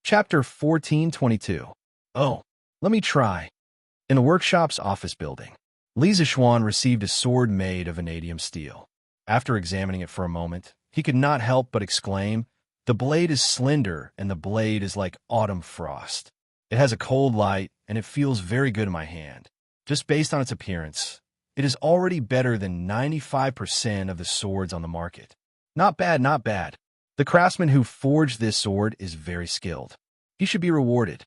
Chapter 1422. Oh, let me try. In the workshop's office building, Li Zixuan received a sword made of vanadium steel. After examining it for a moment, he could not help but exclaim, "The blade is slender, and the blade is like autumn frost. It has a cold light, and it feels very good in my hand. Just based on its appearance, it is already better than 95% of the swords on the market. Not bad, not bad. The craftsman who forged this sword is very skilled. He should be rewarded."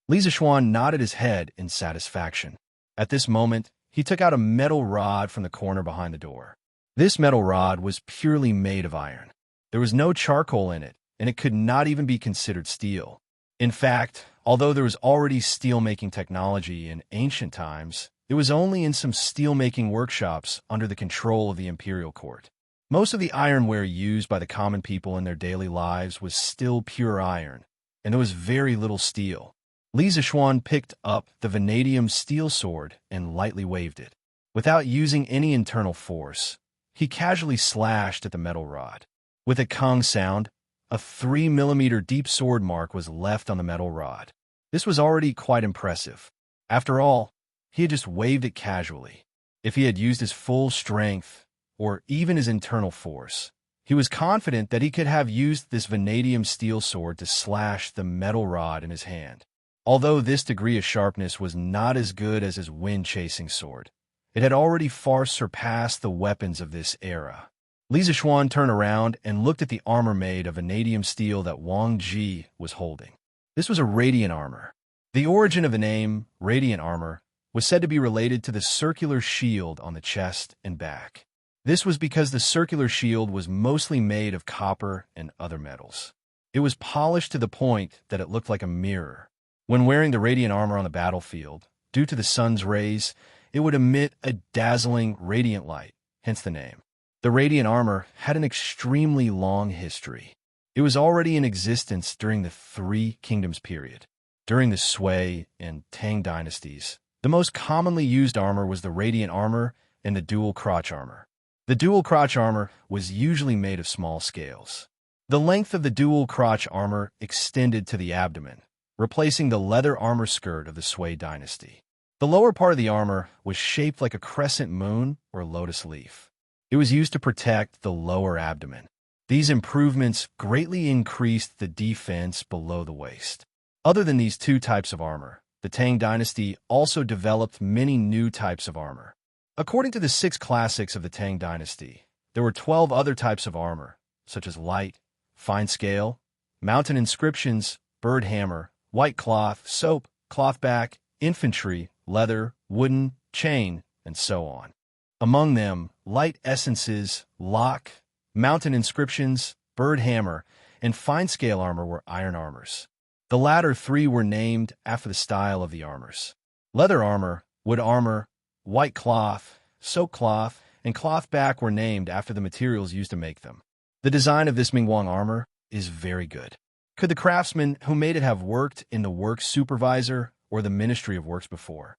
Li Zixuan nodded his head in satisfaction. At this moment, he took out a metal rod from the corner behind the door. This metal rod was purely made of iron. There was no charcoal in it, and it could not even be considered steel. In fact, although there was already steel-making technology in ancient times, it was only in some steel-making workshops under the control of the imperial court. Most of the ironware used by the common people in their daily lives was still pure iron, and there was very little steel. Li Zixuan picked up the vanadium steel sword and lightly waved it. Without using any internal force, he casually slashed at the metal rod. With a kung sound, a 3mm deep sword mark was left on the metal rod. This was already quite impressive. After all, he had just waved it casually. If he had used his full strength, or even his internal force, he was confident that he could have used this vanadium steel sword to slash the metal rod in his hand. Although this degree of sharpness was not as good as his wind-chasing sword, it had already far surpassed the weapons of this era. Li Zixuan turned around and looked at the armor made of vanadium steel that Wang Ji was holding. This was a radiant armor. The origin of the name, radiant armor, was said to be related to the circular shield on the chest and back. This was because the circular shield was mostly made of copper and other metals. It was polished to the point that it looked like a mirror. When wearing the radiant armor on the battlefield, due to the sun's rays, it would emit a dazzling, radiant light, hence the name. The radiant armor had an extremely long history. It was already in existence during the Three Kingdoms period. During the Sui and Tang dynasties, the most commonly used armor was the radiant armor and the dual crotch armor. The dual crotch armor was usually made of small scales. The length of the dual crotch armor extended to the abdomen, replacing the leather armor skirt of the Sui dynasty. The lower part of the armor was shaped like a crescent moon or lotus leaf. It was used to protect the lower abdomen. These improvements greatly increased the defense below the waist. Other than these two types of armor, the Tang dynasty also developed many new types of armor. According to the 6 classics of the Tang dynasty, there were 12 other types of armor, such as light, fine scale, mountain inscriptions, bird hammer, white cloth, soap, clothback, infantry, leather, wooden, chain, and so on. Among them, light essences, lock, mountain inscriptions, bird hammer, and fine scale armor were iron armors. The latter 3 were named after the style of the armors. Leather armor, wood armor, white cloth, soap cloth, and clothback were named after the materials used to make them. The design of this Mingwang armor is very good. Could the craftsman who made it have worked in the works supervisor or the Ministry of Works before?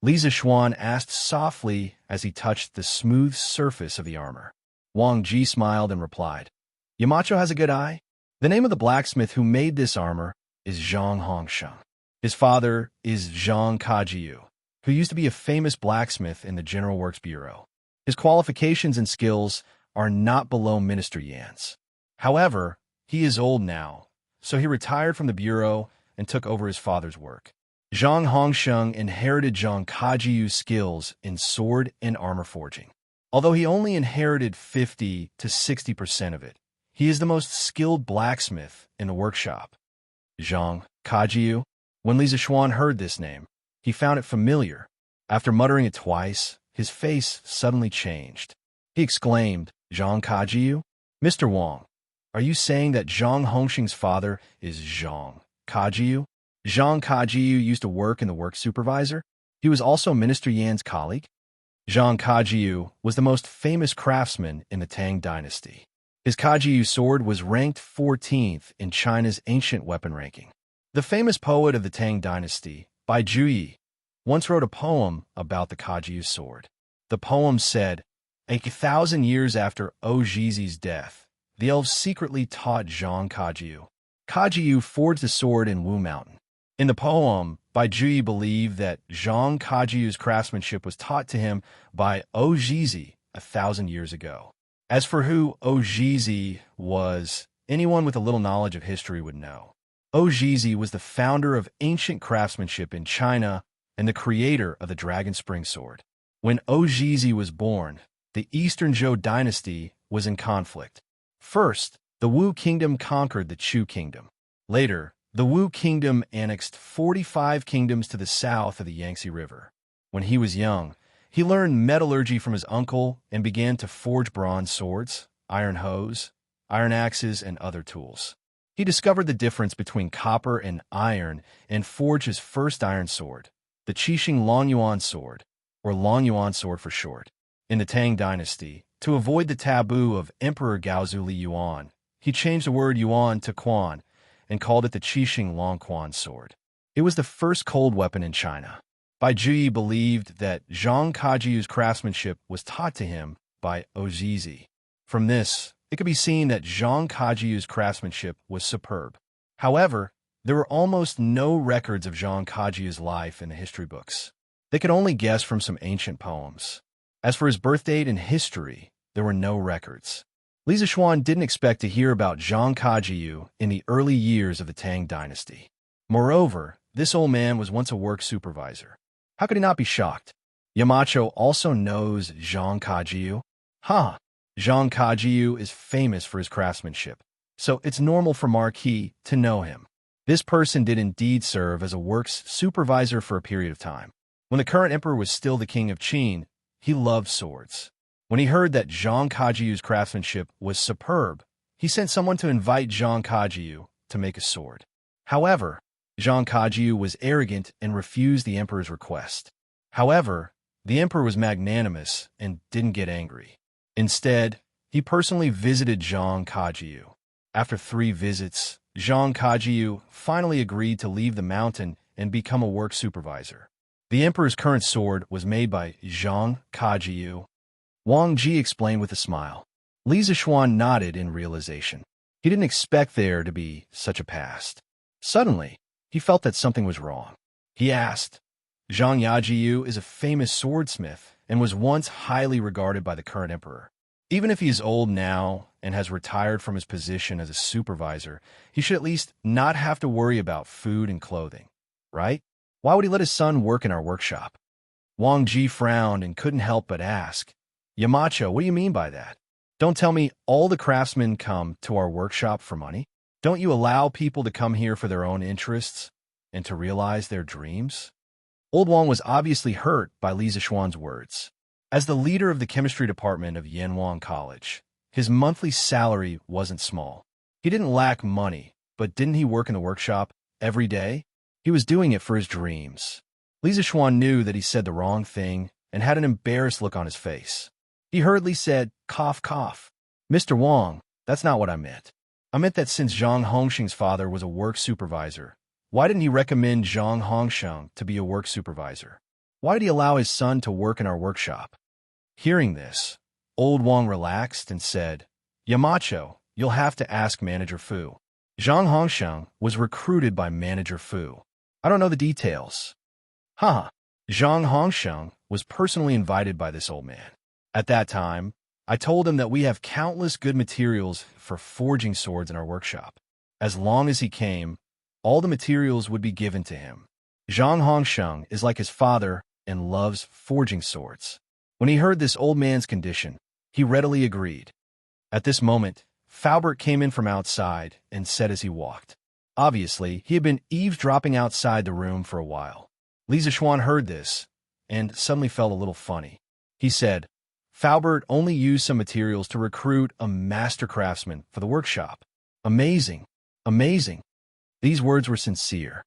Li Zixuan asked softly as he touched the smooth surface of the armor. Wang Ji smiled and replied, "Yamacho has a good eye." The name of the blacksmith who made this armor is Zhang Hongsheng. His father is Zhang Kajiu, who used to be a famous blacksmith in the General Works Bureau. His qualifications and skills are not below Minister Yan's. However, he is old now, so he retired from the Bureau and took over his father's work. Zhang Hongsheng inherited Zhang Kajiu's skills in sword and armor forging. Although he only inherited 50 to 60% of it, he is the most skilled blacksmith in the workshop. Zhang Kajiu. When Li Zixuan heard this name, he found it familiar. After muttering it twice, his face suddenly changed. He exclaimed, "Zhang Kajiu? Mr. Wang, are you saying that Zhang Hongsheng's father is Zhang Kajiu?" Zhang Kajiu used to work in the work supervisor. He was also Minister Yan's colleague. Zhang Kajiu was the most famous craftsman in the Tang dynasty. His Kajiu sword was ranked 14th in China's ancient weapon ranking. The famous poet of the Tang dynasty, Bai Juyi, once wrote a poem about the Kajiu sword. The poem said, 1,000 years after Ojizi's death, the elves secretly taught Zhang Kajiu Kajiu forged the sword in Wu Mountain. In the poem, Bai Juyi believed that Zhang Kajiu's craftsmanship was taught to him by Ojizi 1,000 years ago. As for who Ojizi was, anyone with a little knowledge of history would know. Ojizi was the founder of ancient craftsmanship in China and the creator of the Dragon Spring Sword. When Ojizi was born, the Eastern Zhou dynasty was in conflict. First, the Wu kingdom conquered the Chu kingdom. Later, the Wu kingdom annexed 45 kingdoms to the south of the Yangtze River. When he was young, he learned metallurgy from his uncle and began to forge bronze swords, iron hoes, iron axes, and other tools. He discovered the difference between copper and iron and forged his first iron sword, the Qixing Longyuan sword, or Longyuan sword for short. In the Tang dynasty, to avoid the taboo of Emperor Gaozu Li Yuan, he changed the word yuan to quan and called it the Qixing Longquan sword. It was the first cold weapon in China. Bai Juyi believed that Zhang Kajiu's craftsmanship was taught to him by Ojizi. From this, it could be seen that Zhang Kajiu's craftsmanship was superb. However, there were almost no records of Zhang Kajiu's life in the history books. They could only guess from some ancient poems. As for his birth date and history, there were no records. Li Zixuan didn't expect to hear about Zhang Kajiu in the early years of the Tang dynasty. Moreover, this old man was once a work supervisor. How could he not be shocked? Yamacho also knows Zhang Kajiu. Zhang Kajiu is famous for his craftsmanship, so it's normal for Marquis to know him. This person did indeed serve as a works supervisor for a period of time. When the current emperor was still the king of Qin, he loved swords. When he heard that Zhang Kajiu's craftsmanship was superb, he sent someone to invite Zhang Kajiu to make a sword. However, Zhang Kajiu was arrogant and refused the emperor's request. However, the emperor was magnanimous and didn't get angry. Instead, he personally visited Zhang Kajiu. After 3 visits, Zhang Kajiu finally agreed to leave the mountain and become a work supervisor. The emperor's current sword was made by Zhang Kajiu. Wang Ji explained with a smile. Li Zixuan nodded in realization. He didn't expect there to be such a past. Suddenly, he felt that something was wrong. He asked, Zhang Yajiu is a famous swordsmith and was once highly regarded by the current emperor. Even if he is old now and has retired from his position as a supervisor, he should at least not have to worry about food and clothing, right? Why would he let his son work in our workshop? Wang Ji frowned and couldn't help but ask, Yamacho, what do you mean by that? Don't tell me all the craftsmen come to our workshop for money? Don't you allow people to come here for their own interests and to realize their dreams? Old Wang was obviously hurt by Li Zixuan's words. As the leader of the chemistry department of Yanwang College, his monthly salary wasn't small. He didn't lack money, but didn't he work in the workshop every day? He was doing it for his dreams. Li Zixuan knew that he said the wrong thing and had an embarrassed look on his face. He hurriedly said, cough, cough. Mr. Wang, that's not what I meant. I meant that since Zhang Hongsheng's father was a work supervisor, why didn't he recommend Zhang Hongsheng to be a work supervisor? Why did he allow his son to work in our workshop? Hearing this, Old Wang relaxed and said, Yamacho, you'll have to ask Manager Fu. Zhang Hongsheng was recruited by Manager Fu. I don't know the details. Zhang Hongsheng was personally invited by this old man. At that time, I told him that we have countless good materials for forging swords in our workshop. As long as he came, all the materials would be given to him. Zhang Hongsheng is like his father and loves forging swords. When he heard this old man's condition, he readily agreed. At this moment, Faubert came in from outside and said as he walked. Obviously, he had been eavesdropping outside the room for a while. Li Zixuan heard this and suddenly felt a little funny. He said, Faubert only used some materials to recruit a master craftsman for the workshop. Amazing, amazing. These words were sincere.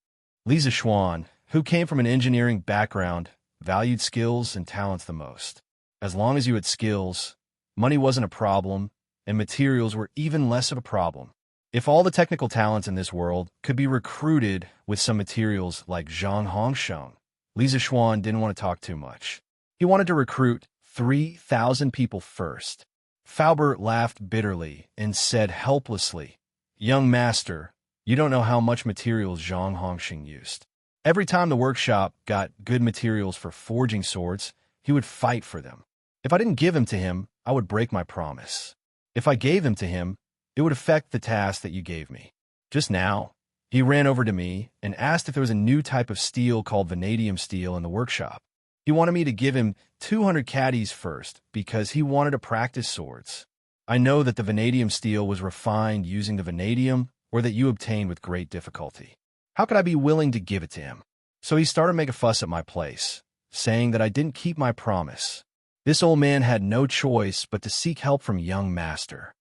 Li Zixuan, who came from an engineering background, valued skills and talents the most. As long as you had skills, money wasn't a problem, and materials were even less of a problem. If all the technical talents in this world could be recruited with some materials like Zhang Hongsheng, Li Zixuan didn't want to talk too much. He wanted to recruit 3,000 people first. Faubert laughed bitterly and said helplessly, Young master, You don't know how much materials Zhang Hongxing used. Every time the workshop got good materials for forging swords, he would fight for them. If I didn't give them to him, I would break my promise. If I gave them to him, it would affect the task that you gave me. Just now, he ran over to me and asked if there was a new type of steel called vanadium steel in the workshop. He wanted me to give him 200 caddies first because he wanted to practice swords. I know that the vanadium steel was refined using the vanadium or that you obtained with great difficulty. How could I be willing to give it to him? So he started to make a fuss at my place, saying that I didn't keep my promise. This old man had no choice but to seek help from young master.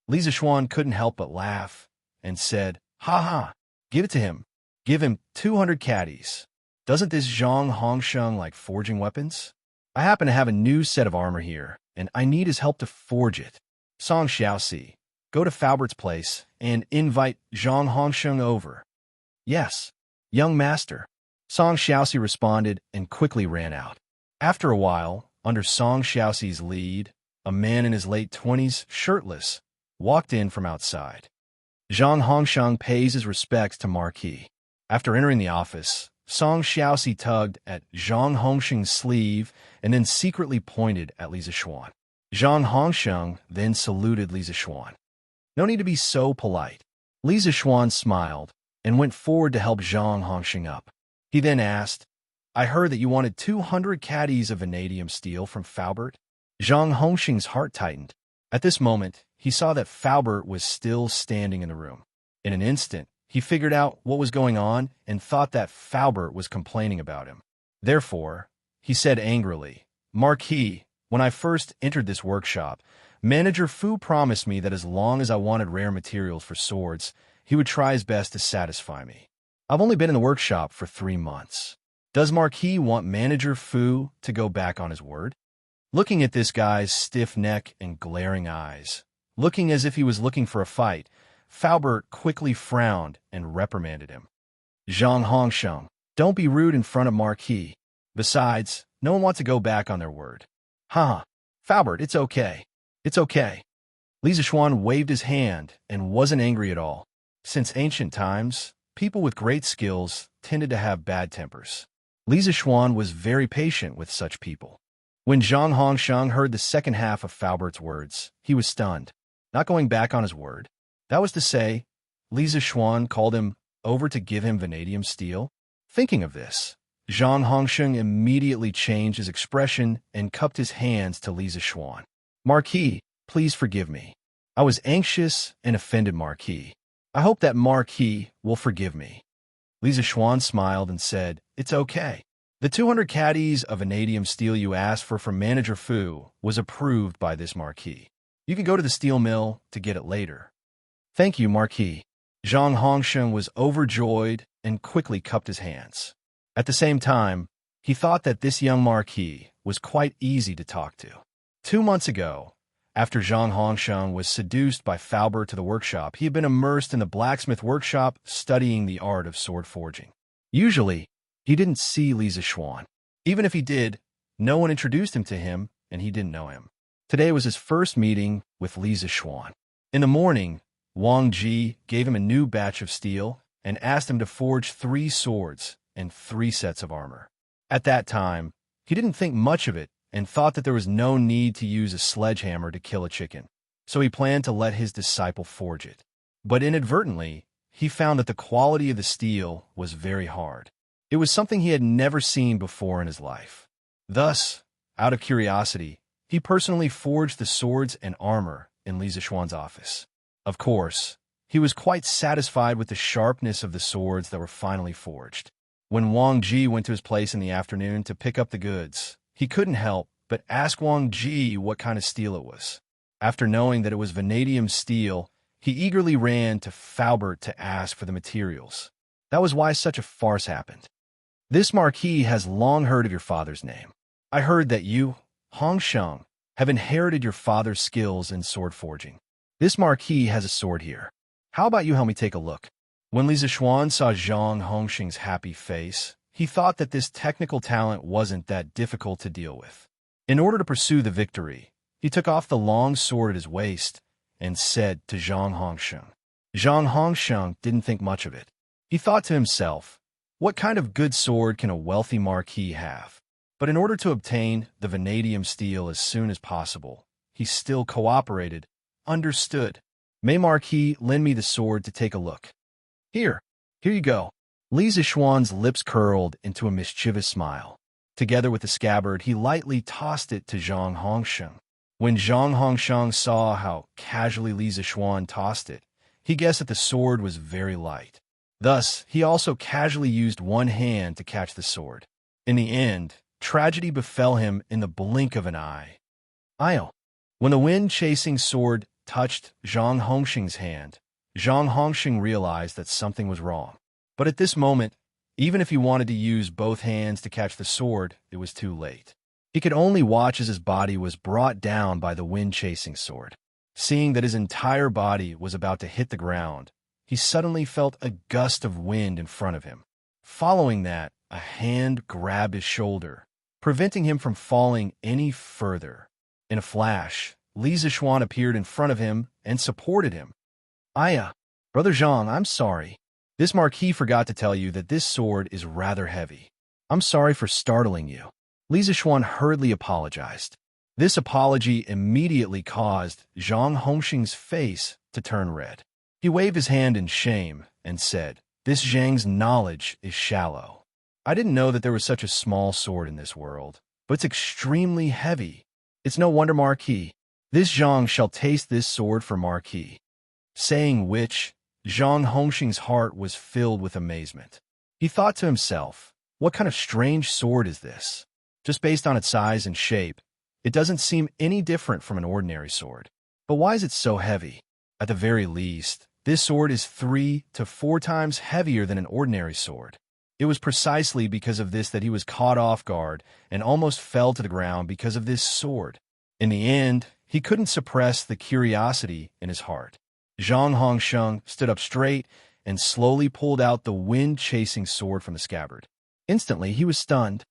Li Zishuan couldn't help but laugh and said, "Ha ha, give it to him. Give him 200 caddies. Doesn't this Zhang Hongsheng like forging weapons? I happen to have a new set of armor here, and I need his help to forge it. Song Xiaoxi, go to Faubert's place and invite Zhang Hongsheng over." "Yes, young master," Song Xiaoxi responded and quickly ran out. After a while, under Song Xiaoxi's lead, a man in his late 20s, shirtless, walked in from outside. Zhang Hongsheng pays his respects to Marquis. After entering the office, Song Xiaoxi tugged at Zhang Hongsheng's sleeve and then secretly pointed at Li Zishuan. Zhang Hongsheng then saluted Li Zishuan. "No need to be so polite." Li Zishuan smiled and went forward to help Zhang Hongsheng up. He then asked, "I heard that you wanted 200 caddies of vanadium steel from Faubert?" Zhang Hongsheng's heart tightened. At this moment, he saw that Faubert was still standing in the room. In an instant, he figured out what was going on and thought that Faubert was complaining about him. Therefore, he said angrily, "Marquis, when I first entered this workshop, Manager Fu promised me that as long as I wanted rare materials for swords, he would try his best to satisfy me. I've only been in the workshop for 3 months. Does Marquis want Manager Fu to go back on his word?" Looking at this guy's stiff neck and glaring eyes, looking as if he was looking for a fight, Faubert quickly frowned and reprimanded him. "Zhang Hongsheng, don't be rude in front of Marquis. Besides, no one wants to go back on their word." "Ha! Faubert, it's okay. It's okay." Li Zishuan waved his hand and wasn't angry at all. Since ancient times, people with great skills tended to have bad tempers. Li Zishuan was very patient with such people. When Zhang Hongsheng heard the second half of Faubert's words, he was stunned. Not going back on his word. That was to say, Li Zishuan called him over to give him vanadium steel? Thinking of this, Zhang Hongsheng immediately changed his expression and cupped his hands to Li Zishuan. "Marquis, please forgive me. I was anxious and offended Marquis. I hope that Marquis will forgive me." Li Zishuan smiled and said, "It's okay. The 200 caddies of vanadium steel you asked for from Manager Fu was approved by this Marquis. You can go to the steel mill to get it later." "Thank you, Marquis." Zhang Hongsheng was overjoyed and quickly cupped his hands. At the same time, he thought that this young Marquis was quite easy to talk to. 2 months ago, after Zhang Hongsheng was seduced by Faubert to the workshop, he had been immersed in the blacksmith workshop studying the art of sword forging. Usually, he didn't see Li Zishuan. Even if he did, no one introduced him to him, and he didn't know him. Today was his first meeting with Li Zishuan. In the morning, Wang Ji gave him a new batch of steel and asked him to forge 3 swords and 3 sets of armor. At that time, he didn't think much of it and thought that there was no need to use a sledgehammer to kill a chicken, so he planned to let his disciple forge it. But inadvertently, he found that the quality of the steel was very hard. It was something he had never seen before in his life. Thus, out of curiosity, he personally forged the swords and armor in Li Zishuan's office. Of course, he was quite satisfied with the sharpness of the swords that were finally forged. When Wang Ji went to his place in the afternoon to pick up the goods, he couldn't help but ask Wang Ji what kind of steel it was. After knowing that it was vanadium steel, he eagerly ran to Faubert to ask for the materials. That was why such a farce happened. "This Marquis has long heard of your father's name. I heard that you, Hongsheng, have inherited your father's skills in sword forging. This Marquis has a sword here. How about you help me take a look?" When Li Zishuan saw Zhang Hongsheng's happy face, he thought that this technical talent wasn't that difficult to deal with. In order to pursue the victory, he took off the long sword at his waist and said to Zhang Hongsheng, Zhang Hongsheng didn't think much of it. He thought to himself, what kind of good sword can a wealthy marquis have? But in order to obtain the vanadium steel as soon as possible, he still cooperated. Understood. May Marquis lend me the sword to take a look? Here you go. Li Zixuan's lips curled into a mischievous smile. Together with the scabbard, he lightly tossed it to Zhang Hongsheng. When Zhang Hongsheng saw how casually Li Zixuan tossed it, he guessed that the sword was very light. Thus, he also casually used one hand to catch the sword. In the end, tragedy befell him in the blink of an eye. When the wind-chasing sword touched Zhang Hongsheng's hand, Zhang Hongsheng realized that something was wrong. But at this moment, even if he wanted to use both hands to catch the sword, it was too late. He could only watch as his body was brought down by the wind-chasing sword. Seeing that his entire body was about to hit the ground, he suddenly felt a gust of wind in front of him. Following that, a hand grabbed his shoulder, preventing him from falling any further. In a flash, Li Zixuan appeared in front of him and supported him. Brother Zhang, I'm sorry. This marquis forgot to tell you that this sword is rather heavy. I'm sorry for startling you. Li Zixuan hurriedly apologized. This apology immediately caused Zhang Hongsheng's face to turn red. He waved his hand in shame and said, "This Zhang's knowledge is shallow. I didn't know that there was such a small sword in this world, but it's extremely heavy. It's no wonder, Marquis. This Zhang shall taste this sword for Marquis." Saying which, Zhang Hongsheng's heart was filled with amazement. He thought to himself, what kind of strange sword is this? Just based on its size and shape, it doesn't seem any different from an ordinary sword. But why is it so heavy? At the very least, this sword is 3 to 4 times heavier than an ordinary sword. It was precisely because of this that he was caught off guard and almost fell to the ground because of this sword. In the end, he couldn't suppress the curiosity in his heart. Zhang Hongsheng stood up straight and slowly pulled out the wind-chasing sword from the scabbard. Instantly, he was stunned.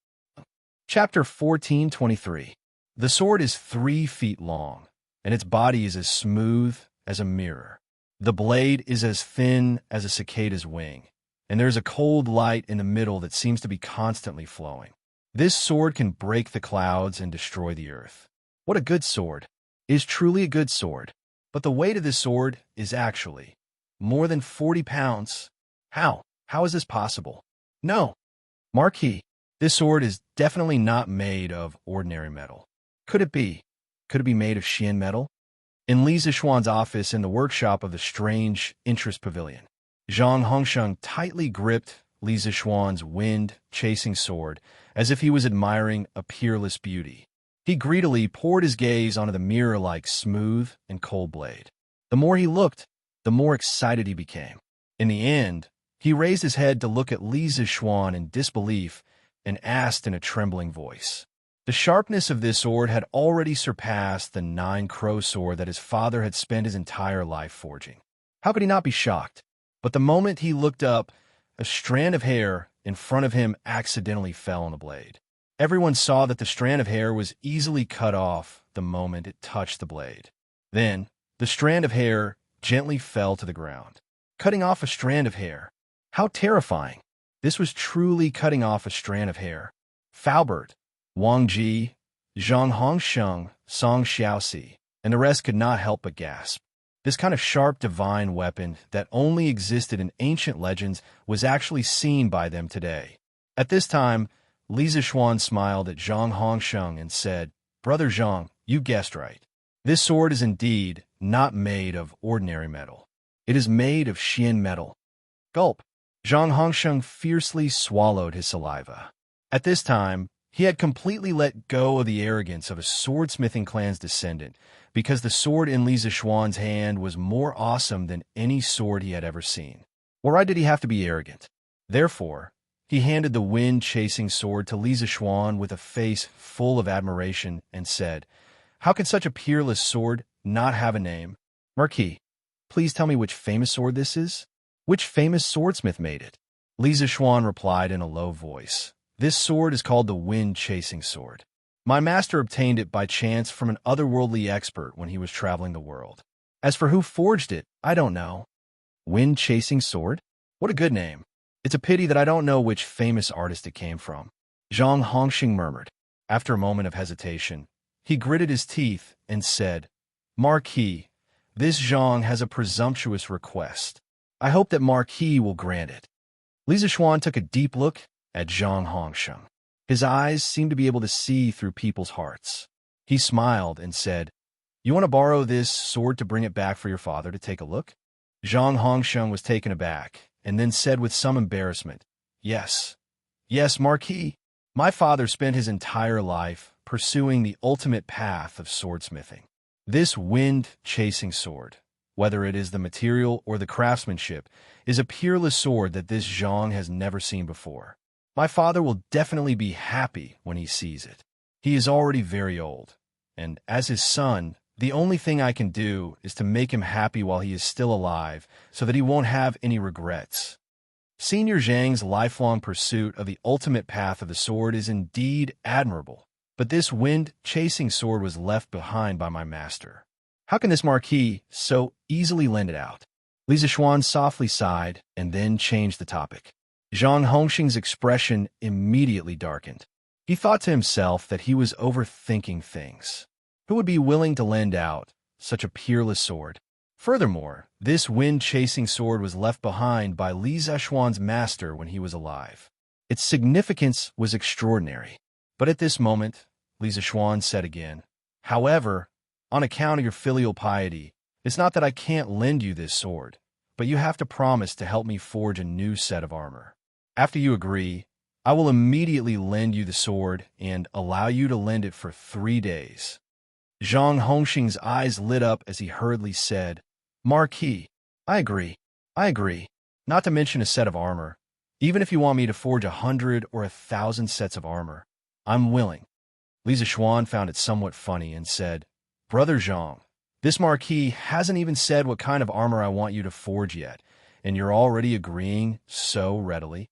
Chapter 14:23. The sword is 3 feet long, and its body is as smooth as a mirror. The blade is as thin as a cicada's wing, and there is a cold light in the middle that seems to be constantly flowing. This sword can break the clouds and destroy the earth. What a good sword! It is truly a good sword. But the weight of this sword is actually more than 40 pounds. How? How is this possible? No. Marquis, this sword is definitely not made of ordinary metal. Could it be? Could it be made of Xian metal? In Li Zixuan's office in the workshop of the strange interest pavilion, Zhang Hongsheng tightly gripped Li Zixuan's wind-chasing sword as if he was admiring a peerless beauty. He greedily poured his gaze onto the mirror-like smooth and cold blade. The more he looked, the more excited he became. In the end, he raised his head to look at Li Zixuan in disbelief and asked in a trembling voice. The sharpness of this sword had already surpassed the 9-crow sword that his father had spent his entire life forging. How could he not be shocked? But the moment he looked up, a strand of hair in front of him accidentally fell on the blade. Everyone saw that the strand of hair was easily cut off the moment it touched the blade. Then, the strand of hair gently fell to the ground. Cutting off a strand of hair. How terrifying! This was truly cutting off a strand of hair. Faubert, Wang Ji, Zhang Hongsheng, Song Xiaoxi, and the rest could not help but gasp. This kind of sharp divine weapon that only existed in ancient legends was actually seen by them today. At this time, Li Zixuan smiled at Zhang Hongsheng and said, "Brother Zhang, you guessed right. This sword is indeed not made of ordinary metal. It is made of Xian metal." Gulp. Zhang Hongsheng fiercely swallowed his saliva. At this time, he had completely let go of the arrogance of a swordsmithing clan's descendant, because the sword in Li Zixuan's hand was more awesome than any sword he had ever seen. Why did he have to be arrogant? Therefore, he handed the wind-chasing sword to Li Zixuan with a face full of admiration and said, "How can such a peerless sword not have a name? Marquis, please tell me which famous sword this is? Which famous swordsmith made it?" Li Zixuan replied in a low voice, "This sword is called the wind-chasing sword. My master obtained it by chance from an otherworldly expert when he was traveling the world. As for who forged it, I don't know." Wind-chasing sword? What a good name. It's a pity that I don't know which famous artist it came from. Zhang Hongxing murmured. After a moment of hesitation, he gritted his teeth and said, Marquis, this Zhang has a presumptuous request. I hope that Marquis will grant it. Li Zixuan took a deep look at Zhang Hongsheng. His eyes seemed to be able to see through people's hearts. He smiled and said, You want to borrow this sword to bring it back for your father to take a look? Zhang Hongsheng was taken aback and then said with some embarrassment, Yes, Marquis. My father spent his entire life pursuing the ultimate path of swordsmithing. This wind-chasing sword, whether it is the material or the craftsmanship, is a peerless sword that this Zhang has never seen before. My father will definitely be happy when he sees it. He is already very old, and as his son, the only thing I can do is to make him happy while he is still alive so that he won't have any regrets. Senior Zhang's lifelong pursuit of the ultimate path of the sword is indeed admirable, but this wind-chasing sword was left behind by my master. How can this Marquis so easily lend it out? Li Zixuan softly sighed and then changed the topic. Zhang Hongxing's expression immediately darkened. He thought to himself that he was overthinking things. Who would be willing to lend out such a peerless sword? Furthermore, this wind-chasing sword was left behind by Li Zixuan's master when he was alive. Its significance was extraordinary. But at this moment, Li Zixuan said again, However, on account of your filial piety, it's not that I can't lend you this sword, but you have to promise to help me forge a new set of armor. After you agree, I will immediately lend you the sword and allow you to lend it for 3 days. Zhang Hongxing's eyes lit up as he hurriedly said, Marquis, I agree. Not to mention a set of armor. Even if you want me to forge 100 or 1,000 sets of armor, I'm willing. Li Zixuan found it somewhat funny and said, Brother Zhang, this Marquis hasn't even said what kind of armor I want you to forge yet, and you're already agreeing so readily.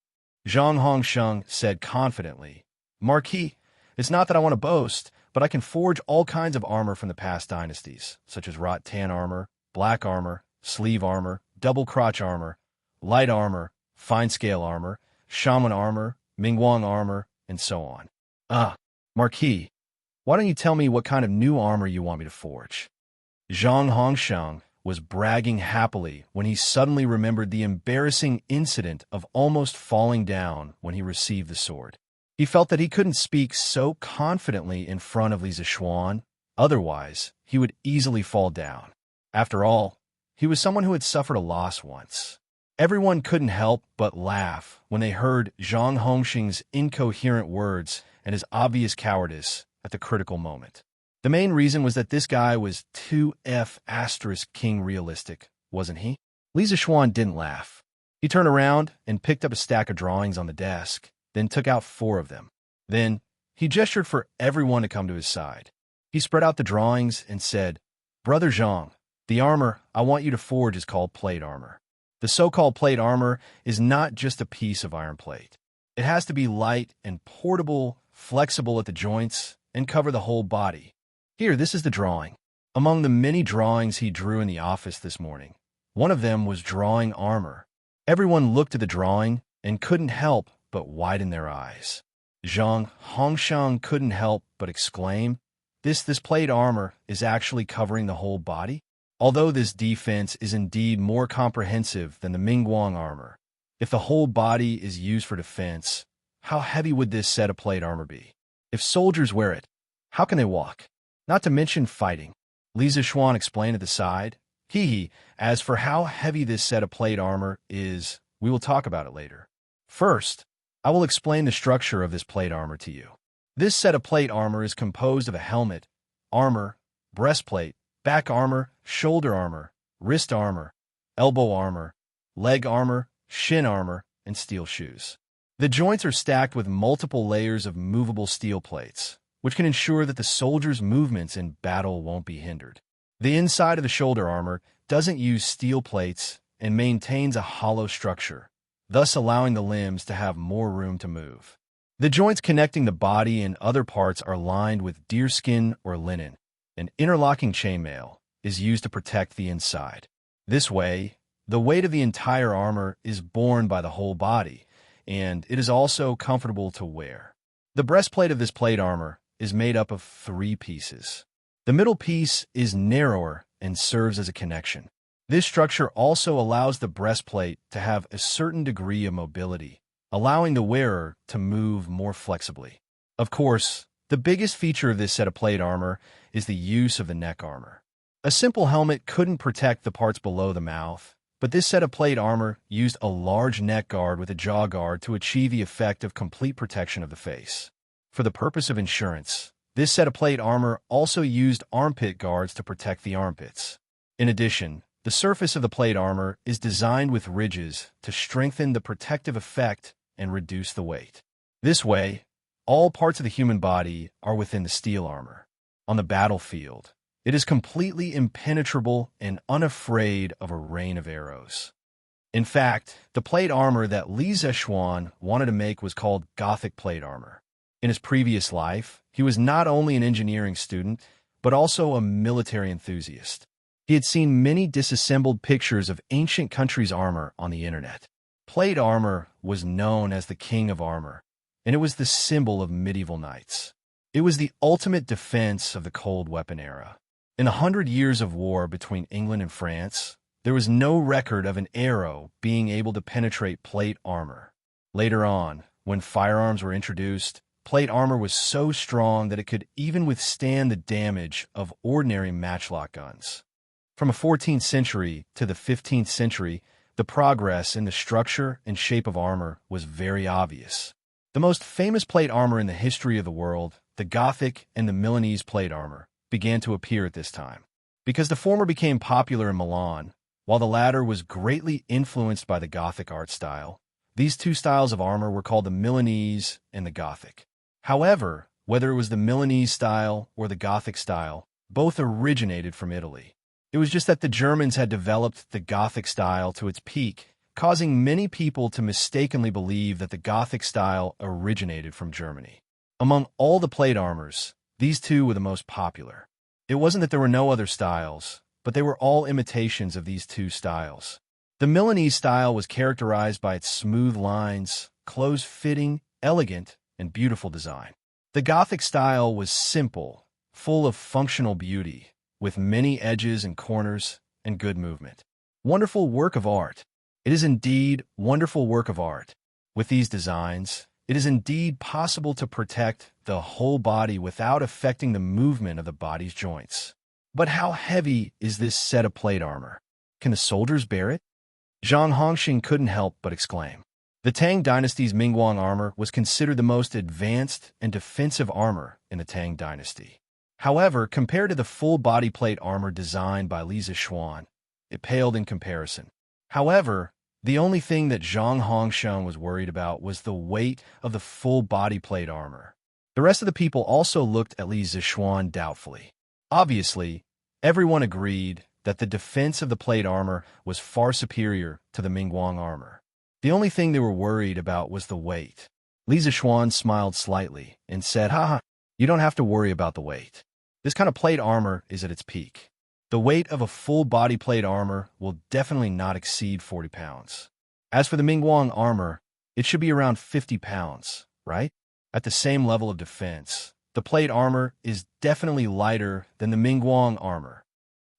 Zhang Hongsheng said confidently, Marquis, it's not that I want to boast, but I can forge all kinds of armor from the past dynasties, such as wrought tan armor, black armor, sleeve armor, double crotch armor, light armor, fine-scale armor, shaman armor, Mingguang armor, and so on. Marquis, why don't you tell me what kind of new armor you want me to forge? Zhang Hongsheng was bragging happily when he suddenly remembered the embarrassing incident of almost falling down when he received the sword. He felt that he couldn't speak so confidently in front of Li Zixuan, otherwise he would easily fall down. After all, he was someone who had suffered a loss once. Everyone couldn't help but laugh when they heard Zhang Hongxing's incoherent words and his obvious cowardice at the critical moment. The main reason was that this guy was 2F*King realistic, wasn't he? Li Zixuan didn't laugh. He turned around and picked up a stack of drawings on the desk, then took out 4 of them. Then, he gestured for everyone to come to his side. He spread out the drawings and said, Brother Zhang, the armor I want you to forge is called plate armor. The so-called plate armor is not just a piece of iron plate. It has to be light and portable, flexible at the joints, and cover the whole body. Here, this is the drawing. Among the many drawings he drew in the office this morning, one of them was drawing armor. Everyone looked at the drawing and couldn't help but widen their eyes. Zhang Hongsheng couldn't help but exclaim, This plate armor is actually covering the whole body? Although this defense is indeed more comprehensive than the Mingguang armor, if the whole body is used for defense, how heavy would this set of plate armor be? If soldiers wear it, how can they walk? Not to mention fighting. Li Zixuan explained at the side, As for how heavy this set of plate armor is, we will talk about it later. First, I will explain the structure of this plate armor to you. This set of plate armor is composed of a helmet, armor, breastplate, back armor, shoulder armor, wrist armor, elbow armor, leg armor, shin armor, and steel shoes. The joints are stacked with multiple layers of movable steel plates, which can ensure that the soldier's movements in battle won't be hindered. The inside of the shoulder armor doesn't use steel plates and maintains a hollow structure, thus allowing the limbs to have more room to move. The joints connecting the body and other parts are lined with deerskin or linen. An interlocking chainmail is used to protect the inside. This way, The weight of the entire armor is borne by the whole body, and it is also comfortable to wear. The breastplate of this plate armor is made up of 3 pieces. The middle piece is narrower and serves as a connection. This structure also allows the breastplate to have a certain degree of mobility, allowing the wearer to move more flexibly. Of course, the biggest feature of this set of plate armor is the use of the neck armor. A simple helmet couldn't protect the parts below the mouth, but this set of plate armor used a large neck guard with a jaw guard to achieve the effect of complete protection of the face. For the purpose of insurance, this set of plate armor also used armpit guards to protect the armpits. In addition, the surface of the plate armor is designed with ridges to strengthen the protective effect and reduce the weight. This way, all parts of the human body are within the steel armor. On the battlefield, it is completely impenetrable and unafraid of a rain of arrows. In fact, the plate armor that Li Zexuan wanted to make was called Gothic plate armor. In his previous life, he was not only an engineering student, but also a military enthusiast. He had seen many disassembled pictures of ancient countries' armor on the internet. Plate armor was known as the king of armor, and it was the symbol of medieval knights. It was the ultimate defense of the cold weapon era. In 100 years of war between England and France, there was no record of an arrow being able to penetrate plate armor. Later on, when firearms were introduced, plate armor was so strong that it could even withstand the damage of ordinary matchlock guns. From the 14th century to the 15th century, the progress in the structure and shape of armor was very obvious. The most famous plate armor in the history of the world, the Gothic and the Milanese plate armor, began to appear at this time. Because the former became popular in Milan, while the latter was greatly influenced by the Gothic art style, these 2 styles of armor were called the Milanese and the Gothic. However, whether it was the Milanese style or the Gothic style, both originated from Italy. It was just that the Germans had developed the Gothic style to its peak, causing many people to mistakenly believe that the Gothic style originated from Germany. Among all the plate armors, these 2 were the most popular. It wasn't that there were no other styles, but they were all imitations of these 2 styles. The Milanese style was characterized by its smooth lines, close-fitting, elegant, and beautiful design. The Gothic style was simple, full of functional beauty, with many edges and corners and good movement. Wonderful work of art. It is indeed wonderful work of art. With these designs, it is indeed possible to protect the whole body without affecting the movement of the body's joints. But how heavy is this set of plate armor? Can the soldiers bear it? Zhang Hongxing couldn't help but exclaim. The Tang dynasty's Mingguang armor was considered the most advanced and defensive armor in the Tang dynasty. However, compared to the full-body plate armor designed by Li Zexuan, it paled in comparison. However, the only thing that Zhang Hongxiang was worried about was the weight of the full-body plate armor. The rest of the people also looked at Li Zexuan doubtfully. Obviously, everyone agreed that the defense of the plate armor was far superior to the Mingguang armor. The only thing they were worried about was the weight. Li Zexuan smiled slightly and said, "Haha, you don't have to worry about the weight. This kind of plate armor is at its peak. The weight of a full-body plate armor will definitely not exceed 40 pounds. As for the Mingguang armor, it should be around 50 pounds, right? At the same level of defense, the plate armor is definitely lighter than the Mingguang armor."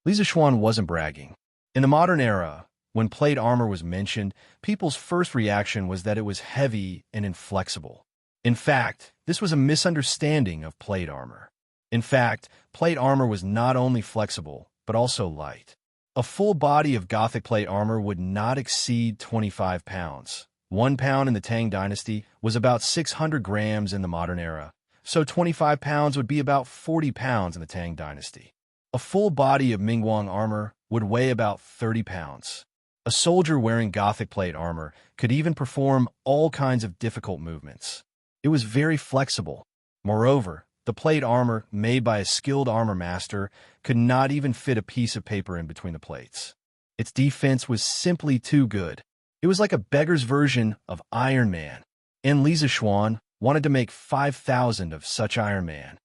Li Zexuan wasn't bragging. In the modern era, when plate armor was mentioned, people's first reaction was that it was heavy and inflexible. In fact, this was a misunderstanding of plate armor. In fact, plate armor was not only flexible, but also light. A full body of Gothic plate armor would not exceed 25 pounds. 1 pound in the Tang dynasty was about 600 grams in the modern era, so 25 pounds would be about 40 pounds in the Tang dynasty. A full body of Mingguang armor would weigh about 30 pounds. A soldier wearing Gothic plate armor could even perform all kinds of difficult movements. It was very flexible. Moreover, the plate armor made by a skilled armor master could not even fit a piece of paper in between the plates. Its defense was simply too good. It was like a beggar's version of Iron Man. And Li Zexuan wanted to make 5,000 of such Iron Man.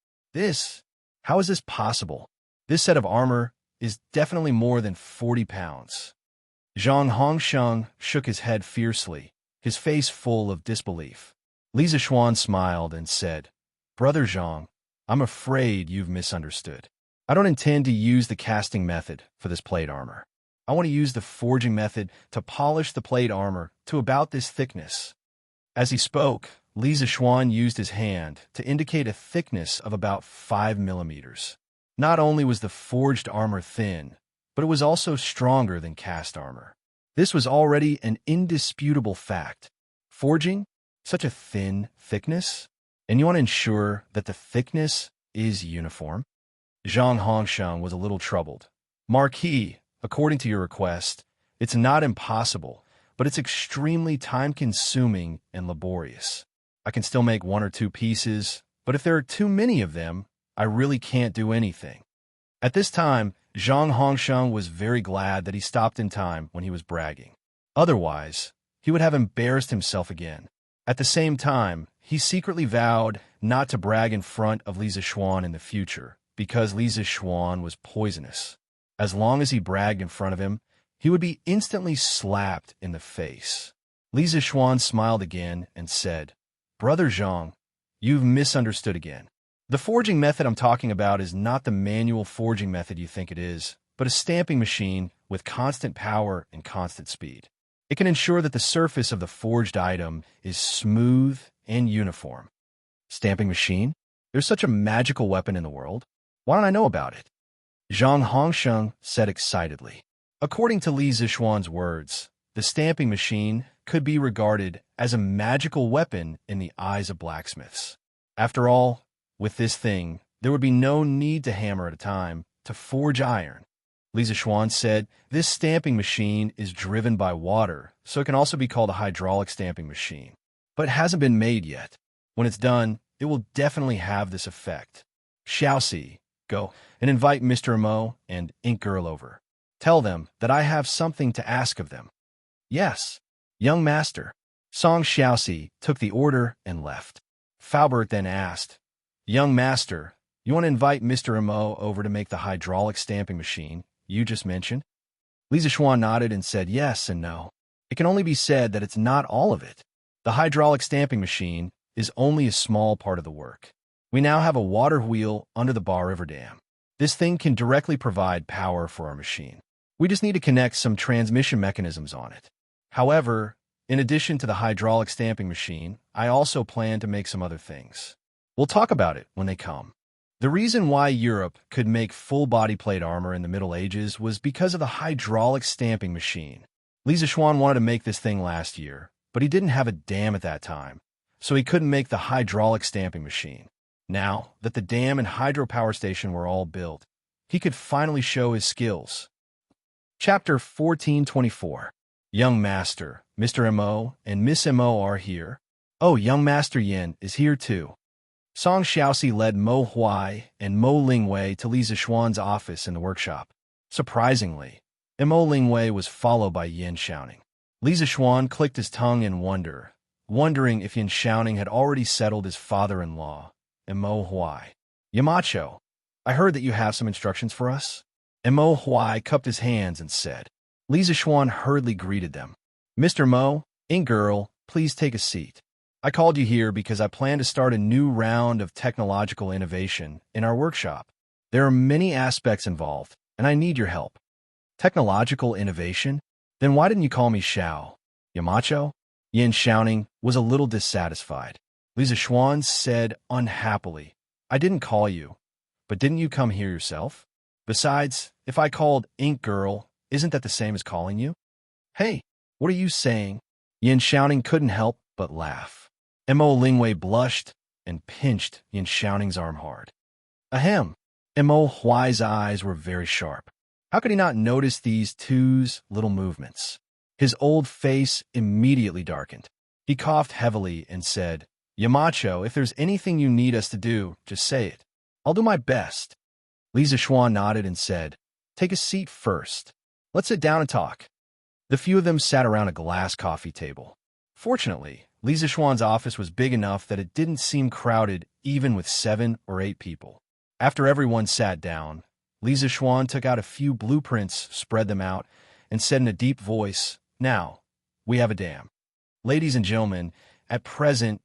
How is this possible? This set of armor is definitely more than 40 pounds. Zhang Hongsheng shook his head fiercely, his face full of disbelief. Li Zishuan smiled and said, Brother Zhang, I'm afraid you've misunderstood. I don't intend to use the casting method for this plate armor. I want to use the forging method to polish the plate armor to about this thickness. As he spoke, Li Zishuan used his hand to indicate a thickness of about 5 millimeters. Not only was the forged armor thin, but it was also stronger than cast armor. This was already an indisputable fact. Forging? Such a thin thickness? And you want to ensure that the thickness is uniform? Zhang Hongsheng was a little troubled. Marquis, according to your request, it's not impossible, but it's extremely time-consuming and laborious. I can still make 1 or 2 pieces, but if there are too many of them, I really can't do anything. At this time, Zhang Hongsheng was very glad that he stopped in time when he was bragging. Otherwise, he would have embarrassed himself again. At the same time, he secretly vowed not to brag in front of Li Zishuan in the future, because Li Zishuan was poisonous. As long as he bragged in front of him, he would be instantly slapped in the face. Li Zishuan smiled again and said, Brother Zhang, you've misunderstood again. The forging method I'm talking about is not the manual forging method you think it is, but a stamping machine with constant power and constant speed. It can ensure that the surface of the forged item is smooth and uniform. Stamping machine? There's such a magical weapon in the world. Why don't I know about it? Zhang Hongsheng said excitedly. According to Li Zishuan's words, the stamping machine could be regarded as a magical weapon in the eyes of blacksmiths. After all, with this thing, there would be no need to hammer at a time to forge iron. Li Zishuan said, this stamping machine is driven by water, so it can also be called a hydraulic stamping machine. But it hasn't been made yet. When it's done, it will definitely have this effect. Xianxia, go and invite Mr. Mo and Ink Girl over. Tell them that I have something to ask of them. Yes, young master. Song Xianxia took the order and left. Faubert then asked, Young master, you want to invite Mr. Mo over to make the hydraulic stamping machine you just mentioned? Li Zishuan nodded and said yes and no. It can only be said that it's not all of it. The hydraulic stamping machine is only a small part of the work. We now have a water wheel under the Bar River Dam. This thing can directly provide power for our machine. We just need to connect some transmission mechanisms on it. However, in addition to the hydraulic stamping machine, I also plan to make some other things. We'll talk about it when they come. The reason why Europe could make full-body plate armor in the Middle Ages was because of the hydraulic stamping machine. Li Zishuan wanted to make this thing last year, but he didn't have a dam at that time, so he couldn't make the hydraulic stamping machine. Now that the dam and hydropower station were all built, he could finally show his skills. Chapter 1424. Young Master, Mr. Mo and Miss Mo are here. Oh, Young Master Yin is here too. Song Xiaoxi led Mo Huai and Mo Lingwei to Li Zishuan's office in the workshop. Surprisingly, Mo Lingwei was followed by Yin Xiaoning. Li Zishuan clicked his tongue in wonder, wondering if Yin Xiaoning had already settled his father-in-law, Mo Huai. Yamacho, I heard that you have some instructions for us? Mo Huai cupped his hands and said. Li Zishuan hurriedly greeted them. Mr. Mo, Ink Girl, please take a seat. I called you here because I plan to start a new round of technological innovation in our workshop. There are many aspects involved, and I need your help. Technological innovation? Then why didn't you call me Xiao? Yamacho? Yin Xiaoning was a little dissatisfied. Li Zishuan said unhappily, I didn't call you, but didn't you come here yourself? Besides, if I called Ink Girl, isn't that the same as calling you? Hey, what are you saying? Yin Xiaoning couldn't help but laugh. Mo Lingwei blushed and pinched Yin Xiaoning's arm hard. Ahem. Mo Huai's eyes were very sharp. How could he not notice these two's little movements? His old face immediately darkened. He coughed heavily and said, Yamacho, if there's anything you need us to do, just say it. I'll do my best. Li Zishuan nodded and said, Take a seat first. Let's sit down and talk. The few of them sat around a glass coffee table. Fortunately, Li Zishuan's office was big enough that it didn't seem crowded even with 7 or 8 people. After everyone sat down, Li Zishuan took out a few blueprints, spread them out, and said in a deep voice, "Now, we have a dam. Ladies and gentlemen, at present,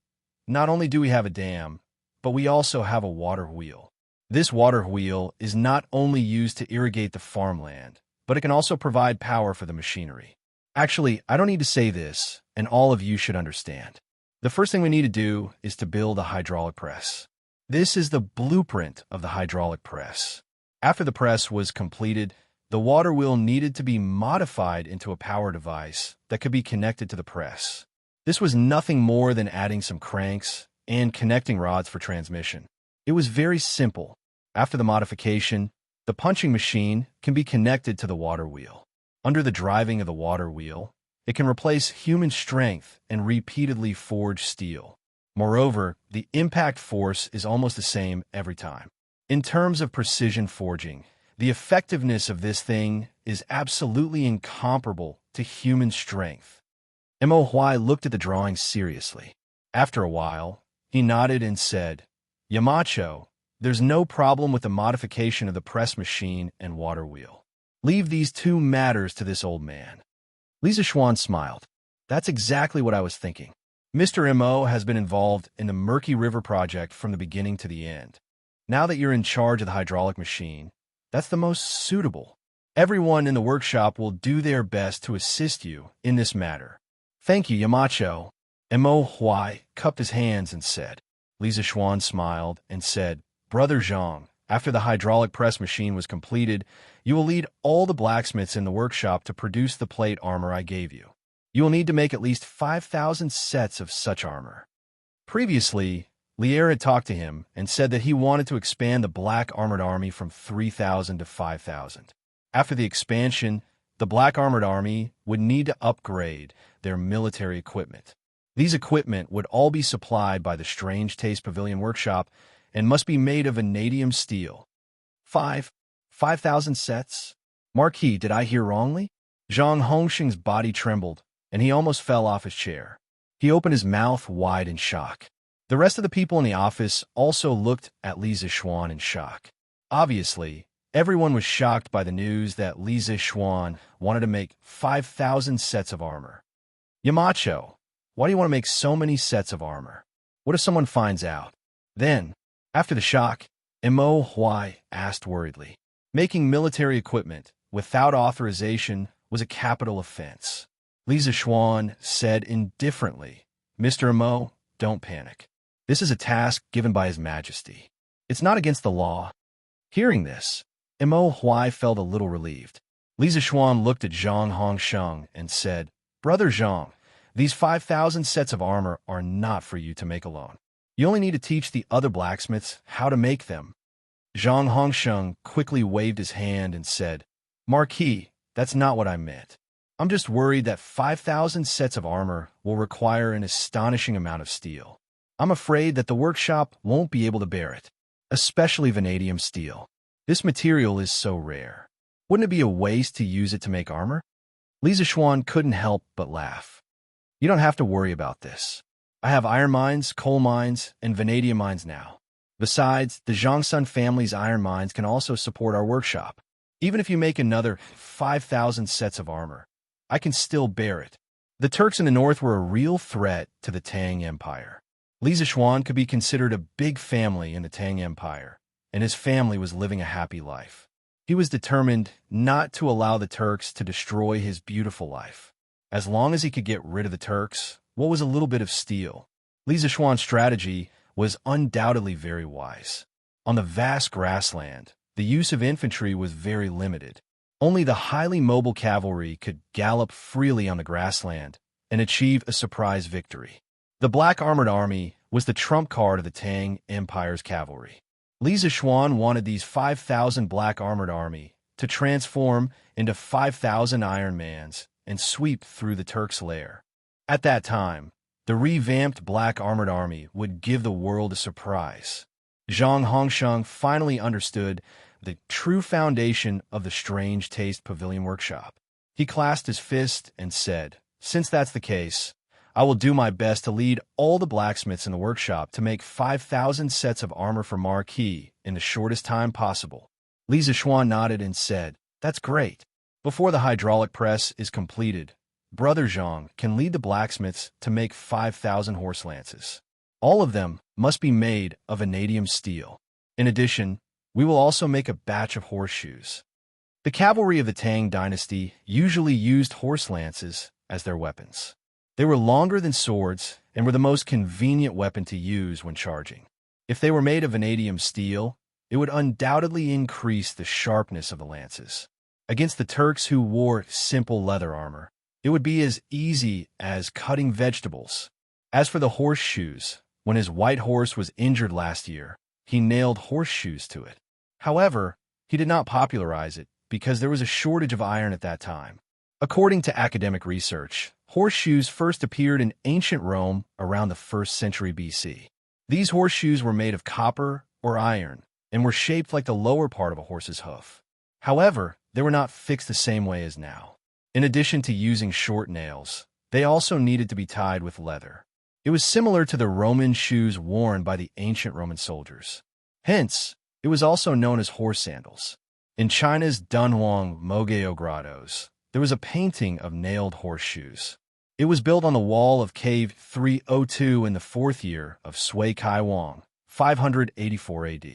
not only do we have a dam, but we also have a water wheel. This water wheel is not only used to irrigate the farmland, but it can also provide power for the machinery. Actually, I don't need to say this, and all of you should understand. The first thing we need to do is to build a hydraulic press. This is the blueprint of the hydraulic press. After the press was completed, the water wheel needed to be modified into a power device that could be connected to the press. This was nothing more than adding some cranks and connecting rods for transmission. It was very simple. After the modification, the punching machine can be connected to the water wheel. Under the driving of the water wheel, it can replace human strength and repeatedly forge steel. Moreover, the impact force is almost the same every time. In terms of precision forging, the effectiveness of this thing is absolutely incomparable to human strength. Mo Huai looked at the drawing seriously. After a while, he nodded and said, "Yamacho, there's no problem with the modification of the press machine and water wheel. Leave these two matters to this old man." Li Zishuan smiled. "That's exactly what I was thinking. Mr. Mo has been involved in the Murky River project from the beginning to the end. Now that you're in charge of the hydraulic machine, that's the most suitable. Everyone in the workshop will do their best to assist you in this matter." "Thank you, Yamacho." Mo Huai cupped his hands and said. Li Zishuan smiled and said, "Brother Zhang, after the hydraulic press machine was completed, you will lead all the blacksmiths in the workshop to produce the plate armor I gave you. You will need to make at least 5,000 sets of such armor." Previously, Lier had talked to him and said that he wanted to expand the Black Armored Army from 3,000 to 5,000. After the expansion, the Black Armored Army would need to upgrade their military equipment. These equipment would all be supplied by the Strange Taste Pavilion Workshop and must be made of vanadium steel. 5,000 sets? Marquis, did I hear wrongly? Zhang Hongxing's body trembled, and he almost fell off his chair. He opened his mouth wide in shock. The rest of the people in the office also looked at Li Zishuan in shock. Obviously, everyone was shocked by the news that Li Zishuan wanted to make 5,000 sets of armor. "Yamacho, why do you want to make so many sets of armor? What if someone finds out?" Then, after the shock, Mo Huai asked worriedly. Making military equipment without authorization was a capital offense. Li Zishuan said indifferently, "Mr. Mo, don't panic. This is a task given by His Majesty. It's not against the law." Hearing this, Mo Huai felt a little relieved. Li Zishuan looked at Zhang Hongsheng and said, "Brother Zhang, these 5,000 sets of armor are not for you to make alone. You only need to teach the other blacksmiths how to make them." Zhang Hongsheng quickly waved his hand and said, "Marquis, that's not what I meant. I'm just worried that 5,000 sets of armor will require an astonishing amount of steel. I'm afraid that the workshop won't be able to bear it, especially vanadium steel. This material is so rare. Wouldn't it be a waste to use it to make armor?" Li Zishuan couldn't help but laugh. "You don't have to worry about this. I have iron mines, coal mines, and vanadium mines now. Besides, the Zhangsun family's iron mines can also support our workshop. Even if you make another 5,000 sets of armor, I can still bear it." The Turks in the north were a real threat to the Tang Empire. Li Zishuan could be considered a big family in the Tang Empire, and his family was living a happy life. He was determined not to allow the Turks to destroy his beautiful life. As long as he could get rid of the Turks, what was a little bit of steel? Li Zishuan's strategy was undoubtedly very wise. On the vast grassland, the use of infantry was very limited. Only the highly mobile cavalry could gallop freely on the grassland and achieve a surprise victory. The Black Armored Army was the trump card of the Tang Empire's cavalry. Li Zishuan wanted these 5,000 Black Armored Army to transform into 5,000 Iron Mans and sweep through the Turks' lair. At that time, the revamped Black Armored Army would give the world a surprise. Zhang Hongsheng finally understood the true foundation of the Strange Taste Pavilion Workshop. He clasped his fist and said, "Since that's the case, I will do my best to lead all the blacksmiths in the workshop to make 5,000 sets of armor for Marquis in the shortest time possible." Li Zishuan nodded and said, "That's great. Before the hydraulic press is completed, Brother Zhang can lead the blacksmiths to make 5,000 horse lances. All of them must be made of vanadium steel. In addition, we will also make a batch of horseshoes. The cavalry of the Tang dynasty usually used horse lances as their weapons. They were longer than swords and were the most convenient weapon to use when charging. If they were made of vanadium steel, it would undoubtedly increase the sharpness of the lances. Against the Turks who wore simple leather armor, it would be as easy as cutting vegetables. As for the horseshoes, when his white horse was injured last year, he nailed horseshoes to it. However, he did not popularize it because there was a shortage of iron at that time. According to academic research, horseshoes first appeared in ancient Rome around the 1st century BC. These horseshoes were made of copper or iron and were shaped like the lower part of a horse's hoof. However, they were not fixed the same way as now. In addition to using short nails, they also needed to be tied with leather. It was similar to the Roman shoes worn by the ancient Roman soldiers. Hence, it was also known as horse sandals. In China's Dunhuang Mogao grottos, there was a painting of nailed horseshoes. It was built on the wall of Cave 302 in the 4th year of Sui Kai Wang, 584 AD.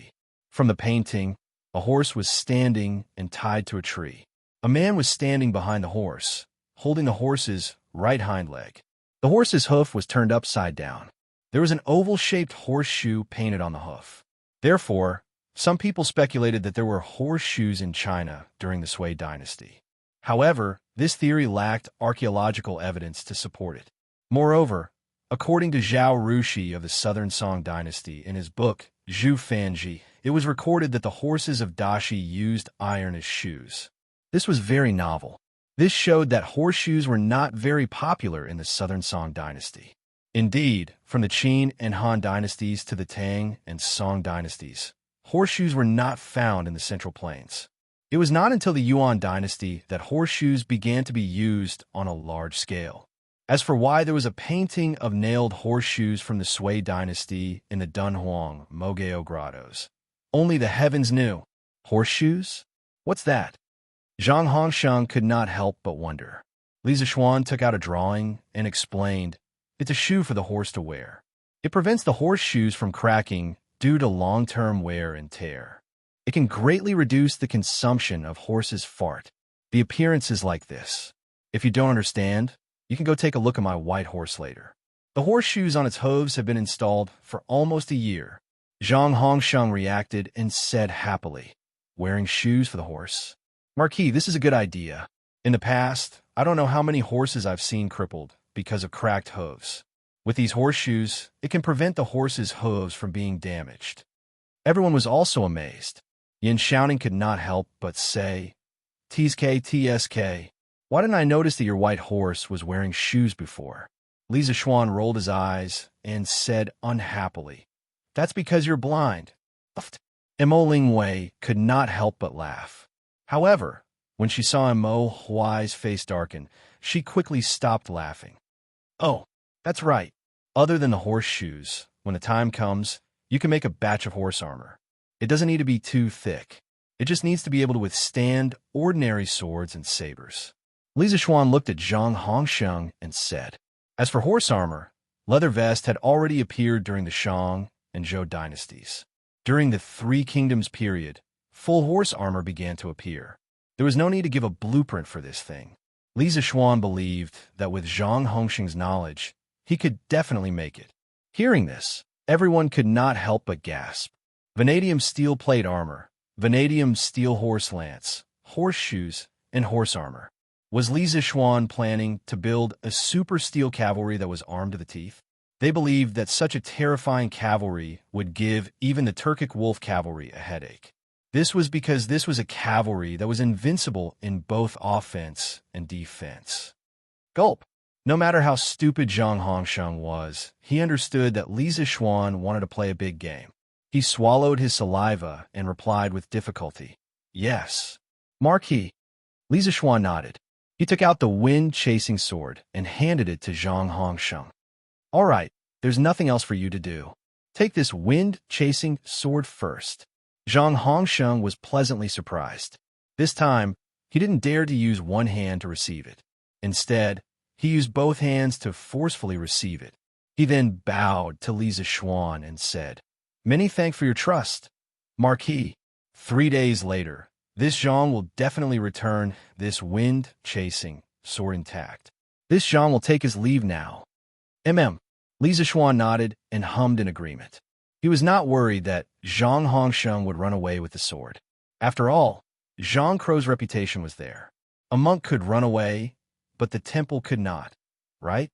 From the painting, a horse was standing and tied to a tree. A man was standing behind the horse, holding the horse's right hind leg. The horse's hoof was turned upside down. There was an oval-shaped horseshoe painted on the hoof. Therefore, some people speculated that there were horseshoes in China during the Sui dynasty. However, this theory lacked archaeological evidence to support it. Moreover, according to Zhao Rushi of the Southern Song dynasty in his book Zhu Fanji, it was recorded that the horses of Dashi used iron as shoes. This was very novel. This showed that horseshoes were not very popular in the Southern Song dynasty. Indeed, from the Qin and Han dynasties to the Tang and Song dynasties, horseshoes were not found in the Central Plains. It was not until the Yuan dynasty that horseshoes began to be used on a large scale. As for why there was a painting of nailed horseshoes from the Sui dynasty in the Dunhuang Mogao grottos, only the heavens knew. Horseshoes? What's that? Zhang Hongsheng could not help but wonder. Li Zishuan took out a drawing and explained, "It's a shoe for the horse to wear. It prevents the horseshoes from cracking due to long-term wear and tear. It can greatly reduce the consumption of horses' fart. The appearance is like this. If you don't understand, you can go take a look at my white horse later." The horseshoes on its hooves have been installed for almost a year. Zhang Hongsheng reacted and said happily, "Wearing shoes for the horse? Marquis, this is a good idea. In the past, I don't know how many horses I've seen crippled because of cracked hooves. With these horseshoes, it can prevent the horse's hooves from being damaged." Everyone was also amazed. Yin Xiaoning could not help but say, "TSK, why didn't I notice that your white horse was wearing shoes before?" Li Zishuan rolled his eyes and said unhappily, "That's because you're blind." Mo Lingwei could not help but laugh. However, when she saw Mo Huai's face darken, she quickly stopped laughing. "Oh, that's right. Other than the horseshoes, when the time comes, you can make a batch of horse armor. It doesn't need to be too thick. It just needs to be able to withstand ordinary swords and sabers." Li Zishuan looked at Zhang Hongsheng and said, "As for horse armor, leather vest had already appeared during the Shang and Zhou dynasties. During the Three Kingdoms period, full horse armor began to appear. There was no need to give a blueprint for this thing." Li Zishuan believed that with Zhang Hongsheng's knowledge, he could definitely make it. Hearing this, everyone could not help but gasp. Vanadium steel plate armor, vanadium steel horse lance, horseshoes, and horse armor. Was Li Zishuan planning to build a super steel cavalry that was armed to the teeth? They believed that such a terrifying cavalry would give even the Turkic wolf cavalry a headache. This was because this was a cavalry that was invincible in both offense and defense. Gulp. No matter how stupid Zhang Hongsheng was, he understood that Li Zishuan wanted to play a big game. He swallowed his saliva and replied with difficulty, "Yes." "Marquis." Li Zishuan nodded. He took out the wind-chasing sword and handed it to Zhang Hongsheng. "All right, there's nothing else for you to do. Take this wind-chasing sword first." Zhang Hongsheng was pleasantly surprised. This time, He didn't dare to use one hand to receive it. Instead, he used both hands to forcefully receive it. He then bowed to Li Zishuan and said, "Many thanks for your trust, Marquis." 3 days later, this Zhang will definitely return this wind-chasing sword intact. This Zhang will take his leave now. Li Zishuan nodded and hummed in agreement. He was not worried that Zhang Hongsheng would run away with the sword. After all, Zhang Crow's reputation was there. A monk could run away, but the temple could not, right?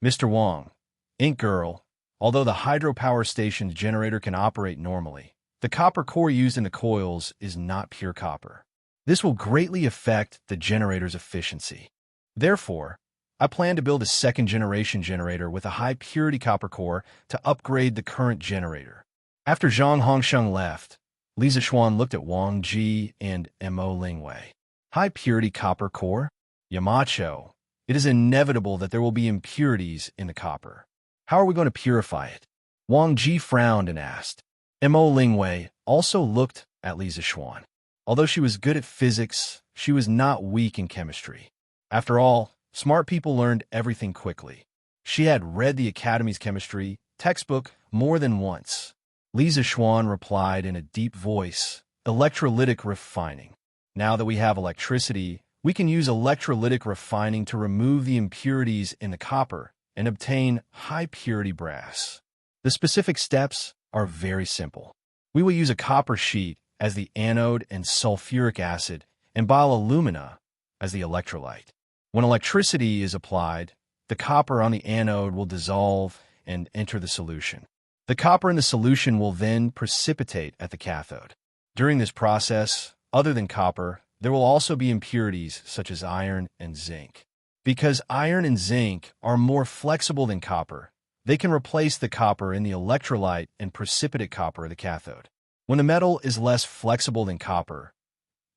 Mr. Wang, Ink Girl, although the hydropower station's generator can operate normally, the copper core used in the coils is not pure copper. This will greatly affect the generator's efficiency. Therefore, I plan to build a second-generation generator with a high-purity copper core to upgrade the current generator. After Zhang Hongsheng left, Li Zishuan looked at Wang Ji and Mo Lingwei. High-purity copper core? Yamacho, it is inevitable that there will be impurities in the copper. How are we going to purify it? Wang Ji frowned and asked. Mo Lingwei also looked at Li Zishuan. Although she was good at physics, she was not weak in chemistry. After all, smart people learned everything quickly. She had read the Academy's chemistry textbook more than once. Li Zishuan replied in a deep voice, "Electrolytic refining. Now that we have electricity, we can use electrolytic refining to remove the impurities in the copper and obtain high-purity brass. The specific steps are very simple. We will use a copper sheet as the anode and sulfuric acid and bioalumina as the electrolyte. When electricity is applied, the copper on the anode will dissolve and enter the solution. The copper in the solution will then precipitate at the cathode. During this process, other than copper, there will also be impurities such as iron and zinc. Because iron and zinc are more flexible than copper, they can replace the copper in the electrolyte and precipitate copper of the cathode. When the metal is less flexible than copper,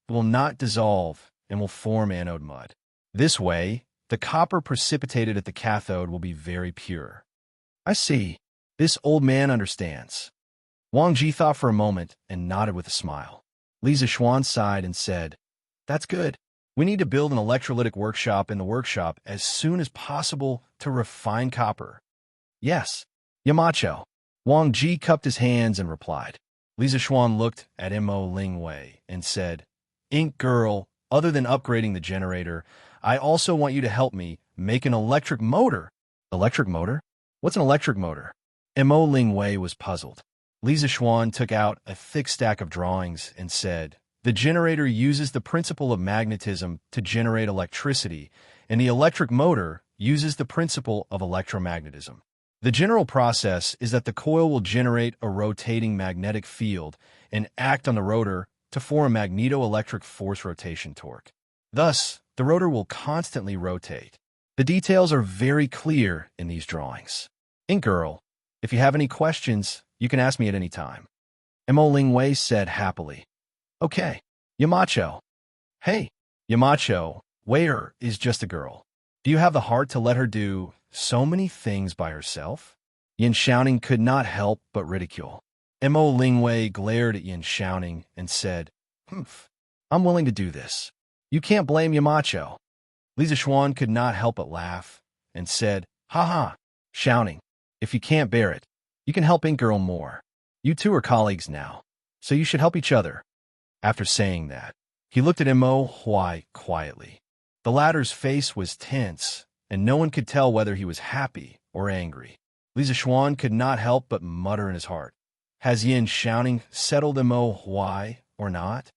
it will not dissolve and will form anode mud. This way, the copper precipitated at the cathode will be very pure." "I see. This old man understands." Wang Ji thought for a moment and nodded with a smile. Li Zishuan sighed and said, "That's good. We need to build an electrolytic workshop in the workshop as soon as possible to refine copper." "Yes, Yamacho." Wang Ji cupped his hands and replied. Li Zishuan looked at Mo Lingwei and said, "Ink Girl, other than upgrading the generator, I also want you to help me make an electric motor." "Electric motor? What's an electric motor?" Mo Lingwei was puzzled. Li Zishuan took out a thick stack of drawings and said, "The generator uses the principle of magnetism to generate electricity, and the electric motor uses the principle of electromagnetism. The general process is that the coil will generate a rotating magnetic field and act on the rotor to form a magneto-electric force rotation torque. Thus, the rotor will constantly rotate. The details are very clear in these drawings. Ink Girl, if you have any questions, you can ask me at any time." Mo Lingwei said happily. "Okay, Yamacho." "Hey, Yamacho, where is just a girl? Do you have the heart to let her do so many things by herself?" Xianxia could not help but ridicule. Mo Lingwei glared at Xianxia and said, "Humph, I'm willing to do this. You can't blame Yamacho." Li Zishuan could not help but laugh and said, "Ha ha, Xiaoning, if you can't bear it, you can help Ink Girl more. You two are colleagues now, so you should help each other." After saying that, he looked at Mo Huai quietly. The latter's face was tense, and no one could tell whether he was happy or angry. Li Zishuan could not help but mutter in his heart, "Has Xianxia settled Mo Huai or not?"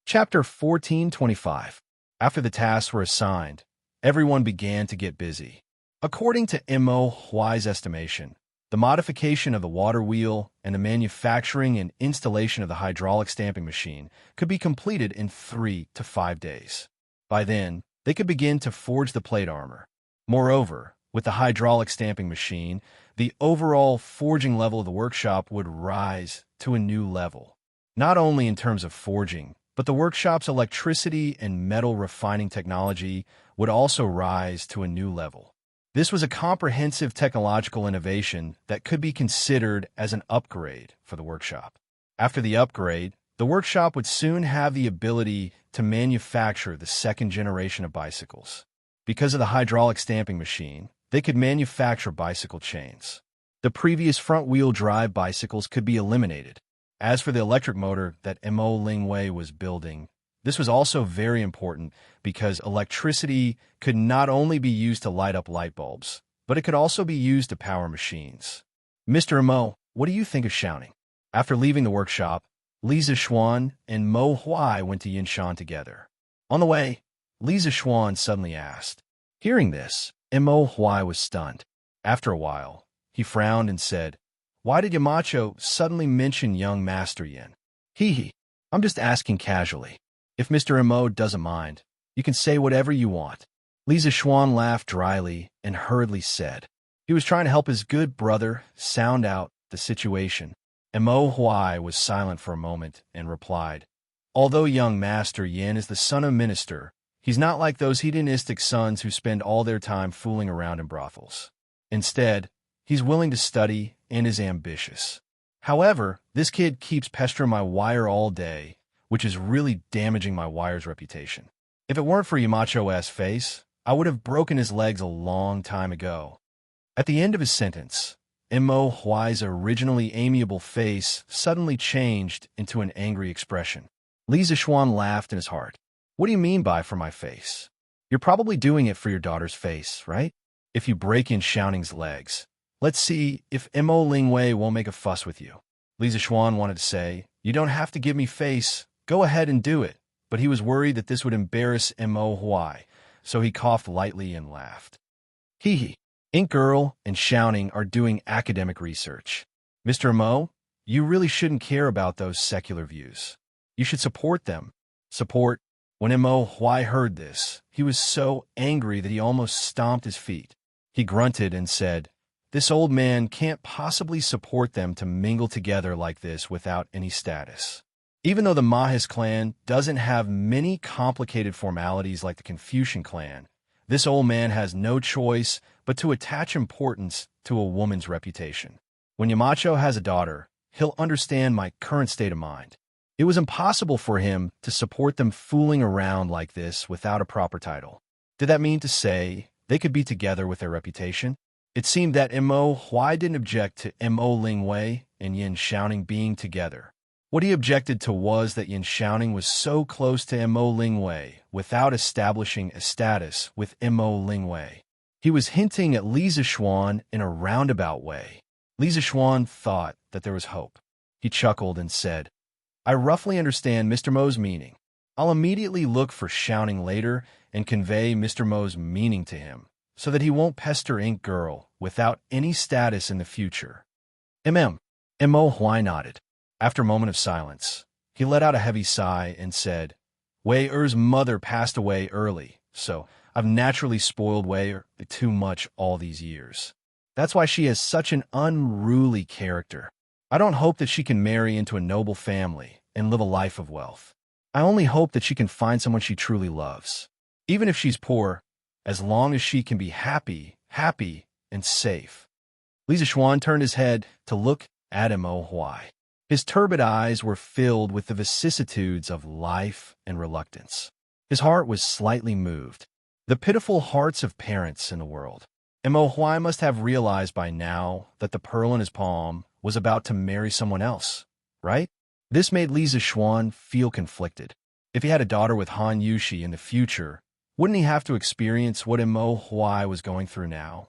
Chapter 1425. After the tasks were assigned, everyone began to get busy. According to Mo Huai's estimation, the modification of the water wheel and the manufacturing and installation of the hydraulic stamping machine could be completed in 3 to 5 days. By then, they could begin to forge the plate armor. Moreover, with the hydraulic stamping machine, the overall forging level of the workshop would rise to a new level. Not only in terms of forging, but the workshop's electricity and metal refining technology would also rise to a new level. This was a comprehensive technological innovation that could be considered as an upgrade for the workshop. After the upgrade, The workshop would soon have the ability to manufacture the second generation of bicycles. Because of the hydraulic stamping machine, they could manufacture bicycle chains. The previous front-wheel drive bicycles could be eliminated. As for the electric motor that Mo Lingwei was building, this was also very important because electricity could not only be used to light up light bulbs, but it could also be used to power machines. Mr. Mo, what do you think of Xiaoning? After leaving the workshop, Li Zixuan and Mo Huai went to Yinshan together. On the way, Li Zixuan suddenly asked. Hearing this, Mo Huai was stunned. After a while, he frowned and said, "Why did Yamacho suddenly mention young Master Yin?" Hee, I'm just asking casually. If Mr. Mo doesn't mind, you can say whatever you want. Li Zixuan laughed dryly and hurriedly said. He was trying to help his good brother sound out the situation. Mo Huai was silent for a moment and replied, Although young Master Yin is the son of a minister, he's not like those hedonistic sons who spend all their time fooling around in brothels. Instead, he's willing to study and is ambitious. However, this kid keeps pestering my wire all day, which is really damaging my wire's reputation. If it weren't for Yamacho's face, I would have broken his legs a long time ago. At the end of his sentence, Mo Huai's originally amiable face suddenly changed into an angry expression. Li Zixuan laughed in his heart. What do you mean by for my face? You're probably doing it for your daughter's face, right? If you break in Xiaoning's legs, let's see if Mo Lingwei won't make a fuss with you. Li Zixuan wanted to say, you don't have to give me face, go ahead and do it, but he was worried that this would embarrass Mo Huai, so he coughed lightly and laughed. Hee. Ink Girl and Xiaoning are doing academic research. Mr. Mo, you really shouldn't care about those secular views. You should support them. Support. When Mo Huai heard this, he was so angry that he almost stomped his feet. He grunted and said, This old man can't possibly support them to mingle together like this without any status. Even though the Mahis clan doesn't have many complicated formalities like the Confucian clan, this old man has no choice but to attach importance to a woman's reputation. When Yamacho has a daughter, he'll understand my current state of mind. It was impossible for him to support them fooling around like this without a proper title. Did that mean to say they could be together with their reputation? It seemed that Mo Huai didn't object to Mo Lingwei and Yin Xiaoning being together. What he objected to was that Yin Xiaoning was so close to Mo Lingwei without establishing a status with Mo Lingwei. He was hinting at Li Zixuan in a roundabout way. Li Zixuan thought that there was hope. He chuckled and said, I roughly understand Mr. Mo's meaning. I'll immediately look for Xiaoning later and convey Mr. Mo's meaning to him, so that he won't pester Ink Girl without any status in the future. Mo Huai nodded. After a moment of silence, he let out a heavy sigh and said, Wei Er's mother passed away early, so I've naturally spoiled Wei Er too much all these years. That's why she has such an unruly character. I don't hope that she can marry into a noble family and live a life of wealth. I only hope that she can find someone she truly loves. Even if she's poor, as long as she can be happy, and safe. Li Zixuan turned his head to look at Mo Huai. His turbid eyes were filled with the vicissitudes of life and reluctance. His heart was slightly moved. The pitiful hearts of parents in the world. Mo Huai must have realized by now that the pearl in his palm was about to marry someone else, right? This made Li Zixuan feel conflicted. If he had a daughter with Han Yushi in the future, wouldn't he have to experience what Mo Huai was going through now?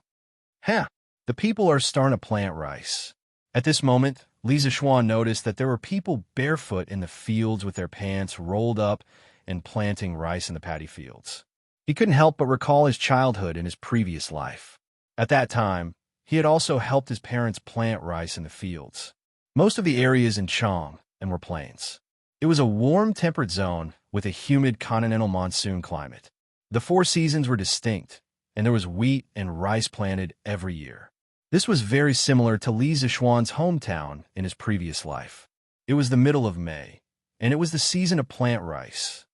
The people are starting to plant rice. At this moment, Li Zixuan noticed that there were people barefoot in the fields with their pants rolled up and planting rice in the paddy fields. He couldn't help but recall his childhood in his previous life. At that time, he had also helped his parents plant rice in the fields. Most of the areas in Chang and were plains. It was a warm, temperate zone with a humid continental monsoon climate. The 4 seasons were distinct, and there was wheat and rice planted every year. This was very similar to Li Zixuan's hometown in his previous life. It was the middle of May, and it was the season to plant rice.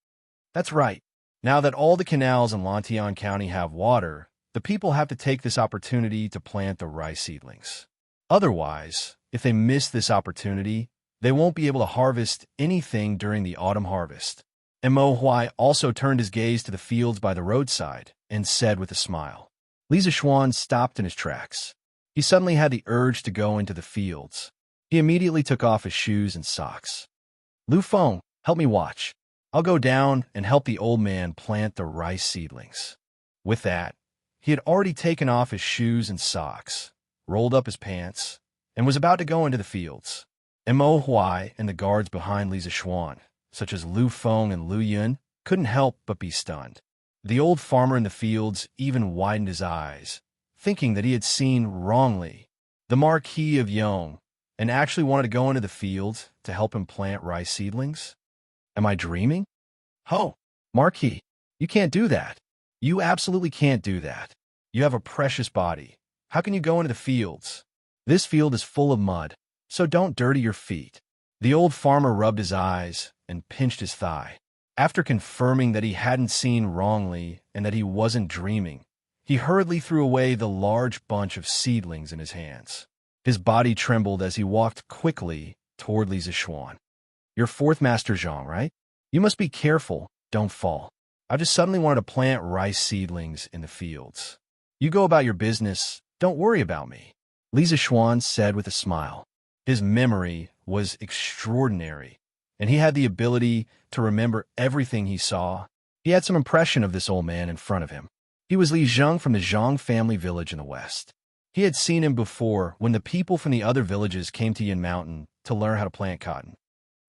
That's right. Now that all the canals in Lantian County have water, the people have to take this opportunity to plant the rice seedlings. Otherwise, if they miss this opportunity, They won't be able to harvest anything during the autumn harvest. Mo Huai also turned his gaze to the fields by the roadside and said with a smile. Li Zixuan stopped in his tracks. He suddenly had the urge to go into the fields. He immediately took off his shoes and socks. Lu Feng, help me watch. I'll go down and help the old man plant the rice seedlings. With that, he had already taken off his shoes and socks, rolled up his pants, and was about to go into the fields. Mo Huai and the guards behind Li Zixuan, such as Lu Feng and Lu Yun, couldn't help but be stunned. The old farmer in the fields even widened his eyes, thinking that he had seen wrongly the Marquis of Yong, and actually wanted to go into the field to help him plant rice seedlings. Am I dreaming? Ho, Marquis, you can't do that. You absolutely can't do that. You have a precious body. How can you go into the fields? This field is full of mud, so don't dirty your feet. The old farmer rubbed his eyes and pinched his thigh. After confirming that he hadn't seen wrongly and that he wasn't dreaming, he hurriedly threw away the large bunch of seedlings in his hands. His body trembled as he walked quickly toward Li Zixuan. You're fourth Master Zhang, right? You must be careful, don't fall. I just suddenly wanted to plant rice seedlings in the fields. You go about your business, don't worry about me, Li Zixuan said with a smile. His memory was extraordinary, and he had the ability to remember everything he saw. He had some impression of this old man in front of him. He was Li Zheng from the Zhang family village in the west. He had seen him before when the people from the other villages came to Yin Mountain to learn how to plant cotton.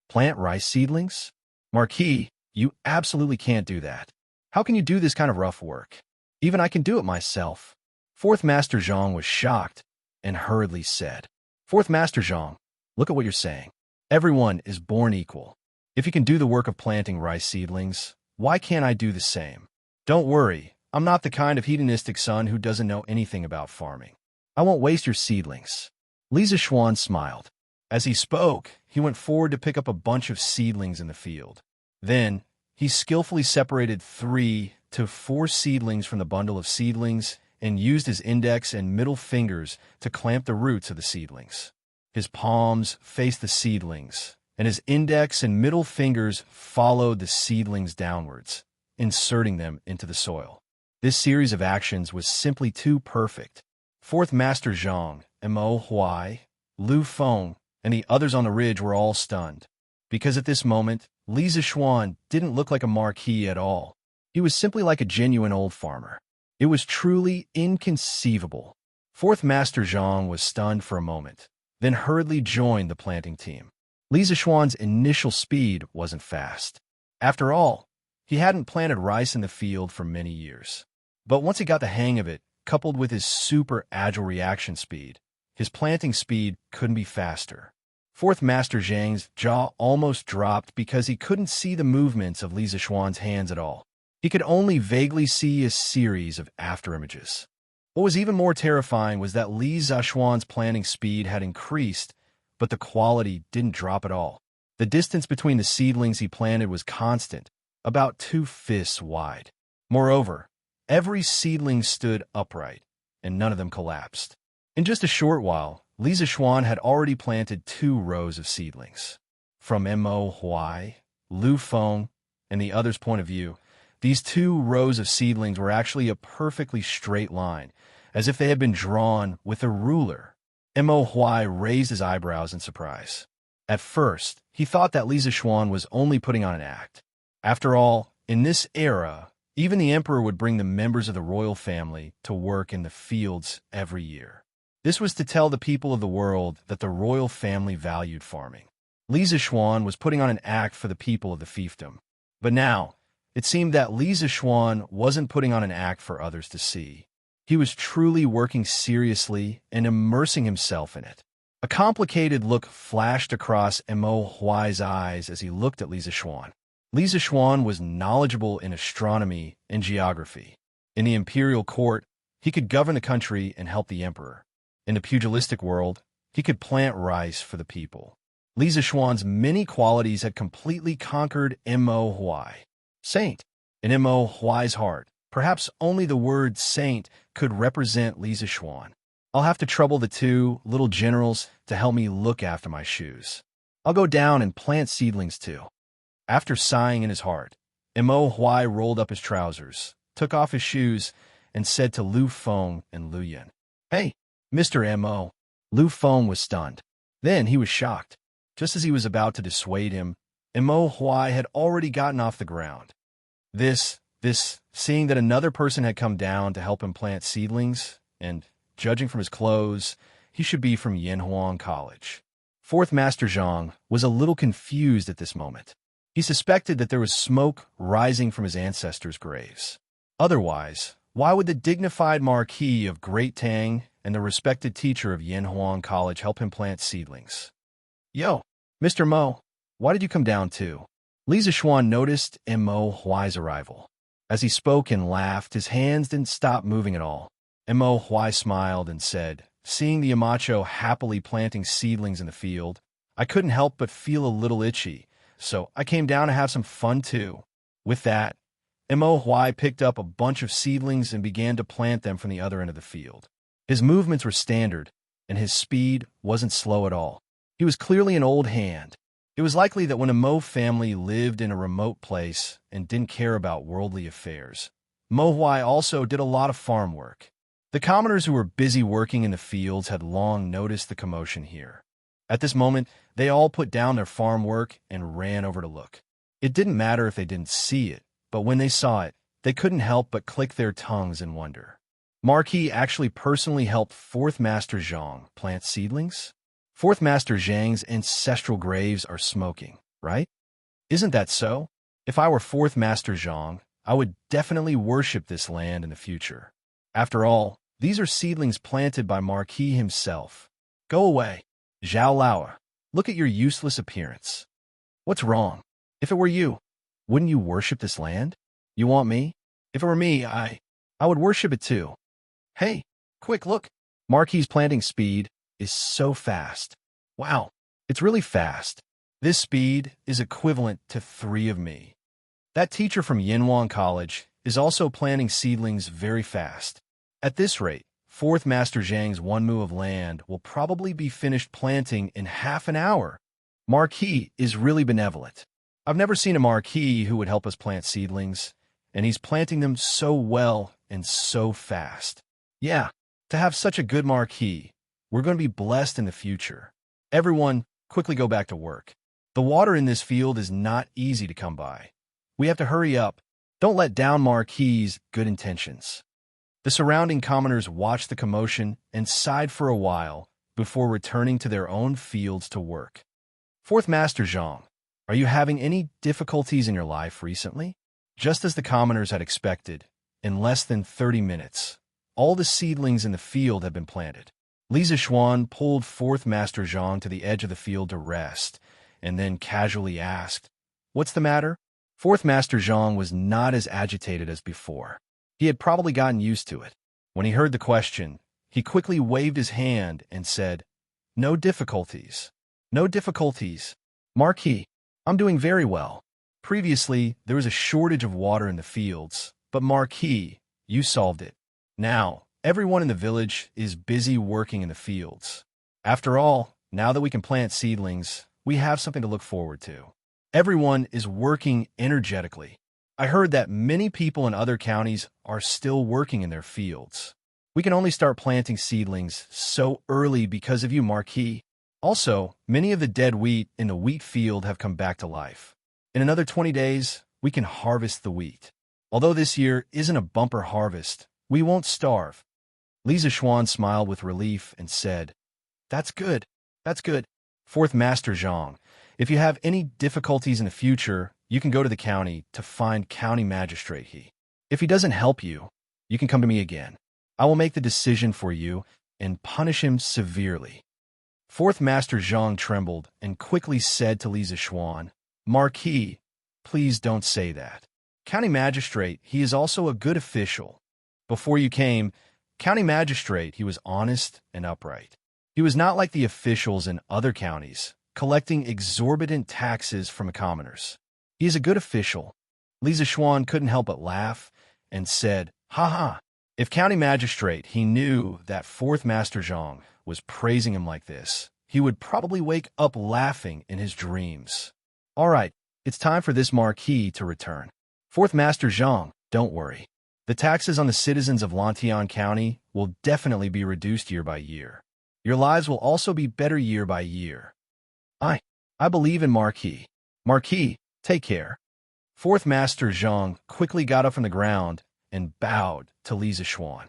Plant rice seedlings? Marquis, you absolutely can't do that. How can you do this kind of rough work? Even I can do it myself. Fourth Master Zhang was shocked and hurriedly said, Fourth Master Zhang, look at what you're saying. Everyone is born equal. If you can do the work of planting rice seedlings, why can't I do the same? Don't worry, I'm not the kind of hedonistic son who doesn't know anything about farming. I won't waste your seedlings. Li Zixuan smiled. As he spoke, he went forward to pick up a bunch of seedlings in the field. Then, he skillfully separated 3 to 4 seedlings from the bundle of seedlings and used his index and middle fingers to clamp the roots of the seedlings. His palms faced the seedlings, and his index and middle fingers followed the seedlings downwards, inserting them into the soil. This series of actions was simply too perfect. Fourth Master Zhang, Mo Huai, Lu Feng, and the others on the ridge were all stunned, because at this moment, Li Zixuan didn't look like a marquis at all. He was simply like a genuine old farmer. It was truly inconceivable. Fourth Master Zhang was stunned for a moment, then hurriedly joined the planting team. Li Zixuan's initial speed wasn't fast. After all, he hadn't planted rice in the field for many years. But once he got the hang of it, coupled with his super agile reaction speed, his planting speed couldn't be faster. Fourth Master Zhang's jaw almost dropped because he couldn't see the movements of Li Zixuan's hands at all. He could only vaguely see a series of afterimages. What was even more terrifying was that Li Zixuan's planting speed had increased, but the quality didn't drop at all. The distance between the seedlings he planted was constant, about 2 fists wide. Moreover, every seedling stood upright, and none of them collapsed. In just a short while, Li Zixuan had already planted 2 rows of seedlings. From Mo Huai, Lu Feng, and the others' point of view, these 2 rows of seedlings were actually a perfectly straight line, as if they had been drawn with a ruler. Mo Huai raised his eyebrows in surprise. At first, he thought that Li Zixuan was only putting on an act. After all, in this era, even the emperor would bring the members of the royal family to work in the fields every year. This was to tell the people of the world that the royal family valued farming. Li Zixuan was putting on an act for the people of the fiefdom. But now, it seemed that Li Zixuan wasn't putting on an act for others to see. He was truly working seriously and immersing himself in it. A complicated look flashed across Mo Huai's eyes as he looked at Li Zixuan. Li Zixuan was knowledgeable in astronomy and geography. In the imperial court, he could govern the country and help the emperor. In the pugilistic world, he could plant rice for the people. Li Zixuan's many qualities had completely conquered Mo Huai. Saint. In Mo Huai's heart, perhaps only the word saint could represent Li Zixuan. I'll have to trouble the 2 little generals to help me look after my shoes. I'll go down and plant seedlings too. After sighing in his heart, Mo Huai rolled up his trousers, took off his shoes, and said to Lu Feng and Lu Yan, "Hey, Mr. Mo." Lu Feng was stunned. Then he was shocked. Just as he was about to dissuade him, Mo Huai had already gotten off the ground. Seeing that another person had come down to help him plant seedlings, and judging from his clothes, he should be from Yanhuang College. Fourth Master Zhang was a little confused at this moment. He suspected that there was smoke rising from his ancestors' graves. Otherwise, why would the dignified Marquis of Great Tang and the respected teacher of Yanhuang College help him plant seedlings? "Yo, Mr. Mo, why did you come down too?" Li Zixuan noticed Mo Huai's arrival. As he spoke and laughed, his hands didn't stop moving at all. Mo Huai smiled and said, "Seeing the Yamacho happily planting seedlings in the field, I couldn't help but feel a little itchy, so I came down to have some fun too." With that, Mo Huai picked up a bunch of seedlings and began to plant them from the other end of the field. His movements were standard, and his speed wasn't slow at all. He was clearly an old hand. It was likely that when a Mo family lived in a remote place and didn't care about worldly affairs, Mo Huai also did a lot of farm work. The commoners who were busy working in the fields had long noticed the commotion here. At this moment, they all put down their farm work and ran over to look. It didn't matter if they didn't see it, but when they saw it, they couldn't help but click their tongues in wonder. Marquis actually personally helped Fourth Master Zhang plant seedlings? Fourth Master Zhang's ancestral graves are smoking, right? Isn't that so? If I were Fourth Master Zhang, I would definitely worship this land in the future. After all, these are seedlings planted by Marquis himself. Go away, Zhao Laowa. Look at your useless appearance. What's wrong? If it were you, wouldn't you worship this land? You want me? If it were me, I would worship it too. Hey, quick look. Marquis' planting speed is so fast. Wow, it's really fast. This speed is equivalent to 3 of me. That teacher from Yanhuang College is also planting seedlings very fast. At this rate, Fourth Master Zhang's 1 mu of land will probably be finished planting in half an hour. Marquis is really benevolent. I've never seen a Marquis who would help us plant seedlings, and he's planting them so well and so fast. Yeah, to have such a good Marquis, we're going to be blessed in the future. Everyone, quickly go back to work. The water in this field is not easy to come by. We have to hurry up. Don't let down Marquis' good intentions. The surrounding commoners watched the commotion and sighed for a while before returning to their own fields to work. Fourth Master Zhang, are you having any difficulties in your life recently? Just as the commoners had expected, in less than 30 minutes, all the seedlings in the field had been planted. Li Zixuan pulled Fourth Master Zhang to the edge of the field to rest, and then casually asked, "What's the matter?" Fourth Master Zhang was not as agitated as before. He had probably gotten used to it. When he heard the question, he quickly waved his hand and said, "No difficulties. No difficulties. Marquis, I'm doing very well. Previously, there was a shortage of water in the fields, but Marquis, you solved it. Now, everyone in the village is busy working in the fields. After all, now that we can plant seedlings, we have something to look forward to. Everyone is working energetically. I heard that many people in other counties are still working in their fields. We can only start planting seedlings so early because of you, Marquis. Also, many of the dead wheat in the wheat field have come back to life. In another 20 days, we can harvest the wheat. Although this year isn't a bumper harvest, we won't starve." Li Zixuan smiled with relief and said, "That's good. That's good. Fourth Master Zhang, if you have any difficulties in the future, you can go to the county to find County Magistrate He. If he doesn't help you, you can come to me again. I will make the decision for you and punish him severely." Fourth Master Zhang trembled and quickly said to Li Zixuan, "Marquis, please don't say that. County Magistrate, he is also a good official. Before you came, County Magistrate, he was honest and upright. He was not like the officials in other counties, collecting exorbitant taxes from commoners. He is a good official." Li Zixuan couldn't help but laugh and said, "Ha ha." If County Magistrate, he knew that Fourth Master Zhang was praising him like this, he would probably wake up laughing in his dreams. All right, it's time for this marquis to return. Fourth Master Zhang, don't worry. The taxes on the citizens of Lantian County will definitely be reduced year by year. Your lives will also be better year by year. I believe in Marquis. Marquis, take care. Fourth Master Zhang quickly got up from the ground and bowed to Li Zishuan.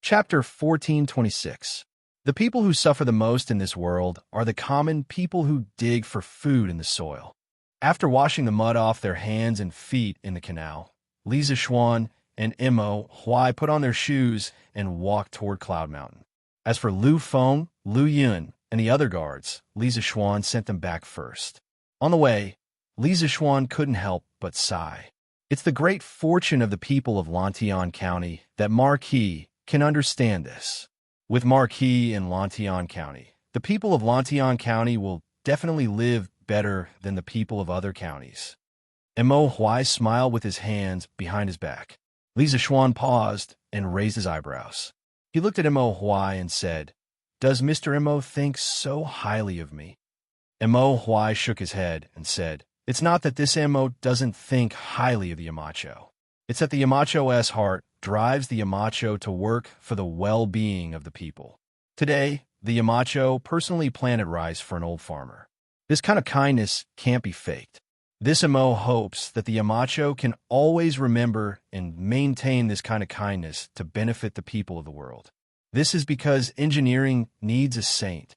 Chapter 1426. The people who suffer the most in this world are the common people who dig for food in the soil. After washing the mud off their hands and feet in the canal, Li Zishuan and Mo Huai put on their shoes and walked toward Cloud Mountain. As for Lu Feng, Lu Yun, and the other guards, Li Zishuan sent them back first. On the way, Li Zishuan couldn't help but sigh. It's the great fortune of the people of Lantian County that Marquis can understand this. With Marquis in Lantian County, the people of Lantian County will definitely live better than the people of other counties. Mo Huai smiled with his hands behind his back. Li Zishuan paused and raised his eyebrows. He looked at Mo Huai and said, "Does Mr. Mo think so highly of me?" Mo Huai shook his head and said, "It's not that this Mo doesn't think highly of the Yamacho. It's that the Yamacho's heart drives the Yamacho to work for the well-being of the people. Today, the Yamacho personally planted rice for an old farmer. This kind of kindness can't be faked. This Mo hopes that the Yamacho can always remember and maintain this kind of kindness to benefit the people of the world. This is because engineering needs a saint.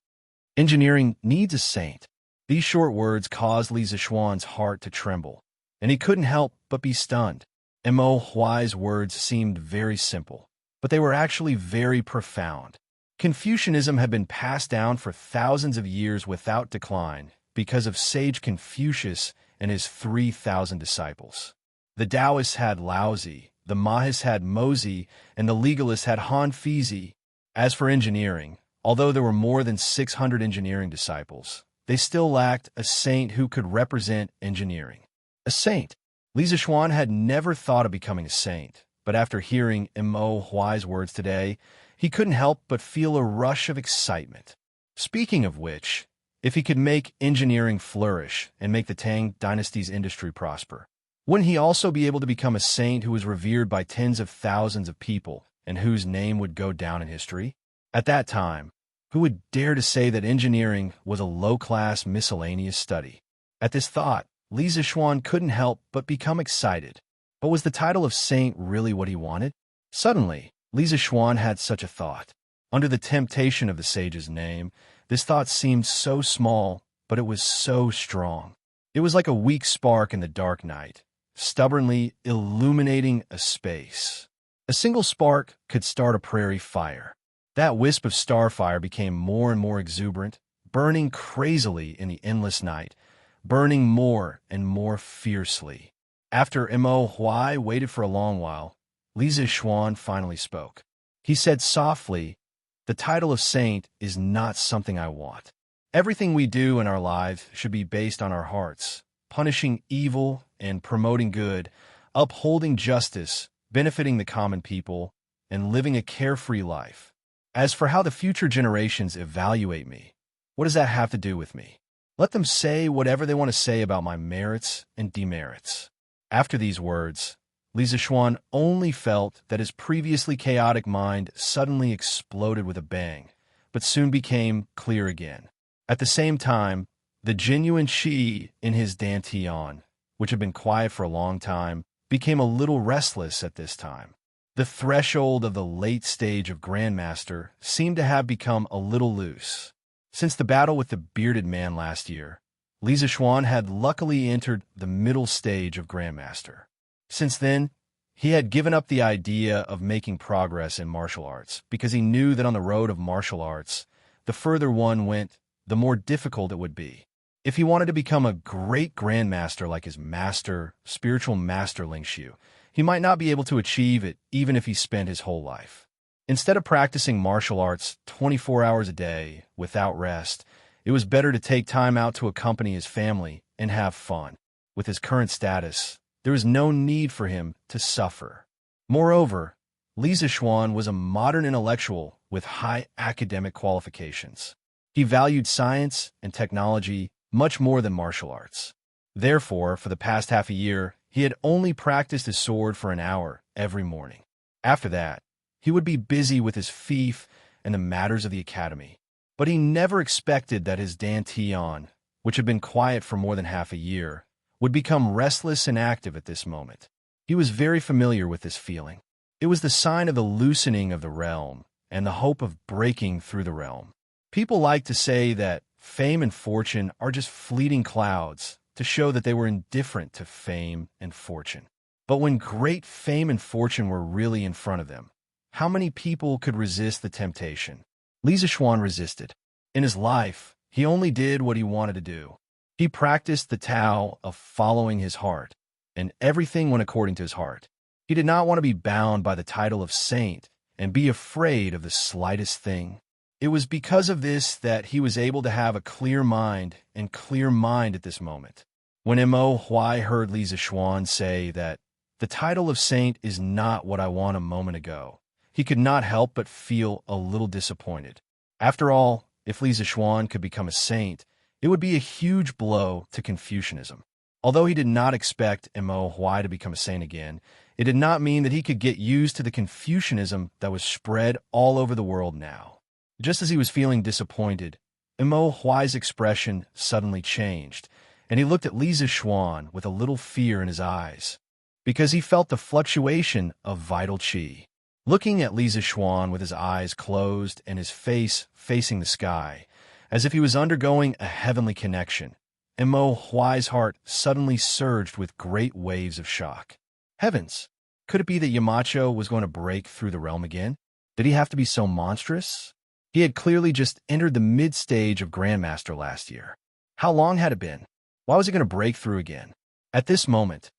Engineering needs a saint." These short words caused Li Zishuan's heart to tremble, and he couldn't help but be stunned. Mo Huai's words seemed very simple, but they were actually very profound. Confucianism had been passed down for thousands of years without decline because of sage Confucius and his 3,000 disciples. The Taoists had Laozi, the Mahists had Mozi, and the legalists had Han Fizi. As for engineering, although there were more than 600 engineering disciples, they still lacked a saint who could represent engineering. A saint. Li Zishuan had never thought of becoming a saint, but after hearing Mo Huai's words today, he couldn't help but feel a rush of excitement. Speaking of which, if he could make engineering flourish and make the Tang dynasty's industry prosper, wouldn't he also be able to become a saint who was revered by tens of thousands of people and whose name would go down in history? At that time, who would dare to say that engineering was a low-class miscellaneous study? At this thought, Li Zishuan couldn't help but become excited. But was the title of saint really what he wanted? Suddenly, Li Zishuan had such a thought. Under the temptation of the sage's name, this thought seemed so small, but it was so strong. It was like a weak spark in the dark night, stubbornly illuminating a space. A single spark could start a prairie fire. That wisp of starfire became more and more exuberant, burning crazily in the endless night, burning more and more fiercely. After Mo Huai waited for a long while, Li Zishuan finally spoke. He said softly, "The title of saint is not something I want. Everything we do in our lives should be based on our hearts, punishing evil and promoting good, upholding justice, benefiting the common people, and living a carefree life. As for how the future generations evaluate me, what does that have to do with me? Let them say whatever they want to say about my merits and demerits." After these words, Li Zishuan only felt that his previously chaotic mind suddenly exploded with a bang, but soon became clear again. At the same time, the genuine Qi in his dantian, which had been quiet for a long time, became a little restless at this time. The threshold of the late stage of Grandmaster seemed to have become a little loose. Since the battle with the bearded man last year, Li Zishuan had luckily entered the middle stage of Grandmaster. Since then, he had given up the idea of making progress in martial arts because he knew that on the road of martial arts, the further one went, the more difficult it would be. If he wanted to become a great Grandmaster like his master, spiritual master Xianxia, he might not be able to achieve it even if he spent his whole life. Instead of practicing martial arts 24 hours a day without rest, it was better to take time out to accompany his family and have fun. With his current status, there was no need for him to suffer. Moreover, Li Zishuan was a modern intellectual with high academic qualifications. He valued science and technology much more than martial arts. Therefore, for the past half a year, he had only practiced his sword for an hour every morning. After that, he would be busy with his fief and the matters of the academy. But he never expected that his dantian, which had been quiet for more than half a year, would become restless and active at this moment. He was very familiar with this feeling. It was the sign of the loosening of the realm and the hope of breaking through the realm. People like to say that fame and fortune are just fleeting clouds to show that they were indifferent to fame and fortune. But when great fame and fortune were really in front of them, how many people could resist the temptation? Li Zishuan resisted. In his life, he only did what he wanted to do. He practiced the Tao of following his heart, and everything went according to his heart. He did not want to be bound by the title of saint and be afraid of the slightest thing. It was because of this that he was able to have a clear mind at this moment. When Mo Huai heard Li Zishuan say that the title of saint is not what I want a moment ago, he could not help but feel a little disappointed. After all, if Li Zishuan could become a saint, it would be a huge blow to Confucianism. Although he did not expect Mo Huai to become a saint again, it did not mean that he could get used to the Confucianism that was spread all over the world now. Just as he was feeling disappointed, Mo Huai's expression suddenly changed, and he looked at Li Zishuan with a little fear in his eyes, because he felt the fluctuation of vital qi. Looking at Li Zishuan with his eyes closed and his face facing the sky, as if he was undergoing a heavenly connection, Mo Huai's heart suddenly surged with great waves of shock. Heavens! Could it be that Yamacho was going to break through the realm again? Did he have to be so monstrous? He had clearly just entered the mid-stage of Grandmaster last year. How long had it been? Why was he going to break through again? At this moment,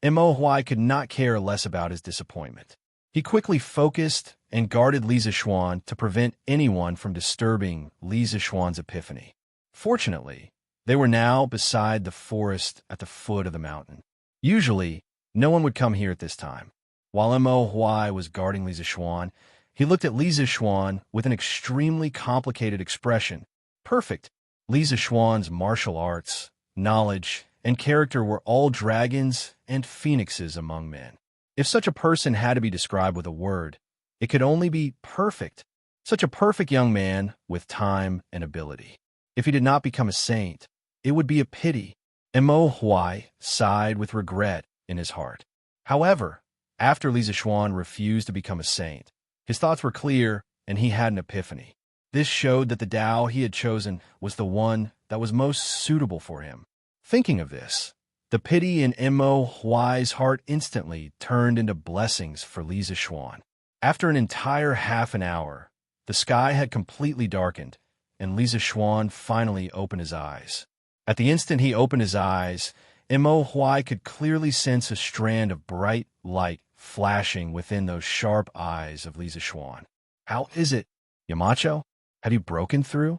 Mo Huai could not care less about his disappointment. He quickly focused and guarded Li Zishuan to prevent anyone from disturbing Li Zishuan's epiphany. Fortunately, they were now beside the forest at the foot of the mountain. Usually, no one would come here at this time. While Mo Huai was guarding Li Zishuan, he looked at Li Zishuan with an extremely complicated expression. Perfect. Li Zishuan's martial arts, knowledge, and character were all dragons and phoenixes among men. If such a person had to be described with a word, it could only be perfect. Such a perfect young man with time and ability. If he did not become a saint, it would be a pity. Mo Huai sighed with regret in his heart. However, after Li Zishuan refused to become a saint, his thoughts were clear and he had an epiphany. This showed that the Tao he had chosen was the one that was most suitable for him. Thinking of this, the pity in Mo Huai's heart instantly turned into blessings for Li Zishuan. After an entire half an hour, the sky had completely darkened, and Li Zishuan finally opened his eyes. At the instant he opened his eyes, Mo Huai could clearly sense a strand of bright light flashing within those sharp eyes of Li Zishuan. How is it, Yamacho? Had you broken through?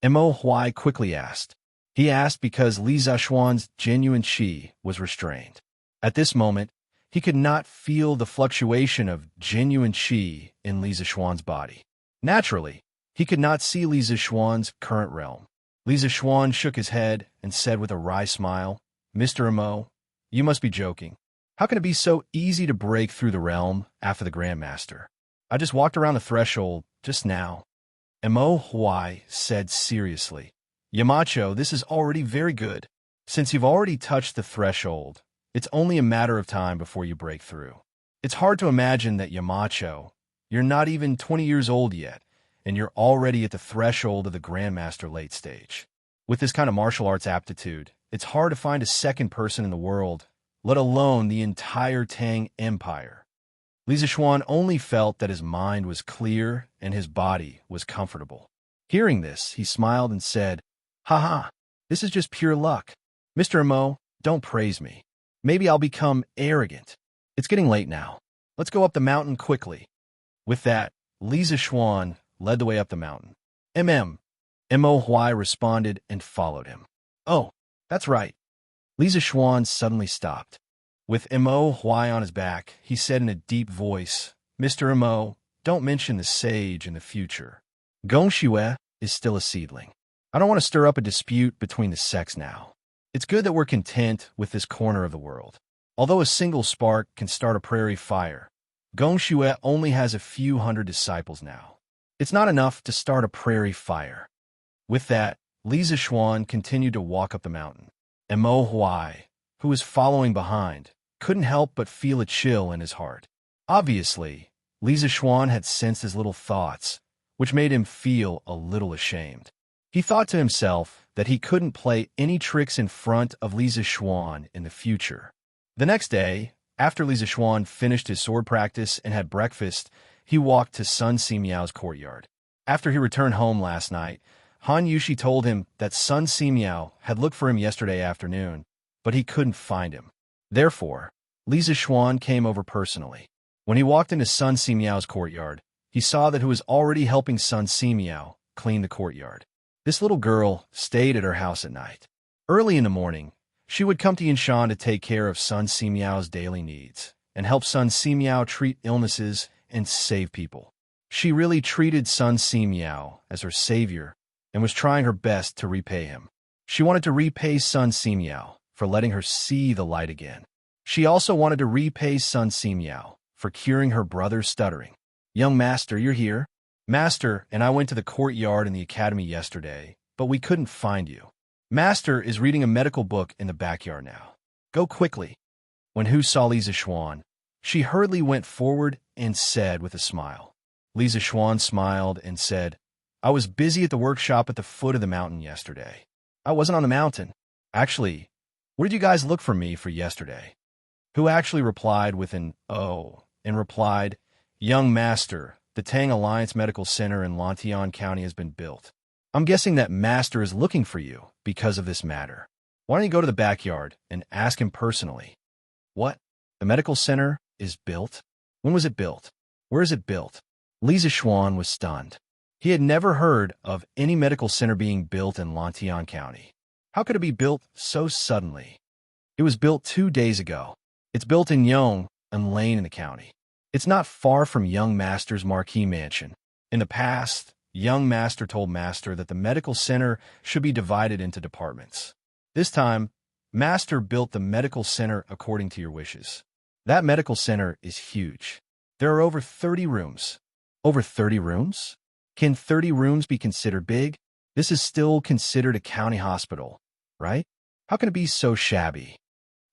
Mo Huai quickly asked. He asked because Li Zishuan's genuine qi was restrained. At this moment, he could not feel the fluctuation of genuine qi in Li Zishuan's body. Naturally, he could not see Li Zishuan's current realm. Li Zishuan shook his head and said with a wry smile, Mr. Mo, you must be joking. How can it be so easy to break through the realm after the Grandmaster? I just walked around the threshold just now. Mo Huai said seriously, Yamacho, this is already very good. Since you've already touched the threshold, it's only a matter of time before you break through. It's hard to imagine that, Yamacho, you're not even 20 years old yet, and you're already at the threshold of the Grandmaster late stage. With this kind of martial arts aptitude, it's hard to find a second person in the world, let alone the entire Tang Empire. Li Zishuan only felt that his mind was clear and his body was comfortable. Hearing this, he smiled and said, "Ha, this is just pure luck. Mr. Mo, don't praise me. Maybe I'll become arrogant. It's getting late now. Let's go up the mountain quickly." With that, Li Zishuan led the way up the mountain. Mo Huai responded and followed him. Oh, that's right. Li Zishuan suddenly stopped. With Mo Huai on his back, he said in a deep voice, Mr. Mo, don't mention the sage in the future. Gong Shue is still a seedling. I don't want to stir up a dispute between the sects now. It's good that we're content with this corner of the world. Although a single spark can start a prairie fire, Gongxue only has a few hundred disciples now. It's not enough to start a prairie fire. With that, Li Zishuan continued to walk up the mountain. And Mo Huai, who was following behind, couldn't help but feel a chill in his heart. Obviously, Li Zishuan had sensed his little thoughts, which made him feel a little ashamed. He thought to himself that he couldn't play any tricks in front of Li Zishuan in the future. The next day, after Li Zishuan finished his sword practice and had breakfast, he walked to Sun Simiao's courtyard. After he returned home last night, Han Yushi told him that Sun Simiao had looked for him yesterday afternoon, but he couldn't find him. Therefore, Li Zishuan came over personally. When he walked into Sun Simiao's courtyard, he saw that he was already helping Sun Simiao clean the courtyard. This little girl stayed at her house at night. Early in the morning, she would come to Yinshan to take care of Sun Simiao's daily needs and help Sun Simiao treat illnesses and save people. She really treated Sun Simiao as her savior and was trying her best to repay him. She wanted to repay Sun Simiao for letting her see the light again. She also wanted to repay Sun Simiao for curing her brother's stuttering. "Young master, you're here?" "Master and I went to the courtyard in the academy yesterday, but we couldn't find you. Master is reading a medical book in the backyard now. Go quickly." When Hu saw Li Zishuan, she hurriedly went forward and said with a smile. Li Zishuan smiled and said, "I was busy at the workshop at the foot of the mountain yesterday." "I wasn't on the mountain. Actually, where did you guys look for me for yesterday?" Hu actually replied with an "oh," and replied, "Young master, the Tang Alliance Medical Center in Lantian County has been built. I'm guessing that master is looking for you because of this matter. Why don't you go to the backyard and ask him personally?" "What? The medical center is built? When was it built? Where is it built?" Li Zishuan was stunned. He had never heard of any medical center being built in Lantian County. How could it be built so suddenly? It was built 2 days ago. It's built in Yong, and Lane in the county. It's not far from Young Master's marquee mansion. In the past, Young Master told Master that the medical center should be divided into departments. This time, Master built the medical center according to your wishes. That medical center is huge. There are over 30 rooms. Over 30 rooms? Can 30 rooms be considered big? This is still considered a county hospital, right? How can it be so shabby?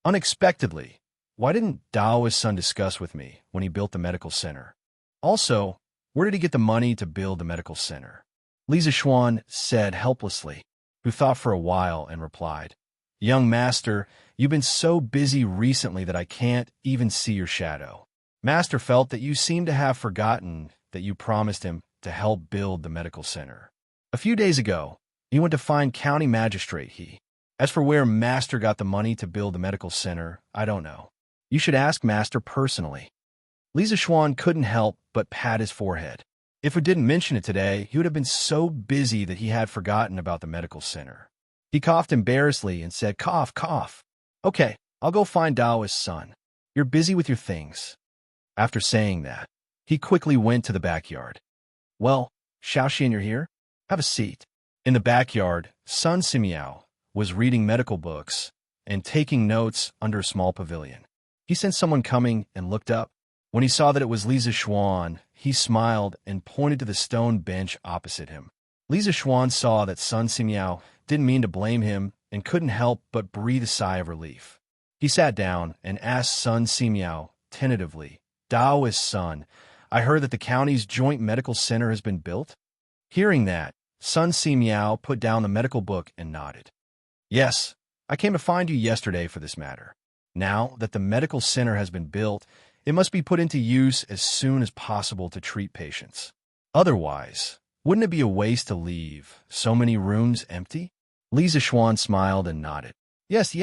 Unexpectedly, why didn't Dao's son discuss with me when he built the medical center? Also, where did he get the money to build the medical center? Li Zishuan said helplessly, who thought for a while and replied, "Young master, you've been so busy recently that I can't even see your shadow. Master felt that you seem to have forgotten that you promised him to help build the medical center. A few days ago, he went to find county magistrate he. As for where Master got the money to build the medical center, I don't know. You should ask Master personally." Li Zishuan couldn't help but pat his forehead. If he didn't mention it today, he would have been so busy that he had forgotten about the medical center. He coughed embarrassedly and said, "Cough, cough. Okay, I'll go find Dao's son. You're busy with your things." After saying that, he quickly went to the backyard. "Well, Xiaoxian, you're here? Have a seat." In the backyard, Sun Simiao was reading medical books and taking notes under a small pavilion. He sensed someone coming and looked up. When he saw that it was Li Zishuan, he smiled and pointed to the stone bench opposite him. Li Zishuan saw that Sun Simiao didn't mean to blame him and couldn't help but breathe a sigh of relief. He sat down and asked Sun Simiao tentatively, "Dao's son, I heard that the county's joint medical center has been built?" Hearing that, Sun Simiao put down the medical book and nodded. "Yes, I came to find you yesterday for this matter. Now that the medical center has been built, it must be put into use as soon as possible to treat patients. Otherwise, wouldn't it be a waste to leave so many rooms empty?" Li Zishuan smiled and nodded. Yes.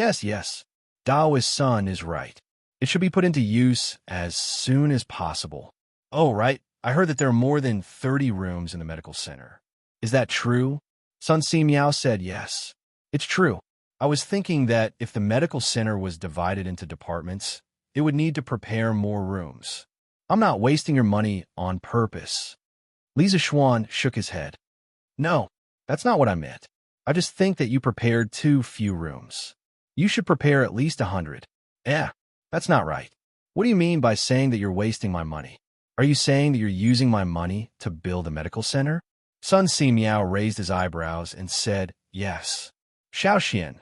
Dao's son is right. It should be put into use as soon as possible." "Oh, right. I heard that there are more than 30 rooms in the medical center. Is that true?" Sun Simiao said yes. "It's true. I was thinking that if the medical center was divided into departments, it would need to prepare more rooms. I'm not wasting your money on purpose." Li Zishuan shook his head. "No, That's not what I meant. I just think that you prepared too few rooms. You should prepare at least 100. Yeah, that's not right. What do you mean by saying that you're wasting my money? Are you saying that you're using my money to build a medical center? Sun Simiao raised his eyebrows and said, yes. Xiaoxian,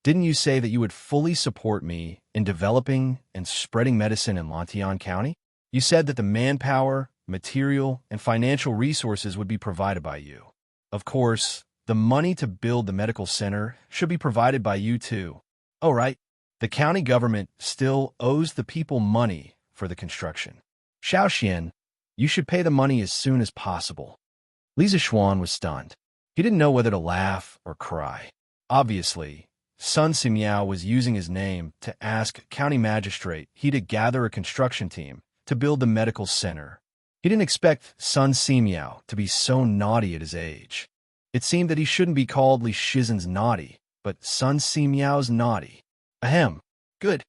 didn't you say that you would fully support me in developing and spreading medicine in Lantian County? You said that the manpower, material, and financial resources would be provided by you. Of course, the money to build the medical center should be provided by you too. Oh, right. The county government still owes the people money for the construction. Xiaoxian, you should pay the money as soon as possible. Li Zixuan was stunned. He didn't know whether to laugh or cry. Obviously, Sun Simiao was using his name to ask County Magistrate he to gather a construction team to build the medical center. He didn't expect Sun Simiao to be so naughty at his age. It seemed that he shouldn't be called Li Shizen's naughty, but Sun Simiao's naughty. Ahem. Good.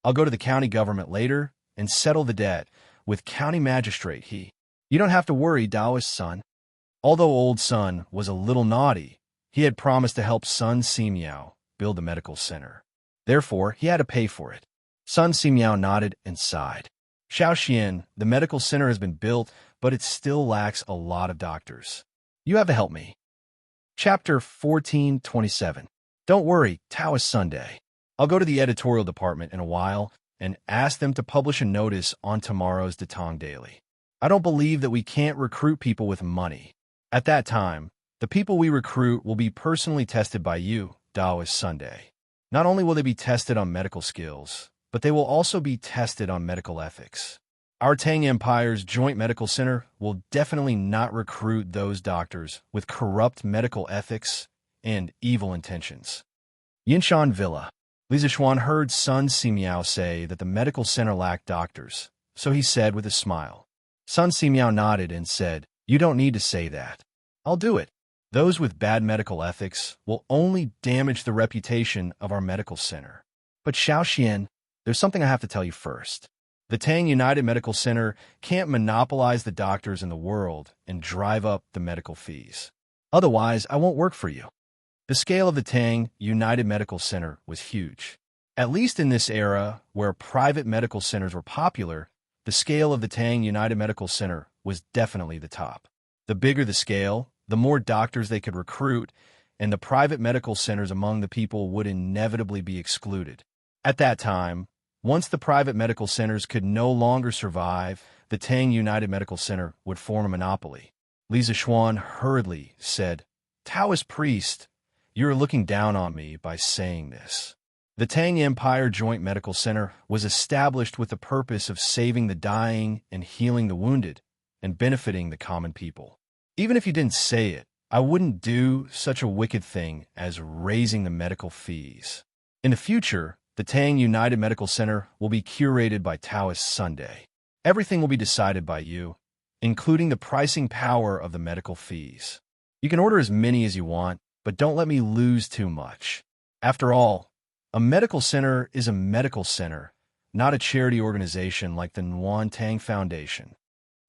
I'll go to the county government later and settle the debt with County Magistrate he. You don't have to worry, Daoist son. Although Old Sun was a little naughty, he had promised to help Sun Simiao build the medical center. Therefore, he had to pay for it. Sun Simiao nodded and sighed. Xiaoxian, the medical center has been built, but it still lacks a lot of doctors. You have to help me. Chapter 1427. Don't worry, Taoist Sunday. I'll go to the editorial department in a while and ask them to publish a notice on tomorrow's Datong Daily. I don't believe that we can't recruit people with money. At that time, the people we recruit will be personally tested by you, Taoist Sunday. Not only will they be tested on medical skills, but they will also be tested on medical ethics. Our Tang Empire's Joint Medical Center will definitely not recruit those doctors with corrupt medical ethics and evil intentions. Yinshan Villa. Li Zixuan heard Sun Simiao say that the medical center lacked doctors, so he said with a smile. Sun Simiao nodded and said, you don't need to say that. I'll do it. Those with bad medical ethics will only damage the reputation of our medical center. But Xiaoxian, there's something I have to tell you first. The Tang United Medical Center can't monopolize the doctors in the world and drive up the medical fees. Otherwise, I won't work for you. The scale of the Tang United Medical Center was huge. At least in this era, where private medical centers were popular, the scale of the Tang United Medical Center was definitely the top. The bigger the scale, the more doctors they could recruit, and the private medical centers among the people would inevitably be excluded. At that time, once the private medical centers could no longer survive, the Tang United Medical Center would form a monopoly. Li Zixuan hurriedly said, Taoist priest, you're looking down on me by saying this. The Tang Empire Joint Medical Center was established with the purpose of saving the dying and healing the wounded and benefiting the common people. Even if you didn't say it, I wouldn't do such a wicked thing as raising the medical fees. In the future, the Tang United Medical Center will be curated by Taoist Sunday. Everything will be decided by you, including the pricing power of the medical fees. You can order as many as you want, but don't let me lose too much. After all, a medical center is a medical center, not a charity organization like the Nguyen Tang Foundation.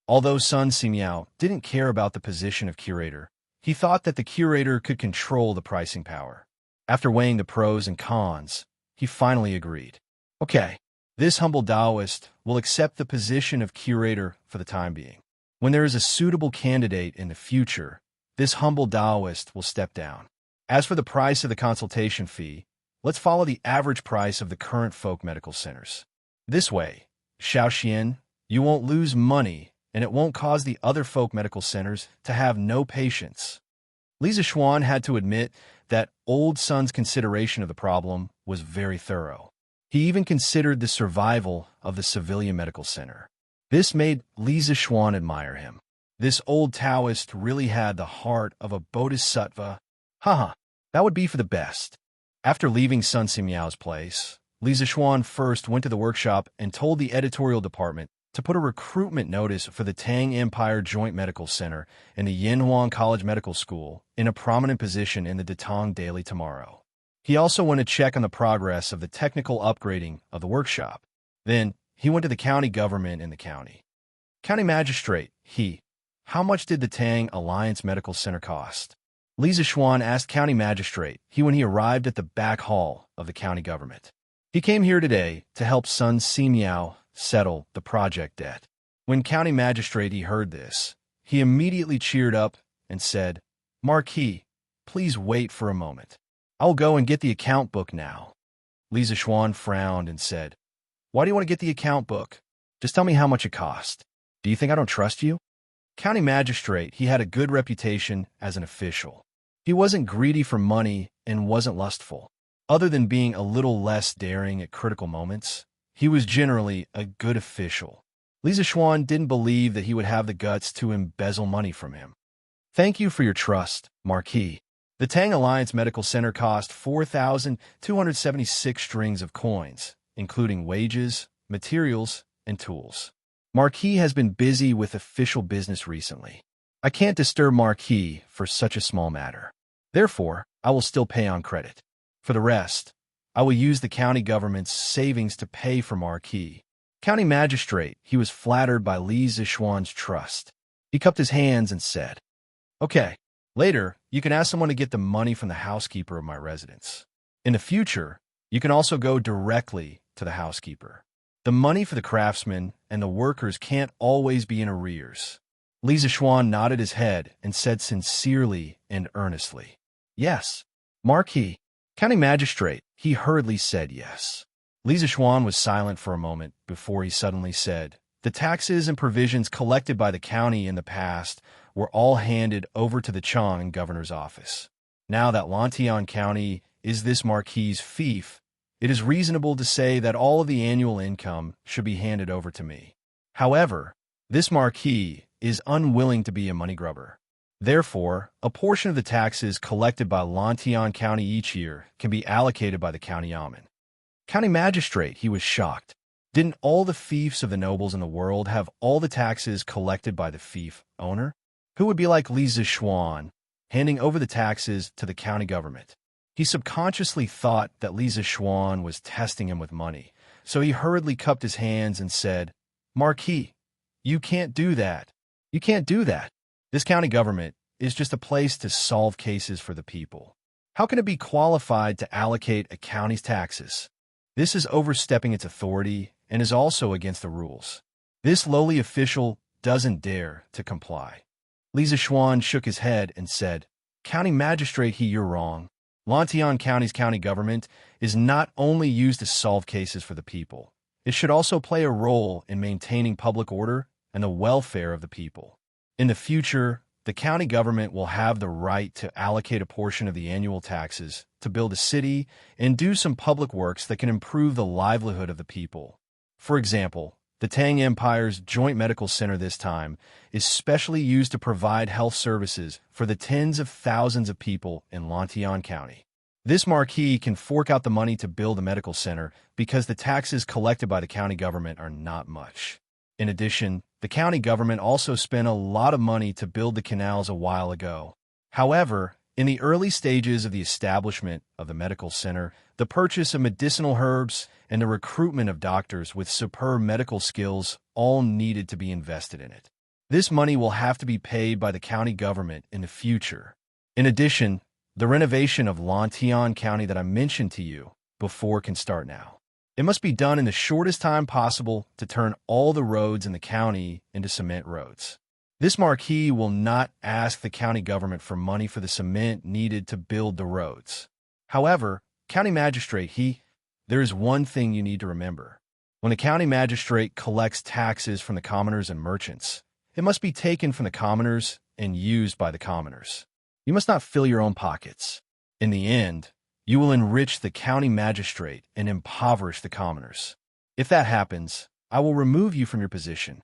Although Sun Simiao didn't care about the position of curator, he thought that the curator could control the pricing power. After weighing the pros and cons, he finally agreed. Okay, this humble Taoist will accept the position of curator for the time being. When there is a suitable candidate in the future, this humble Taoist will step down. As for the price of the consultation fee, let's follow the average price of the current folk medical centers. This way, Xiaoxian, you won't lose money, and it won't cause the other folk medical centers to have no patients. Li Zixuan had to admit that Old Sun's consideration of the problem was very thorough. He even considered the survival of the civilian medical center. This made Li Zixuan admire him. This old Taoist really had the heart of a bodhisattva. Haha, that would be for the best. After leaving Sun Simiao's place, Li Zixuan first went to the workshop and told the editorial department to put a recruitment notice for the Tang Empire Joint Medical Center and the Yinhuang College Medical School in a prominent position in the Datong Daily tomorrow. He also went to check on the progress of the technical upgrading of the workshop. Then, he went to the county government in the county. County magistrate, how much did the Tang Alliance Medical Center cost? Li Zixuan asked County Magistrate when he arrived at the back hall of the county government. He came here today to help Sun Ximiao settle the project debt. When County Magistrate heard this, he immediately cheered up and said, "Marquis, please wait for a moment. I'll go and get the account book now." Li Zixuan frowned and said, "Why do you want to get the account book? Just tell me how much it cost. Do you think I don't trust you?" County Magistrate, he had a good reputation as an official. He wasn't greedy for money and wasn't lustful. Other than being a little less daring at critical moments, he was generally a good official. Li Zixuan didn't believe that he would have the guts to embezzle money from him. "Thank you for your trust, Marquis. The Tang Alliance Medical Center cost 4,276 strings of coins, including wages, materials, and tools. Marquis has been busy with official business recently. I can't disturb Marquis for such a small matter. Therefore, I will still pay on credit. For the rest, I will use the county government's savings to pay for Marquis." County Magistrate, he was flattered by Li Zixuan's trust. He cupped his hands and said, "Okay, later, you can ask someone to get the money from the housekeeper of my residence. In the future, you can also go directly to the housekeeper. The money for the craftsmen and the workers can't always be in arrears." Li Zixuan nodded his head and said sincerely and earnestly, "Yes, Marquis." County Magistrate, he hurriedly said yes. Li Zixuan was silent for a moment before he suddenly said, "The taxes and provisions collected by the county in the past were all handed over to the Chang governor's office. Now that Lantian County is this Marquis's fief, it is reasonable to say that all of the annual income should be handed over to me. However, this Marquis is unwilling to be a money grubber. Therefore, a portion of the taxes collected by Lantian County each year can be allocated by the county yamen." County Magistrate, he was shocked. Didn't all the fiefs of the nobles in the world have all the taxes collected by the fief owner? Who would be like Li Zixuan, handing over the taxes to the county government? He subconsciously thought that Li Zixuan was testing him with money, so he hurriedly cupped his hands and said, "Marquis, you can't do that. You can't do that. This county government is just a place to solve cases for the people. How can it be qualified to allocate a county's taxes? This is overstepping its authority and is also against the rules. This lowly official doesn't dare to comply." Li Zixuan shook his head and said, "County Magistrate, you're wrong. Lantian County's county government is not only used to solve cases for the people, it should also play a role in maintaining public order and the welfare of the people. In the future, the county government will have the right to allocate a portion of the annual taxes to build a city and do some public works that can improve the livelihood of the people. For example, the Tang Empire's joint medical center this time is specially used to provide health services for the tens of thousands of people in Lantian County. This Marquis can fork out the money to build the medical center because the taxes collected by the county government are not much. In addition, the county government also spent a lot of money to build the canals a while ago. However, in the early stages of the establishment of the medical center, the purchase of medicinal herbs and the recruitment of doctors with superb medical skills all needed to be invested in it. This money will have to be paid by the county government in the future. In addition, the renovation of Lantian County that I mentioned to you before can start now. It must be done in the shortest time possible to turn all the roads in the county into cement roads. This Marquis will not ask the county government for money for the cement needed to build the roads. However, County Magistrate, there is one thing you need to remember. When the County Magistrate collects taxes from the commoners and merchants, it must be taken from the commoners and used by the commoners. You must not fill your own pockets. In the end, you will enrich the county magistrate and impoverish the commoners. If that happens, I will remove you from your position."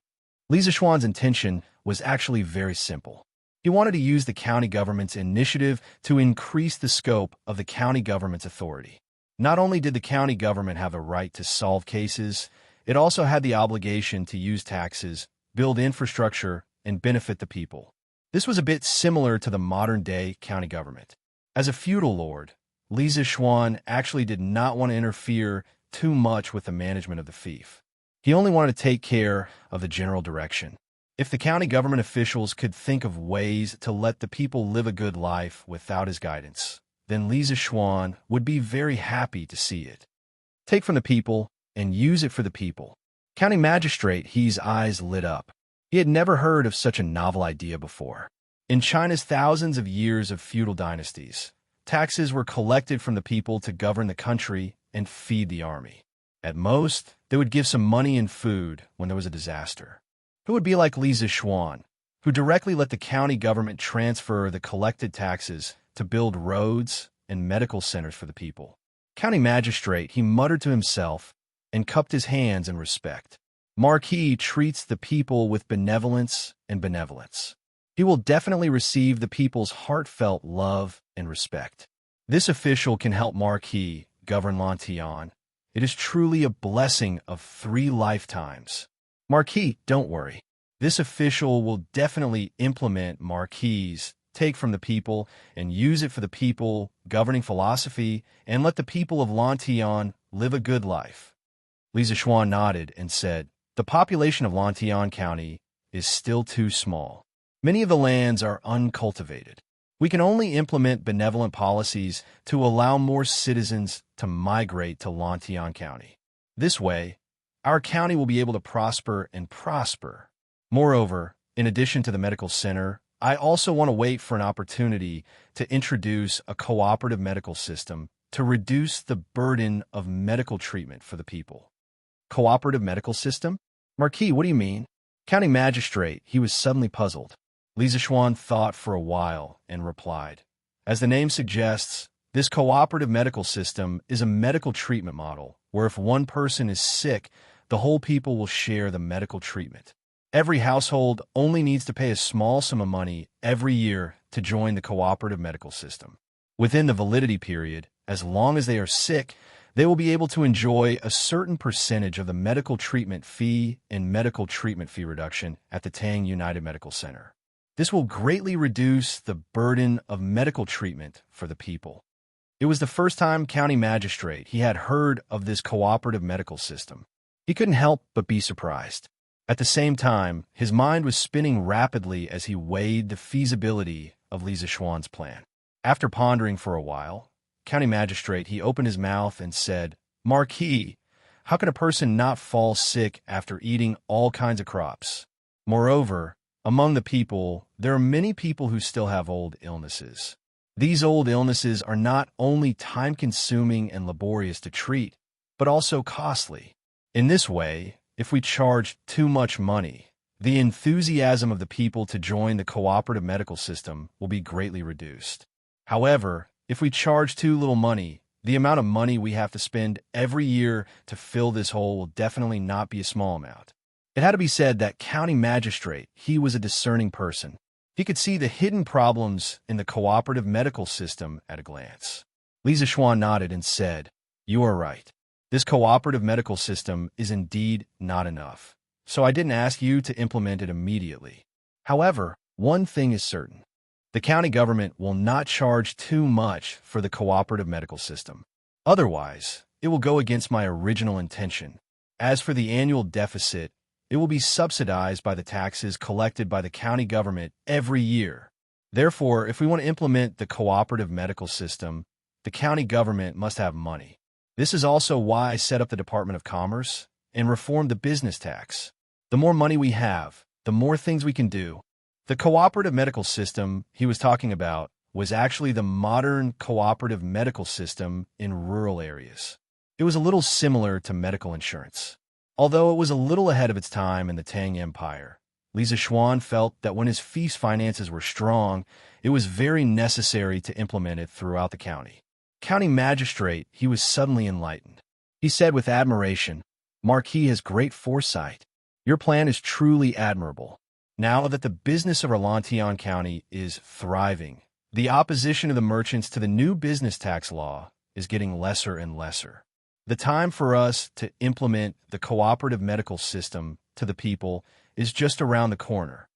Li Zixuan's intention was actually very simple. He wanted to use the county government's initiative to increase the scope of the county government's authority. Not only did the county government have the right to solve cases, it also had the obligation to use taxes, build infrastructure, and benefit the people. This was a bit similar to the modern-day county government. As a feudal lord, Li Zixuan actually did not want to interfere too much with the management of the fief. He only wanted to take care of the general direction. If the county government officials could think of ways to let the people live a good life without his guidance, then Xianxia would be very happy to see it. Take from the people and use it for the people. County Magistrate He's eyes lit up. He had never heard of such a novel idea before. In China's thousands of years of feudal dynasties, taxes were collected from the people to govern the country and feed the army. At most, they would give some money and food when there was a disaster. Who would be like Li Zishuan, who directly let the county government transfer the collected taxes to build roads and medical centers for the people? County Magistrate, he muttered to himself and cupped his hands in respect. Marquis treats the people with benevolence and benevolence. He will definitely receive the people's heartfelt love and respect. This official can help Marquis govern Lantian. It is truly a blessing of 3 lifetimes. Marquis, don't worry. This official will definitely implement Marquis' take from the people and use it for the people, governing philosophy, and let the people of Lantian live a good life. Li Zishuan nodded and said, the population of Lantian County is still too small. Many of the lands are uncultivated. We can only implement benevolent policies to allow more citizens to migrate to Lantian County. This way, our county will be able to prosper and prosper. Moreover, in addition to the medical center, I also want to wait for an opportunity to introduce a cooperative medical system to reduce the burden of medical treatment for the people. Cooperative medical system? Marquis, what do you mean? County Magistrate, he was suddenly puzzled. Li Zishuan thought for a while and replied, as the name suggests, this cooperative medical system is a medical treatment model where if one person is sick, the whole people will share the medical treatment. Every household only needs to pay a small sum of money every year to join the cooperative medical system. Within the validity period, as long as they are sick, they will be able to enjoy a certain percentage of the medical treatment fee and medical treatment fee reduction at the Tang United Medical Center. This will greatly reduce the burden of medical treatment for the people. It was the first time County Magistrate he had heard of this cooperative medical system. He couldn't help but be surprised. At the same time, his mind was spinning rapidly as he weighed the feasibility of Li Zishuan's plan. After pondering for a while, County Magistrate he opened his mouth and said, Marquis, how can a person not fall sick after eating all kinds of crops? Moreover, among the people, there are many people who still have old illnesses. These old illnesses are not only time-consuming and laborious to treat, but also costly. In this way, if we charge too much money, the enthusiasm of the people to join the cooperative medical system will be greatly reduced. However, if we charge too little money, the amount of money we have to spend every year to fill this hole will definitely not be a small amount. It had to be said that County Magistrate, he was a discerning person. He could see the hidden problems in the cooperative medical system at a glance. Li Zishuan nodded and said, you are right. This cooperative medical system is indeed not enough, so I didn't ask you to implement it immediately. However, one thing is certain. The county government will not charge too much for the cooperative medical system. Otherwise, it will go against my original intention. As for the annual deficit, it will be subsidized by the taxes collected by the county government every year. Therefore, if we want to implement the cooperative medical system, the county government must have money. This is also why I set up the Department of Commerce and reformed the business tax. The more money we have, the more things we can do. The cooperative medical system he was talking about was actually the modern cooperative medical system in rural areas. It was a little similar to medical insurance. Although it was a little ahead of its time in the Tang Empire, Li Zishuan felt that when his feast finances were strong, it was very necessary to implement it throughout the county. County Magistrate, he was suddenly enlightened. He said with admiration, Marquis has great foresight. Your plan is truly admirable. Now that the business of Lantian County is thriving, the opposition of the merchants to the new business tax law is getting lesser and lesser. The time for us to implement the cooperative medical system to the people is just around the corner.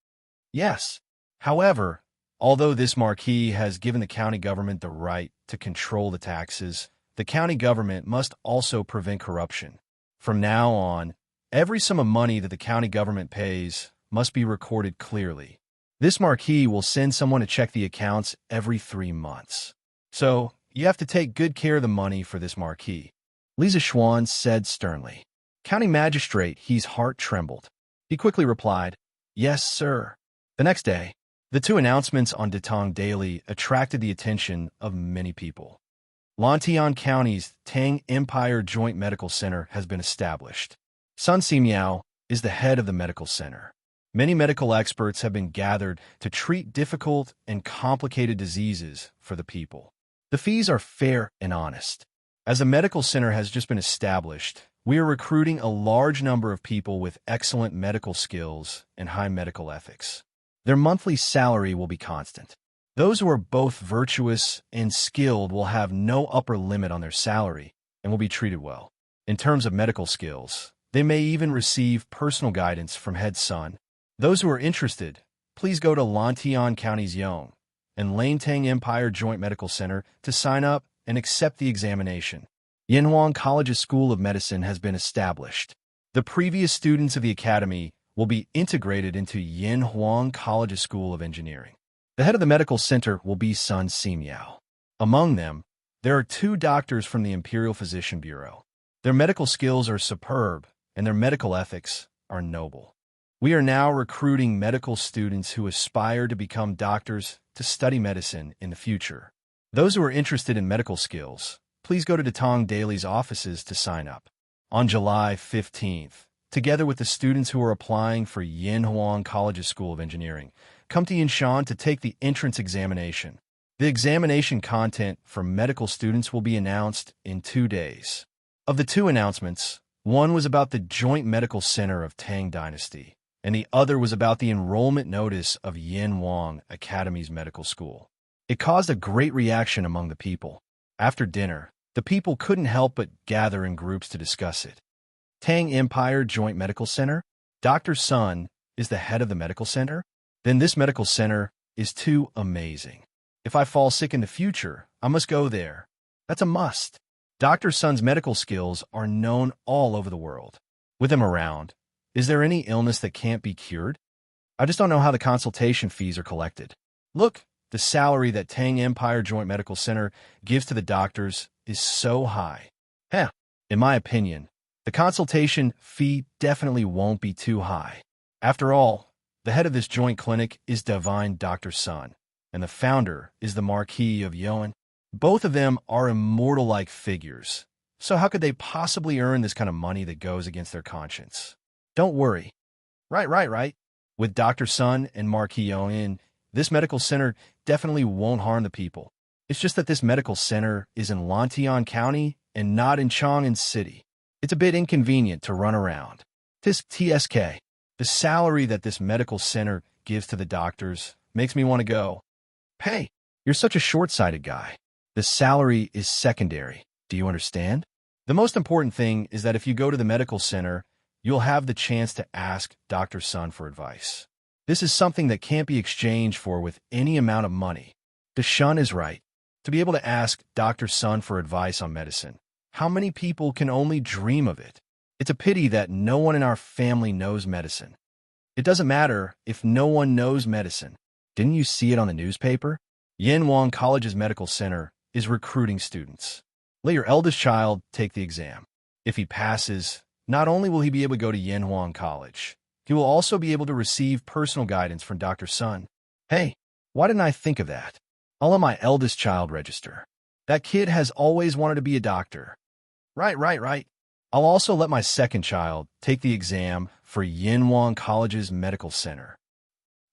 Yes. However, although this marquis has given the county government the right to control the taxes, the county government must also prevent corruption. From now on, every sum of money that the county government pays must be recorded clearly. This marquee will send someone to check the accounts every 3 months. So, you have to take good care of the money for this marquee, Xianxia said sternly. County magistrate, his heart trembled. He quickly replied, "Yes, sir." The next day, the 2 announcements on Datong Daily attracted the attention of many people. Lantian County's Tang Empire Joint Medical Center has been established. Sun Ximiao is the head of the medical center. Many medical experts have been gathered to treat difficult and complicated diseases for the people. The fees are fair and honest. As a medical center has just been established, we are recruiting a large number of people with excellent medical skills and high medical ethics. Their monthly salary will be constant. Those who are both virtuous and skilled will have no upper limit on their salary and will be treated well. In terms of medical skills, they may even receive personal guidance from Head Sun. Those who are interested, please go to Lantian County's Yong and Lantang Empire Joint Medical Center to sign up and accept the examination. Yinhuang College's School of Medicine has been established. The previous students of the academy will be integrated into Yinhuang College's School of Engineering. The head of the medical center will be Sun Ximiao. Among them, there are 2 doctors from the Imperial Physician Bureau. Their medical skills are superb, and their medical ethics are noble. We are now recruiting medical students who aspire to become doctors to study medicine in the future. Those who are interested in medical skills, please go to Datong Daily's offices to sign up. On July 15th, together with the students who are applying for Yinhuang College's School of Engineering, come to Yinshan to take the entrance examination. The examination content for medical students will be announced in 2 days. Of the 2 announcements, one was about the Joint Medical Center of Tang Dynasty, and the other was about the enrollment notice of Yinhuang Academy's medical school. It caused a great reaction among the people. After dinner, the people couldn't help but gather in groups to discuss it. Tang Empire Joint Medical Center? Dr. Sun is the head of the medical center? Then this medical center is too amazing. If I fall sick in the future, I must go there. That's a must. Dr. Sun's medical skills are known all over the world. With him around, is there any illness that can't be cured? I just don't know how the consultation fees are collected. Look, the salary that Tang Empire Joint Medical Center gives to the doctors is so high. In my opinion, the consultation fee definitely won't be too high. After all, the head of this joint clinic is Divine Dr. Sun, and the founder is the Marquis of Yuan. Both of them are immortal-like figures, so how could they possibly earn this kind of money that goes against their conscience? Don't worry. Right. With Dr. Sun and Marquis Yuan, this medical center definitely won't harm the people. It's just that this medical center is in Lantian County and not in Chang'an City. It's a bit inconvenient to run around. TSK, the salary that this medical center gives to the doctors makes me want to go. Hey, you're such a short-sighted guy. The salary is secondary. Do you understand? The most important thing is that if you go to the medical center, you'll have the chance to ask Dr. Sun for advice. This is something that can't be exchanged for with any amount of money. Deshan is right. To be able to ask Dr. Sun for advice on medicine, how many people can only dream of it? It's a pity that no one in our family knows medicine. It doesn't matter if no one knows medicine. Didn't you see it on the newspaper? Yinhuang College's medical center is recruiting students. Let your eldest child take the exam. If he passes, not only will he be able to go to Yinhuang College, he will also be able to receive personal guidance from Dr. Sun. Hey, why didn't I think of that? I'll let my eldest child register. That kid has always wanted to be a doctor. Right. I'll also let my second child take the exam for Yinhuang College's medical center.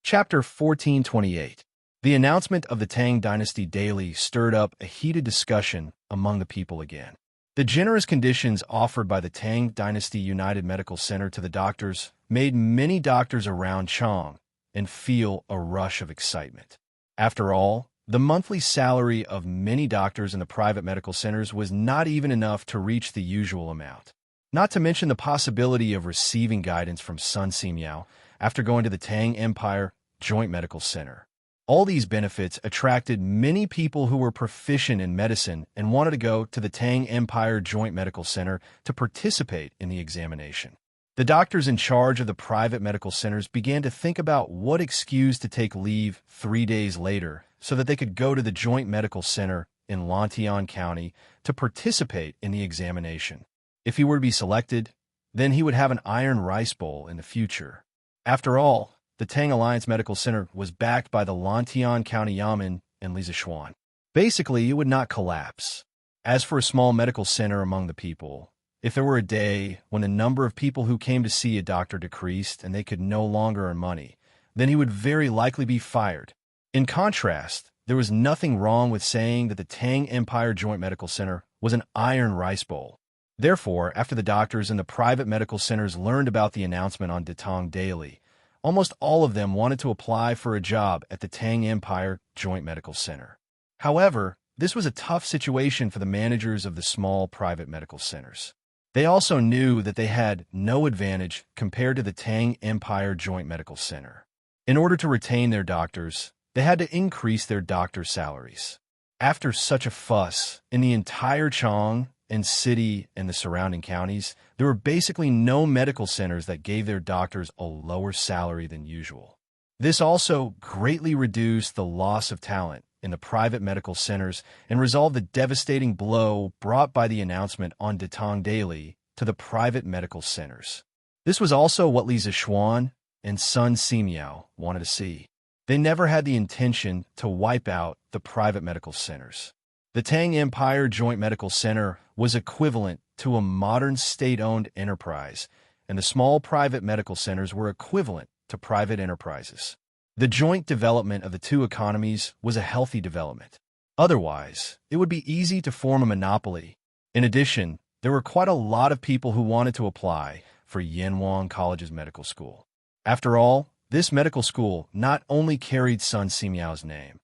Chapter 1428. The announcement of the Tang Dynasty Daily stirred up a heated discussion among the people again. The generous conditions offered by the Tang Dynasty United Medical Center to the doctors made many doctors around Chang and feel a rush of excitement. After all, the monthly salary of many doctors in the private medical centers was not even enough to reach the usual amount. Not to mention the possibility of receiving guidance from Sun Ximiao after going to the Tang Empire Joint Medical Center. All these benefits attracted many people who were proficient in medicine and wanted to go to the Tang Empire Joint Medical Center to participate in the examination. The doctors in charge of the private medical centers began to think about what excuse to take leave 3 days later so that they could go to the Joint Medical Center in Lantian County to participate in the examination. If he were to be selected, then he would have an iron rice bowl in the future. After all, the Tang Alliance Medical Center was backed by the Lantian County Yamen and Lizichuan. Basically, it would not collapse. As for a small medical center among the people, if there were a day when the number of people who came to see a doctor decreased and they could no longer earn money, then he would very likely be fired. In contrast, there was nothing wrong with saying that the Tang Empire Joint Medical Center was an iron rice bowl. Therefore, after the doctors in the private medical centers learned about the announcement on Datong Daily, almost all of them wanted to apply for a job at the Tang Empire Joint Medical Center. However, this was a tough situation for the managers of the small private medical centers. They also knew that they had no advantage compared to the Tang Empire Joint Medical Center. In order to retain their doctors, they had to increase their doctors' salaries. After such a fuss, in the entire Chong and city and the surrounding counties, there were basically no medical centers that gave their doctors a lower salary than usual. This also greatly reduced the loss of talent in the private medical centers and resolved the devastating blow brought by the announcement on Datong Daily to the private medical centers. This was also what Li Zishuan and Sun Simiao wanted to see. They never had the intention to wipe out the private medical centers. The Tang Empire Joint Medical Center was equivalent to a modern state-owned enterprise, and the small private medical centers were equivalent to private enterprises. The joint development of the two economies was a healthy development. Otherwise, it would be easy to form a monopoly. In addition, there were quite a lot of people who wanted to apply for Yanwang College's medical school. After all, this medical school not only carried Sun Simiao's name,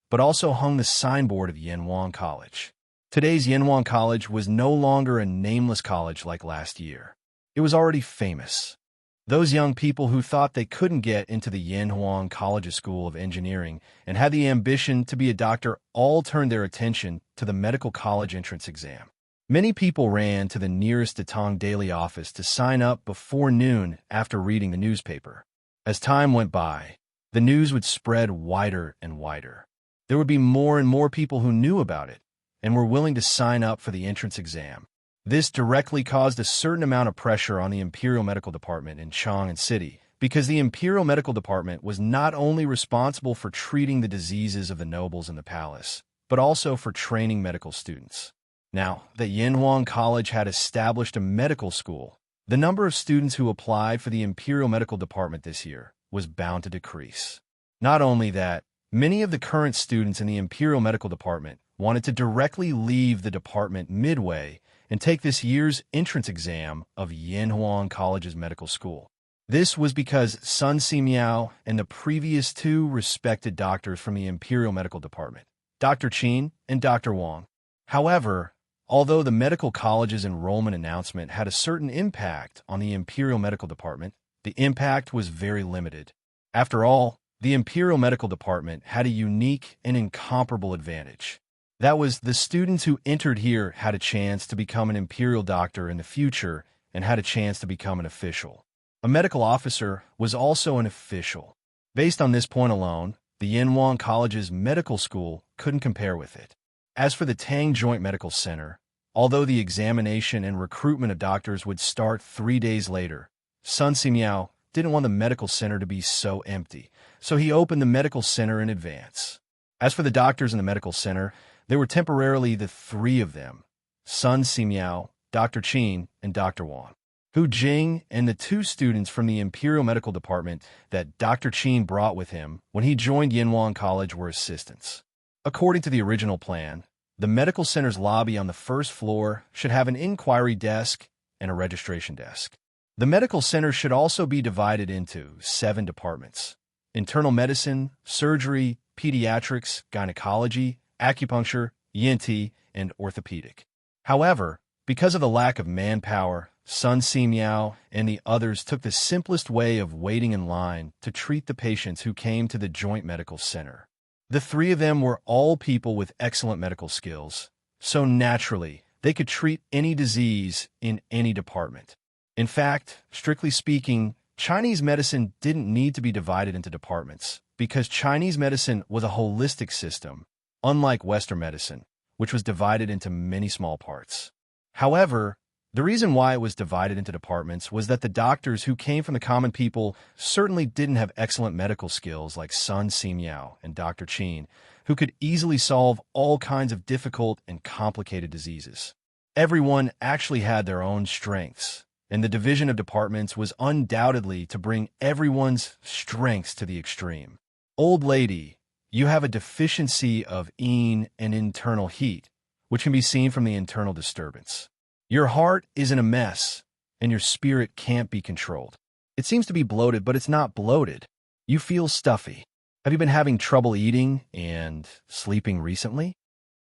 but also hung the signboard of Yanwang College. Today's Yanwang College was no longer a nameless college like last year. It was already famous. Those young people who thought they couldn't get into the Yanhuang College's School of Engineering and had the ambition to be a doctor all turned their attention to the medical college entrance exam. Many people ran to the nearest Datong Daily office to sign up before noon after reading the newspaper. As time went by, the news would spread wider and wider. There would be more and more people who knew about it and were willing to sign up for the entrance exam. This directly caused a certain amount of pressure on the Imperial Medical Department in Chang'an City, because the Imperial Medical Department was not only responsible for treating the diseases of the nobles in the palace, but also for training medical students. Now that Yanhuang College had established a medical school, the number of students who applied for the Imperial Medical Department this year was bound to decrease. Not only that, many of the current students in the Imperial Medical Department wanted to directly leave the department midway and take this year's entrance exam of Yanhuang College's medical school. This was because Sun Simiao and the previous two respected doctors from the Imperial Medical Department, Dr. Qin and Dr. Wang. However, although the medical college's enrollment announcement had a certain impact on the Imperial Medical Department, the impact was very limited. After all, the Imperial Medical Department had a unique and incomparable advantage. That was, the students who entered here had a chance to become an imperial doctor in the future and had a chance to become an official. A medical officer was also an official. Based on this point alone, the Yanhuang College's medical school couldn't compare with it. As for the Tang Joint Medical Center, although the examination and recruitment of doctors would start 3 days later, Sun Simiao didn't want the medical center to be so empty, so he opened the medical center in advance. As for the doctors in the medical center, there were temporarily the three of them, Sun Simiao, Dr. Qin, and Dr. Wang. Hu Jing and the two students from the Imperial Medical Department that Dr. Qin brought with him when he joined Yanhuang College were assistants. According to the original plan, the medical center's lobby on the first floor should have an inquiry desk and a registration desk. The medical center should also be divided into 7 departments: internal medicine, surgery, pediatrics, gynecology, acupuncture, ENT, and orthopedic. However, because of the lack of manpower, Sun Simiao and the others took the simplest way of waiting in line to treat the patients who came to the Joint Medical Center. The 3 of them were all people with excellent medical skills, so naturally, they could treat any disease in any department. In fact, strictly speaking, Chinese medicine didn't need to be divided into departments because Chinese medicine was a holistic system, unlike Western medicine, which was divided into many small parts. However, the reason why it was divided into departments was that the doctors who came from the common people certainly didn't have excellent medical skills like Sun Xianxia and Dr. Qin, who could easily solve all kinds of difficult and complicated diseases. Everyone actually had their own strengths, and the division of departments was undoubtedly to bring everyone's strengths to the extreme. Old lady, you have a deficiency of yin and internal heat, which can be seen from the internal disturbance. Your heart is in a mess, and your spirit can't be controlled. It seems to be bloated, but it's not bloated. You feel stuffy. Have you been having trouble eating and sleeping recently?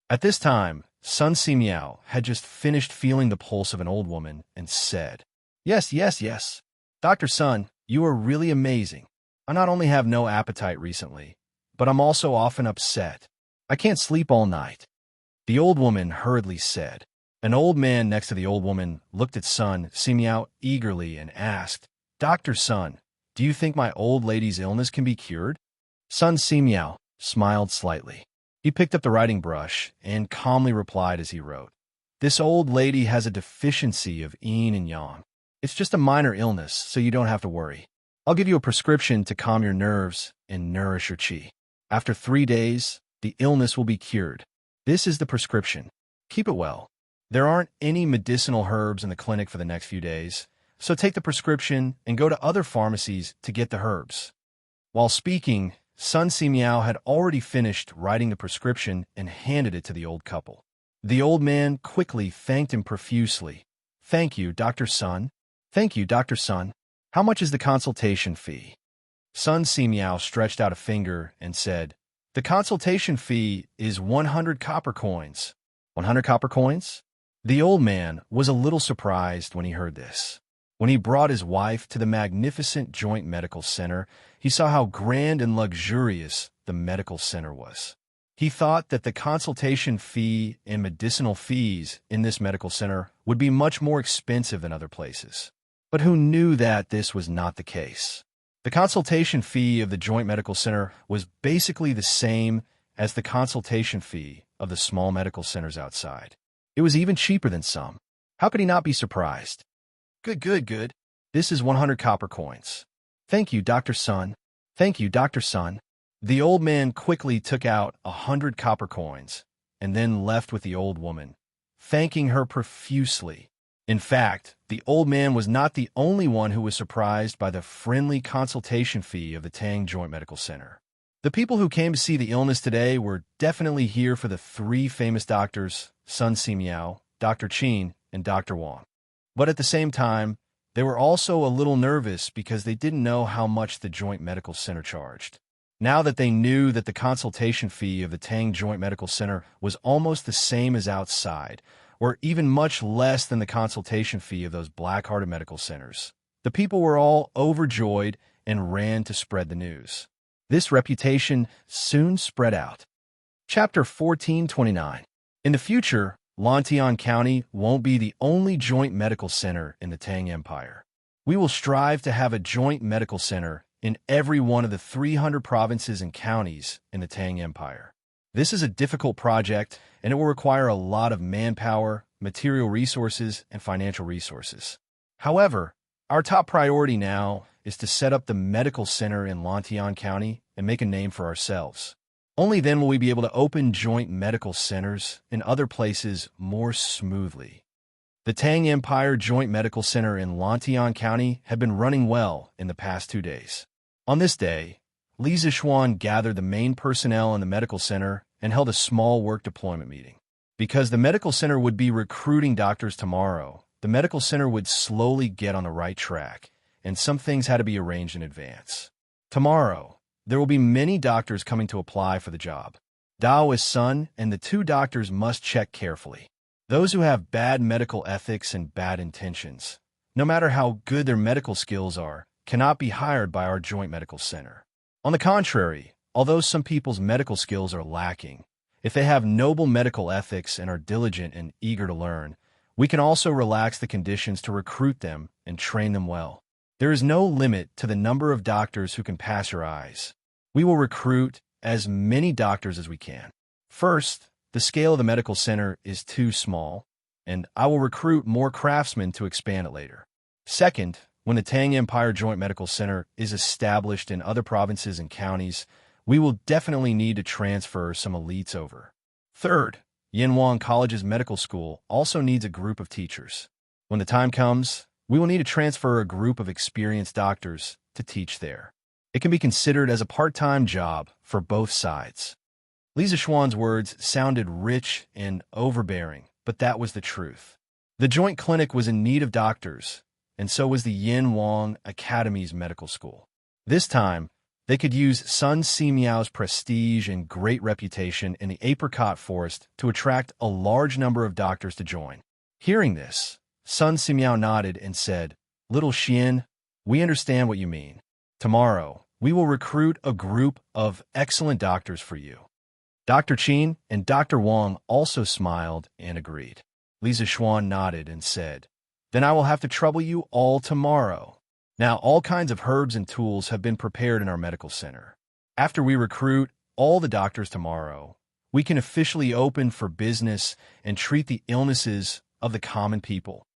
At this time, Sun Simiao had just finished feeling the pulse of an old woman and said, Yes, yes, yes. Dr. Sun, you are really amazing. I not only have no appetite recently, but I'm also often upset. I can't sleep all night. The old woman hurriedly said. An old man next to the old woman looked at Sun Simiao eagerly and asked, Dr. Sun, do you think my old lady's illness can be cured? Sun Simiao smiled slightly. He picked up the writing brush and calmly replied as he wrote, This old lady has a deficiency of yin and yang. It's just a minor illness, so you don't have to worry. I'll give you a prescription to calm your nerves and nourish your qi. After 3 days, the illness will be cured. This is the prescription. Keep it well. There aren't any medicinal herbs in the clinic for the next few days, so take the prescription and go to other pharmacies to get the herbs. While speaking, Sun Simiao had already finished writing the prescription and handed it to the old couple. The old man quickly thanked him profusely. Thank you, Dr. Sun. Thank you, Dr. Sun. How much is the consultation fee? Sun Simiao stretched out a finger and said, The consultation fee is 100 copper coins. 100 copper coins? The old man was a little surprised when he heard this. When he brought his wife to the magnificent joint medical center, he saw how grand and luxurious the medical center was. He thought that the consultation fee and medicinal fees in this medical center would be much more expensive than other places. But who knew that this was not the case? The consultation fee of the joint medical center was basically the same as the consultation fee of the small medical centers outside. It was even cheaper than some. How could he not be surprised? Good. This is 100 copper coins. Thank you, Dr. Sun. Thank you, Dr. Sun. The old man quickly took out 100 copper coins and then left with the old woman, thanking her profusely. In fact, the old man was not the only one who was surprised by the friendly consultation fee of the Tang Joint Medical Center. The people who came to see the illness today were definitely here for the 3 famous doctors, Sun Simiao, Dr. Qin, and Dr. Wang. But at the same time, they were also a little nervous because they didn't know how much the Joint Medical Center charged. Now that they knew that the consultation fee of the Tang Joint Medical Center was almost the same as outside, or even much less than the consultation fee of those black-hearted medical centers, the people were all overjoyed and ran to spread the news. This reputation soon spread out. Chapter 1429. In the future, Lantian County won't be the only joint medical center in the Tang Empire. We will strive to have a joint medical center in every one of the 300 provinces and counties in the Tang Empire. This is a difficult project, and it will require a lot of manpower, material resources, and financial resources. However, our top priority now is to set up the medical center in Lantian County and make a name for ourselves. Only then will we be able to open joint medical centers in other places more smoothly. The Tang Empire Joint Medical Center in Lantian County had been running well in the past 2 days. On this day, Li Zishuan gathered the main personnel in the medical center and held a small work deployment meeting. Because the medical center would be recruiting doctors tomorrow, the medical center would slowly get on the right track, and some things had to be arranged in advance. Tomorrow, there will be many doctors coming to apply for the job. Dao's son and the 2 doctors must check carefully. Those who have bad medical ethics and bad intentions, no matter how good their medical skills are, cannot be hired by our joint medical center. On the contrary, although some people's medical skills are lacking, if they have noble medical ethics and are diligent and eager to learn, We can also relax the conditions to recruit them and train them well. There is no limit to the number of doctors who can pass your eyes. We will recruit as many doctors as we can. First, the scale of the medical center is too small, and I will recruit more craftsmen to expand it later. Second, when the Tang Empire Joint Medical Center is established in other provinces and counties, we will definitely need to transfer some elites over. Third, Yinhuang College's medical school also needs a group of teachers. When the time comes, we will need to transfer a group of experienced doctors to teach there. It can be considered as a part-time job for both sides. Li Zixuan's words sounded rich and overbearing, but that was the truth. The joint clinic was in need of doctors, and so was the Yinhuang Academy's medical school. This time, they could use Sun Simiao's prestige and great reputation in the apricot forest to attract a large number of doctors to join. Hearing this, Sun Simiao nodded and said, "Little Xian, we understand what you mean. Tomorrow, we will recruit a group of excellent doctors for you." Dr. Qin and Dr. Wang also smiled and agreed. Li Zixuan nodded and said, "Then I will have to trouble you all tomorrow." Now, all kinds of herbs and tools have been prepared in our medical center. After we recruit all the doctors tomorrow, we can officially open for business and treat the illnesses of the common people.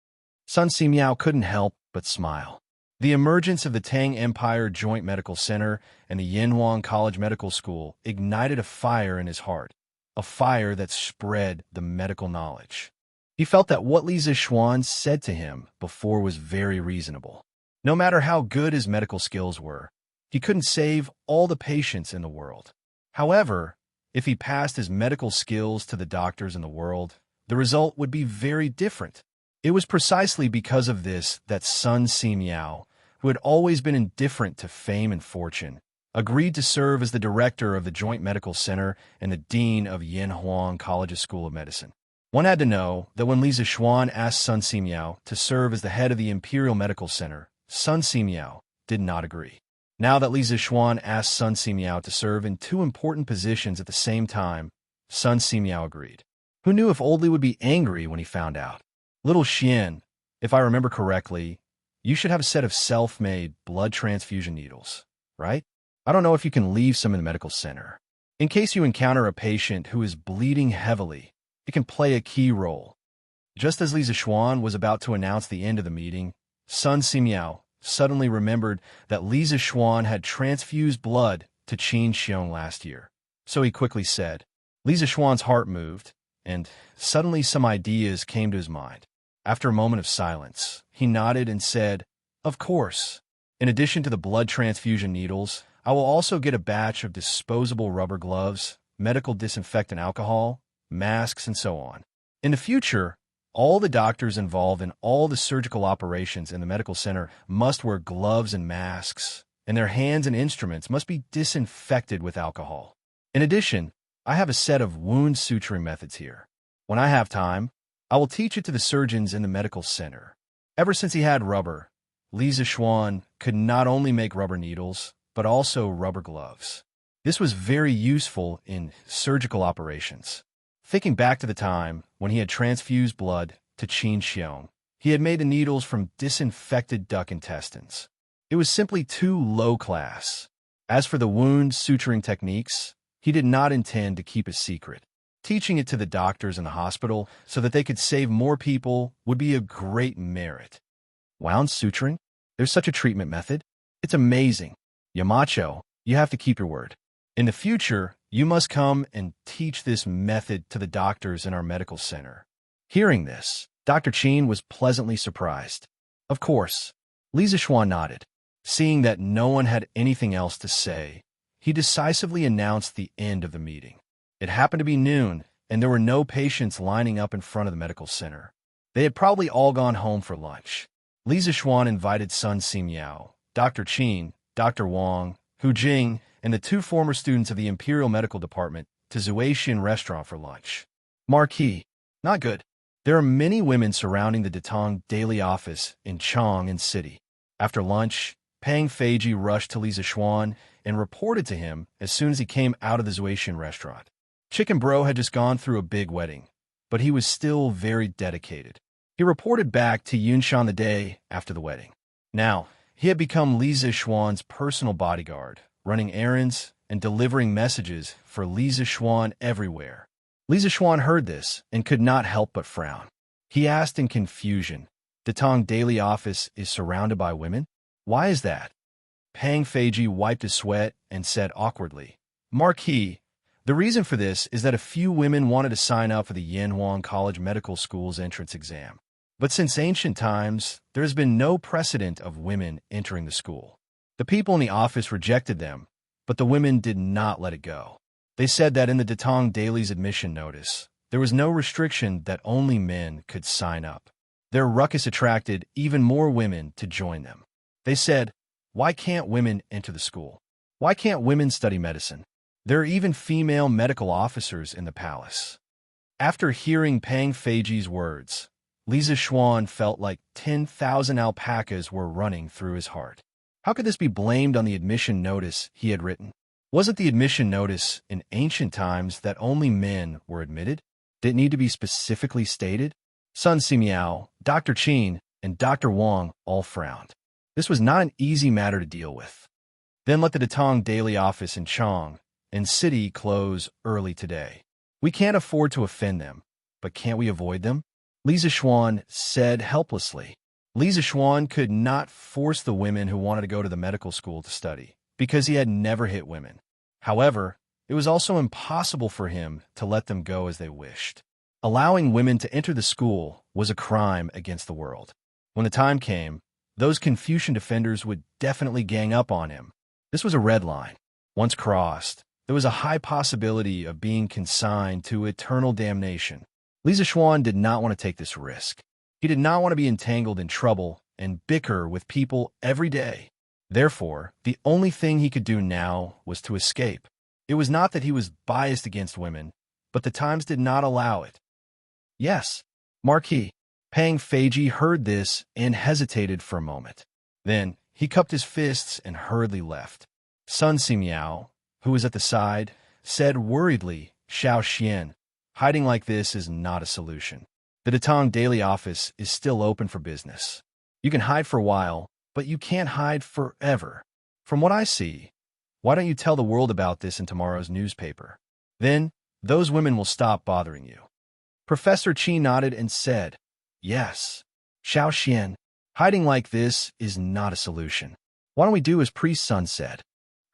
Sun Simiao couldn't help but smile. The emergence of the Tang Empire Joint Medical Center and the Yinhuang College Medical School ignited a fire in his heart, a fire that spread the medical knowledge. He felt that what Li Zixuan said to him before was very reasonable. No matter how good his medical skills were, he couldn't save all the patients in the world. However, if he passed his medical skills to the doctors in the world, the result would be very different. It was precisely because of this that Sun Simiao, who had always been indifferent to fame and fortune, agreed to serve as the director of the Joint Medical Center and the dean of Yinhuang College's School of Medicine. One had to know that when Li Zixuan asked Sun Simiao to serve as the head of the Imperial Medical Center, Sun Simiao did not agree. Now that Li Zixuan asked Sun Simiao to serve in two important positions at the same time, Sun Simiao agreed. Who knew if Old Li would be angry when he found out? "Little Xian, if I remember correctly, you should have a set of self-made blood transfusion needles, right? I don't know if you can leave some in the medical center. In case you encounter a patient who is bleeding heavily, it can play a key role." Just as Li Zixuan was about to announce the end of the meeting, Sun Simiao suddenly remembered that Li Zixuan had transfused blood to Xianxia last year. So he quickly said. Li Zixuan's heart moved, and suddenly some ideas came to his mind. After a moment of silence, he nodded and said, "Of course. In addition to the blood transfusion needles, I will also get a batch of disposable rubber gloves, medical disinfectant alcohol, masks, and so on. In the future, all the doctors involved in all the surgical operations in the medical center must wear gloves and masks, and their hands and instruments must be disinfected with alcohol. In addition, I have a set of wound suturing methods here. When I have time, I will teach it to the surgeons in the medical center." Ever since he had rubber, Li Zixuan could not only make rubber needles, but also rubber gloves. This was very useful in surgical operations. Thinking back to the time when he had transfused blood to Xianxia, he had made the needles from disinfected duck intestines. It was simply too low class. As for the wound suturing techniques, he did not intend to keep a secret. Teaching it to the doctors in the hospital so that they could save more people would be a great merit. Wound suturing? There's such a treatment method? It's amazing. Yamacho, you have to keep your word. In the future, you must come and teach this method to the doctors in our medical center." Hearing this, Dr. Qin was pleasantly surprised. Of course, Li Zixuan nodded. Seeing that no one had anything else to say, he decisively announced the end of the meeting. It happened to be noon, and there were no patients lining up in front of the medical center. They had probably all gone home for lunch. Li Zixuan invited Sun Simiao, Dr. Qin, Dr. Wang, Hu Jing, and the two former students of the Imperial Medical Department to Zuaxian restaurant for lunch. Marquee. Not good. There are many women surrounding the Datong daily office in Chang'an City. After lunch, Pang Feiji rushed to Li Zixuan and reported to him as soon as he came out of the Zuaxian restaurant. Chicken Bro had just gone through a big wedding, but he was still very dedicated. He reported back to Yunshan the day after the wedding. Now, he had become Li Zixuan's personal bodyguard, running errands and delivering messages for Li Zixuan everywhere. Li Zixuan heard this and could not help but frown. He asked in confusion, "The Tong daily office is surrounded by women? Why is that?" Pang Feiji wiped his sweat and said awkwardly, "Marquis, the reason for this is that a few women wanted to sign up for the Yanhuang College Medical School's entrance exam. But since ancient times, there has been no precedent of women entering the school. The people in the office rejected them, but the women did not let it go. They said that in the Datong Daily's admission notice, there was no restriction that only men could sign up. Their ruckus attracted even more women to join them. They said, 'Why can't women enter the school? Why can't women study medicine? There are even female medical officers in the palace.'" After hearing Pang Feiji's words, Li Zixuan felt like 10,000 alpacas were running through his heart. How could this be blamed on the admission notice he had written? Wasn't the admission notice in ancient times that only men were admitted? Did it need to be specifically stated? Sun Simiao, Dr. Qin, and Dr. Wang all frowned. This was not an easy matter to deal with. Then let the Datong Daily office in Chong and City close early today. We can't afford to offend them, but can't we avoid them? Li Zixuan said helplessly. Li Zixuan could not force the women who wanted to go to the medical school to study, because he had never hit women. However, it was also impossible for him to let them go as they wished. Allowing women to enter the school was a crime against the world. When the time came, those Confucian defenders would definitely gang up on him. This was a red line. Once crossed, there was a high possibility of being consigned to eternal damnation. Li Zixuan did not want to take this risk. He did not want to be entangled in trouble and bicker with people every day. Therefore, the only thing he could do now was to escape. It was not that he was biased against women, but the times did not allow it. "Yes, Marquis." Pang Feiji heard this and hesitated for a moment. Then he cupped his fists and hurriedly left. Sun Simiao, who was at the side, said worriedly, "Xianxia, hiding like this is not a solution. The Datong Daily office is still open for business. You can hide for a while, but you can't hide forever. From what I see, why don't you tell the world about this in tomorrow's newspaper? Then, those women will stop bothering you." Professor Qi nodded and said, "Yes, Xiaoxian, hiding like this is not a solution. Why don't we do as Priest Sun said?"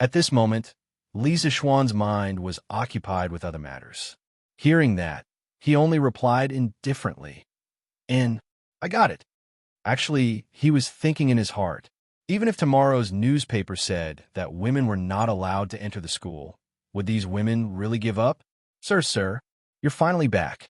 At this moment, Li Zixuan's mind was occupied with other matters. Hearing that, he only replied indifferently, "I got it." Actually, he was thinking in his heart, even if tomorrow's newspaper said that women were not allowed to enter the school, would these women really give up? Sir, you're finally back."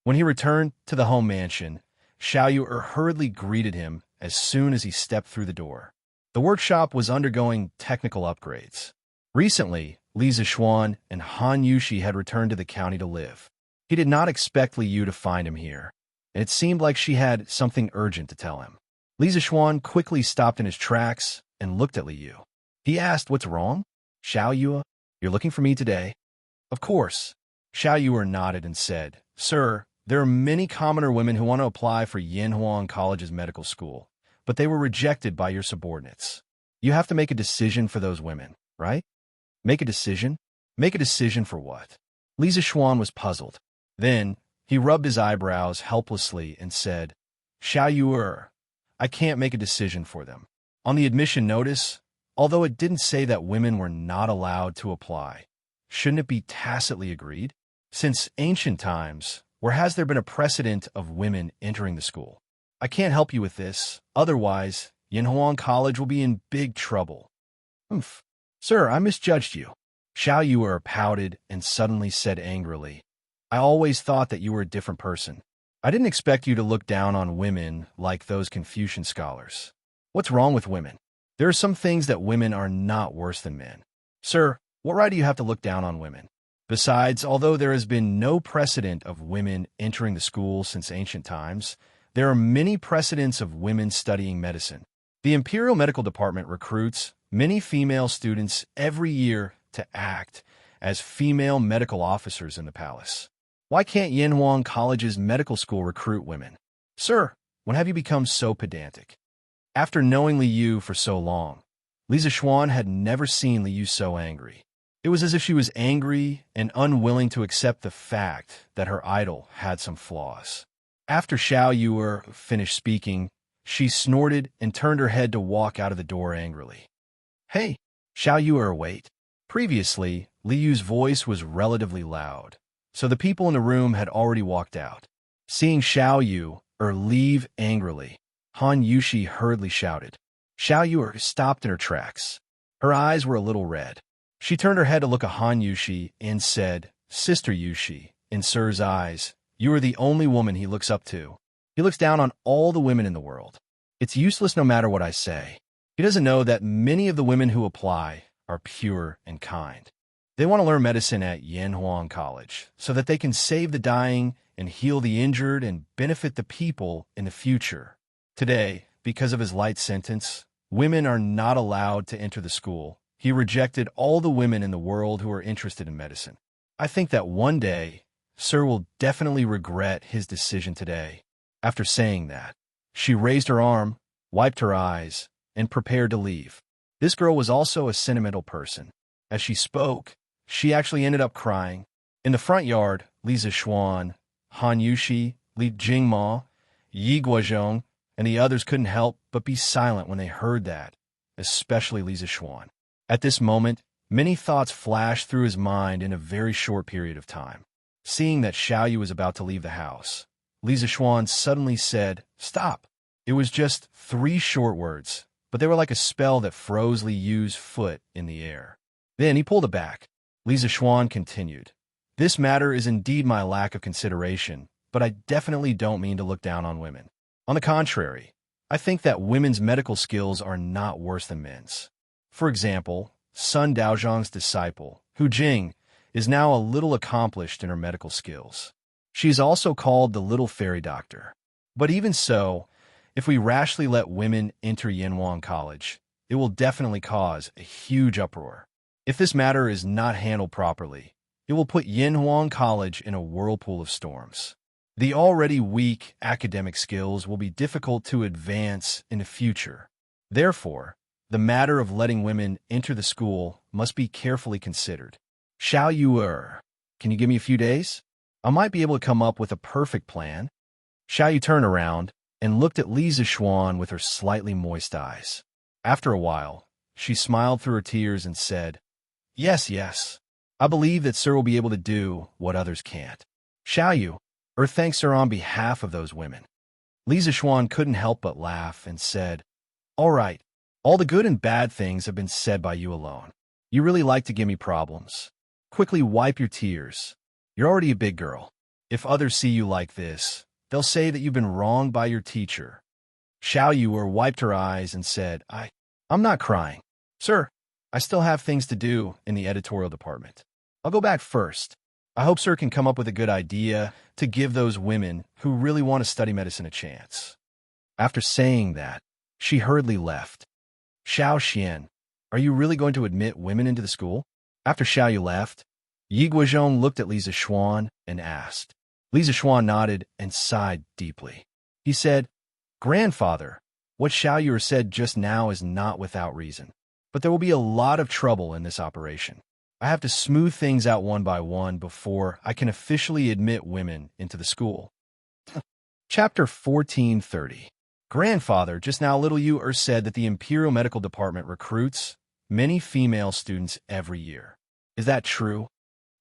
When he returned to the home mansion, Xiao Yu hurriedly greeted him as soon as he stepped through the door. The workshop was undergoing technical upgrades. Recently, Li Zixuan and Han Yushi had returned to the county to live. He did not expect Li Yu to find him here, and it seemed like she had something urgent to tell him. Li Zixuan quickly stopped in his tracks and looked at Li Yu. He asked, "What's wrong? Xiao Yu, you're looking for me today?" "Of course." Xiao Yu nodded and said, "Sir, there are many commoner women who want to apply for Yanhuang College's medical school, but they were rejected by your subordinates. You have to make a decision for those women, right?" "Make a decision? Make a decision for what?" Li Zixuan was puzzled. Then, he rubbed his eyebrows helplessly and said, "Xiao Yu, I can't make a decision for them. On the admission notice, although it didn't say that women were not allowed to apply, shouldn't it be tacitly agreed? Since ancient times, where has there been a precedent of women entering the school? I can't help you with this, otherwise, Yanhuang College will be in big trouble." "Humph. Sir, I misjudged you." Xiao Yu pouted and suddenly said angrily, "I always thought that you were a different person. I didn't expect you to look down on women like those Confucian scholars. What's wrong with women? There are some things that women are not worse than men. Sir, what right do you have to look down on women? Besides, although there has been no precedent of women entering the school since ancient times, there are many precedents of women studying medicine. The Imperial Medical Department recruits many female students every year to act as female medical officers in the palace. Why can't Yanhuang College's medical school recruit women? Sir, when have you become so pedantic? After knowing Li Yu for so long, Li Zixuan had never seen Li Yu so angry. It was as if she was angry and unwilling to accept the fact that her idol had some flaws. After Xiao Yuer finished speaking, she snorted and turned her head to walk out of the door angrily. Hey, Xiao Yuer, wait. Previously, Li Yu's voice was relatively loud, so the people in the room had already walked out. Seeing Xiao Yuer leave angrily, Han Yushi hurriedly shouted. Xiao Yuer stopped in her tracks. Her eyes were a little red. She turned her head to look at Han Yushi and said, Sister Yushi, in Sir's eyes, you are the only woman he looks up to. He looks down on all the women in the world. It's useless no matter what I say. He doesn't know that many of the women who apply are pure and kind. They want to learn medicine at Yanhuang College so that they can save the dying and heal the injured and benefit the people in the future. Today, because of his light sentence, women are not allowed to enter the school. He rejected all the women in the world who are interested in medicine. I think that one day, Sir will definitely regret his decision today. After saying that, she raised her arm, wiped her eyes, and prepared to leave. This girl was also a sentimental person. As she spoke, she actually ended up crying. In the front yard, Li Zixuan, Han Yushi, Li Jingma, Yi Guozhong, and the others couldn't help but be silent when they heard that, especially Li Zixuan. At this moment, many thoughts flashed through his mind in a very short period of time. Seeing that Xiao Yu was about to leave the house, Li Zixuan suddenly said, Stop! It was just 3 short words, but they were like a spell that froze Li Yu's foot in the air. Then he pulled it back. Li Zixuan continued, This matter is indeed my lack of consideration, but I definitely don't mean to look down on women. On the contrary, I think that women's medical skills are not worse than men's. For example, Sun Daozhang's disciple, Hu Jing, is now a little accomplished in her medical skills. She is also called the Little Fairy Doctor. But even so, if we rashly let women enter Yanhuang College, it will definitely cause a huge uproar. If this matter is not handled properly, it will put Yanhuang College in a whirlpool of storms. The already weak academic skills will be difficult to advance in the future. Therefore, the matter of letting women enter the school must be carefully considered. Xiao Yuer, can you give me a few days? I might be able to come up with a perfect plan. Xiao Yu turned around and looked at Li Zixuan with her slightly moist eyes. After a while, she smiled through her tears and said, Yes, yes. I believe that Sir will be able to do what others can't. Xiao Yu, thanks Sir on behalf of those women. Li Zixuan couldn't help but laugh and said, All right, all the good and bad things have been said by you alone. You really like to give me problems. Quickly wipe your tears. You're already a big girl. If others see you like this, they'll say that you've been wronged by your teacher. Xiao Yuer wiped her eyes and said, I'm not crying. Sir, I still have things to do in the editorial department. I'll go back first. I hope Sir can come up with a good idea to give those women who really want to study medicine a chance. After saying that, she hurriedly left. Xiao Xian, are you really going to admit women into the school? After Xiao Yu left, Yi Guozhong looked at Li Zixuan and asked. Li Zixuan nodded and sighed deeply. He said, Grandfather, what Xiao Yu said just now is not without reason. But there will be a lot of trouble in this operation. I have to smooth things out one by one before I can officially admit women into the school. Chapter 1430. Grandfather, just now little Yu said that the Imperial Medical Department recruits many female students every year. Is that true?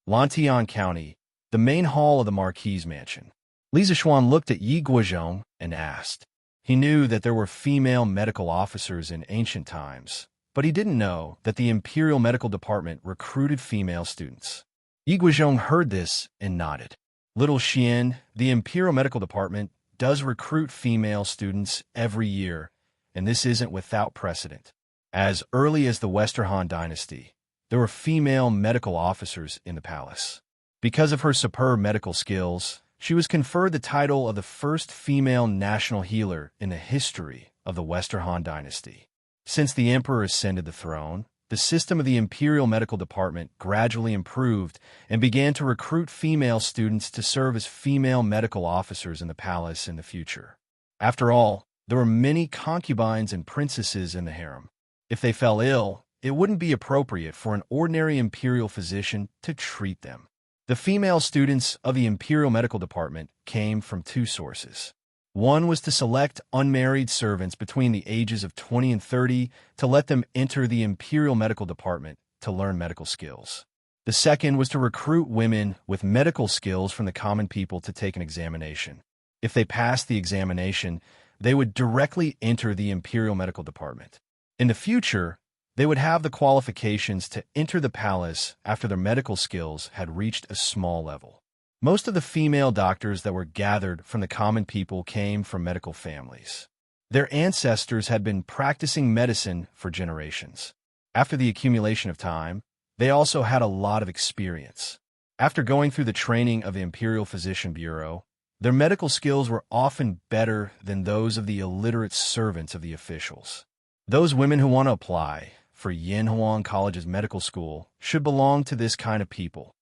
Lantian County, the main hall of the Marquis' mansion. Li Zixuan looked at Yi Guozhong and asked. He knew that there were female medical officers in ancient times, but he didn't know that the Imperial Medical Department recruited female students. Yi Guozhong heard this and nodded. Little Xian, the Imperial Medical Department does recruit female students every year, and this isn't without precedent. As early as the Western Han Dynasty, there were female medical officers in the palace. Because of her superb medical skills, she was conferred the title of the first female national healer in the history of the Western Han Dynasty. Since the emperor ascended the throne, the system of the Imperial Medical Department gradually improved and began to recruit female students to serve as female medical officers in the palace in the future. After all, there were many concubines and princesses in the harem. If they fell ill, it wouldn't be appropriate for an ordinary imperial physician to treat them. The female students of the Imperial Medical Department came from two sources. One was to select unmarried servants between the ages of 20 and 30 to let them enter the Imperial Medical Department to learn medical skills. The second was to recruit women with medical skills from the common people to take an examination. If they passed the examination, they would directly enter the Imperial Medical Department. In the future, they would have the qualifications to enter the palace after their medical skills had reached a small level. Most of the female doctors that were gathered from the common people came from medical families. Their ancestors had been practicing medicine for generations. After the accumulation of time, they also had a lot of experience. After going through the training of the Imperial Physician Bureau, their medical skills were often better than those of the illiterate servants of the officials. Those women who want to apply for Yanhuang College's medical school should belong to this kind of people.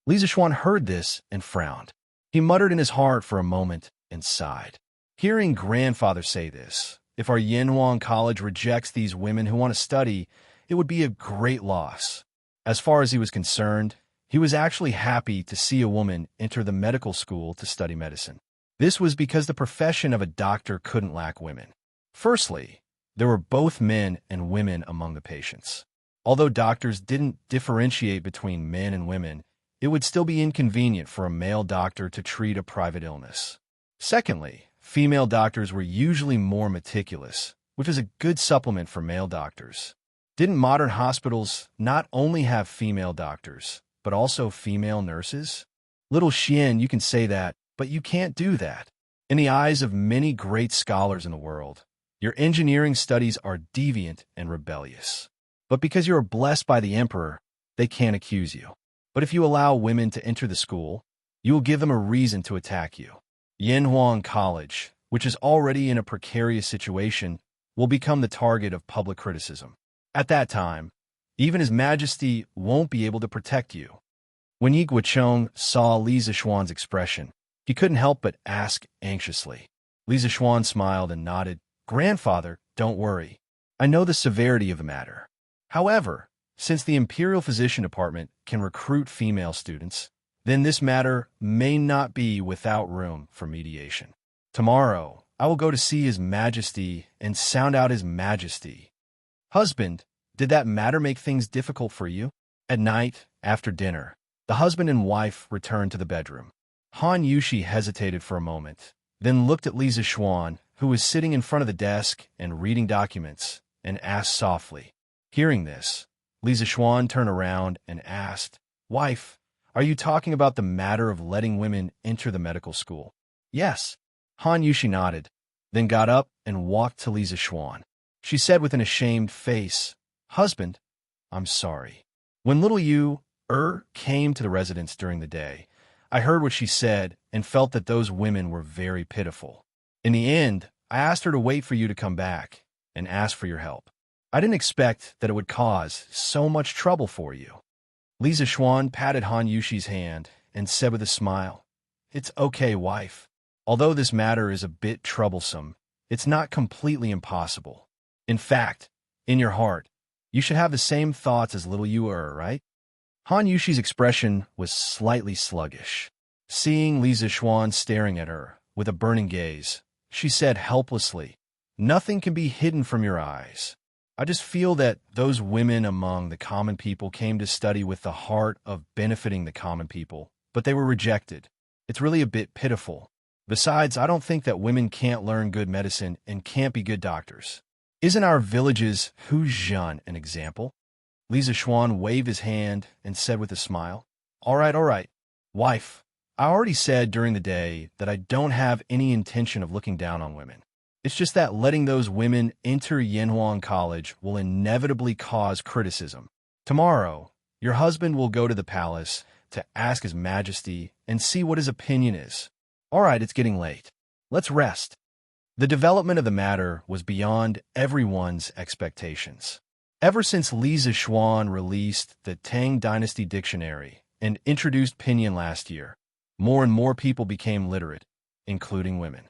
Li Zixuan heard this and frowned. He muttered in his heart for a moment and sighed. Hearing grandfather say this, if our Yanhuang College rejects these women who want to study, it would be a great loss. As far as he was concerned, he was actually happy to see a woman enter the medical school to study medicine. This was because the profession of a doctor couldn't lack women. Firstly, there were both men and women among the patients. Although doctors didn't differentiate between men and women, it would still be inconvenient for a male doctor to treat a private illness. Secondly, female doctors were usually more meticulous, which is a good supplement for male doctors. Didn't modern hospitals not only have female doctors, but also female nurses? Little Xian, you can say that, but you can't do that. In the eyes of many great scholars in the world, your engineering studies are deviant and rebellious. But because you are blessed by the emperor, they can't accuse you. But if you allow women to enter the school, you will give them a reason to attack you. Yanhuang College, which is already in a precarious situation, will become the target of public criticism. At that time, even His Majesty won't be able to protect you. When Yi Guocheng saw Li Zixuan's expression, he couldn't help but ask anxiously. Li Zixuan smiled and nodded. Grandfather, don't worry. I know the severity of the matter. However, since the Imperial Physician Department can recruit female students, then this matter may not be without room for mediation. Tomorrow, I will go to see His Majesty and sound out His Majesty. Husband, did that matter make things difficult for you? At night, after dinner, the husband and wife returned to the bedroom. Han Yushi hesitated for a moment, then looked at Li Zixuan, who was sitting in front of the desk and reading documents, and asked softly. Hearing this, Li Zixuan turned around and asked, Wife, are you talking about the matter of letting women enter the medical school? Yes. Han Yushi nodded, then got up and walked to Li Zixuan. She said with an ashamed face, Husband, I'm sorry. When little Yu came to the residence during the day, I heard what she said and felt that those women were very pitiful. In the end, I asked her to wait for you to come back and ask for your help. I didn't expect that it would cause so much trouble for you. Li Zixuan patted Han Yushi's hand and said with a smile, It's okay, wife. Although this matter is a bit troublesome, it's not completely impossible. In fact, in your heart, you should have the same thoughts as little Yu, right? Han Yushi's expression was slightly sluggish. Seeing Li Zixuan staring at her with a burning gaze, she said helplessly, Nothing can be hidden from your eyes. I just feel that those women among the common people came to study with the heart of benefiting the common people, but they were rejected. It's really a bit pitiful. Besides, I don't think that women can't learn good medicine and can't be good doctors. Isn't our village's Huzhan an example? Li Zixuan waved his hand and said with a smile, All right. Wife, I already said during the day that I don't have any intention of looking down on women. It's just that letting those women enter Yanhuang College will inevitably cause criticism. Tomorrow, your husband will go to the palace to ask His Majesty and see what his opinion is. All right, it's getting late. Let's rest. The development of the matter was beyond everyone's expectations. Ever since Li Zixuan released the Tang Dynasty Dictionary and introduced Pinyin last year, more and more people became literate, including women.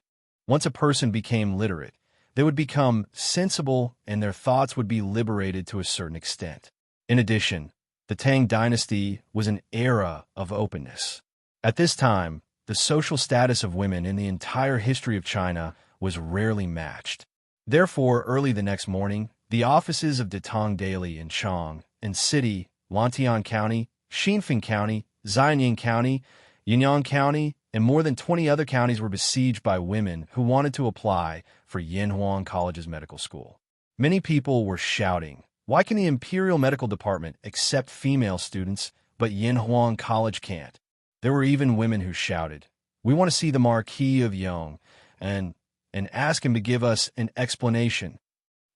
Once a person became literate, they would become sensible and their thoughts would be liberated to a certain extent. In addition, the Tang dynasty was an era of openness. At this time, the social status of women in the entire history of China was rarely matched. Therefore, early the next morning, the offices of Datong Daily in Chang and City, Lantian County, Xinfeng County, Xianying County, Yanyang County, and more than 20 other counties were besieged by women who wanted to apply for Yanhuang College's medical school. Many people were shouting, "Why can the Imperial Medical Department accept female students, but Yanhuang College can't?" There were even women who shouted, "We want to see the Marquis of Yong and ask him to give us an explanation."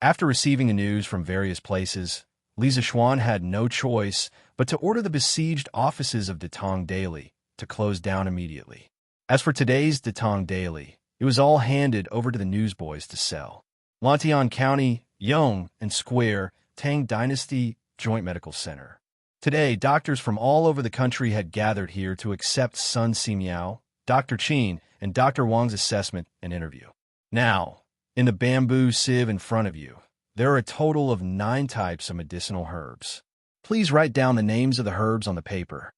After receiving the news from various places, Li Zixuan had no choice but to order the besieged offices of Datong Daily to close down immediately. As for today's Datong Daily, it was all handed over to the newsboys to sell. Lantian County, Yong and Square, Tang Dynasty Joint Medical Center. Today, doctors from all over the country had gathered here to accept Sun Simiao, Dr. Qin, and Dr. Wang's assessment and interview. Now, in the bamboo sieve in front of you, there are a total of 9 types of medicinal herbs. Please write down the names of the herbs on the paper.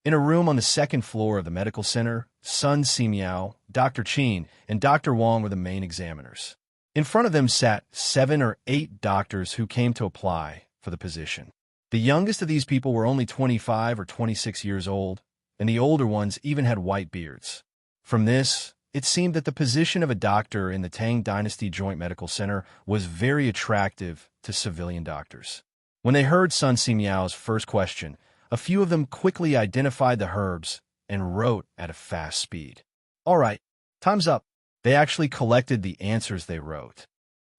In a room on the 2nd floor of the medical center, Sun Simiao, Dr. Qin, and Dr. Wang were the main examiners. In front of them sat 7 or 8 doctors who came to apply for the position. The youngest of these people were only 25 or 26 years old, and the older ones even had white beards. From this, it seemed that the position of a doctor in the Tang Dynasty Joint Medical Center was very attractive to civilian doctors. When they heard Sun Simiao's first question, a few of them quickly identified the herbs and wrote at a fast speed. "All right, time's up." They actually collected the answers they wrote.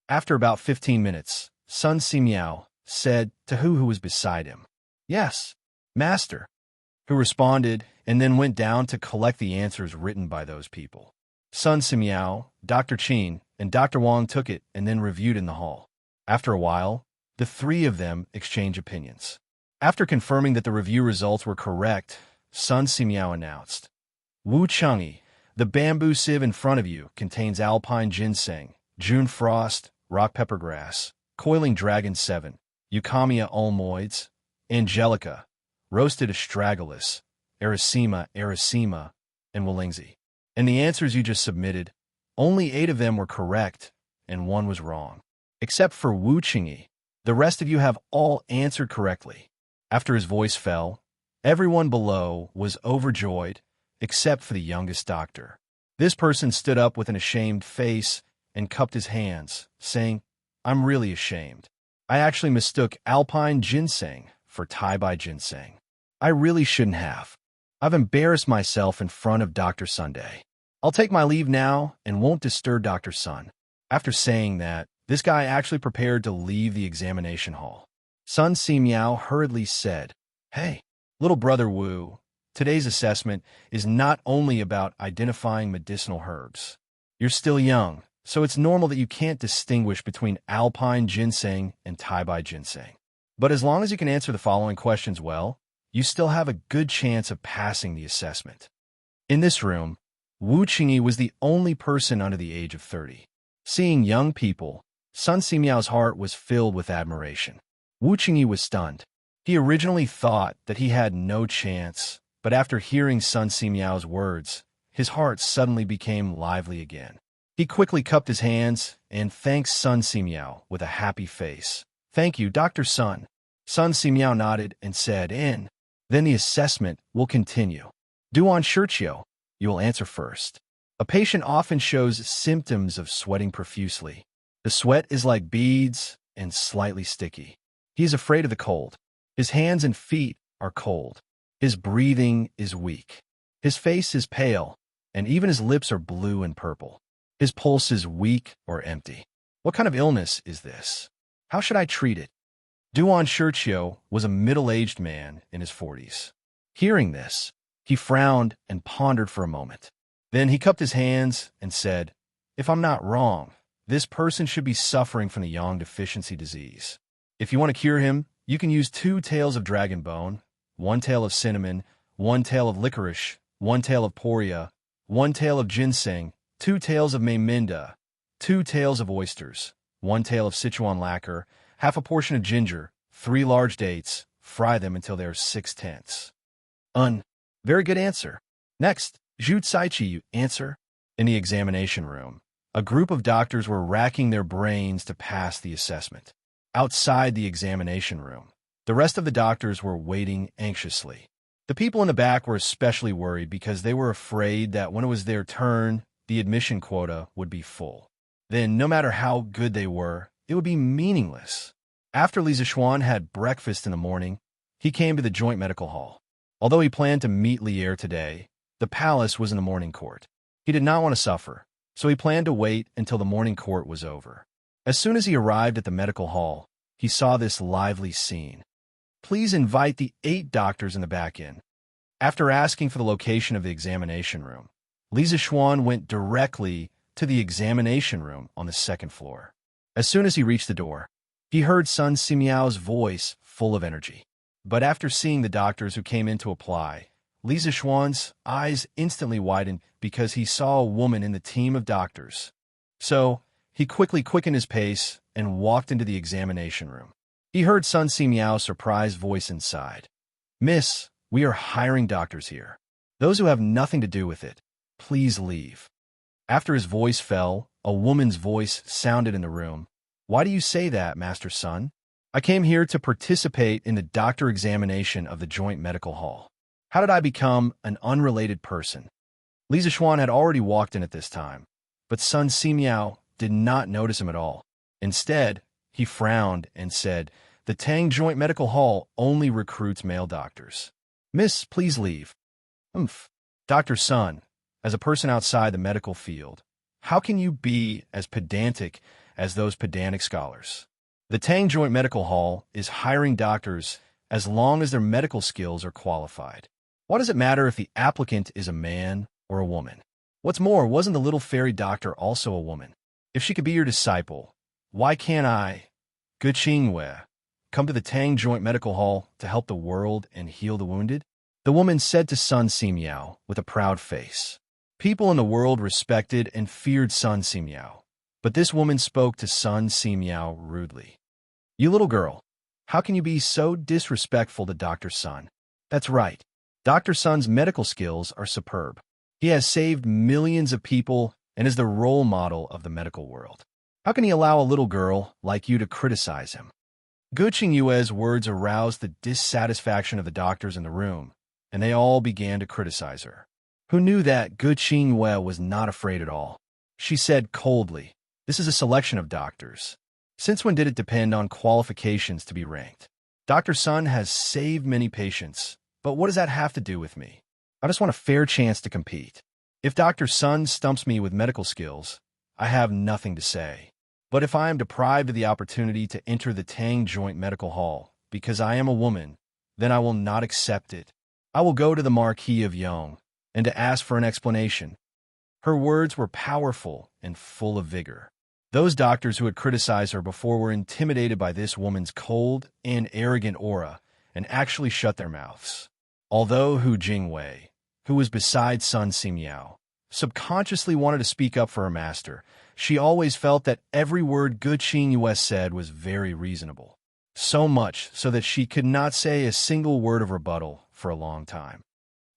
After about 15 minutes, Sun Simiao said to who was beside him, "Yes, master," who responded and then went down to collect the answers written by those people. Sun Simiao, Dr. Qin, and Dr. Wang took it and then reviewed in the hall. After a while, the 3 of them exchanged opinions. After confirming that the review results were correct, Sun Simiao announced, "Wu Changyi, the bamboo sieve in front of you contains alpine ginseng, June frost, rock peppergrass, coiling dragon 7, eucamia ulmoides, angelica, roasted astragalus, erycema, and Willingzi. And the answers you just submitted, only 8 of them were correct, and 1 was wrong. Except for Wu Qingyi, the rest of you have all answered correctly." After his voice fell, everyone below was overjoyed, except for the youngest doctor. This person stood up with an ashamed face and cupped his hands, saying, "I'm really ashamed. I actually mistook alpine ginseng for Tai-Bai ginseng. I really shouldn't have. I've embarrassed myself in front of Dr. Sunday. I'll take my leave now and won't disturb Dr. Sun." After saying that, this guy actually prepared to leave the examination hall. Sun Simiao hurriedly said, "Hey, little brother Wu, today's assessment is not only about identifying medicinal herbs. You're still young, so it's normal that you can't distinguish between alpine ginseng and Tai-Bai ginseng. But as long as you can answer the following questions well, you still have a good chance of passing the assessment." In this room, Wu Qingyi was the only person under the age of 30. Seeing young people, Sun Simiao's heart was filled with admiration. Wu Qingyi was stunned. He originally thought that he had no chance, but after hearing Sun Simiao's words, his heart suddenly became lively again. He quickly cupped his hands and thanked Sun Simiao with a happy face. "Thank you, Dr. Sun." Sun Simiao nodded and said, "In. Then the assessment will continue. Duan Shirchio, you will answer first. A patient often shows symptoms of sweating profusely. The sweat is like beads and slightly sticky. He is afraid of the cold. His hands and feet are cold. His breathing is weak. His face is pale, and even his lips are blue and purple. His pulse is weak or empty. What kind of illness is this? How should I treat it?" Duan Shirchio was a middle-aged man in his 40s. Hearing this, he frowned and pondered for a moment. Then he cupped his hands and said, "If I'm not wrong, this person should be suffering from the yang deficiency disease. If you want to cure him, you can use 2 tails of dragon bone, 1 tail of cinnamon, 1 tail of licorice, 1 tail of poria, 1 tail of ginseng, 2 taels of Mayminda, 2 taels of oysters, 1 tael of Sichuan lacquer, half a portion of ginger, 3 large dates, fry them until they are 6/10. Very good answer. Next, Zhu Caiqi, you answer. In the examination room, a group of doctors were racking their brains to pass the assessment. Outside the examination room, the rest of the doctors were waiting anxiously. The people in the back were especially worried because they were afraid that when it was their turn, the admission quota would be full. Then, no matter how good they were, it would be meaningless. After Li Zixuan had breakfast in the morning, he came to the joint medical hall. Although he planned to meet Lier today, the palace was in the morning court. He did not want to suffer, so he planned to wait until the morning court was over. As soon as he arrived at the medical hall, he saw this lively scene. Please invite the 8 doctors in the back in. After asking for the location of the examination room, Li Zixuan went directly to the examination room on the 2nd floor. As soon as he reached the door, he heard Sun Simiao's voice full of energy. But after seeing the doctors who came in to apply, Li Zixuan's eyes instantly widened because he saw a woman in the team of doctors. So, he quickly quickened his pace and walked into the examination room. He heard Sun Simiao's surprised voice inside. "Miss, we are hiring doctors here. Those who have nothing to do with it, please leave." After his voice fell, a woman's voice sounded in the room. "Why do you say that, Master Sun?" "I came here to participate in the doctor examination of the joint medical hall. How did I become an unrelated person?" Li Zixuan had already walked in at this time, but Sun Simiao did not notice him at all. Instead, he frowned and said, "The Tang Joint Medical Hall only recruits male doctors. Miss, please leave." Dr. Sun, as a person outside the medical field, how can you be as pedantic as those pedantic scholars? The Tang Joint Medical Hall is hiring doctors as long as their medical skills are qualified. Why does it matter if the applicant is a man or a woman? What's more, wasn't the little fairy doctor also a woman? If she could be your disciple, why can't I, Gu Qingwei, come to the Tang Joint Medical Hall to help the world and heal the wounded? The woman said to Sun Simiao with a proud face. People in the world respected and feared Sun Simiao, but this woman spoke to Sun Simiao rudely. "You little girl, how can you be so disrespectful to Dr. Sun?" "That's right. Dr. Sun's medical skills are superb. He has saved millions of people and is the role model of the medical world. How can he allow a little girl like you to criticize him?" Gu Qingyue's words aroused the dissatisfaction of the doctors in the room, and they all began to criticize her. Who knew that Gu Qingyue was not afraid at all? She said coldly, "This is a selection of doctors. Since when did it depend on qualifications to be ranked? Dr. Sun has saved many patients, but what does that have to do with me? I just want a fair chance to compete. If Dr. Sun stumps me with medical skills, I have nothing to say. But if I am deprived of the opportunity to enter the Tang Joint Medical Hall because I am a woman, then I will not accept it. I will go to the Marquis of Yong and to ask for an explanation." Her words were powerful and full of vigor. Those doctors who had criticized her before were intimidated by this woman's cold and arrogant aura and actually shut their mouths. Although Hu Jingwei, who was beside Sun Simiao, subconsciously wanted to speak up for her master, she always felt that every word Gu Qingyue said was very reasonable. So much so that she could not say a single word of rebuttal for a long time.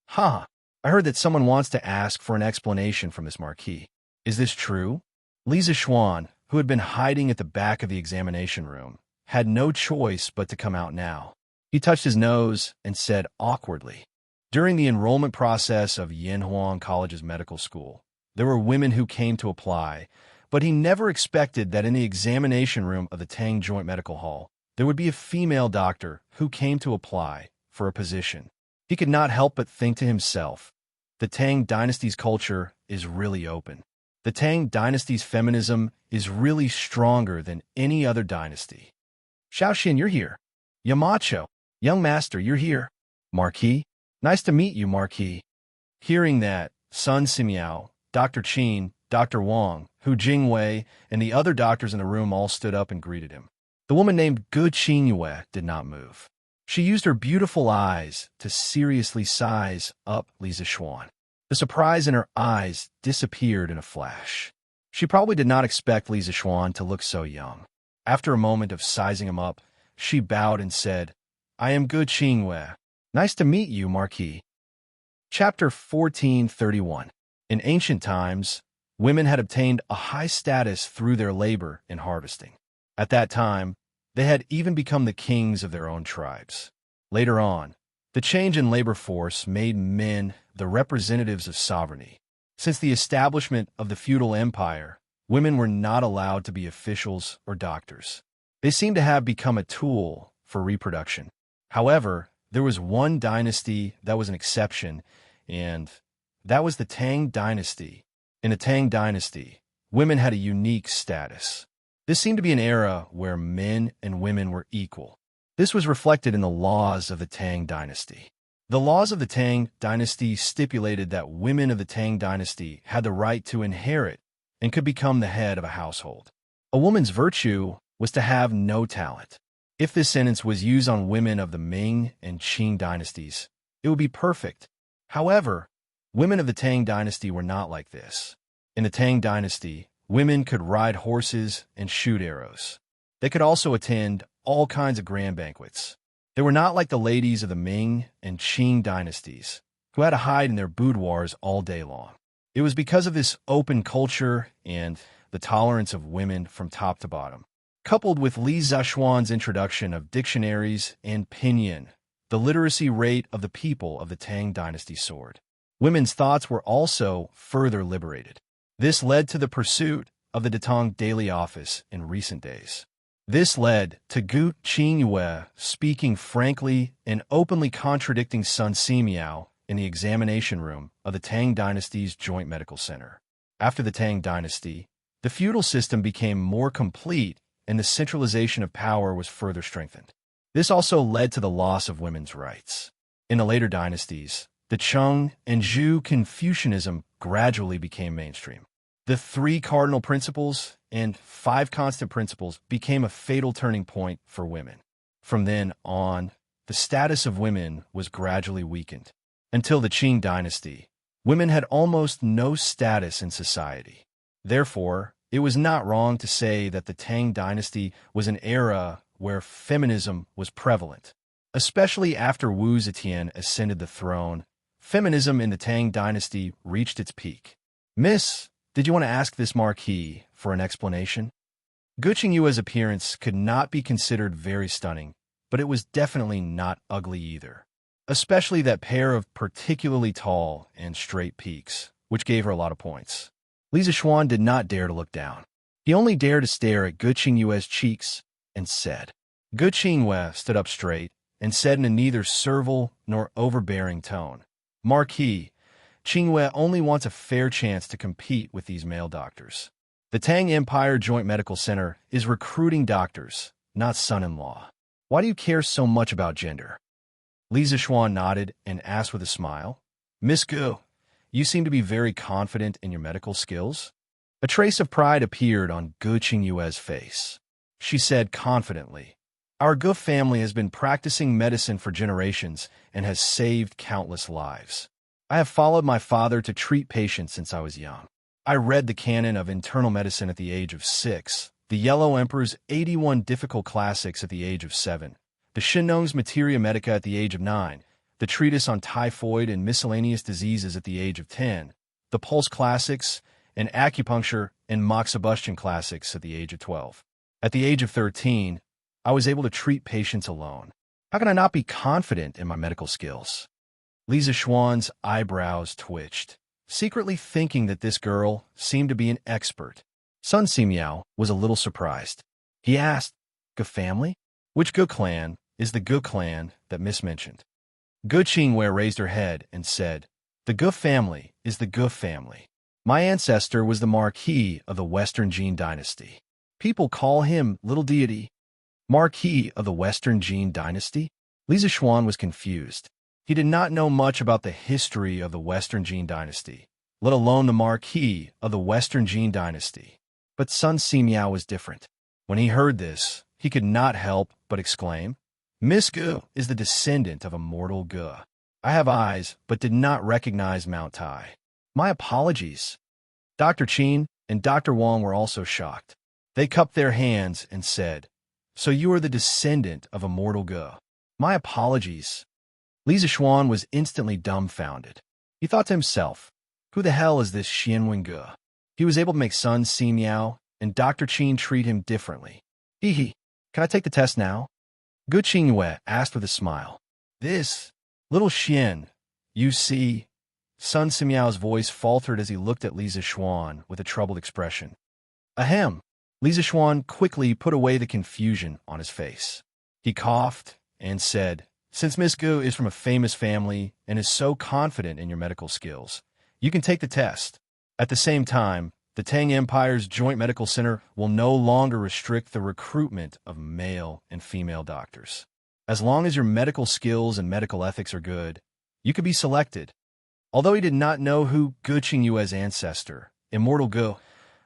"Ha! I heard that someone wants to ask for an explanation from this marquis. Is this true?" Li Zixuan, who had been hiding at the back of the examination room, had no choice but to come out now. He touched his nose and said awkwardly, "During the enrollment process of Yanhuang College's medical school, there were women who came to apply, but he never expected that in the examination room of the Tang Joint Medical Hall, there would be a female doctor who came to apply for a position. He could not help but think to himself, the Tang dynasty's culture is really open. The Tang dynasty's feminism is really stronger than any other dynasty. Xiaoxian, you're here. Yamacho, young master, you're here. Marquis, nice to meet you, Marquis." Hearing that, Sun Simiao, Dr. Qin, Dr. Wang, Hu Jingwei, and the other doctors in the room all stood up and greeted him. The woman named Gu Qingyue did not move. She used her beautiful eyes to seriously size up Li Zixuan. The surprise in her eyes disappeared in a flash. She probably did not expect Li Zixuan to look so young. After a moment of sizing him up, she bowed and said, "I am Gu Qingwei. Nice to meet you, Marquis." Chapter 1431. In ancient times, women had obtained a high status through their labor in harvesting. At that time, they had even become the kings of their own tribes. Later on, the change in labor force made men the representatives of sovereignty. Since the establishment of the feudal empire, women were not allowed to be officials or doctors. They seem to have become a tool for reproduction. However, there was one dynasty that was an exception, and that was the Tang dynasty. In the Tang dynasty, women had a unique status. This seemed to be an era where men and women were equal. This was reflected in the laws of the Tang dynasty. The laws of the Tang dynasty stipulated that women of the Tang dynasty had the right to inherit and could become the head of a household. A woman's virtue was to have no talent. If this sentence was used on women of the Ming and Qing dynasties, it would be perfect. However, women of the Tang dynasty were not like this. In the Tang dynasty, women could ride horses and shoot arrows. They could also attend all kinds of grand banquets. They were not like the ladies of the Ming and Qing dynasties, who had to hide in their boudoirs all day long. It was because of this open culture and the tolerance of women from top to bottom, coupled with Li Zixuan's introduction of dictionaries and pinyin, the literacy rate of the people of the Tang dynasty soared. Women's thoughts were also further liberated. This led to the pursuit of the Datong daily office in recent days. This led to Gu Qingwei speaking frankly and openly contradicting Sun Simiao in the examination room of the Tang dynasty's joint medical center. After the Tang dynasty, the feudal system became more complete and the centralization of power was further strengthened. This also led to the loss of women's rights. In the later dynasties, the Cheng and Zhou Confucianism gradually became mainstream. The 3 cardinal principles and 5 constant principles became a fatal turning point for women. From then on, the status of women was gradually weakened. Until the Qing dynasty, women had almost no status in society. Therefore, it was not wrong to say that the Tang dynasty was an era where feminism was prevalent. Especially after Wu Zetian ascended the throne, feminism in the Tang dynasty reached its peak. "Miss, did you want to ask this Marquis for an explanation?" Gu Qingyue's appearance could not be considered very stunning, but it was definitely not ugly either. Especially that pair of particularly tall and straight peaks, which gave her a lot of points. Li Zixuan did not dare to look down. He only dared to stare at Gu Qingyue's cheeks and said. Gu Qingwei stood up straight and said in a neither servile nor overbearing tone, "Marquis, Qingwei only wants a fair chance to compete with these male doctors. The Tang Empire Joint Medical Center is recruiting doctors, not son-in-law. Why do you care so much about gender?" Li Zixuan nodded and asked with a smile, "Miss Gu, you seem to be very confident in your medical skills?" A trace of pride appeared on Gu Qingyue's face. She said confidently, "Our Gu family has been practicing medicine for generations and has saved countless lives. I have followed my father to treat patients since I was young. I read the canon of internal medicine at the age of 6, the Yellow Emperor's 81 difficult classics at the age of 7, the Shinong's Materia Medica at the age of 9, the treatise on typhoid and miscellaneous diseases at the age of 10, the Pulse classics, and acupuncture and moxibustion classics at the age of 12. At the age of 13, I was able to treat patients alone. How can I not be confident in my medical skills?" Li Zixuan's eyebrows twitched, secretly thinking that this girl seemed to be an expert. Sun Simiao was a little surprised. He asked, "Gu family? Which Gu clan is the Gu clan that Miss mentioned?" Gu Qingwei raised her head and said, "The Gu family is the Gu family. My ancestor was the Marquis of the Western Jin dynasty. People call him Little Deity." Marquis of the Western Jin dynasty? Li Zixuan was confused. He did not know much about the history of the Western Jin dynasty, let alone the Marquis of the Western Jin dynasty. But Sun Simiao was different. When he heard this, he could not help but exclaim, "Miss Gu is the descendant of Immortal Gu. I have eyes, but did not recognize Mount Tai. My apologies. Dr. Qin and Dr. Wang were also shocked. They cupped their hands and said, "So you are the descendant of Immortal Ge. My apologies." Li Zixuan was instantly dumbfounded. He thought to himself, who the hell is this Xianwen Ge? He was able to make Sun Simiao and Dr. Qin treat him differently. Hee, can I take the test now? Gu Qingyue asked with a smile. This, little Xian, you see. Sun Simiao's voice faltered as he looked at Li Zixuan with a troubled expression. Ahem. Li Zixuan quickly put away the confusion on his face. He coughed and said, "Since Miss Gu is from a famous family and is so confident in your medical skills, you can take the test. At the same time, the Tang Empire's Joint Medical Center will no longer restrict the recruitment of male and female doctors. As long as your medical skills and medical ethics are good, you could be selected." Although he did not know who Gu Qingyue's ancestor, Immortal Ge,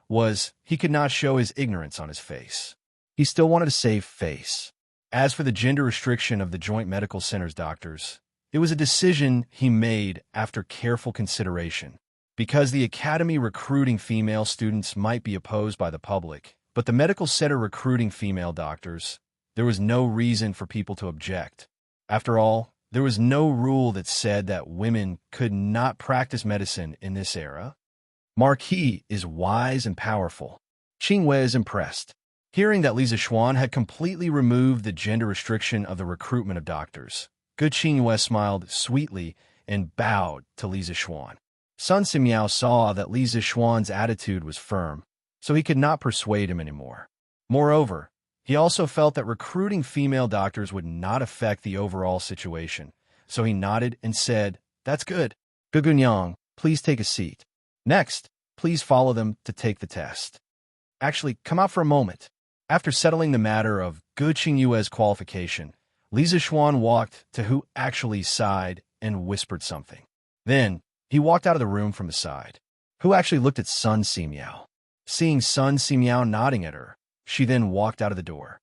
was, he could not show his ignorance on his face. He still wanted to save face. As for the gender restriction of the Joint Medical Center's doctors, it was a decision he made after careful consideration. Because the academy recruiting female students might be opposed by the public, but the medical center recruiting female doctors, there was no reason for people to object. After all, there was no rule that said that women could not practice medicine in this era. Marquis is wise and powerful. Qingwei is impressed. Hearing that Li Zixuan had completely removed the gender restriction of the recruitment of doctors, Gu Qingyue smiled sweetly and bowed to Li Zixuan. Sun Simiao saw that Li Zixuan's attitude was firm, so he could not persuade him anymore. Moreover, he also felt that recruiting female doctors would not affect the overall situation, so he nodded and said, "That's good. Gugunyang, please take a seat. Next, please follow them to take the test. Actually, come out for a moment." After settling the matter of Gu Qingyue's qualification, Li Zixuan walked to who actually sighed and whispered something. Then, he walked out of the room from the side. Who actually looked at Sun Simiao. Seeing Sun Simiao nodding at her, she then walked out of the door.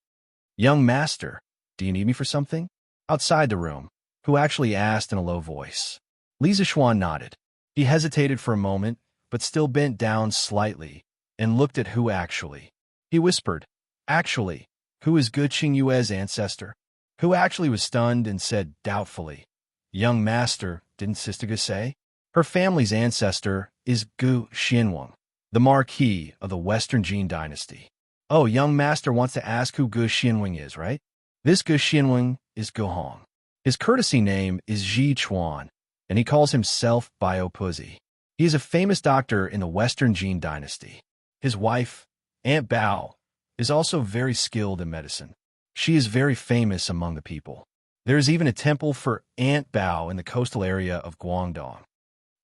"Young master, do you need me for something?" Outside the room, who actually asked in a low voice. Li Zixuan nodded. He hesitated for a moment, but still bent down slightly and looked at who actually. He whispered, "Actually, who is Gu Qingyue's ancestor?" Who actually was stunned and said doubtfully, "Young master, didn't Sister Gu say? Her family's ancestor is Gu Xianwang, the Marquis of the Western Jin Dynasty." Oh, young master wants to ask who Gu Xianwang is, right? This Gu Xianwang is Gu Hong. His courtesy name is Ji Chuan, and he calls himself Bio Puzi. He is a famous doctor in the Western Jin Dynasty. His wife, Aunt Bao, is also very skilled in medicine. She is very famous among the people. There is even a temple for Aunt Bao in the coastal area of Guangdong.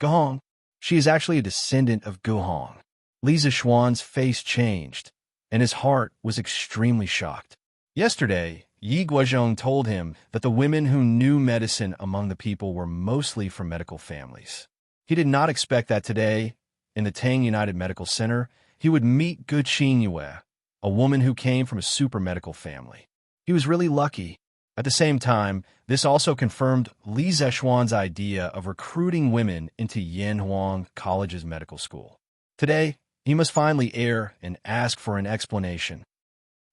Gu Hong, she is actually a descendant of Gu Hong. Li Zixuan's face changed, and his heart was extremely shocked. Yesterday, Yi Guozhong told him that the women who knew medicine among the people were mostly from medical families. He did not expect that today, in the Tang United Medical Center, he would meet Gu Qingyue, a woman who came from a super medical family. He was really lucky. At the same time, this also confirmed Li Zixuan's idea of recruiting women into Yanhuang College's medical school. Today, he must finally err and ask for an explanation.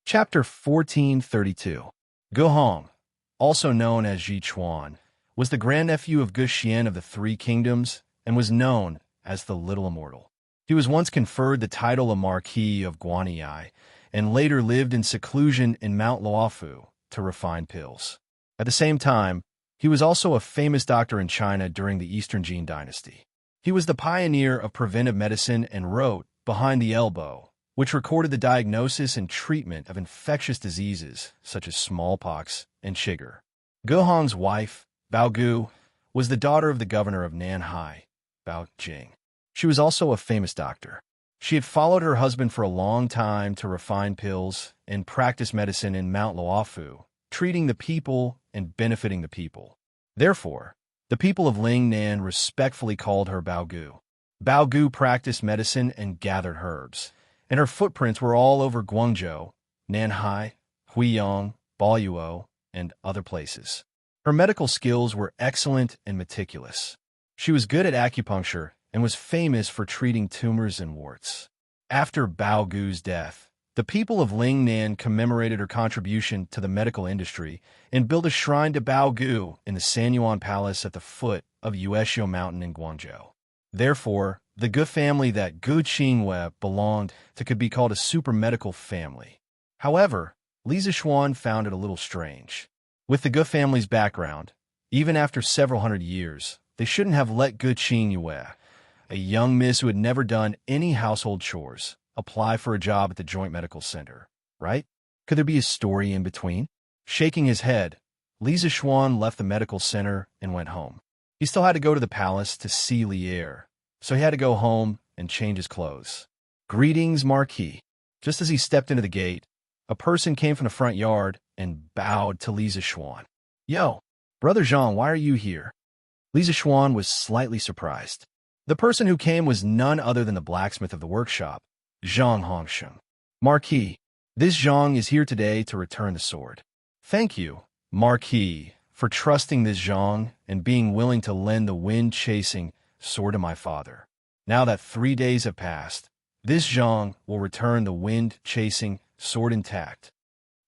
Chapter 1432. Gu Hong, also known as Ji Chuan, was the grandnephew of Gu Xian of the Three Kingdoms and was known as the Little Immortal. He was once conferred the title of Marquis of Guanyi and later lived in seclusion in Mount Luofu to refine pills. At the same time, he was also a famous doctor in China during the Eastern Jin Dynasty. He was the pioneer of preventive medicine and wrote Behind the Elbow, which recorded the diagnosis and treatment of infectious diseases such as smallpox and chigger. Gu Hong's wife, Bao Gu, was the daughter of the governor of Nanhai, Bao Jing. She was also a famous doctor. She had followed her husband for a long time to refine pills and practice medicine in Mount Luofu, treating the people and benefiting the people. Therefore, the people of Lingnan respectfully called her Bao Gu. Bao Gu practiced medicine and gathered herbs, and her footprints were all over Guangzhou, Nanhai, Huiyang, Baoyuo, and other places. Her medical skills were excellent and meticulous. She was good at acupuncture and was famous for treating tumors and warts. After Bao Gu's death, the people of Lingnan commemorated her contribution to the medical industry and built a shrine to Bao Gu in the Sanyuan Palace at the foot of Yueshio Mountain in Guangzhou. Therefore, the Gu family that Gu Qingwei belonged to could be called a super medical family. However, Li Zixuan found it a little strange. With the Gu family's background, even after several hundred years, they shouldn't have let Gu Qingwei, a young miss who had never done any household chores, apply for a job at the Joint Medical Center, right? Could there be a story in between? Shaking his head, Li Zixuan left the medical center and went home. He still had to go to the palace to see Lier, so he had to go home and change his clothes. Greetings, Marquis. Just as he stepped into the gate, a person came from the front yard and bowed to Li Zixuan. Yo, Brother Zhang, why are you here? Li Zixuan was slightly surprised. The person who came was none other than the blacksmith of the workshop, Zhang Hongsheng. Marquis, this Zhang is here today to return the sword. Thank you, Marquis, for trusting this Zhang and being willing to lend the wind-chasing sword to my father. Now that 3 days have passed, this Zhang will return the wind-chasing sword intact.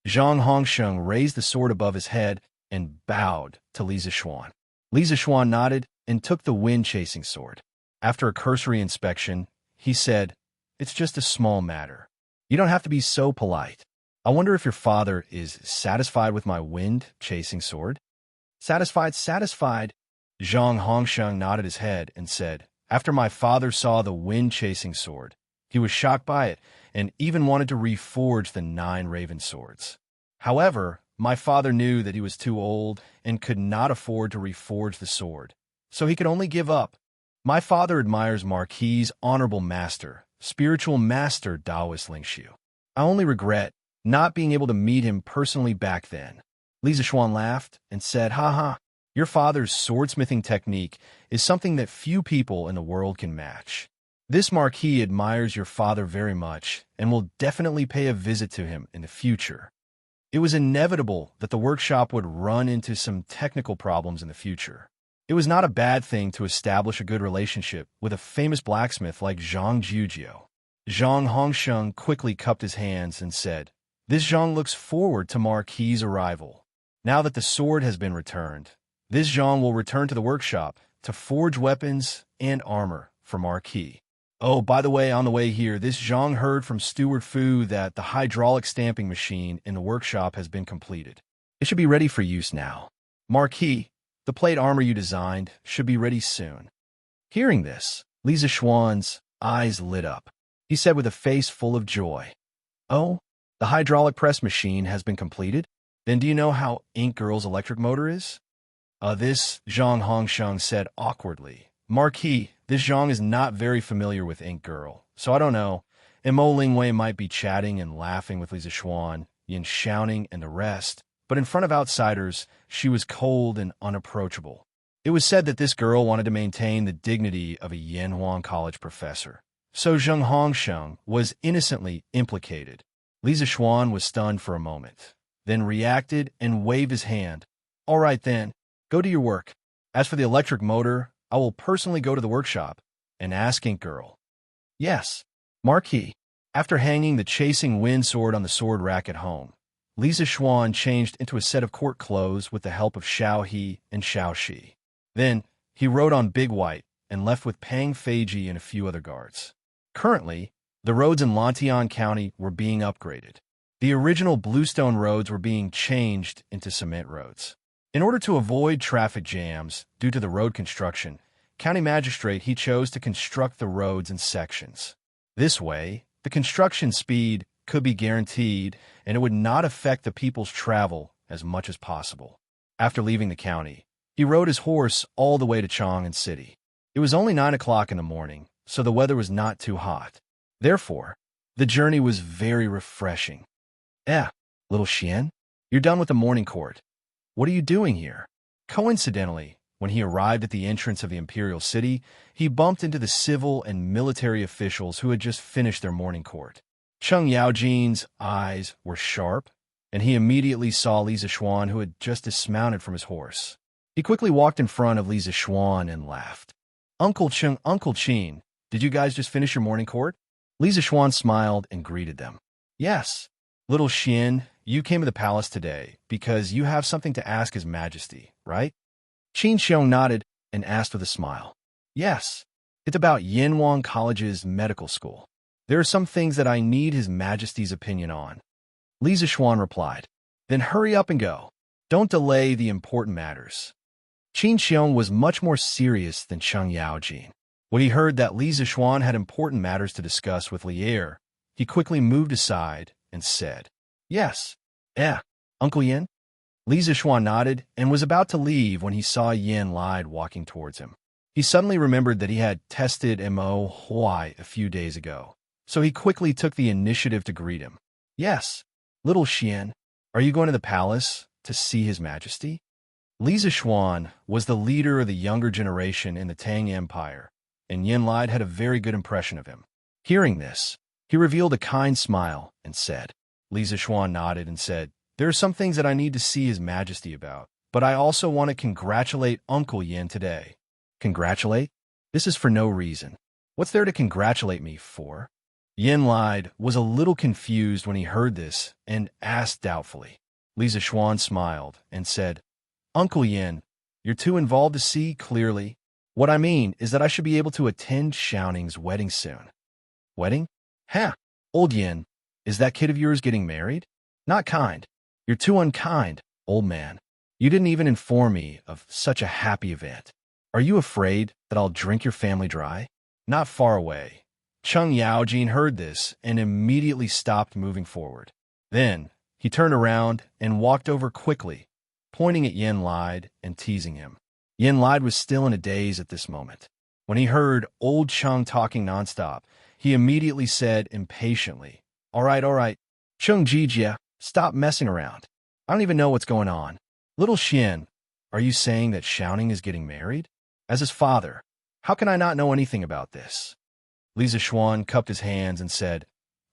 Zhang Hongsheng raised the sword above his head and bowed to Li Zixuan. Li Zixuan nodded and took the wind-chasing sword. After a cursory inspection, he said, "It's just a small matter. You don't have to be so polite. I wonder if your father is satisfied with my wind-chasing sword?" Satisfied, satisfied. Zhang Hongsheng nodded his head and said, "After my father saw the wind-chasing sword, he was shocked by it and even wanted to reforge the 9 raven swords. However, my father knew that he was too old and could not afford to reforge the sword, so he could only give up. My father admires Marquis' honorable master, spiritual master Taoist Lingxiu. I only regret not being able to meet him personally back then." Li Zixuan laughed and said, "Haha, your father's swordsmithing technique is something that few people in the world can match. This Marquis admires your father very much and will definitely pay a visit to him in the future." It was inevitable that the workshop would run into some technical problems in the future. It was not a bad thing to establish a good relationship with a famous blacksmith like Zhang Jiujiu. Zhang Hongsheng quickly cupped his hands and said, "This Zhang looks forward to Marquis' arrival. Now that the sword has been returned, this Zhang will return to the workshop to forge weapons and armor for Marquis. Oh, by the way, on the way here, this Zhang heard from Steward Fu that the hydraulic stamping machine in the workshop has been completed. It should be ready for use now. Marquis, the plate armor you designed should be ready soon." Hearing this, Li Zixuan's eyes lit up. He said with a face full of joy, "Oh, the hydraulic press machine has been completed? Then do you know how Ink Girl's electric motor is?" This Zhang Hongsheng said awkwardly. "Marquis, this Zhang is not very familiar with Ink Girl, so I don't know. And Mo Lingwei might be chatting and laughing with Li Zixuan, Yin shouting, and the rest, but in front of outsiders, she was cold and unapproachable. It was said that this girl wanted to maintain the dignity of a Yanhuan College professor. So Zhang Hongsheng was innocently implicated. Li Zixuan was stunned for a moment, then reacted and waved his hand. "All right then, go to your work. As for the electric motor, I will personally go to the workshop and ask Ink Girl." "Yes, Marquis." After hanging the chasing wind sword on the sword rack at home, Li Zixuan changed into a set of court clothes with the help of Xiao He and Xiao Shi. Then, he rode on Big White and left with Pang Feiji and a few other guards. Currently, the roads in Lantian County were being upgraded. The original bluestone roads were being changed into cement roads. In order to avoid traffic jams due to the road construction, County Magistrate he chose to construct the roads in sections. This way, the construction speed could be guaranteed and it would not affect the people's travel as much as possible. After leaving the county, he rode his horse all the way to Chang'an City. It was only 9 o'clock in the morning, so the weather was not too hot. Therefore, the journey was very refreshing. Little Xian, you're done with the morning court. What are you doing here?" Coincidentally, when he arrived at the entrance of the imperial city, he bumped into the civil and military officials who had just finished their morning court. Cheng Yaojin's eyes were sharp, and he immediately saw Li Zixuan, who had just dismounted from his horse. He quickly walked in front of Li Zixuan and laughed. Uncle Qin, did you guys just finish your morning court? Li Zixuan smiled and greeted them. Yes. Little Xian, you came to the palace today because you have something to ask His Majesty, right? Qin Xiong nodded and asked with a smile. Yes. It's about Yanwang College's medical school. There are some things that I need His Majesty's opinion on. Li Zixuan replied. Then hurry up and go. Don't delay the important matters. Qin Xiong was much more serious than Cheng Yaojin. When he heard that Li Zixuan had important matters to discuss with Lier, he quickly moved aside and said, Yes. Uncle Yin? Li Zixuan nodded and was about to leave when he saw Yin Lide walking towards him. He suddenly remembered that he had tested Mo Huai a few days ago, so he quickly took the initiative to greet him. Yes. Little Xian, are you going to the palace to see His Majesty? Li Zixuan was the leader of the younger generation in the Tang Empire, and Yin Lide had a very good impression of him. Hearing this, he revealed a kind smile and said. Li Zixuan nodded and said, There are some things that I need to see His Majesty about, but I also want to congratulate Uncle Yin today. Congratulate? This is for no reason. What's there to congratulate me for? Yin Lide was a little confused when he heard this and asked doubtfully. Li Zixuan smiled and said, Uncle Yin, you're too involved to see clearly. What I mean is that I should be able to attend Xiaoning's wedding soon. Wedding? Old Yin, is that kid of yours getting married? Not kind. You're too unkind, old man. You didn't even inform me of such a happy event. Are you afraid that I'll drink your family dry? Not far away. Cheng Yaojin heard this and immediately stopped moving forward. Then, he turned around and walked over quickly, pointing at Yin Lide and teasing him. Yin Lide was still in a daze at this moment. When he heard old Cheng talking nonstop, he immediately said impatiently, All right, Cheng Jijia, stop messing around. I don't even know what's going on. Little Xian, are you saying that Xiaoning is getting married? As his father, how can I not know anything about this? Li Zixuan cupped his hands and said,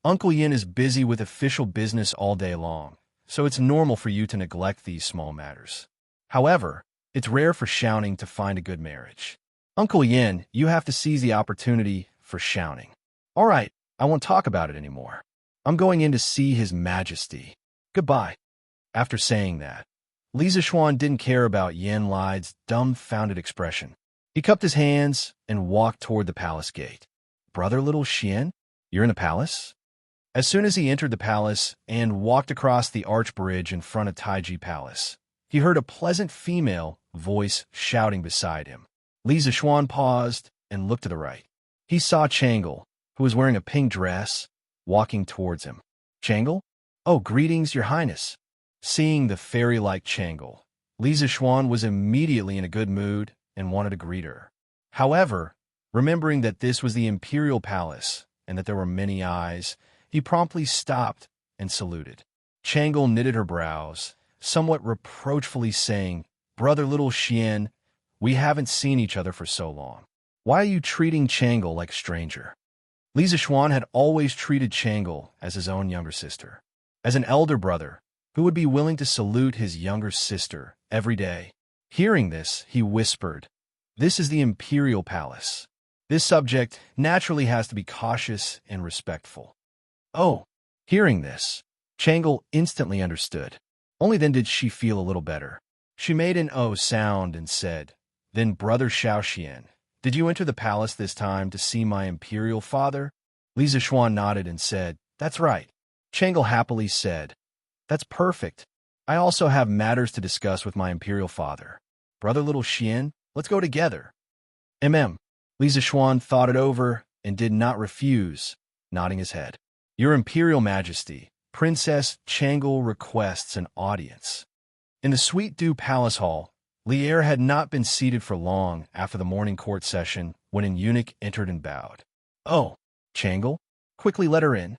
Uncle Yin is busy with official business all day long, so it's normal for you to neglect these small matters. However, it's rare for Xiaoning to find a good marriage. Uncle Yin, you have to seize the opportunity for Xiaoning. All right, I won't talk about it anymore. I'm going in to see His Majesty. Goodbye. After saying that, Li Zixuan didn't care about Yin Lide's dumbfounded expression. He cupped his hands and walked toward the palace gate. Brother Little Xian, you're in the palace? As soon as he entered the palace and walked across the arch bridge in front of Taiji Palace, he heard a pleasant female voice shouting beside him. Li Zixuan paused and looked to the right. He saw Changle, who was wearing a pink dress, walking towards him. Changle? Oh, greetings, Your Highness. Seeing the fairy-like Changle, Li Zixuan was immediately in a good mood and wanted to greet her. However, remembering that this was the imperial palace and that there were many eyes, he promptly stopped and saluted. Changle knitted her brows, somewhat reproachfully saying, Brother Little Xian, we haven't seen each other for so long. Why are you treating Changle like a stranger? Li Zixuan had always treated Changle as his own younger sister, as an elder brother who would be willing to salute his younger sister every day. Hearing this, he whispered, This is the imperial palace. This subject naturally has to be cautious and respectful. Oh, hearing this, Changle instantly understood. Only then did she feel a little better. She made an O sound and said, Then Brother Xiaoxian, did you enter the palace this time to see my imperial father? Li Zixuan nodded and said, That's right. Changle happily said, That's perfect. I also have matters to discuss with my imperial father. Brother Little Xian, let's go together. Li Zixuan thought it over and did not refuse, nodding his head. Your Imperial Majesty, Princess Changle requests an audience. In the Sweet Dew Palace Hall, Lier had not been seated for long after the morning court session when an eunuch entered and bowed. Oh, Changle, quickly let her in.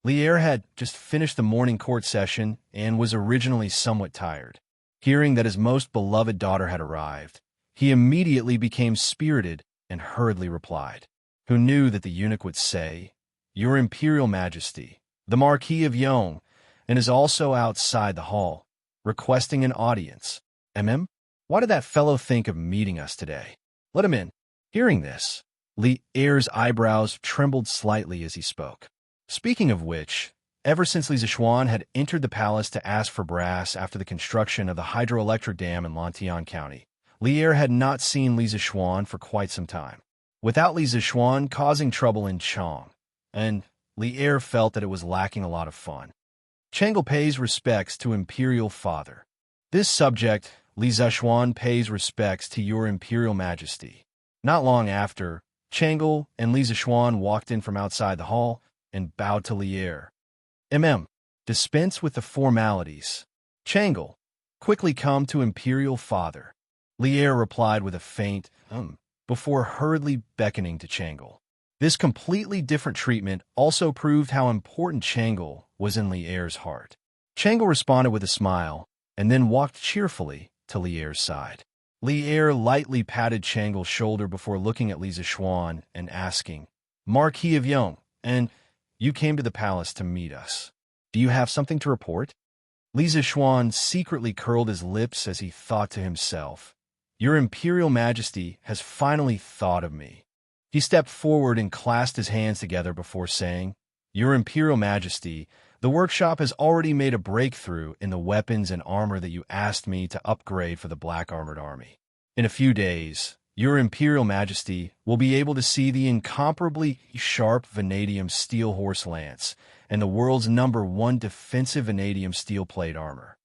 Lier had just finished the morning court session and was originally somewhat tired. Hearing that his most beloved daughter had arrived, he immediately became spirited and hurriedly replied, who knew that the eunuch would say, Your Imperial Majesty, the Marquis of Yong, and is also outside the hall, requesting an audience. Why did that fellow think of meeting us today? Let him in. Hearing this, Li Er's eyebrows trembled slightly as he spoke. Speaking of which, ever since Li Zishuan had entered the palace to ask for brass after the construction of the hydroelectric dam in Lantian County, Li Er had not seen Li Zishuan for quite some time. Without Li Zishuan causing trouble in Chong, and Li Er felt that it was lacking a lot of fun. Chang'e pays respects to Imperial Father. This subject, Li Zishuan pays respects to your Imperial Majesty. Not long after, Chang'e and Li Zishuan walked in from outside the hall and bowed to Li Er. Dispense with the formalities. Chang'e, quickly come to Imperial Father. Li Er replied with a faint, before hurriedly beckoning to Chang'e. This completely different treatment also proved how important Chang'e was in Li Er's heart. Chang'e responded with a smile, and then walked cheerfully to Li Er's side. Li Er lightly patted Chang'e's shoulder before looking at Li Zishuan and asking, Marquis of Yong, and you came to the palace to meet us. Do you have something to report? Li Zishuan secretly curled his lips as he thought to himself, Your Imperial Majesty has finally thought of me. He stepped forward and clasped his hands together before saying, Your Imperial Majesty, the workshop has already made a breakthrough in the weapons and armor that you asked me to upgrade for the Black Armored Army. In a few days, Your Imperial Majesty will be able to see the incomparably sharp vanadium steel horse lance and the world's #1 defensive vanadium steel plate armor.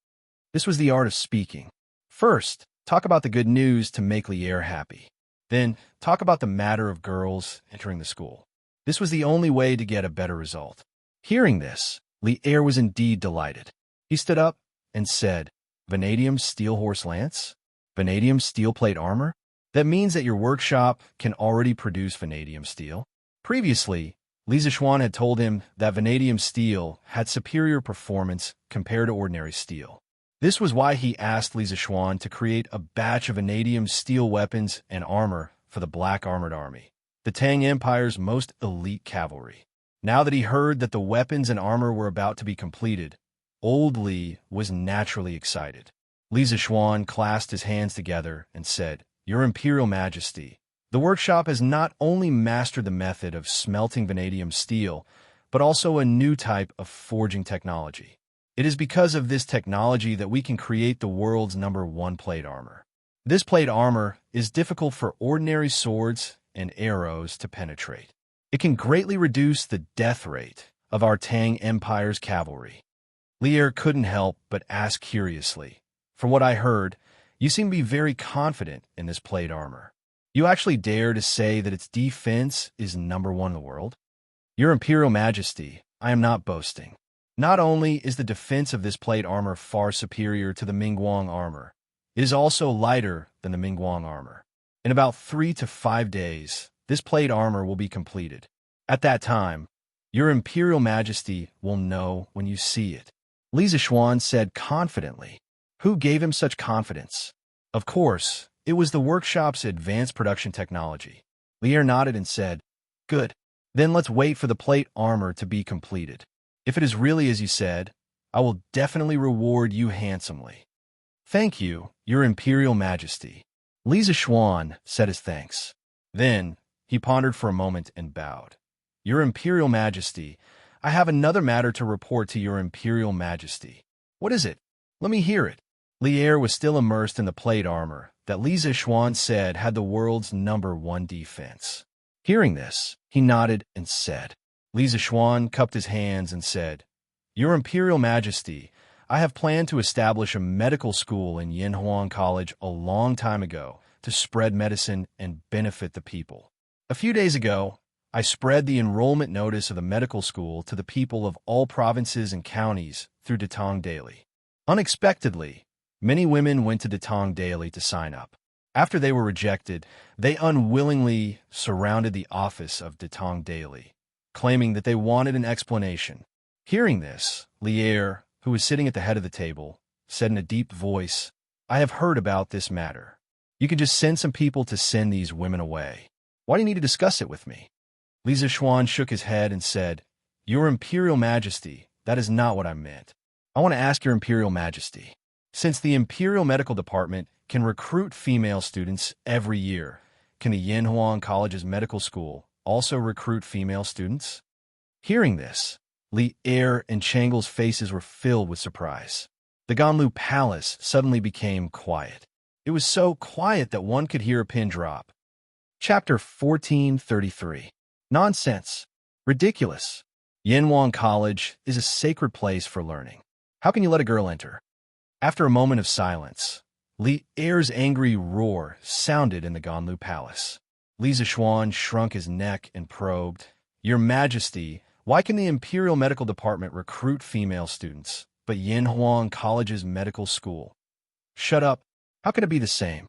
This was the art of speaking. First, talk about the good news to make Li Er happy. Then, talk about the matter of girls entering the school. This was the only way to get a better result. Hearing this, Li Er was indeed delighted. He stood up and said, Vanadium steel horse lance? Vanadium steel plate armor? That means that your workshop can already produce vanadium steel? Previously, Li Zishuan had told him that vanadium steel had superior performance compared to ordinary steel. This was why he asked Li Zishuan to create a batch of vanadium steel weapons and armor for the Black Armored Army, the Tang Empire's most elite cavalry. Now that he heard that the weapons and armor were about to be completed, old Li was naturally excited. Li Zishuan clasped his hands together and said, Your Imperial Majesty, the workshop has not only mastered the method of smelting vanadium steel, but also a new type of forging technology. It is because of this technology that we can create the world's #1 plate armor. This plate armor is difficult for ordinary swords and arrows to penetrate. It can greatly reduce the death rate of our Tang Empire's cavalry. Li Er couldn't help but ask curiously, From what I heard, you seem to be very confident in this plate armor. You actually dare to say that its defense is #1 in the world? Your Imperial Majesty, I am not boasting. Not only is the defense of this plate armor far superior to the Mingguang armor, it is also lighter than the Mingguang armor. In about 3 to 5 days, this plate armor will be completed. At that time, Your Imperial Majesty will know when you see it. Li Zishuan said confidently. Who gave him such confidence? Of course, it was the workshop's advanced production technology. Li Er nodded and said, Good. Then let's wait for the plate armor to be completed. If it is really as you said, I will definitely reward you handsomely. Thank you, Your Imperial Majesty. Li Zishuan said his thanks. Then, he pondered for a moment and bowed. Your Imperial Majesty, I have another matter to report to Your Imperial Majesty. What is it? Let me hear it. Li Er was still immersed in the plate armor that Li Zishuan said had the world's #1 defense. Hearing this, he nodded and said. Li Zishuan cupped his hands and said, Your Imperial Majesty, I have planned to establish a medical school in Yinhuang College a long time ago to spread medicine and benefit the people. A few days ago, I spread the enrollment notice of the medical school to the people of all provinces and counties through Datong Daily. Unexpectedly, many women went to Datong Daily to sign up. After they were rejected, they unwillingly surrounded the office of Datong Daily, claiming that they wanted an explanation. Hearing this, Li Er, who was sitting at the head of the table, said in a deep voice, I have heard about this matter. You can just send some people to send these women away. Why do you need to discuss it with me? Li Zishuan shook his head and said, Your Imperial Majesty, that is not what I meant. I want to ask your Imperial Majesty. Since the Imperial Medical Department can recruit female students every year, can the Yinhuang College's medical school also recruit female students? Hearing this, Li Er and Changle's faces were filled with surprise. The Ganlu Palace suddenly became quiet. It was so quiet that one could hear a pin drop. Chapter 1433. Nonsense. Ridiculous. Yinhuang College is a sacred place for learning. How can you let a girl enter? After a moment of silence, Li Er's angry roar sounded in the Ganlu Palace. Li Zishuan shrunk his neck and probed, "Your Majesty, why can the Imperial Medical Department recruit female students, but Yinhuang College's medical school?" "Shut up. How can it be the same?"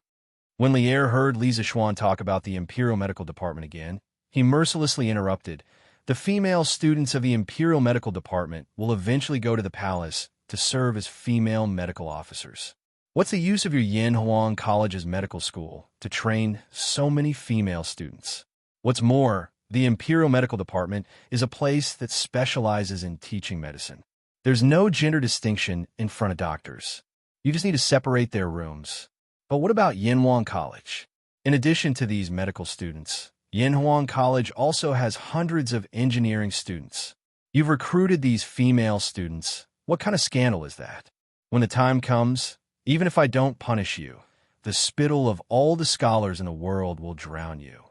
When Li Er heard Li Zishuan talk about the Imperial Medical Department again, he mercilessly interrupted, "The female students of the Imperial Medical Department will eventually go to the palace to serve as female medical officers. What's the use of your Yinhuang College's medical school to train so many female students? What's more, the Imperial Medical Department is a place that specializes in teaching medicine. There's no gender distinction in front of doctors. You just need to separate their rooms. But what about Yinhuang College? In addition to these medical students, Yinhuang College also has hundreds of engineering students. You've recruited these female students. What kind of scandal is that? When the time comes, even if I don't punish you, the spittle of all the scholars in the world will drown you."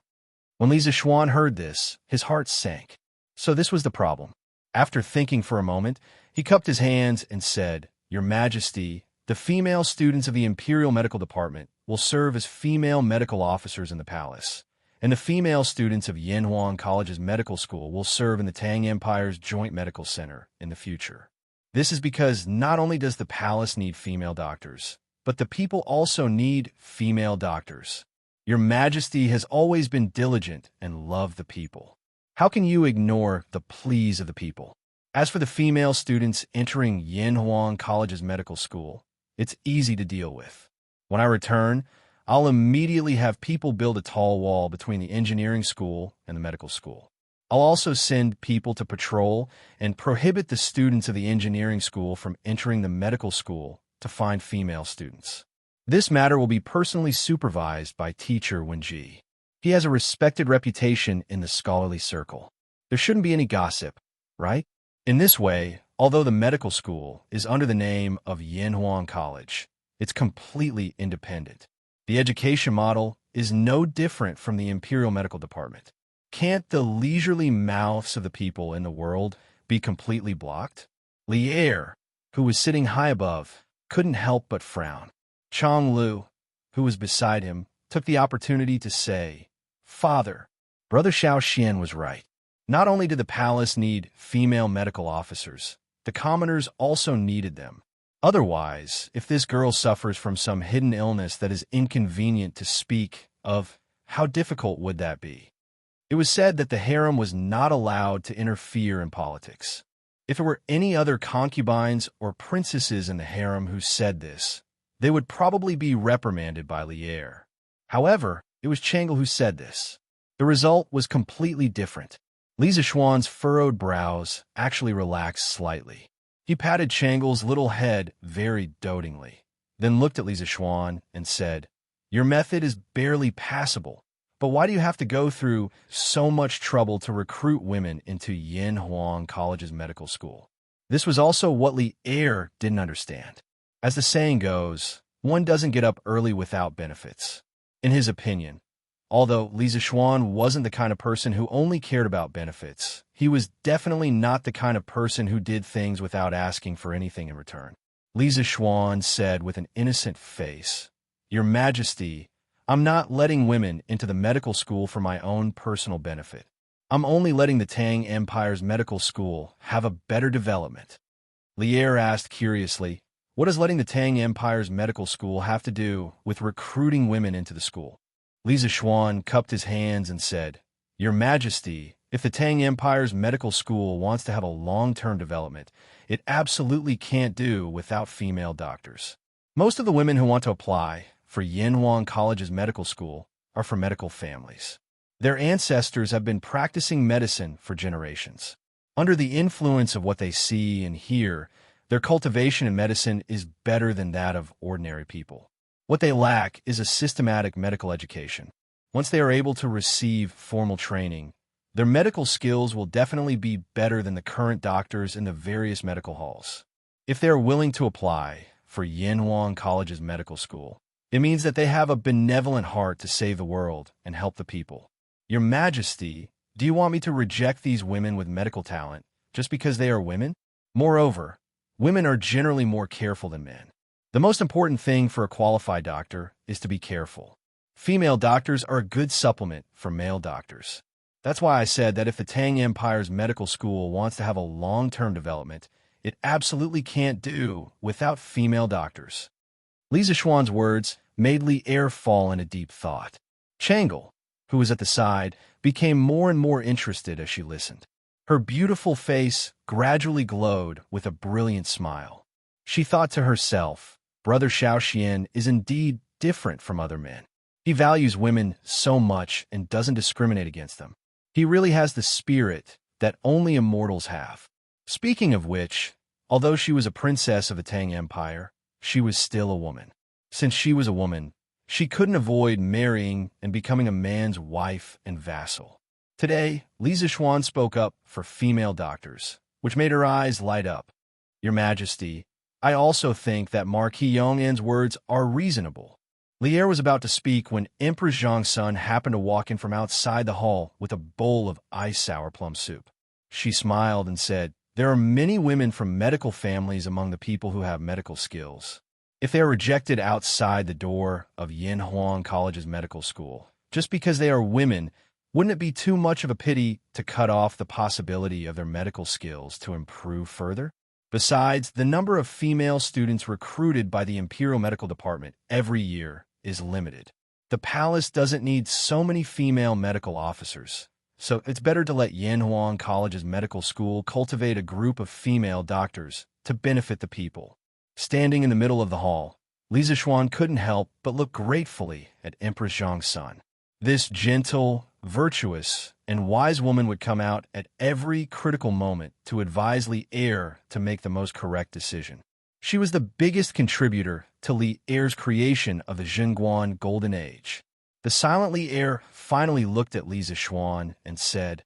When Li Zishuan heard this, his heart sank. So this was the problem. After thinking for a moment, he cupped his hands and said, "Your Majesty, the female students of the Imperial Medical Department will serve as female medical officers in the palace, and the female students of Yinhuang College's medical school will serve in the Tang Empire's Joint Medical Center in the future. This is because not only does the palace need female doctors, but the people also need female doctors. Your Majesty has always been diligent and loved the people. How can you ignore the pleas of the people? As for the female students entering Yinhuang College's medical school, it's easy to deal with. When I return, I'll immediately have people build a tall wall between the engineering school and the medical school. I'll also send people to patrol and prohibit the students of the engineering school from entering the medical school to find female students. This matter will be personally supervised by teacher Wenji. He has a respected reputation in the scholarly circle. There shouldn't be any gossip, right? In this way, although the medical school is under the name of Yinhuang College, it's completely independent. The education model is no different from the Imperial Medical Department. Can't the leisurely mouths of the people in the world be completely blocked? Li Er, who was sitting high above, couldn't help but frown. Chang Lu, who was beside him, took the opportunity to say, "Father, Brother Xiaoxian was right. Not only did the palace need female medical officers, the commoners also needed them. Otherwise, if this girl suffers from some hidden illness that is inconvenient to speak of, how difficult would that be?" It was said that the harem was not allowed to interfere in politics. If it were any other concubines or princesses in the harem who said this, they would probably be reprimanded by Li Er. However, it was Changle who said this. The result was completely different. Li Zishuan's furrowed brows actually relaxed slightly. He patted Changle's little head very dotingly, then looked at Li Zishuan and said, "Your method is barely passable. But why do you have to go through so much trouble to recruit women into Yinhuang College's medical school?" This was also what Li Er didn't understand. As the saying goes, one doesn't get up early without benefits. In his opinion, although Li Zishuan wasn't the kind of person who only cared about benefits, he was definitely not the kind of person who did things without asking for anything in return. Li Zishuan said with an innocent face, "Your Majesty, I'm not letting women into the medical school for my own personal benefit. I'm only letting the Tang Empire's medical school have a better development." Li Er asked curiously, "What does letting the Tang Empire's medical school have to do with recruiting women into the school?" Li Zishuan cupped his hands and said, "Your Majesty, if the Tang Empire's medical school wants to have a long-term development, it absolutely can't do without female doctors. Most of the women who want to apply for Yinhuang College's medical school are from medical families. Their ancestors have been practicing medicine for generations. Under the influence of what they see and hear, Their cultivation in medicine is better than that of ordinary people. What they lack is a systematic medical education. Once they are able to receive formal training, their medical skills will definitely be better than the current doctors in the various medical halls. If they are willing to apply for Yanhuang College's medical school, it means that they have a benevolent heart to save the world and help the people. Your Majesty, do you want me to reject these women with medical talent just because they are women? Moreover, women are generally more careful than men. The most important thing for a qualified doctor is to be careful. Female doctors are a good supplement for male doctors. That's why I said that if the Tang Empire's medical school wants to have a long-term development, it absolutely can't do without female doctors. Li Zishuan's words made Li Er fall in a deep thought. Changle, who was at the side, became more and more interested as she listened. Her beautiful face gradually glowed with a brilliant smile. She thought to herself, Brother Xiaoxian is indeed different from other men. He values women so much and doesn't discriminate against them. He really has the spirit that only immortals have. Speaking of which, although she was a princess of the Tang Empire, she was still a woman. Since she was a woman, she couldn't avoid marrying and becoming a man's wife and vassal. Today, Li Zishuan spoke up for female doctors, which made her eyes light up. Your Majesty, I also think that Marquis Yong'an's words are reasonable. Li Er was about to speak when Empress Xianxia happened to walk in from outside the hall with a bowl of ice sour plum soup. She smiled and said, There are many women from medical families among the people who have medical skills. If they are rejected outside the door of Yanhuang College's medical school, just because they are women, wouldn't it be too much of a pity to cut off the possibility of their medical skills to improve further? Besides, the number of female students recruited by the Imperial Medical Department every year is limited. The palace doesn't need so many female medical officers, so it's better to let Yanhuang College's medical school cultivate a group of female doctors to benefit the people. Standing in the middle of the hall, Li Zishuan couldn't help but look gratefully at Empress Xianxia. This gentle, virtuous, and wise woman would come out at every critical moment to advise Li Er to make the most correct decision. She was the biggest contributor to Li Er's creation of the Zhenguan Golden Age. The silent Li Er finally looked at Li Zishuan and said,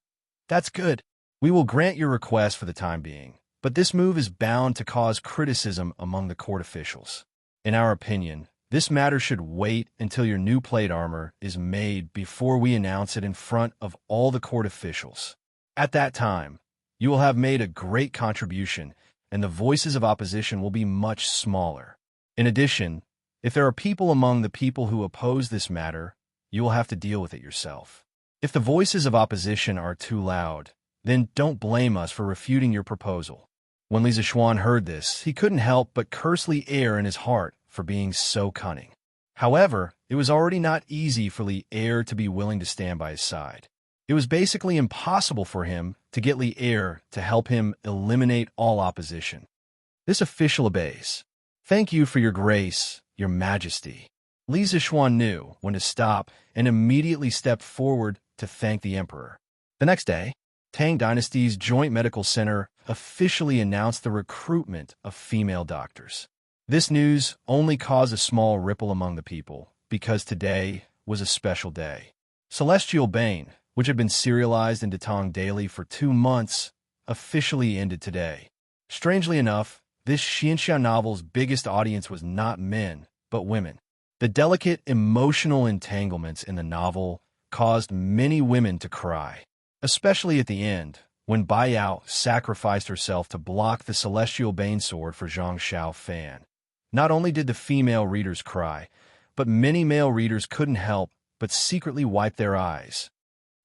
That's good. We will grant your request for the time being, but this move is bound to cause criticism among the court officials. In our opinion, this matter should wait until your new plate armor is made before we announce it in front of all the court officials. At that time, you will have made a great contribution, and the voices of opposition will be much smaller. In addition, if there are people among the people who oppose this matter, you will have to deal with it yourself. If the voices of opposition are too loud, then don't blame us for refuting your proposal. When Li Zishuan heard this, he couldn't help but curse Li Er in his heart for being so cunning. However, it was already not easy for Li Er to be willing to stand by his side. It was basically impossible for him to get Li Er to help him eliminate all opposition. This official obeys. Thank you for your grace, your Majesty. Li Zishuan knew when to stop and immediately stepped forward to thank the emperor. The next day, Tang Dynasty's Joint Medical Center officially announced the recruitment of female doctors. This news only caused a small ripple among the people, because today was a special day. Celestial Bane, which had been serialized in Datong Daily for 2 months, officially ended today. Strangely enough, this Xianxia novel's biggest audience was not men, but women. The delicate emotional entanglements in the novel caused many women to cry, especially at the end, when Bai Yao sacrificed herself to block the Celestial Bane sword for Zhang Xiao Fan. Not only did the female readers cry, but many male readers couldn't help but secretly wipe their eyes.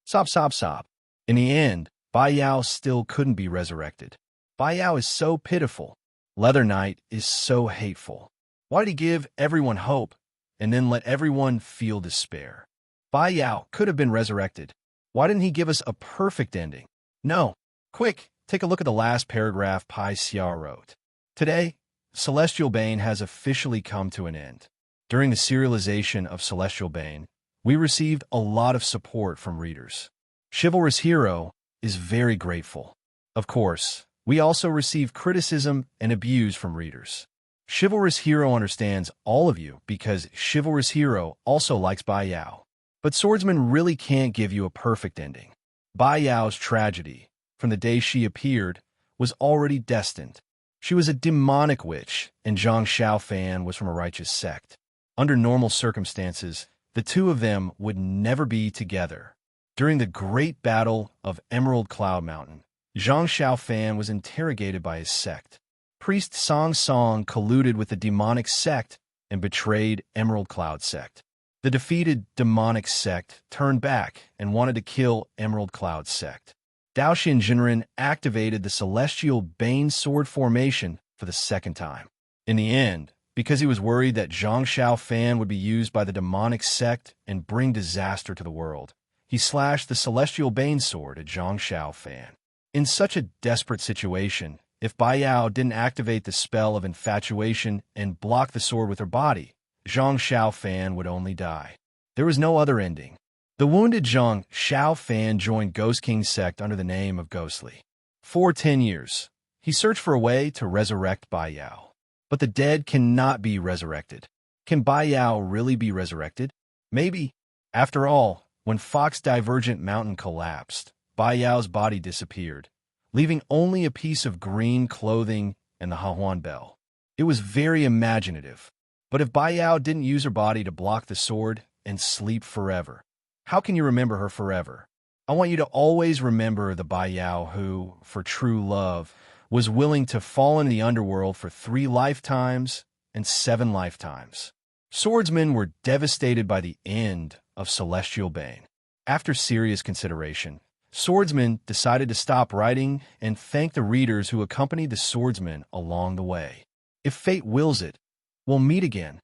Sob, sob, sob. In the end, Bai Yao still couldn't be resurrected. Bai Yao is so pitiful. Leather Knight is so hateful. Why did he give everyone hope and then let everyone feel despair? Bai Yao could have been resurrected. Why didn't he give us a perfect ending? No. Quick, take a look at the last paragraph Pai Xia wrote. Today, Celestial Bane has officially come to an end. During the serialization of Celestial Bane, we received a lot of support from readers. Chivalrous Hero is very grateful. Of course, We also receive criticism and abuse from readers. Chivalrous Hero understands all of you because Chivalrous Hero also likes Bai Yao. But Swordsman really can't give you a perfect ending. Bai Yao's tragedy, from the day she appeared, was already destined. She was a demonic witch, and Zhang Xiaofan was from a righteous sect. Under normal circumstances, the two of them would never be together. During the Great Battle of Emerald Cloud Mountain, Zhang Xiaofan was interrogated by his sect. Priest Song Song colluded with the demonic sect and betrayed Emerald Cloud sect. The defeated demonic sect turned back and wanted to kill Emerald Cloud sect. Daoxin Jinren activated the Celestial Bane Sword formation for the second time. In the end, because he was worried that Zhang Xiaofan would be used by the demonic sect and bring disaster to the world, he slashed the Celestial Bane Sword at Zhang Xiaofan. In such a desperate situation, if Bai Yao didn't activate the spell of infatuation and block the sword with her body, Zhang Xiaofan would only die. There was no other ending. The wounded Zhang Xiaofan joined Ghost King's sect under the name of Ghostly. For 10 years, he searched for a way to resurrect Bai Yao. But the dead cannot be resurrected. Can Bai Yao really be resurrected? Maybe. After all, when Fox Divergent Mountain collapsed, Bai Yao's body disappeared, leaving only a piece of green clothing and the Hahuan bell. It was very imaginative. But if Bai Yao didn't use her body to block the sword and sleep forever, how can you remember her forever? I want you to always remember the Bai Yao who, for true love, was willing to fall into the underworld for 3 lifetimes and 7 lifetimes. Swordsmen were devastated by the end of Celestial Bane. After serious consideration, Swordsman decided to stop writing and thank the readers who accompanied the swordsman along the way. If fate wills it, we'll meet again.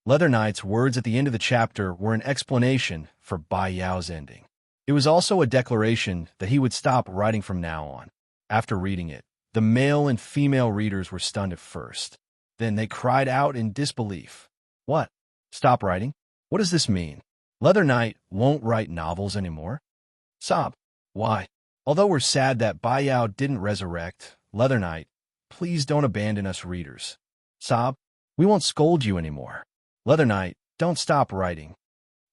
Leather Knight's words at the end of the chapter were an explanation for Bai Yao's ending. It was also a declaration that he would stop writing from now on. After reading it, the male and female readers were stunned at first. Then they cried out in disbelief. What? Stop writing? What does this mean? Leather Knight won't write novels anymore? Sob. Why? Although we're sad that Bai Yao didn't resurrect, Leather Knight, please don't abandon us readers. Sob. We won't scold you anymore. Leather Knight, don't stop writing.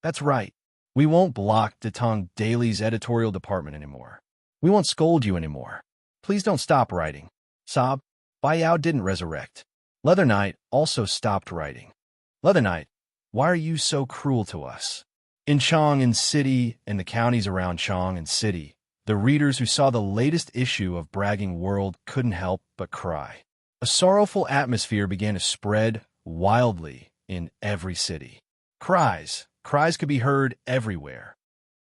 That's right. We won't block Detong Daily's editorial department anymore. We won't scold you anymore. Please don't stop writing. Sob. Bai Yao didn't resurrect. Leather Knight also stopped writing. Leather Knight, why are you so cruel to us? In Chang'an City and the counties around Chang'an City, the readers who saw the latest issue of Bragging World couldn't help but cry. A sorrowful atmosphere began to spread wildly in every city. Cries could be heard everywhere.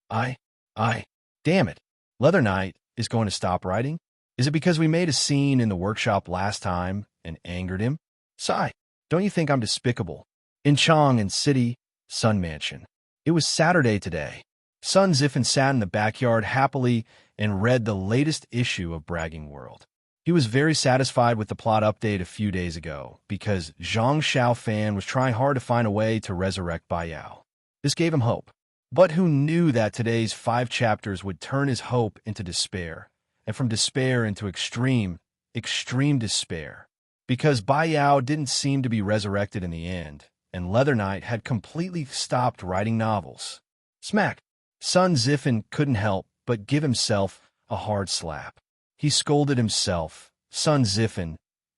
Damn it. Leather Knight is going to stop writing? Is it because we made a scene in the workshop last time and angered him? Sigh, don't you think I'm despicable? In Chang'an City, Sun Mansion. It was Saturday today. Sun Zifen sat in the backyard happily and read the latest issue of Bragging World. He was very satisfied with the plot update a few days ago because Zhang Xiaofan was trying hard to find a way to resurrect Bai Yao. This gave him hope. But who knew that today's 5 chapters would turn his hope into despair, and from despair into extreme despair? Because Bai Yao didn't seem to be resurrected in the end, and Leather Knight had completely stopped writing novels. Smack! Sun Zifen couldn't help but give himself a hard slap. He scolded himself. Sun Zifen,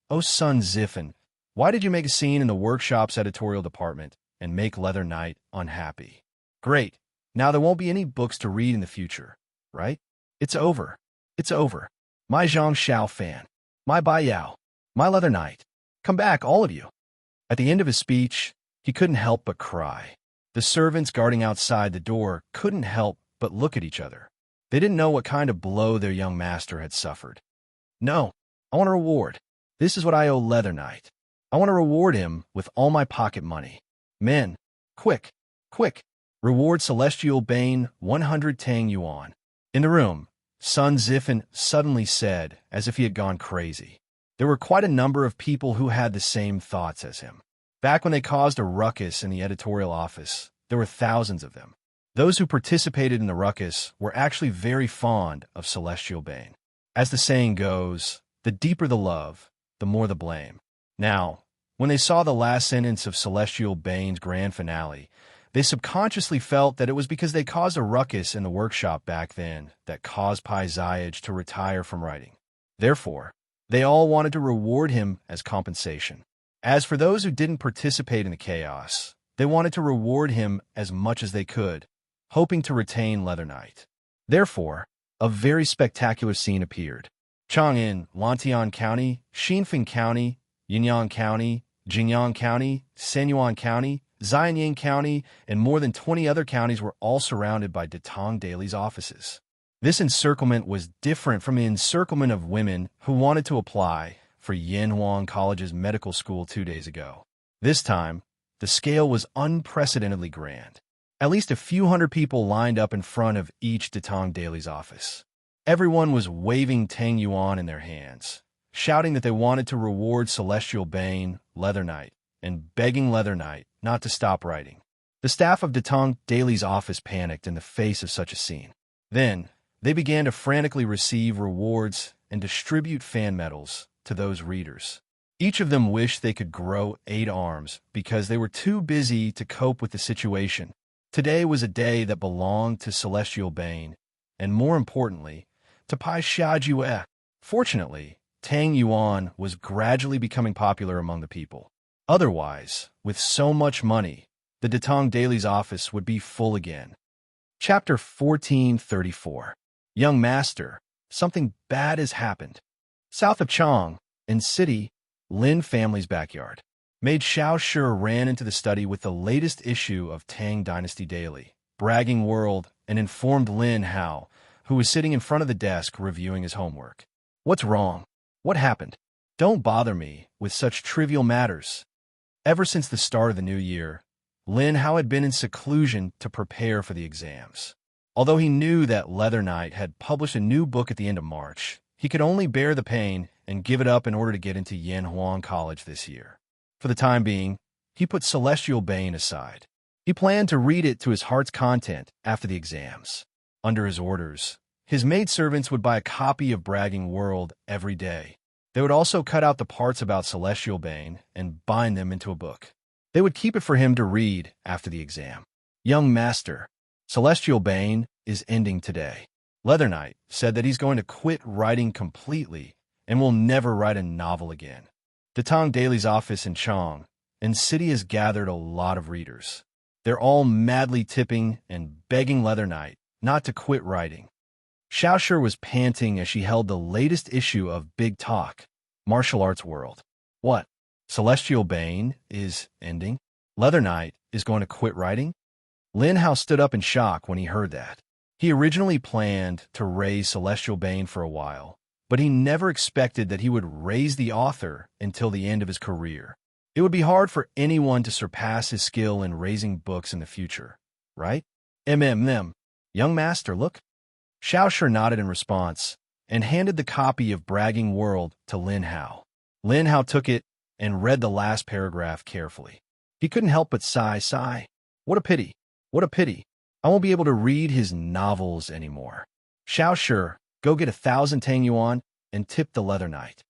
oh Sun Zifen, why did you make a scene in the workshop's editorial department and make Leather Knight unhappy? Great. Now there won't be any books to read in the future, right? It's over. It's over. My Zhang Xiaofan. My Bai Yao. My Leather Knight. Come back, all of you. At the end of his speech, he couldn't help but cry. The servants guarding outside the door couldn't help but look at each other. They didn't know what kind of blow their young master had suffered. No, I want a reward. This is what I owe Leather Knight. I want to reward him with all my pocket money. Men, quick, reward Celestial Bane 100 Tang Yuan. In the room, Sun Zifen suddenly said, as if he had gone crazy. There were quite a number of people who had the same thoughts as him. Back when they caused a ruckus in the editorial office, there were thousands of them. Those who participated in the ruckus were actually very fond of Celestial Bane. As the saying goes, The deeper the love, the more the blame. Now, when they saw the last sentence of Celestial Bane's grand finale, they subconsciously felt that it was because they caused a ruckus in the workshop back then that caused Pai Ziyage to retire from writing. Therefore, they all wanted to reward him as compensation. As for those who didn't participate in the chaos, they wanted to reward him as much as they could, hoping to retain Leather Knight. Therefore, a very spectacular scene appeared. Chang'an, Lantian County, Xinfeng County, Yinyang County, Jingyang County, Senyuan County, Xianxia County, and more than 20 other counties were all surrounded by Datong Daily's offices. This encirclement was different from the encirclement of women who wanted to apply for Yanhuang College's medical school 2 days ago. This time, the scale was unprecedentedly grand. At least a few hundred people lined up in front of each Datong Daily's office. Everyone was waving Tang Yuan in their hands, shouting that they wanted to reward Celestial Bane, Leather Knight, and begging Leather Knight not to stop writing. The staff of Datong Daily's office panicked in the face of such a scene. Then, they began to frantically receive rewards and distribute fan medals to those readers. Each of them wished they could grow 8 arms because they were too busy to cope with the situation. Today was a day that belonged to Celestial Bane, and more importantly, to Pai Xiaojue. Fortunately, Tang Yuan was gradually becoming popular among the people. Otherwise, with so much money, the Datong Daily's office would be full again. Chapter 1434. Young Master, something bad has happened. South of Chang, in city, Lin family's backyard. Maid Xiaoshi ran into the study with the latest issue of Tang Dynasty Daily, Bragging World, and informed Lin Hao, who was sitting in front of the desk reviewing his homework. What's wrong? What happened? Don't bother me with such trivial matters. Ever since the start of the new year, Lin Hao had been in seclusion to prepare for the exams. Although he knew that Leather Knight had published a new book at the end of March, he could only bear the pain and give it up in order to get into Yanhuang College this year. For the time being, he put Celestial Bane aside. He planned to read it to his heart's content after the exams. Under his orders, his maidservants would buy a copy of Bragging World every day. They would also cut out the parts about Celestial Bane and bind them into a book. They would keep it for him to read after the exam. Young Master, Celestial Bane is ending today. Leather Knight said that he's going to quit writing completely and will never write a novel again. Datong Daily's office in Chang and city has gathered a lot of readers. They're all madly tipping and begging Leather Knight not to quit writing. Xiaoshi was panting as she held the latest issue of Big Talk, Martial Arts World. What? Celestial Bane is ending? Leather Knight is going to quit writing? Lin Hao stood up in shock when he heard that. He originally planned to raise Celestial Bane for a while, but he never expected that he would raise the author until the end of his career. It would be hard for anyone to surpass his skill in raising books in the future, right? Young Master, look. Xiaoshi nodded in response and handed the copy of Bragging World to Lin Hao. Lin Hao took it and read the last paragraph carefully. He couldn't help but sigh. What a pity. What a pity. I won't be able to read his novels anymore. Xiaoshi, go get 1,000 Tang Yuan and tip the Leather Knight.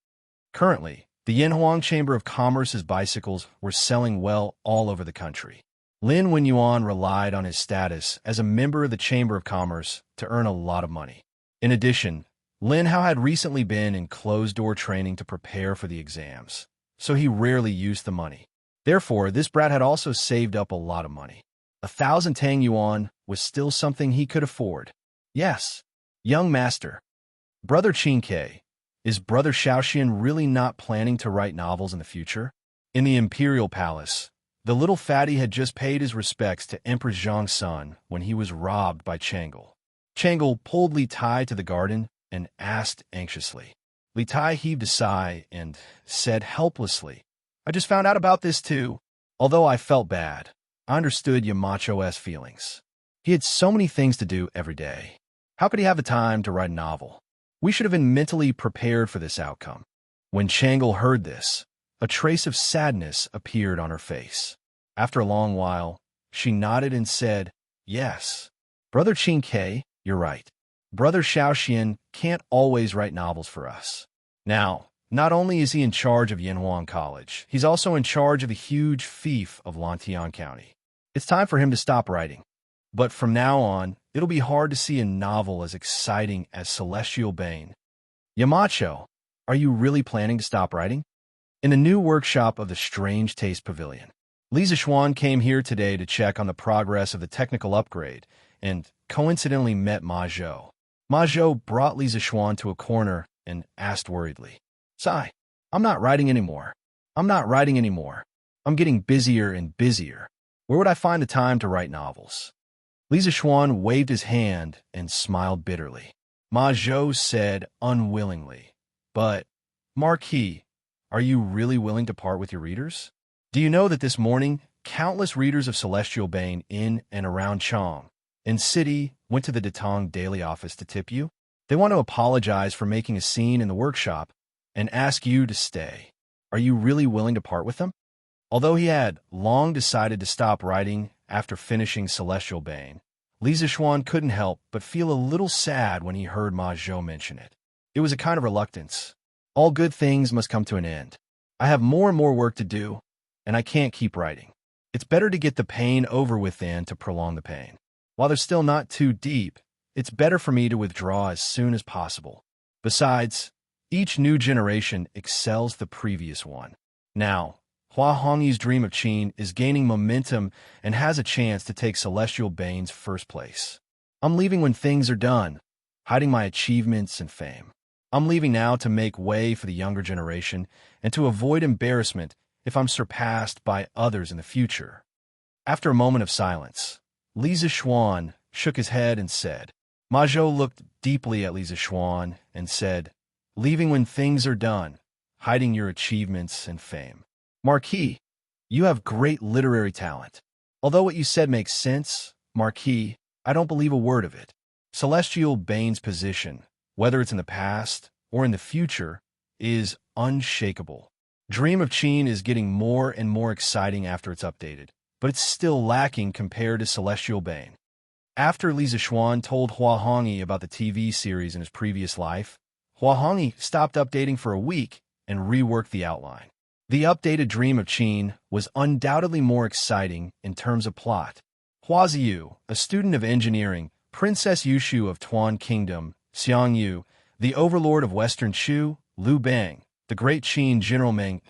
Currently, the Yanhuang Chamber of Commerce's bicycles were selling well all over the country. Lin Wenyuan relied on his status as a member of the Chamber of Commerce to earn a lot of money. In addition, Lin Hao had recently been in closed-door training to prepare for the exams, so he rarely used the money. Therefore, this brat had also saved up a lot of money. 1,000 Tang Yuan was still something he could afford. Yes, young master. Brother Xianxia, is Brother Xiaoxian really not planning to write novels in the future? In the Imperial Palace, the little fatty had just paid his respects to Empress Zhang's son when he was robbed by Chang'e. Chang'e pulled Li Tai to the garden and asked anxiously. Li Tai heaved a sigh and said helplessly, I just found out about this too. Although I felt bad, I understood Yamacho's feelings. He had so many things to do every day. How could he have the time to write a novel? We should have been mentally prepared for this outcome. When Chang'e heard this, a trace of sadness appeared on her face. After a long while, she nodded and said, Yes, Brother Xianxia, you're right. Brother Xiaoxian can't always write novels for us. Now, not only is he in charge of Yanhuang College, he's also in charge of the huge fief of Lantian County. It's time for him to stop writing. But from now on, it'll be hard to see a novel as exciting as Celestial Bane. Yamacho, are you really planning to stop writing? In the new workshop of the Strange Taste Pavilion, Li Zixuan came here today to check on the progress of the technical upgrade and coincidentally met Ma Zhou. Ma Zhou brought Li Zixuan to a corner and asked worriedly, "Sai, I'm not writing anymore. I'm not writing anymore. I'm getting busier and busier. Where would I find the time to write novels?" Li Zixuan waved his hand and smiled bitterly. Ma Zhou said unwillingly, "But, Marquis, are you really willing to part with your readers? Do you know that this morning, countless readers of Celestial Bane in and around Chong and City went to the Datong Daily office to tip you? They want to apologize for making a scene in the workshop and ask you to stay. Are you really willing to part with them?" Although he had long decided to stop writing after finishing Celestial Bane, Li Zixuan couldn't help but feel a little sad when he heard Ma Zhou mention it. It was a kind of reluctance. All good things must come to an end. I have more and more work to do, and I can't keep writing. It's better to get the pain over with than to prolong the pain. While they're still not too deep, it's better for me to withdraw as soon as possible. Besides, each new generation excels the previous one. Now, Hua Hongyi's dream of Qin is gaining momentum and has a chance to take Celestial Bane's first place. I'm leaving when things are done, hiding my achievements and fame. I'm leaving now to make way for the younger generation and to avoid embarrassment if I'm surpassed by others in the future. After a moment of silence, Li Zixuan shook his head and said, Ma Zhou looked deeply at Li Zixuan and said, "Leaving when things are done, hiding your achievements and fame. Marquis, you have great literary talent. Although what you said makes sense, Marquis, I don't believe a word of it. Celestial Bane's position, whether it's in the past or in the future, is unshakable. Dream of Qin is getting more and more exciting after it's updated, but it's still lacking compared to Celestial Bane." After Li Zixuan told Hua Hongyi about the TV series in his previous life, Hua Hongyi stopped updating for a week and reworked the outline. The updated Dream of Qin was undoubtedly more exciting in terms of plot. Hua Ziyu, a student of engineering, Princess Yushu of Tuan Kingdom, Xianxia, the overlord of Western Shu, Liu Bang, the great Qin General Meng,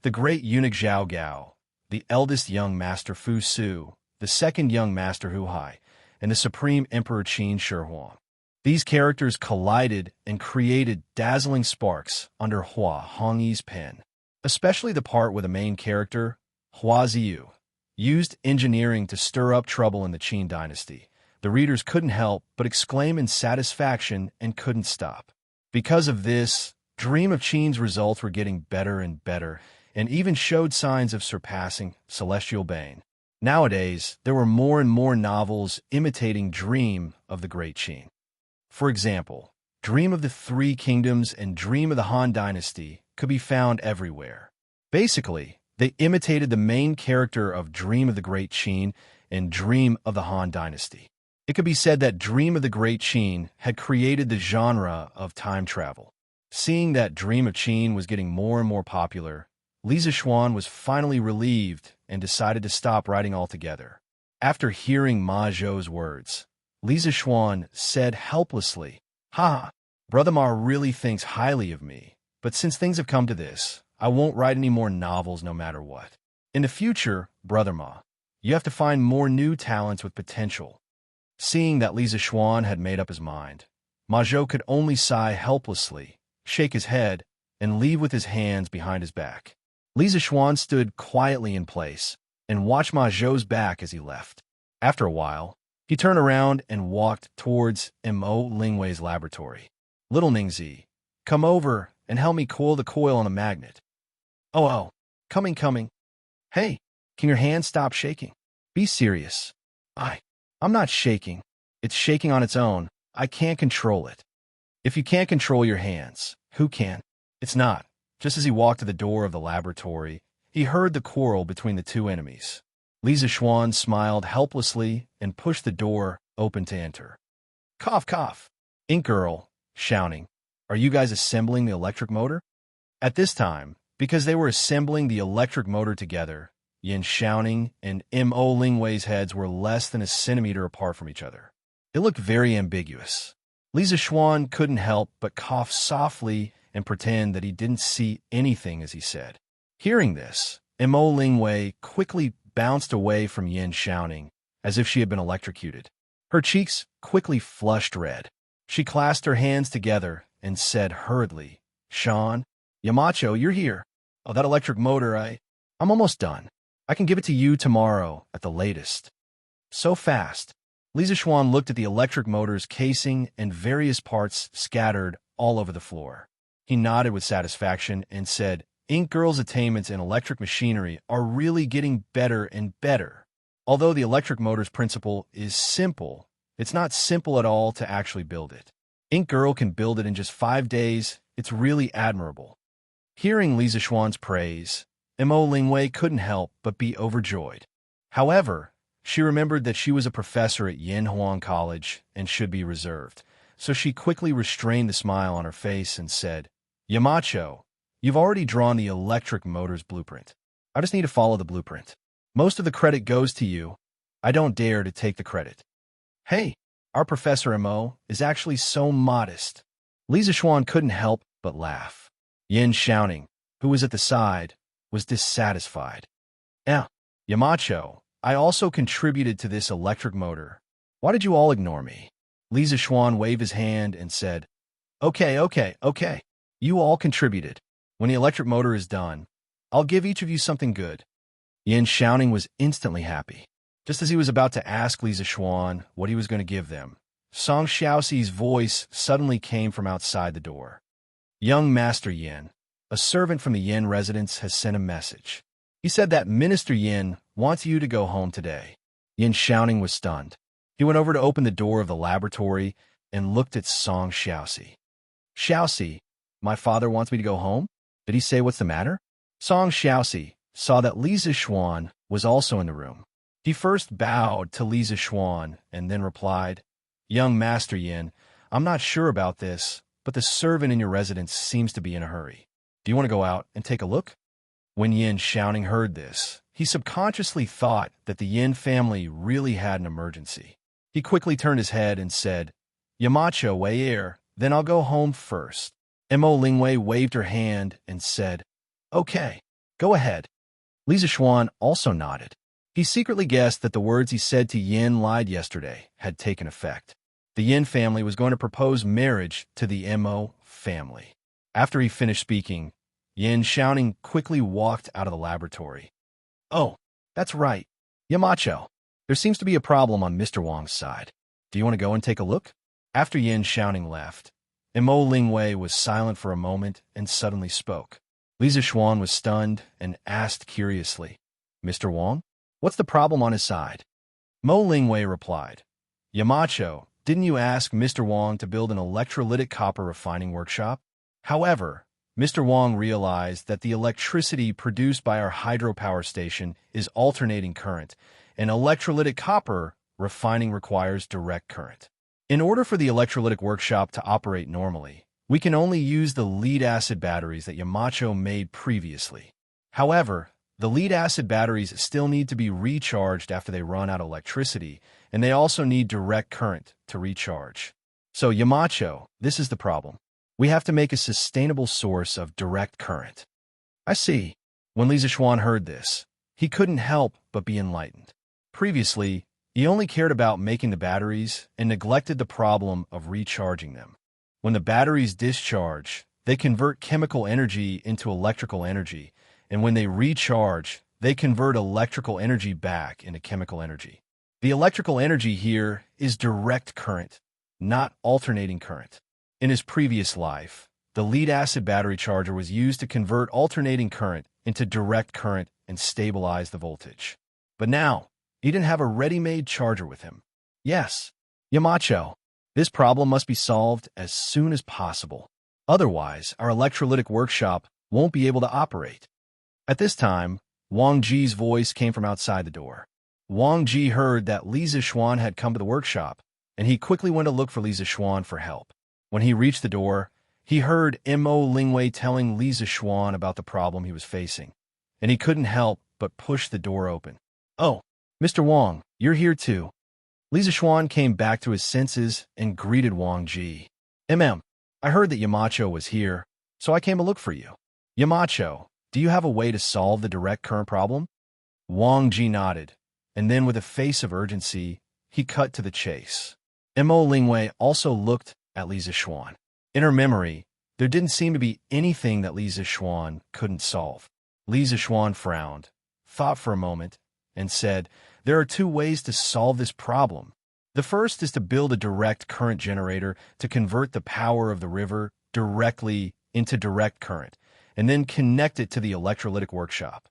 the great eunuch Zhao Gao, the eldest young master Fu Su, the second young master Hu Hai, and the supreme emperor Qin Shi Huang. These characters collided and created dazzling sparks under Hua Hongyi's pen. Especially the part where the main character, Hua Ziyu, used engineering to stir up trouble in the Qin dynasty. The readers couldn't help but exclaim in satisfaction and couldn't stop. Because of this, Dream of Qin's results were getting better and better, and even showed signs of surpassing Celestial Bane. Nowadays, there were more and more novels imitating Dream of the Great Qin. For example, Dream of the Three Kingdoms and Dream of the Han Dynasty could be found everywhere. Basically, they imitated the main character of Dream of the Great Qin and Dream of the Han Dynasty. It could be said that Dream of the Great Qin had created the genre of time travel. Seeing that Dream of Qin was getting more and more popular, Li Zixuan was finally relieved and decided to stop writing altogether. After hearing Ma Zhou's words, Li Zixuan said helplessly, "Ha, Brother Ma really thinks highly of me. But since things have come to this, I won't write any more novels no matter what. In the future, Brother Ma, you have to find more new talents with potential." Seeing that Li Zixuan had made up his mind, Ma Zhou could only sigh helplessly, shake his head, and leave with his hands behind his back. Li Zixuan stood quietly in place and watched Ma Zhou's back as he left. After a while, he turned around and walked towards Mo Lingwei's laboratory. "Little Ningzi, come over and help me coil the coil on a magnet." Oh, coming. Hey, can your hand stop shaking? Be serious." I'm not shaking. It's shaking on its own. I can't control it." "If you can't control your hands, who can?" "It's not." Just as he walked to the door of the laboratory, he heard the quarrel between the two enemies. Li Zixuan smiled helplessly and pushed the door open to enter. Cough, cough. Ink Girl, shouting, Are you guys assembling the electric motor? At this time, because they were assembling the electric motor together, Xianxia and Mo Lingwei's heads were less than a centimeter apart from each other. It looked very ambiguous. Li Zishuan couldn't help but cough softly and pretend that he didn't see anything as he said. Hearing this, Mo Lingwei quickly bounced away from Yin shouting, as if she had been electrocuted. Her cheeks quickly flushed red. She clasped her hands together and said hurriedly, "Sean, Yamacho, you're here. Oh, that electric motor, I'm almost done. I can give it to you tomorrow at the latest." So fast. Li Zishuan looked at the electric motor's casing and various parts scattered all over the floor. He nodded with satisfaction and said, "Ink Girl's attainments in electric machinery are really getting better and better. Although the electric motor's principle is simple, it's not simple at all to actually build it. Ink Girl can build it in just 5 days. It's really admirable." Hearing Li Zishuan's praise, Mo Lingwei couldn't help but be overjoyed. However, she remembered that she was a professor at Yinhuang College and should be reserved, so she quickly restrained the smile on her face and said, "Yamacho, you've already drawn the electric motor's blueprint. I just need to follow the blueprint. Most of the credit goes to you. I don't dare to take the credit." "Hey, our Professor Mo is actually so modest." Li Zishuan couldn't help but laugh. Yin shouting, who was at the side, was dissatisfied. Yamacho, I also contributed to this electric motor. Why did you all ignore me?" Li Zishuan waved his hand and said, Okay. You all contributed. When the electric motor is done, I'll give each of you something good." Yin shouting was instantly happy. Just as he was about to ask Li Zishuan what he was going to give them, Song Xiaoxi's voice suddenly came from outside the door. "Young Master Yin, a servant from the Yin residence has sent a message. He said that Minister Yin wants you to go home today." Yin shouting was stunned. He went over to open the door of the laboratory and looked at Song Xiaoxi. "Xiaoxi, my father wants me to go home? Did he say what's the matter?" Song Xiaoxi saw that Li Zishuan was also in the room. He first bowed to Li Zishuan and then replied, "Young Master Yin, I'm not sure about this, but the servant in your residence seems to be in a hurry. Do you want to go out and take a look?" When Yin shouting heard this, he subconsciously thought that the Yin family really had an emergency. He quickly turned his head and said, "Yamacho, wait here, then I'll go home first." Mo Lingwei waved her hand and said, "Okay, go ahead." Li Zishuan also nodded. He secretly guessed that the words he said to Yin lied yesterday had taken effect. The Yin family was going to propose marriage to the Mo family. After he finished speaking, Yin shouting quickly walked out of the laboratory. "Oh, that's right. Yamacho, there seems to be a problem on Mr. Wang's side. Do you want to go and take a look?" After Yin shouting left, Mo Lingwei was silent for a moment and suddenly spoke. Li Zishuan was stunned and asked curiously, "Mr. Wang? What's the problem on his side?" Mo Lingwei replied, "Yamacho, didn't you ask Mr. Wang to build an electrolytic copper refining workshop? However, Mr. Wang realized that the electricity produced by our hydropower station is alternating current, and electrolytic copper refining requires direct current. In order for the electrolytic workshop to operate normally, we can only use the lead-acid batteries that Yamacho made previously. However, the lead-acid batteries still need to be recharged after they run out of electricity, and they also need direct current to recharge. So, Yamacho, this is the problem. We have to make a sustainable source of direct current." "I see." When Li Zishuan heard this, he couldn't help but be enlightened. Previously, he only cared about making the batteries and neglected the problem of recharging them. When the batteries discharge, they convert chemical energy into electrical energy, and when they recharge, they convert electrical energy back into chemical energy. The electrical energy here is direct current, not alternating current. In his previous life, the lead-acid battery charger was used to convert alternating current into direct current and stabilize the voltage. But now, he didn't have a ready-made charger with him. "Yes, Yamacho, this problem must be solved as soon as possible. Otherwise, our electrolytic workshop won't be able to operate." At this time, Wang Ji's voice came from outside the door. Wang Ji heard that Li Zishuan had come to the workshop, and he quickly went to look for Li Zishuan for help. When he reached the door, He heard Mo Lingwei telling Li Zixuan about the problem he was facing, and he couldn't help but push the door open. "Oh, Mr. Wang, you're here too." Li Zixuan came back to his senses and greeted Wang Ji. I heard that Yamacho was here, so I came to look for you." "Yamacho, do you have a way to solve the direct current problem?" Wang Ji nodded, and then with a face of urgency, he cut to the chase. Mo Lingwei also looked at Li Zixuan. In her memory, there didn't seem to be anything that Li Zixuan couldn't solve. Li Zixuan frowned, thought for a moment, and said, "There are two ways to solve this problem. The first is to build a direct current generator to convert the power of the river directly into direct current, and then connect it to the electrolytic workshop."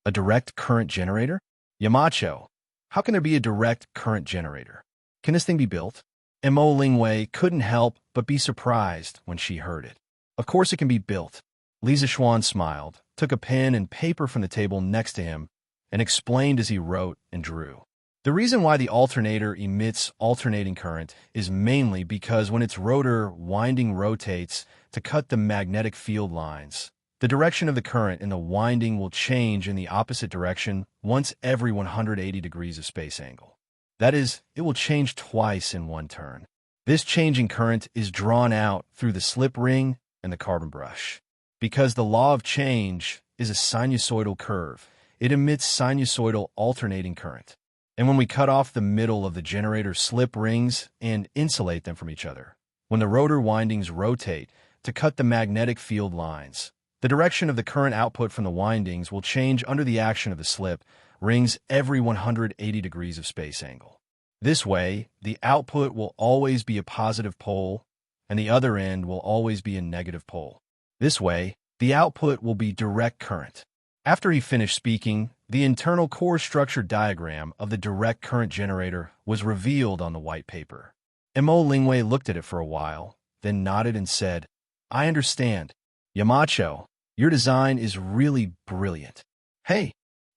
"A direct current generator? Yamacho, how can there be a direct current generator? Can this thing be built?" Mo Lingwei couldn't help but be surprised when she heard it. "Of course it can be built." Li Zixuan smiled, took a pen and paper from the table next to him, and explained as he wrote and drew. The reason why the alternator emits alternating current is mainly because when its rotor winding rotates to cut the magnetic field lines, the direction of the current in the winding will change in the opposite direction once every 180 degrees of space angle. That is, it will change twice in one turn. This changing current is drawn out through the slip ring and the carbon brush. Because the law of change is a sinusoidal curve, it emits sinusoidal alternating current. And when we cut off the middle of the generator's slip rings and insulate them from each other, when the rotor windings rotate to cut the magnetic field lines, the direction of the current output from the windings will change under the action of the slip rings every 180 degrees of space angle. This way, the output will always be a positive pole, and the other end will always be a negative pole. This way, the output will be direct current. After he finished speaking, the internal core structure diagram of the direct current generator was revealed on the white paper. Mo Lingwei looked at it for a while, then nodded and said, "I understand. Yamacho, your design is really brilliant. Hey,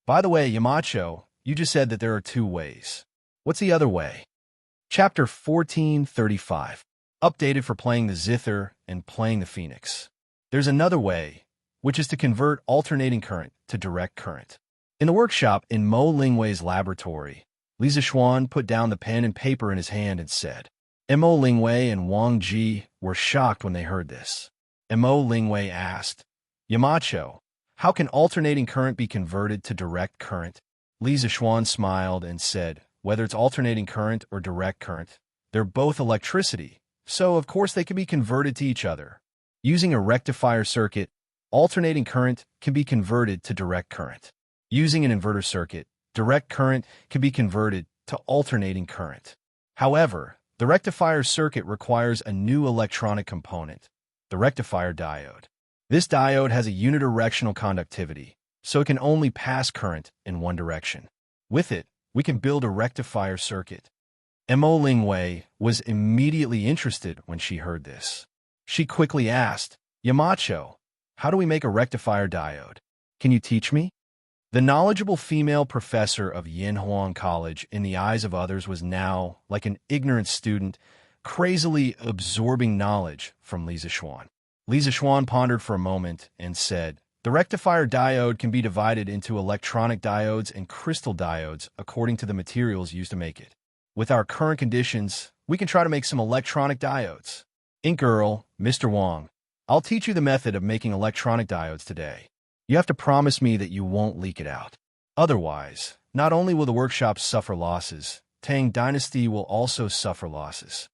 by the way, Yamacho, you just said that there are two ways. What's the other way?" Chapter 1435. Updated for playing the zither and playing the phoenix. There's another way, which is to convert alternating current to direct current. In the workshop in Mo Lingwei's laboratory, Li Zixuan put down the pen and paper in his hand and said. Mo Lingwei and Wang Ji were shocked when they heard this. Mo Lingwei asked, "Yamacho, how can alternating current be converted to direct current?" Li Zixuan smiled and said, "Whether it's alternating current or direct current, they're both electricity, so of course they can be converted to each other. Using a rectifier circuit, alternating current can be converted to direct current. Using an inverter circuit, direct current can be converted to alternating current. However, the rectifier circuit requires a new electronic component, the rectifier diode. This diode has a unidirectional conductivity, so it can only pass current in one direction. With it, we can build a rectifier circuit." Mo Lingwei was immediately interested when she heard this. She quickly asked, "Yamacho, how do we make a rectifier diode? Can you teach me?" The knowledgeable female professor of Yinhuang College in the eyes of others was now, like an ignorant student, crazily absorbing knowledge from Li Zixuan. Li Zixuan pondered for a moment and said, "The rectifier diode can be divided into electronic diodes and crystal diodes according to the materials used to make it. With our current conditions, we can try to make some electronic diodes. Girl, Mr. Wang, I'll teach you the method of making electronic diodes today. You have to promise me that you won't leak it out. Otherwise, not only will the workshop suffer losses, Tang Dynasty will also suffer losses."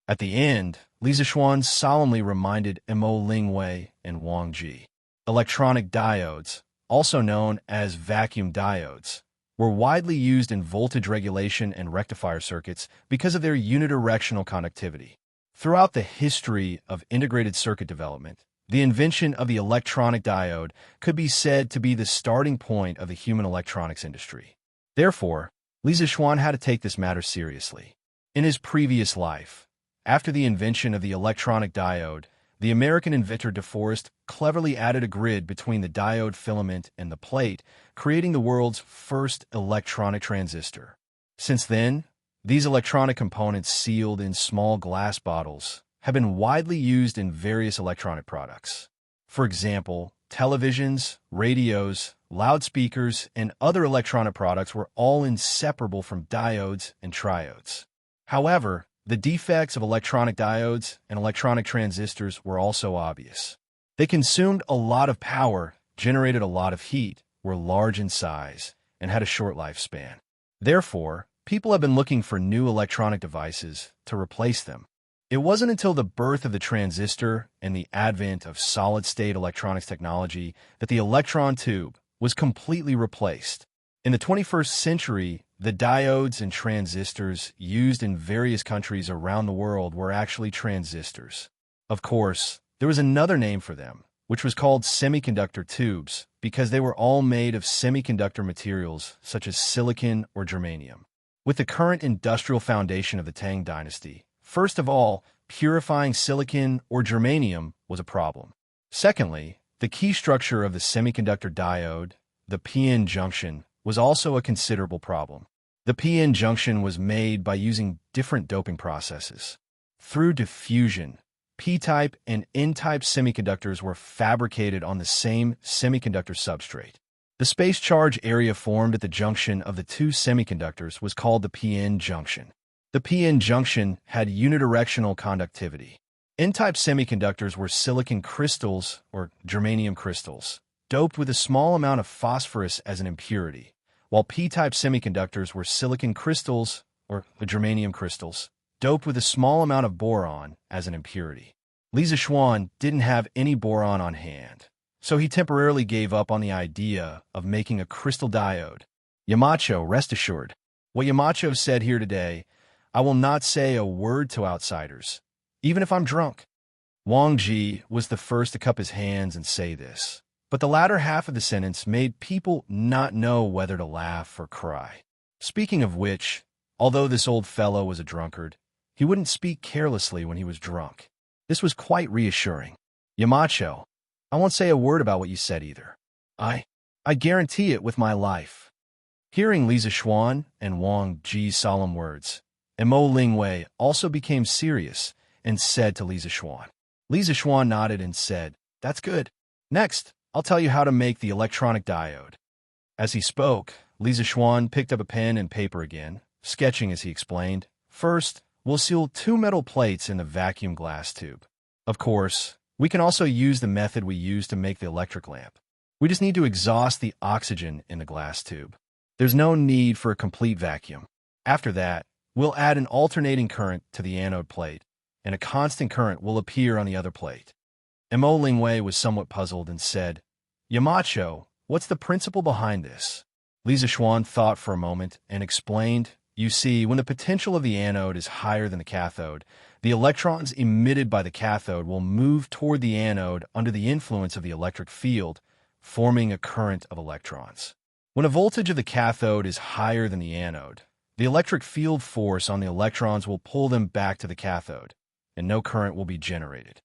At the end, Li Zixuan solemnly reminded Mo Lingwei and Wang Ji. Electronic diodes, also known as vacuum diodes, were widely used in voltage regulation and rectifier circuits because of their unidirectional conductivity. Throughout the history of integrated circuit development, the invention of the electronic diode could be said to be the starting point of the human electronics industry. Therefore, Li Zixuan had to take this matter seriously. In his previous life, after the invention of the electronic diode, the American inventor DeForest cleverly added a grid between the diode filament and the plate, creating the world's first electronic transistor. Since then, these electronic components sealed in small glass bottles have been widely used in various electronic products. For example, televisions, radios, loudspeakers, and other electronic products were all inseparable from diodes and triodes. However, the defects of electronic diodes and electronic transistors were also obvious. They consumed a lot of power, generated a lot of heat, were large in size, and had a short lifespan. Therefore, people have been looking for new electronic devices to replace them. It wasn't until the birth of the transistor and the advent of solid-state electronics technology that the electron tube was completely replaced. In the 21st century, the diodes and transistors used in various countries around the world were actually transistors. Of course, there was another name for them, which was called semiconductor tubes, because they were all made of semiconductor materials such as silicon or germanium. With the current industrial foundation of the Tang dynasty, first of all, purifying silicon or germanium was a problem. Secondly, the key structure of the semiconductor diode, the p-n junction, was also a considerable problem. The p-n junction was made by using different doping processes. Through diffusion, p-type and n-type semiconductors were fabricated on the same semiconductor substrate. The space charge area formed at the junction of the two semiconductors was called the p-n junction. The p-n junction had unidirectional conductivity. N-type semiconductors were silicon crystals or germanium crystals, doped with a small amount of phosphorus as an impurity, while p-type semiconductors were silicon crystals or germanium crystals, doped with a small amount of boron as an impurity. Li Zhishuan didn't have any boron on hand, so he temporarily gave up on the idea of making a crystal diode. Yamacho, rest assured. What Yamacho said here today, I will not say a word to outsiders, even if I'm drunk. Wang Ji was the first to cup his hands and say this, but the latter half of the sentence made people not know whether to laugh or cry. Speaking of which, although this old fellow was a drunkard, he wouldn't speak carelessly when he was drunk. This was quite reassuring. Yamacho, I won't say a word about what you said either. I guarantee it with my life. Hearing Li Zhishuan and Wang Ji's solemn words, Mo Lingwei also became serious and said to Li Zhishuan. Li Zhishuan nodded and said, That's good. Next, I'll tell you how to make the electronic diode. As he spoke, Li Zhishuan picked up a pen and paper again, sketching as he explained. First, we'll seal two metal plates in the vacuum glass tube. Of course, we can also use the method we use to make the electric lamp. We just need to exhaust the oxygen in the glass tube. There's no need for a complete vacuum. After that, we'll add an alternating current to the anode plate, and a constant current will appear on the other plate. Mo Lingwei was somewhat puzzled and said, Yamacho, what's the principle behind this? Li Zhishuan thought for a moment and explained, You see, when the potential of the anode is higher than the cathode, the electrons emitted by the cathode will move toward the anode under the influence of the electric field, forming a current of electrons. When a voltage of the cathode is higher than the anode, the electric field force on the electrons will pull them back to the cathode, and no current will be generated.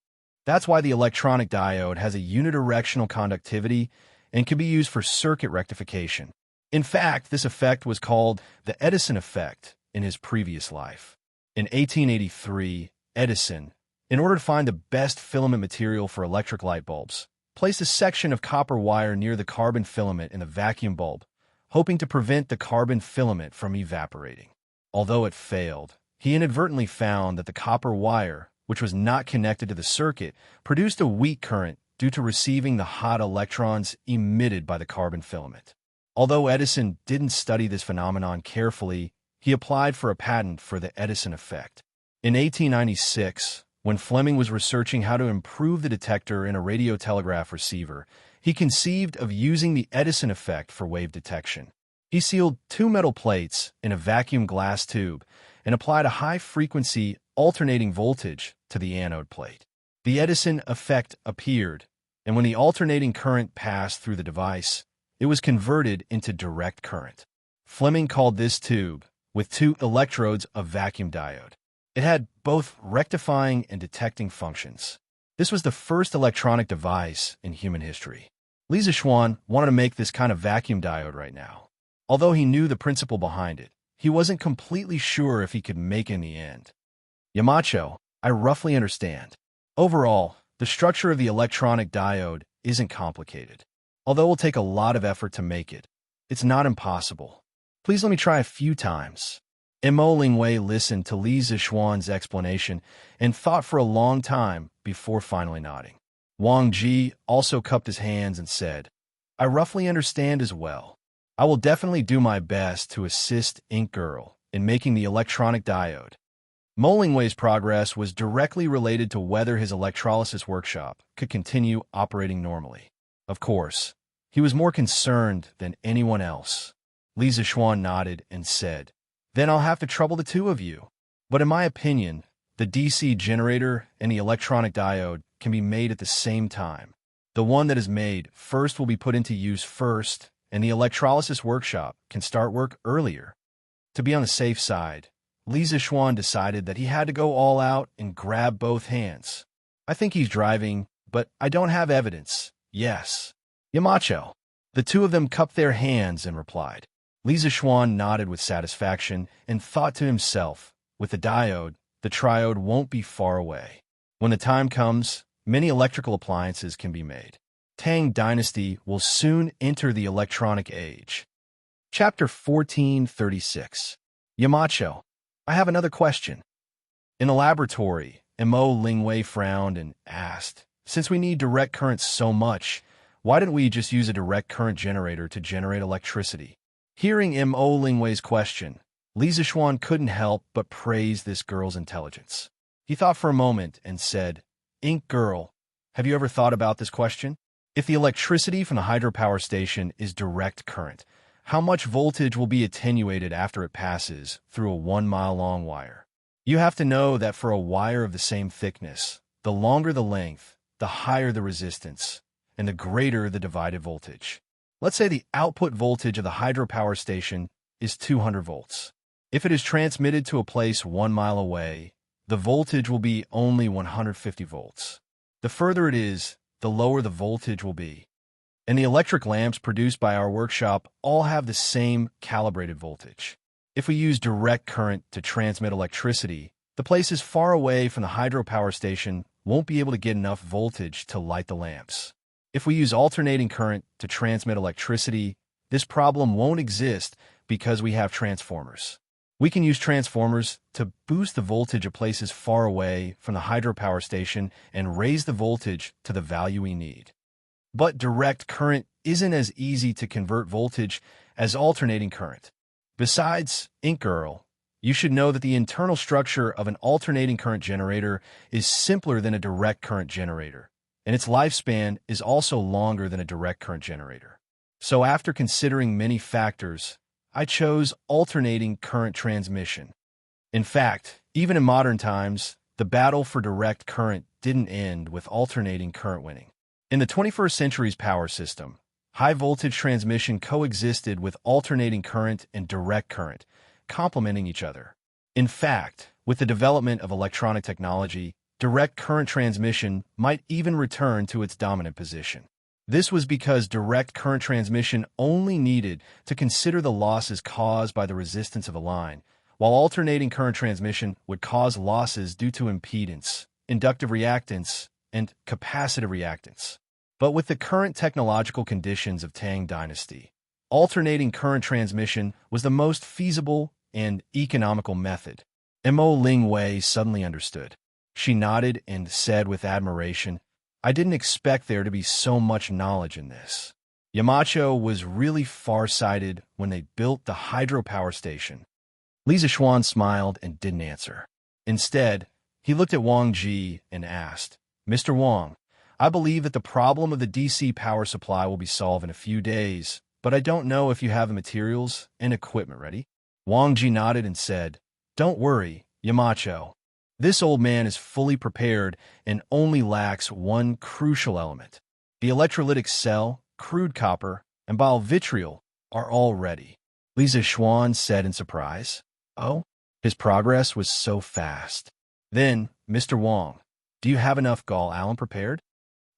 That's why the electronic diode has a unidirectional conductivity and can be used for circuit rectification. In fact, this effect was called the Edison effect in his previous life. In 1883, Edison, in order to find the best filament material for electric light bulbs, placed a section of copper wire near the carbon filament in the vacuum bulb, hoping to prevent the carbon filament from evaporating. Although it failed, he inadvertently found that the copper wire, which was not connected to the circuit, produced a weak current due to receiving the hot electrons emitted by the carbon filament. Although Edison didn't study this phenomenon carefully, he applied for a patent for the Edison effect. In 1896, when Fleming was researching how to improve the detector in a radiotelegraph receiver, he conceived of using the Edison effect for wave detection. He sealed two metal plates in a vacuum glass tube and applied a high-frequency alternating voltage to the anode plate. The Edison effect appeared, and when the alternating current passed through the device, it was converted into direct current. Fleming called this tube, with two electrodes, a vacuum diode. It had both rectifying and detecting functions. This was the first electronic device in human history. Li Zhishuan wanted to make this kind of vacuum diode right now. Although he knew the principle behind it, he wasn't completely sure if he could make it in the end. Yamacho, I roughly understand. Overall, the structure of the electronic diode isn't complicated. Although it will take a lot of effort to make it, it's not impossible. Please let me try a few times. Mo Lingwei listened to Li Zixuan's explanation and thought for a long time before finally nodding. Wang Ji also cupped his hands and said, I roughly understand as well. I will definitely do my best to assist Ink Girl in making the electronic diode. Mo Lingwei's progress was directly related to whether his electrolysis workshop could continue operating normally. Of course, he was more concerned than anyone else. Li Zixuan nodded and said, Then I'll have to trouble the two of you. But in my opinion, the DC generator and the electronic diode can be made at the same time. The one that is made first will be put into use first, and the electrolysis workshop can start work earlier. To be on the safe side, Li Zixuan decided that he had to go all out and grab both hands. I think he's driving, but I don't have evidence. Yes. Yamacho. The two of them cupped their hands and replied. Li Zixuan nodded with satisfaction and thought to himself, with the diode, the triode won't be far away. When the time comes, many electrical appliances can be made. Tang Dynasty will soon enter the electronic age. Chapter 1436. Yamacho, I have another question. In the laboratory, Mo Lingwei frowned and asked, Since we need direct current so much, why didn't we just use a direct current generator to generate electricity? Hearing Mo Lingwei's question, Li Zixuan couldn't help but praise this girl's intelligence. He thought for a moment and said, Ink Girl, have you ever thought about this question? If the electricity from the hydropower station is direct current, how much voltage will be attenuated after it passes through a 1-mile-long wire? You have to know that for a wire of the same thickness, the longer the length, the higher the resistance, and the greater the divided voltage. Let's say the output voltage of the hydropower station is 200 volts. If it is transmitted to a place 1 mile away, the voltage will be only 150 volts. The further it is, the lower the voltage will be. And the electric lamps produced by our workshop all have the same calibrated voltage. If we use direct current to transmit electricity, the places far away from the hydropower station won't be able to get enough voltage to light the lamps. If we use alternating current to transmit electricity, this problem won't exist because we have transformers. We can use transformers to boost the voltage of places far away from the hydropower station and raise the voltage to the value we need. But direct current isn't as easy to convert voltage as alternating current. Besides, Ink Girl, you should know that the internal structure of an alternating current generator is simpler than a direct current generator, and its lifespan is also longer than a direct current generator. So after considering many factors, I chose alternating current transmission. In fact, even in modern times, the battle for direct current didn't end with alternating current winning. In the 21st century's power system, high-voltage transmission coexisted with alternating current and direct current, complementing each other. In fact, with the development of electronic technology, direct current transmission might even return to its dominant position. This was because direct current transmission only needed to consider the losses caused by the resistance of a line, while alternating current transmission would cause losses due to impedance, inductive reactance, and capacitive reactance. But with the current technological conditions of Tang Dynasty, alternating current transmission was the most feasible and economical method. Mo Lingwei suddenly understood. She nodded and said with admiration, I didn't expect there to be so much knowledge in this. Yamacho was really far-sighted when they built the hydropower station. Li Zixuan smiled and didn't answer. Instead, he looked at Wang Ji and asked, Mr. Wang, I believe that the problem of the DC power supply will be solved in a few days, but I don't know if you have the materials and equipment ready. Wang Ji nodded and said, Don't worry, Yamacho. This old man is fully prepared and only lacks one crucial element. The electrolytic cell, crude copper, and biovitriol are all ready. Li Zixuan said in surprise. Oh, his progress was so fast. Then, Mr. Wang, do you have enough gall alum prepared?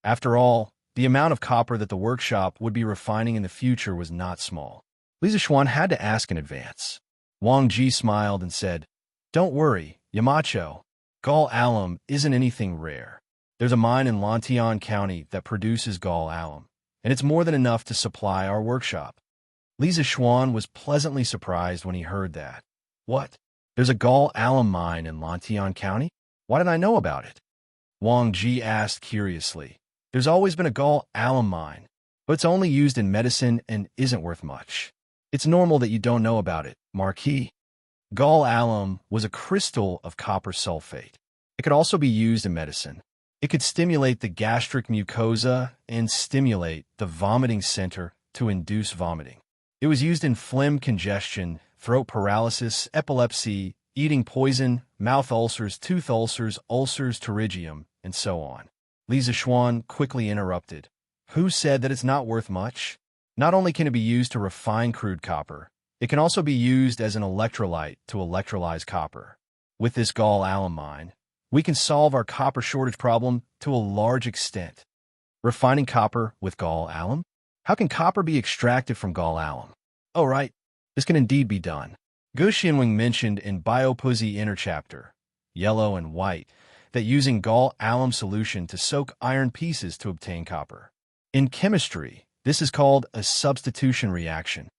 After all, the amount of copper that the workshop would be refining in the future was not small. Li Zixuan had to ask in advance. Wang Ji smiled and said, Don't worry, Yamacho. Gall alum isn't anything rare. There's a mine in Lantian County that produces gall alum, and it's more than enough to supply our workshop. Li Zishuan was pleasantly surprised when he heard that. What? There's a gall alum mine in Lantian County? Why didn't I know about it? Wang Ji asked curiously. There's always been a gall alum mine, but it's only used in medicine and isn't worth much. It's normal that you don't know about it, Marquis. Gall alum was a crystal of copper sulfate. It could also be used in medicine. It could stimulate the gastric mucosa and stimulate the vomiting center to induce vomiting. It was used in phlegm congestion, throat paralysis, epilepsy, eating poison, mouth ulcers, tooth ulcers, ulcers pterygium, and so on. Li Zishuan quickly interrupted. Who said that it's not worth much? Not only can it be used to refine crude copper, it can also be used as an electrolyte to electrolyze copper. With this gall alum mine, we can solve our copper shortage problem to a large extent. Refining copper with gall alum? How can copper be extracted from gall alum? Oh, right. This can indeed be done. Gu Xianwing mentioned in Biopuzzi Inner Chapter, Yellow and White, that using gall alum solution to soak iron pieces to obtain copper. In chemistry, this is called a substitution reaction.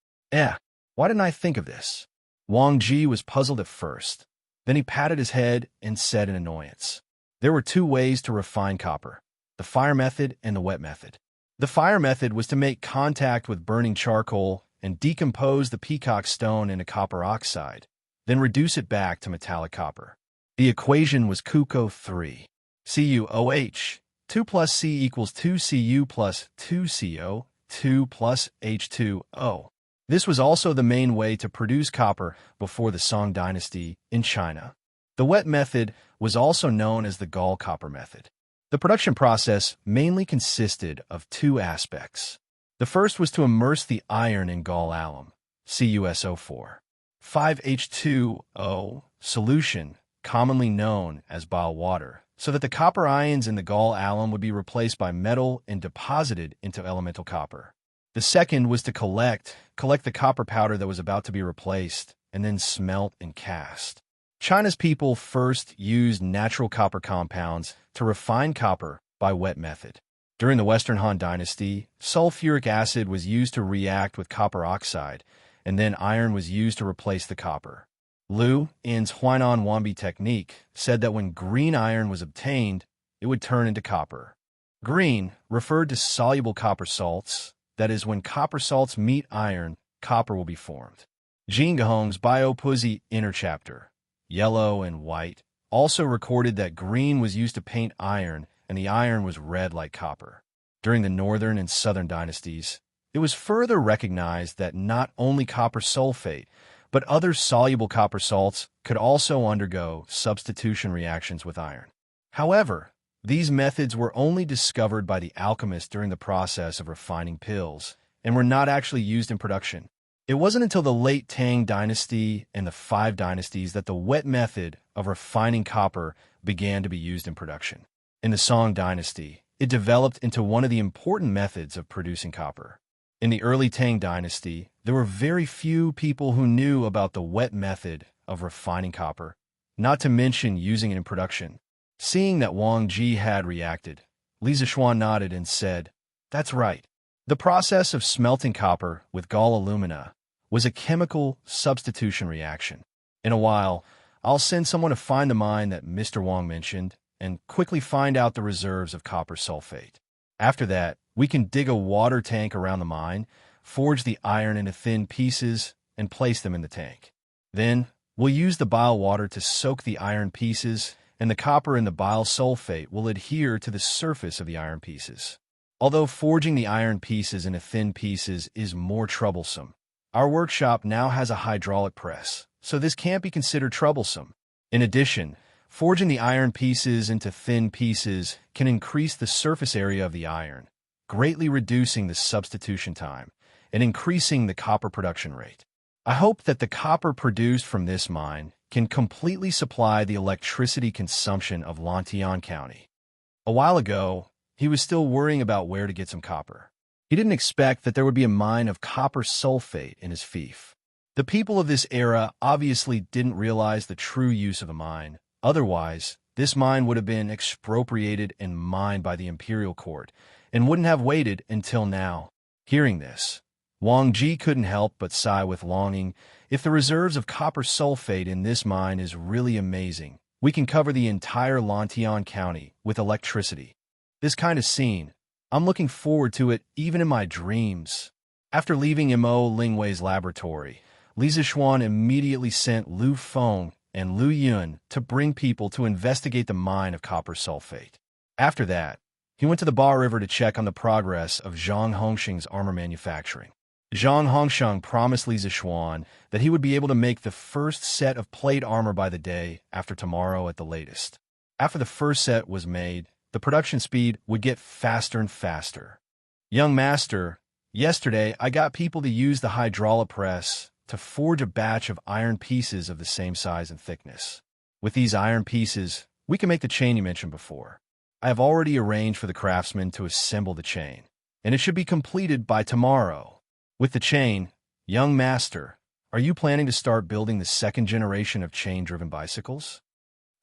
Why didn't I think of this? Wang Ji was puzzled at first. Then he patted his head and said in annoyance. There were two ways to refine copper, the fire method and the wet method. The fire method was to make contact with burning charcoal and decompose the peacock stone into copper oxide, then reduce it back to metallic copper. The equation was CuCO3. CuOH, 2 plus C equals 2Cu plus 2Co, 2 plus H2O. This was also the main way to produce copper before the Song dynasty in China. The wet method was also known as the gall copper method. The production process mainly consisted of two aspects. The first was to immerse the iron in gall alum, CuSO4, 5H2O solution, commonly known as bile water, so that the copper ions in the gall alum would be replaced by metal and deposited into elemental copper. The second was to collect the copper powder that was about to be replaced, and then smelt and cast. China's people first used natural copper compounds to refine copper by wet method. During the Western Han Dynasty, sulfuric acid was used to react with copper oxide, and then iron was used to replace the copper. Liu, in's Huainan Wanbi technique, said that when green iron was obtained, it would turn into copper. Green referred to soluble copper salts. That is, when copper salts meet iron, copper will be formed. Jin Gehong's Biopuzzi Inner Chapter, Yellow and White, also recorded that green was used to paint iron, and the iron was red like copper. During the Northern and Southern dynasties, it was further recognized that not only copper sulfate, but other soluble copper salts could also undergo substitution reactions with iron. However, these methods were only discovered by the alchemists during the process of refining pills, and were not actually used in production. It wasn't until the late Tang dynasty and the Five dynasties that the wet method of refining copper began to be used in production. In the Song dynasty, it developed into one of the important methods of producing copper. In the early Tang dynasty, there were very few people who knew about the wet method of refining copper, not to mention using it in production. Seeing that Wang Ji had reacted, Li Zishuan nodded and said, That's right. The process of smelting copper with gall alumina was a chemical substitution reaction. In a while, I'll send someone to find the mine that Mr. Wang mentioned and quickly find out the reserves of copper sulfate. After that, we can dig a water tank around the mine, forge the iron into thin pieces, and place them in the tank. Then, we'll use the bile water to soak the iron pieces, and the copper in the bile sulfate will adhere to the surface of the iron pieces. Although forging the iron pieces into thin pieces is more troublesome, our workshop now has a hydraulic press, so this can't be considered troublesome. In addition, forging the iron pieces into thin pieces can increase the surface area of the iron, greatly reducing the substitution time and increasing the copper production rate. I hope that the copper produced from this mine can completely supply the electricity consumption of Lantian County. A while ago, he was still worrying about where to get some copper. He didn't expect that there would be a mine of copper sulfate in his fief. The people of this era obviously didn't realize the true use of a mine, otherwise this mine would have been expropriated and mined by the imperial court, and wouldn't have waited until now. Hearing this, Wang Ji couldn't help but sigh with longing. If the reserves of copper sulfate in this mine is really amazing, we can cover the entire Lantian County with electricity. This kind of scene, I'm looking forward to it even in my dreams. After leaving Mo Lingwei's laboratory, Li Zixuan immediately sent Lu Feng and Lu Yun to bring people to investigate the mine of copper sulfate. After that, he went to the Ba River to check on the progress of Zhang Hongsheng's armor manufacturing. Zhang Hongsheng promised Li Zixuan that he would be able to make the first set of plate armor by the day after tomorrow at the latest. After the first set was made, the production speed would get faster and faster. Young master, yesterday I got people to use the hydraulic press to forge a batch of iron pieces of the same size and thickness. With these iron pieces, we can make the chain you mentioned before. I have already arranged for the craftsmen to assemble the chain, and it should be completed by tomorrow. With the chain, young master, are you planning to start building the second generation of chain-driven bicycles?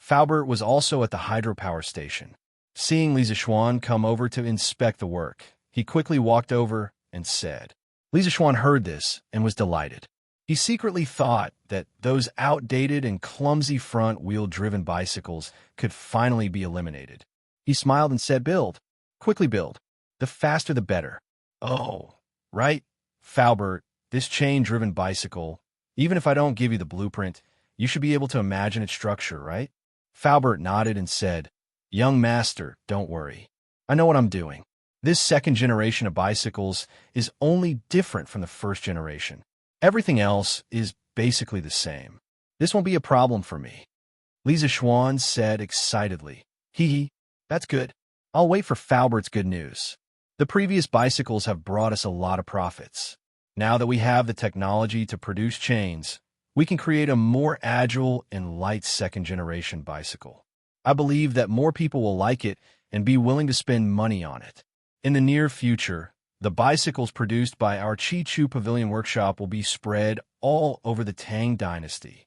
Faubert was also at the hydropower station. Seeing Li Zixuan come over to inspect the work, he quickly walked over and said. Li Zixuan heard this and was delighted. He secretly thought that those outdated and clumsy front-wheel-driven bicycles could finally be eliminated. He smiled and said, "Build. Quickly build. The faster the better." "Oh, right, Faubert, this chain-driven bicycle, even if I don't give you the blueprint, you should be able to imagine its structure, right?" Faubert nodded and said, "Young master, don't worry. I know what I'm doing. This second generation of bicycles is only different from the first generation. Everything else is basically the same. This won't be a problem for me." Li Zixuan said excitedly, "Hee, that's good. I'll wait for Faubert's good news. The previous bicycles have brought us a lot of profits. Now that we have the technology to produce chains, we can create a more agile and light second-generation bicycle. I believe that more people will like it and be willing to spend money on it. In the near future, the bicycles produced by our Chi-Chu Pavilion Workshop will be spread all over the Tang Dynasty."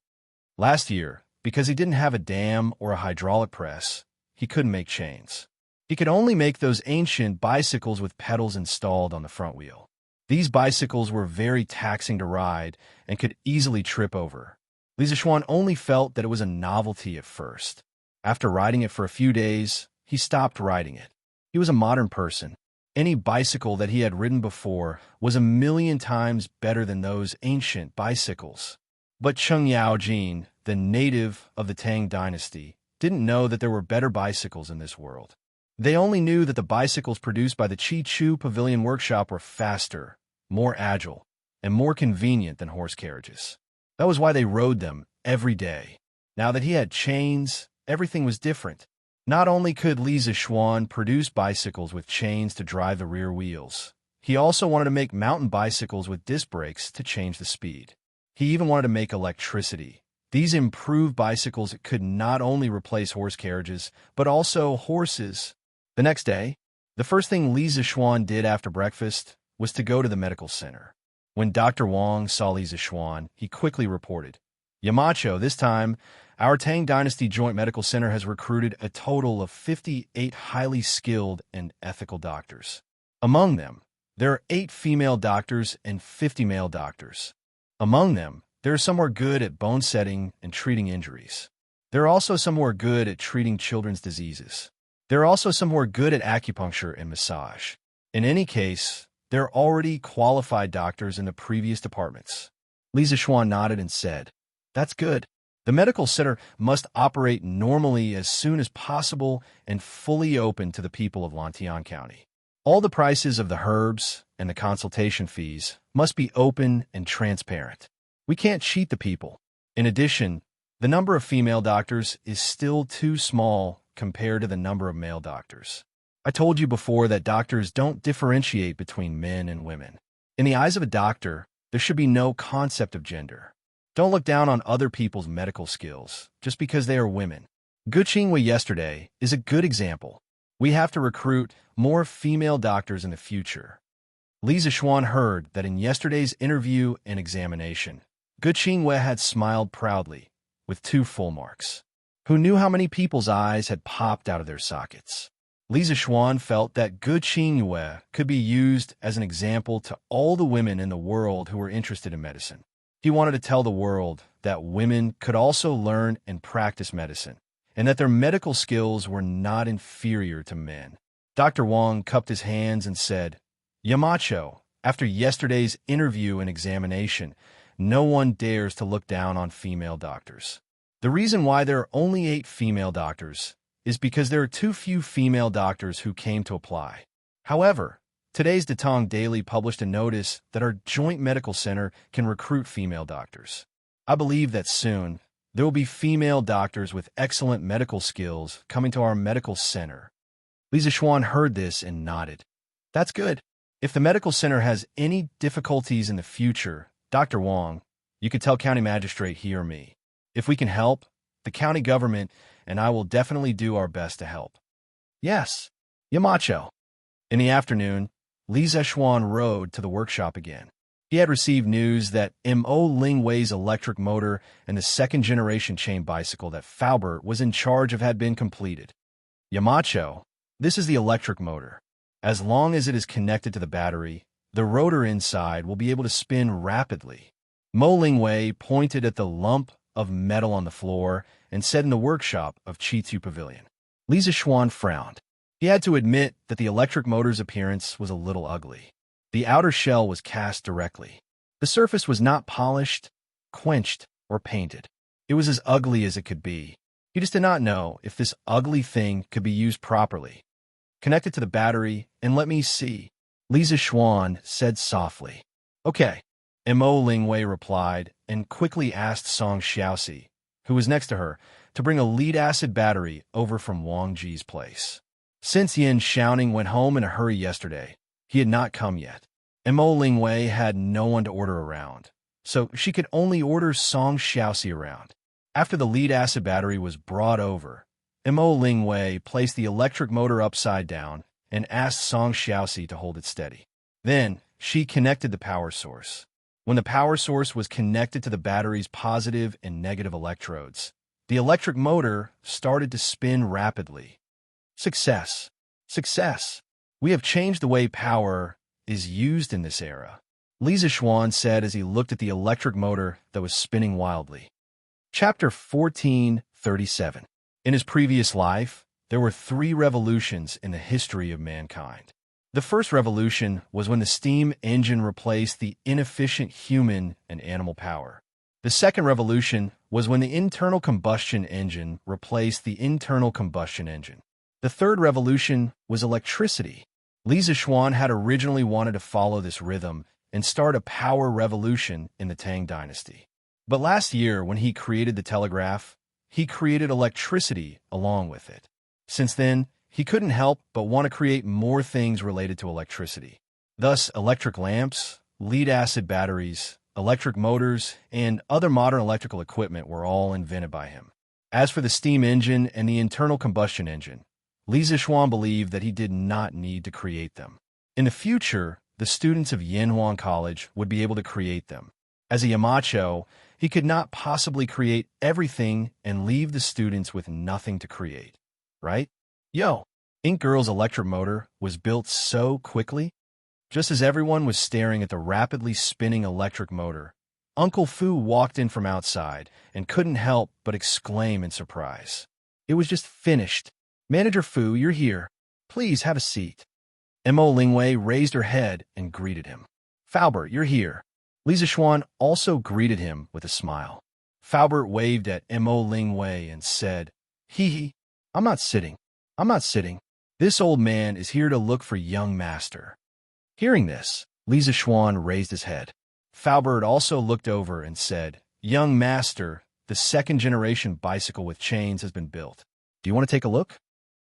Last year, because he didn't have a dam or a hydraulic press, he couldn't make chains. He could only make those ancient bicycles with pedals installed on the front wheel. These bicycles were very taxing to ride and could easily trip over. Li Zixuan only felt that it was a novelty at first. After riding it for a few days, he stopped riding it. He was a modern person. Any bicycle that he had ridden before was 1,000,000 times better than those ancient bicycles. But Cheng Yaojin, the native of the Tang Dynasty, didn't know that there were better bicycles in this world. They only knew that the bicycles produced by the Chi-Chu Pavilion Workshop were faster, more agile, and more convenient than horse carriages. That was why they rode them every day. Now that he had chains, everything was different. Not only could Li Zixuan produce bicycles with chains to drive the rear wheels, he also wanted to make mountain bicycles with disc brakes to change the speed. He even wanted to make electricity. These improved bicycles could not only replace horse carriages, but also horses. The next day, the first thing Li Zixuan did after breakfast was to go to the medical center. When Dr. Wang saw Li Zixuan, he quickly reported, "Yamacho, this time, our Tang Dynasty Joint Medical Center has recruited a total of 58 highly skilled and ethical doctors. Among them, there are 8 female doctors and 50 male doctors. Among them, there are some who are good at bone setting and treating injuries. There are also some who are good at treating children's diseases. There are also some who are good at acupuncture and massage. In any case, there are already qualified doctors in the previous departments." Li Zixuan nodded and said, "That's good. The medical center must operate normally as soon as possible and fully open to the people of Lantian County. All the prices of the herbs and the consultation fees must be open and transparent. We can't cheat the people. In addition, the number of female doctors is still too small compared to the number of male doctors. I told you before that doctors don't differentiate between men and women. In the eyes of a doctor, there should be no concept of gender. Don't look down on other people's medical skills just because they are women. Guqingwei yesterday is a good example. We have to recruit more female doctors in the future." Li Zixuan heard that in yesterday's interview and examination, Guqingwei had smiled proudly, with 2 full marks. Who knew how many people's eyes had popped out of their sockets? Li Zixuan felt that Gu Qingyue could be used as an example to all the women in the world who were interested in medicine. He wanted to tell the world that women could also learn and practice medicine, and that their medical skills were not inferior to men. Dr. Wang cupped his hands and said, Yamacho, after yesterday's interview and examination, no one dares to look down on female doctors. The reason why there are only 8 female doctors is because there are too few female doctors who came to apply. However, today's Datong Daily published a notice that our joint medical center can recruit female doctors. I believe that soon, there will be female doctors with excellent medical skills coming to our medical center. Li Zixuan heard this and nodded. That's good. If the medical center has any difficulties in the future, Dr. Wang, you could tell County Magistrate he or me. If we can help, the county government and I will definitely do our best to help. Yes, Yamacho. In the afternoon, Li Zixuan rode to the workshop again. He had received news that Mo Lingwei's electric motor and the second-generation chain bicycle that Faubert was in charge of had been completed. Yamacho, this is the electric motor. As long as it is connected to the battery, the rotor inside will be able to spin rapidly. Mo Lingwei pointed at the lump of metal on the floor and said in the workshop of Chitu Pavilion. Li Zixuan frowned. He had to admit that the electric motor's appearance was a little ugly. The outer shell was cast directly. The surface was not polished, quenched, or painted. It was as ugly as it could be. He just did not know if this ugly thing could be used properly. Connect it to the battery and let me see, Li Zixuan said softly. Okay, Mo Lingwei replied and quickly asked Xianxia, who was next to her, to bring a lead-acid battery over from Wang Ji's place. Since Yin Xiaoning went home in a hurry yesterday, he had not come yet. Mo Lingwei had no one to order around, so she could only order Xianxia around. After the lead-acid battery was brought over, Mo Lingwei placed the electric motor upside down and asked Xianxia to hold it steady. Then, she connected the power source. When the power source was connected to the battery's positive and negative electrodes, the electric motor started to spin rapidly. Success! Success! We have changed the way power is used in this era, Li Zixuan said as he looked at the electric motor that was spinning wildly. Chapter 1437. In his previous life, there were 3 revolutions in the history of mankind. The first revolution was when the steam engine replaced the inefficient human and animal power. The second revolution was when the internal combustion engine replaced the internal combustion engine. The third revolution was electricity. Li Zixuan had originally wanted to follow this rhythm and start a power revolution in the Tang dynasty. But last year, when he created the telegraph, he created electricity along with it. Since then, he couldn't help but want to create more things related to electricity. Thus, electric lamps, lead-acid batteries, electric motors, and other modern electrical equipment were all invented by him. As for the steam engine and the internal combustion engine, Li Zixuan believed that he did not need to create them. In the future, the students of Yanhuan College would be able to create them. As a Yamacho, he could not possibly create everything and leave the students with nothing to create, right? Yo, Ink Girl's electric motor was built so quickly. Just as everyone was staring at the rapidly spinning electric motor, Uncle Fu walked in from outside and couldn't help but exclaim in surprise. It was just finished. Manager Fu, you're here. Please have a seat. Mo Lingwei raised her head and greeted him. Faubert, you're here. Li Zixuan also greeted him with a smile. Faubert waved at Mo Lingwei and said, Hee, I'm not sitting. I'm not sitting. This old man is here to look for young master. Hearing this, Li Zixuan raised his head. Faubert also looked over and said, Young master, the second-generation bicycle with chains has been built. Do you want to take a look?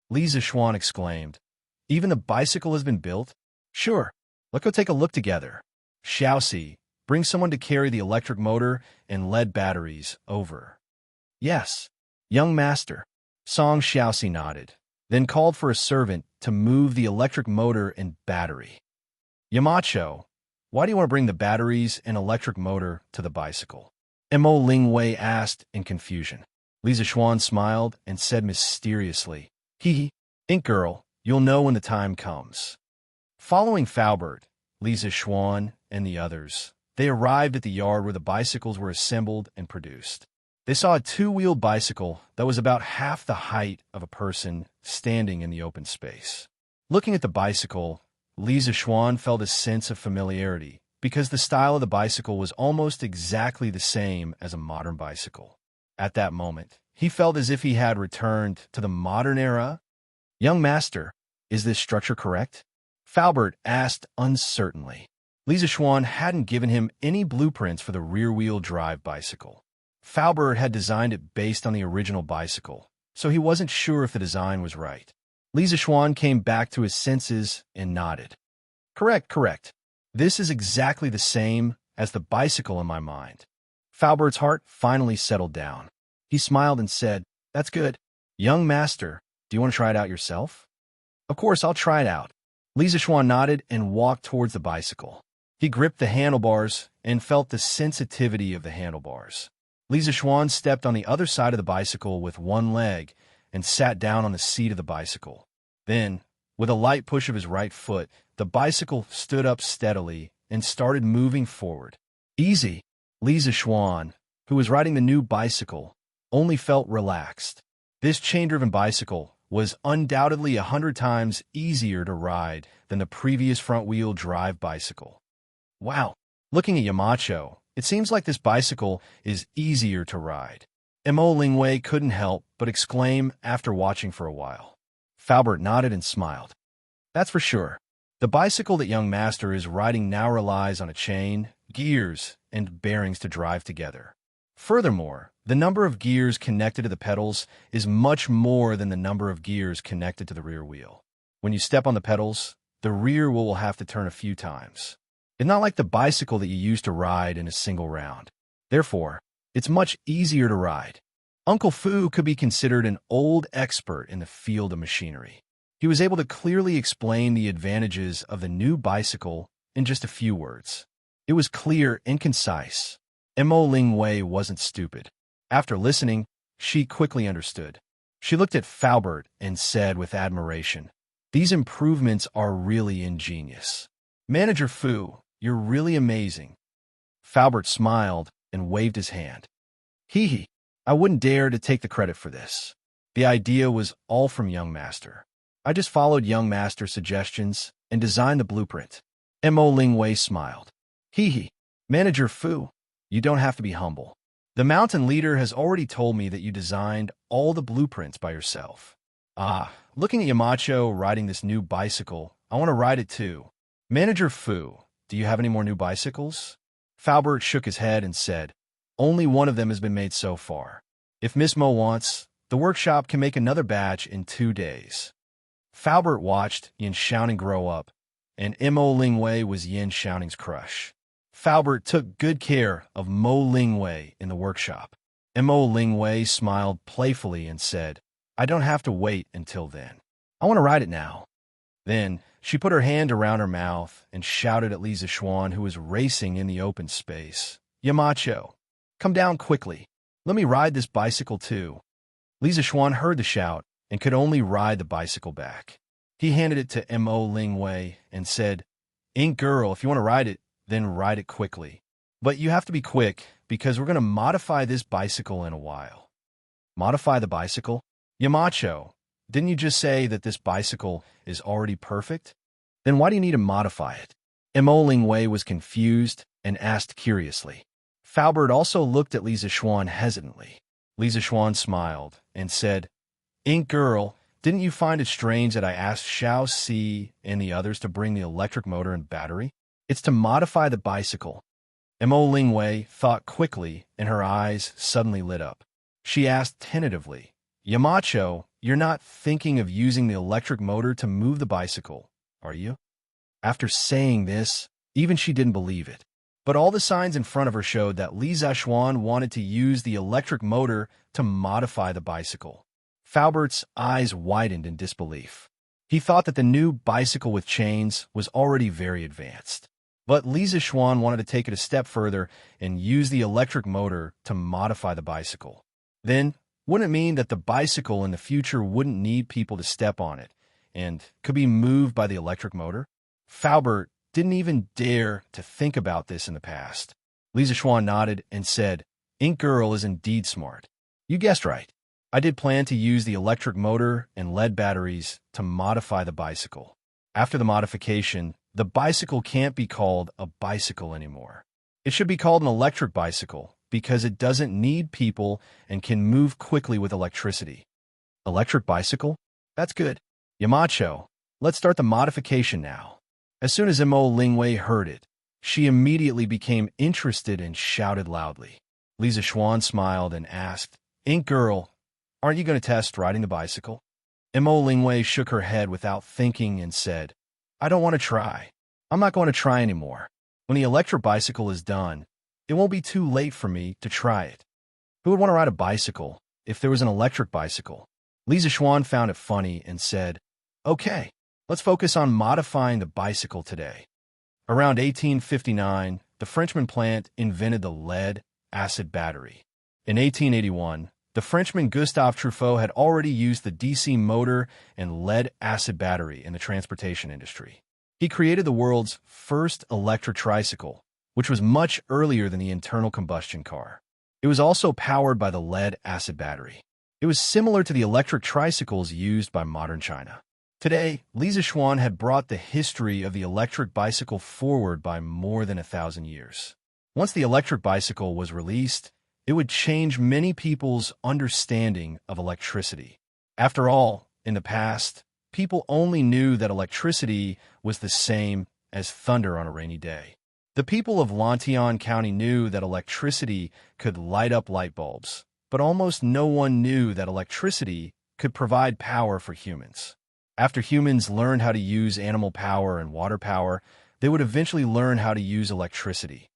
Li Zixuan exclaimed, Even the bicycle has been built? Sure, let's go take a look together. Xiaoxi, bring someone to carry the electric motor and lead batteries over. Yes, young master. Song Xiaoxi nodded, then called for a servant to move the electric motor and battery. Yamacho, why do you want to bring the batteries and electric motor to the bicycle? Mo Lingwei asked in confusion. Li Zixuan smiled and said mysteriously, "Hee hee, Ink Girl, you'll know when the time comes." Following Faubert, Li Zixuan, and the others, they arrived at the yard where the bicycles were assembled and produced. They saw a two-wheeled bicycle that was about half the height of a person standing in the open space. Looking at the bicycle, Li Zixuan felt a sense of familiarity because the style of the bicycle was almost exactly the same as a modern bicycle. At that moment, he felt as if he had returned to the modern era. "Young master, is this structure correct?" Faubert asked uncertainly. Li Zixuan hadn't given him any blueprints for the rear-wheel drive bicycle. Faubert had designed it based on the original bicycle, so he wasn't sure if the design was right. Li Zixuan came back to his senses and nodded. Correct. This is exactly the same as the bicycle in my mind." Faubert's heart finally settled down. He smiled and said, "That's good. Young master, do you want to try it out yourself?" "Of course, I'll try it out." Li Zixuan nodded and walked towards the bicycle. He gripped the handlebars and felt the sensitivity of the handlebars. Li Zixuan stepped on the other side of the bicycle with one leg and sat down on the seat of the bicycle. Then, with a light push of his right foot, the bicycle stood up steadily and started moving forward. Easy. Li Zixuan, who was riding the new bicycle, only felt relaxed. This chain-driven bicycle was undoubtedly 100 times easier to ride than the previous front-wheel drive bicycle. Wow, looking at Yamacho, it seems like this bicycle is easier to ride. Mo Lingwei couldn't help but exclaim after watching for a while. Faubert nodded and smiled. "That's for sure. The bicycle that young master is riding now relies on a chain, gears, and bearings to drive together. Furthermore, the number of gears connected to the pedals is much more than the number of gears connected to the rear wheel. When you step on the pedals, the rear wheel will have to turn a few times. It's not like the bicycle that you used to ride in a single round. Therefore, it's much easier to ride." Uncle Fu could be considered an old expert in the field of machinery. He was able to clearly explain the advantages of the new bicycle in just a few words. It was clear and concise. Mo Lingwei wasn't stupid. After listening, she quickly understood. She looked at Faubert and said with admiration, "These improvements are really ingenious. Manager Fu, you're really amazing." Faubert smiled and waved his hand. "Hee hee, I wouldn't dare to take the credit for this. The idea was all from young master. I just followed young master's suggestions and designed the blueprint." Mo Lingwei smiled. "Hee hee, Manager Fu, you don't have to be humble. The mountain leader has already told me that you designed all the blueprints by yourself." Looking at Yamacho riding this new bicycle, I want to ride it too. Manager Fu, do you have any more new bicycles? Faubert shook his head and said, "Only one of them has been made so far. If Miss Mo wants, the workshop can make another batch in 2 days." Faubert watched Yin Xiaoning grow up, and Mo Lingwei was Yin Xiaoning's crush. Faubert took good care of Mo Lingwei in the workshop. Mo Lingwei smiled playfully and said, "I don't have to wait until then. I want to ride it now." Then she put her hand around her mouth and shouted at Li Zixuan, who was racing in the open space, "Yamacho, come down quickly. Let me ride this bicycle too." Li Zixuan heard the shout and could only ride the bicycle back. He handed it to Mo Lingwei and said, "Ink Girl, if you want to ride it, then ride it quickly. But you have to be quick because we're going to modify this bicycle in a while." "Modify the bicycle?" "Yamacho, didn't you just say that this bicycle is already perfect? Then why do you need to modify it?" Mo Lingwei was confused and asked curiously. Faubert also looked at Li Zixuan hesitantly. Li Zixuan smiled and said, "Ink Girl, didn't you find it strange that I asked Xianxia and the others to bring the electric motor and battery? It's to modify the bicycle." Mo Lingwei thought quickly and her eyes suddenly lit up. She asked tentatively, "Yamacho, you're not thinking of using the electric motor to move the bicycle, are you?" After saying this, even she didn't believe it. But all the signs in front of her showed that Li Zixuan wanted to use the electric motor to modify the bicycle. Faubert's eyes widened in disbelief. He thought that the new bicycle with chains was already very advanced. But Li Zixuan wanted to take it a step further and use the electric motor to modify the bicycle. Then, Wouldn't it mean that the bicycle in the future wouldn't need people to step on it and could be moved by the electric motor? Faubert didn't even dare to think about this in the past. Lisa Schwann nodded and said, Ink Girl is indeed smart. You guessed right. I did plan to use the electric motor and lead batteries to modify the bicycle. After the modification, the bicycle can't be called a bicycle anymore. It should be called an electric bicycle because it doesn't need people and can move quickly with electricity. Electric bicycle? That's good. Yamacho, let's start the modification now. As soon as Mo Lingwei heard it, she immediately became interested and shouted loudly. Lisa Schwann smiled and asked, Ink Girl, aren't you going to test riding the bicycle? Mo Lingwei shook her head without thinking and said, I don't want to try. I'm not going to try anymore. When the electric bicycle is done, it won't be too late for me to try it. Who would want to ride a bicycle if there was an electric bicycle? Lisa Schwann found it funny and said, Okay, let's focus on modifying the bicycle today. Around 1859, the Frenchman Plant invented the lead-acid battery. In 1881, the Frenchman Gustave Truffaut had already used the DC motor and lead-acid battery in the transportation industry. He created the world's first electric tricycle, which was much earlier than the internal combustion car. It was also powered by the lead-acid battery. It was similar to the electric tricycles used by modern China. Today, Lisa Schwann had brought the history of the electric bicycle forward by more than 1,000 years. Once the electric bicycle was released, it would change many people's understanding of electricity. After all, in the past, people only knew that electricity was the same as thunder on a rainy day. The people of Lantian County knew that electricity could light up light bulbs, but almost no one knew that electricity could provide power for humans. After humans learned how to use animal power and water power, they would eventually learn how to use electricity.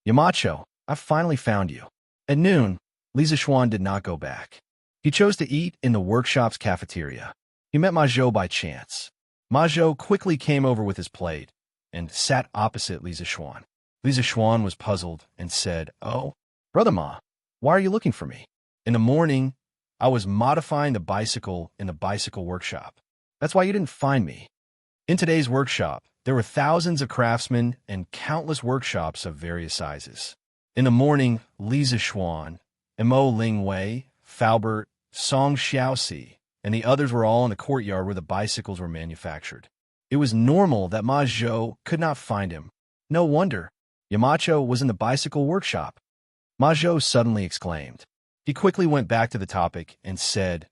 Yamacho, I've finally found you. At noon, Lisa Schwann did not go back. He chose to eat in the workshop's cafeteria. He met Majo by chance. Majo quickly came over with his plate and sat opposite Lisa Schwann. Lisa Schwann was puzzled and said, Oh, Brother Ma, why are you looking for me? In the morning, I was modifying the bicycle in the bicycle workshop. That's why you didn't find me. In today's workshop, there were thousands of craftsmen and countless workshops of various sizes. In the morning, Lisa Schwann, Mo Lingwei, Faubert, Song Xiaoxi, and the others were all in the courtyard where the bicycles were manufactured. It was normal that Ma Zhou could not find him. No wonder. Yamacho was in the bicycle workshop. Ma Zhou suddenly exclaimed. He quickly went back to the topic and said,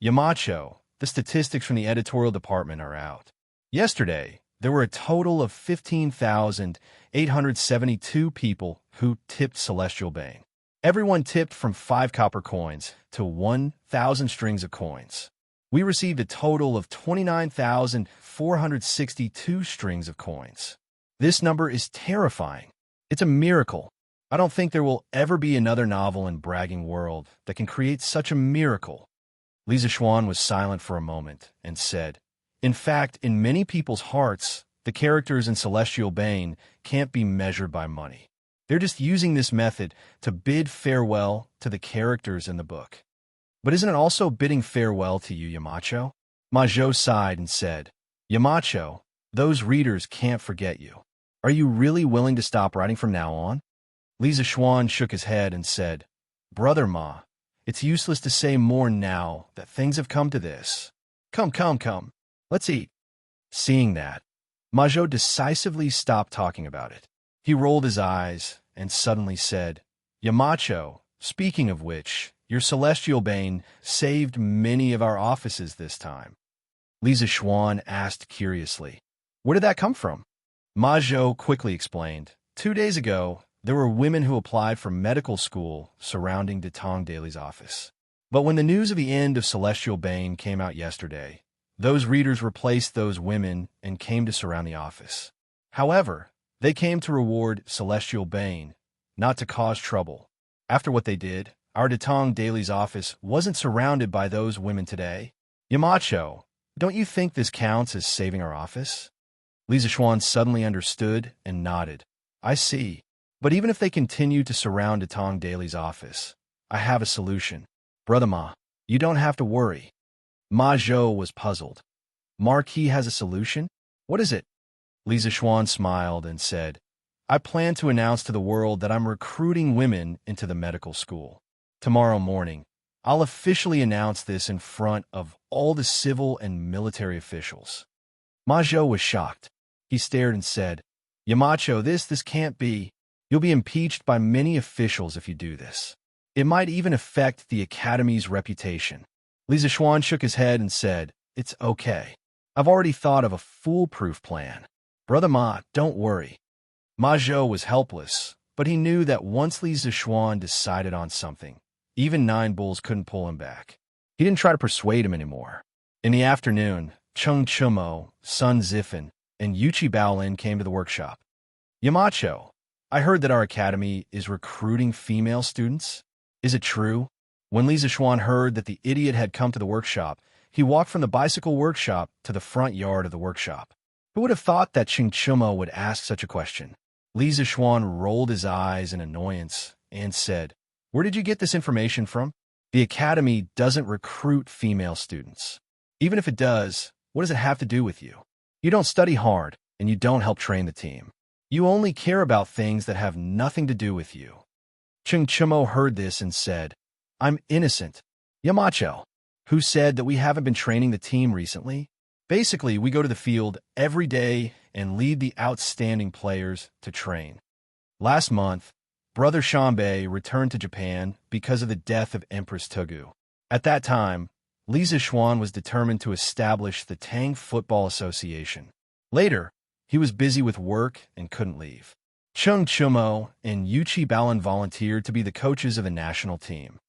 Yamacho, the statistics from the editorial department are out. Yesterday, there were a total of 15,872 people who tipped Celestial Bane. Everyone tipped from 5 copper coins to 1,000 strings of coins. We received a total of 29,462 strings of coins. This number is terrifying. It's a miracle. I don't think there will ever be another novel in Bragging World that can create such a miracle. Lisa Schwann was silent for a moment and said, In fact, in many people's hearts, the characters in Celestial Bane can't be measured by money. They're just using this method to bid farewell to the characters in the book. But isn't it also bidding farewell to you, Yamacho? Ma Zhou sighed and said, Yamacho, those readers can't forget you. Are you really willing to stop writing from now on? Lisa Schwann shook his head and said, Brother Ma, it's useless to say more now that things have come to this. Come. Let's eat. Seeing that, Ma Zhou decisively stopped talking about it. He rolled his eyes and suddenly said, Yamacho, speaking of which, your Celestial Bane saved many of our offices this time. Lisa Schwann asked curiously, Where did that come from? Ma Zhou quickly explained, 2 days ago, there were women who applied for medical school surrounding Detong Daily's office. But when the news of the end of Celestial Bane came out yesterday, those readers replaced those women and came to surround the office. However, they came to reward Celestial Bane, not to cause trouble. After what they did, our Detong Daily's office wasn't surrounded by those women today. Yamacho, don't you think this counts as saving our office? Lisa Schwann suddenly understood and nodded. I see. But even if they continue to surround Detong Daily's office, I have a solution. Brother Ma, you don't have to worry. Ma Zhou was puzzled. Marquis has a solution? What is it? Li Zixuan smiled and said, I plan to announce to the world that I'm recruiting women into the medical school. Tomorrow morning, I'll officially announce this in front of all the civil and military officials. Ma Zhou was shocked. He stared and said, Yamacho, this can't be. You'll be impeached by many officials if you do this. It might even affect the Academy's reputation. Li Zixuan shook his head and said, It's okay. I've already thought of a foolproof plan. Brother Ma, don't worry. Ma Zhou was helpless, but he knew that once Li Zixuan decided on something, even 9 bulls couldn't pull him back. He didn't try to persuade him anymore. In the afternoon, Cheng Chumo, Sun Zifan, and Yuchi Baolin came to the workshop. Yamacho, I heard that our academy is recruiting female students. Is it true? When Li Zixuan heard that the idiot had come to the workshop, he walked from the bicycle workshop to the front yard of the workshop. Who would have thought that Cheng Chumo would ask such a question? Li Zixuan rolled his eyes in annoyance and said, Where did you get this information from? The academy doesn't recruit female students. Even if it does, what does it have to do with you? You don't study hard, and you don't help train the team. You only care about things that have nothing to do with you. Cheng Chumo heard this and said, I'm innocent. Yamacho, who said that we haven't been training the team recently? Basically, we go to the field every day and lead the outstanding players to train. Last month, Brother Shanbei returned to Japan because of the death of Empress Tugu. At that time, Li Zixuan was determined to establish the Tang Football Association. Later, he was busy with work and couldn't leave. Cheng Chumo and Yuchi Baolin volunteered to be the coaches of the national team.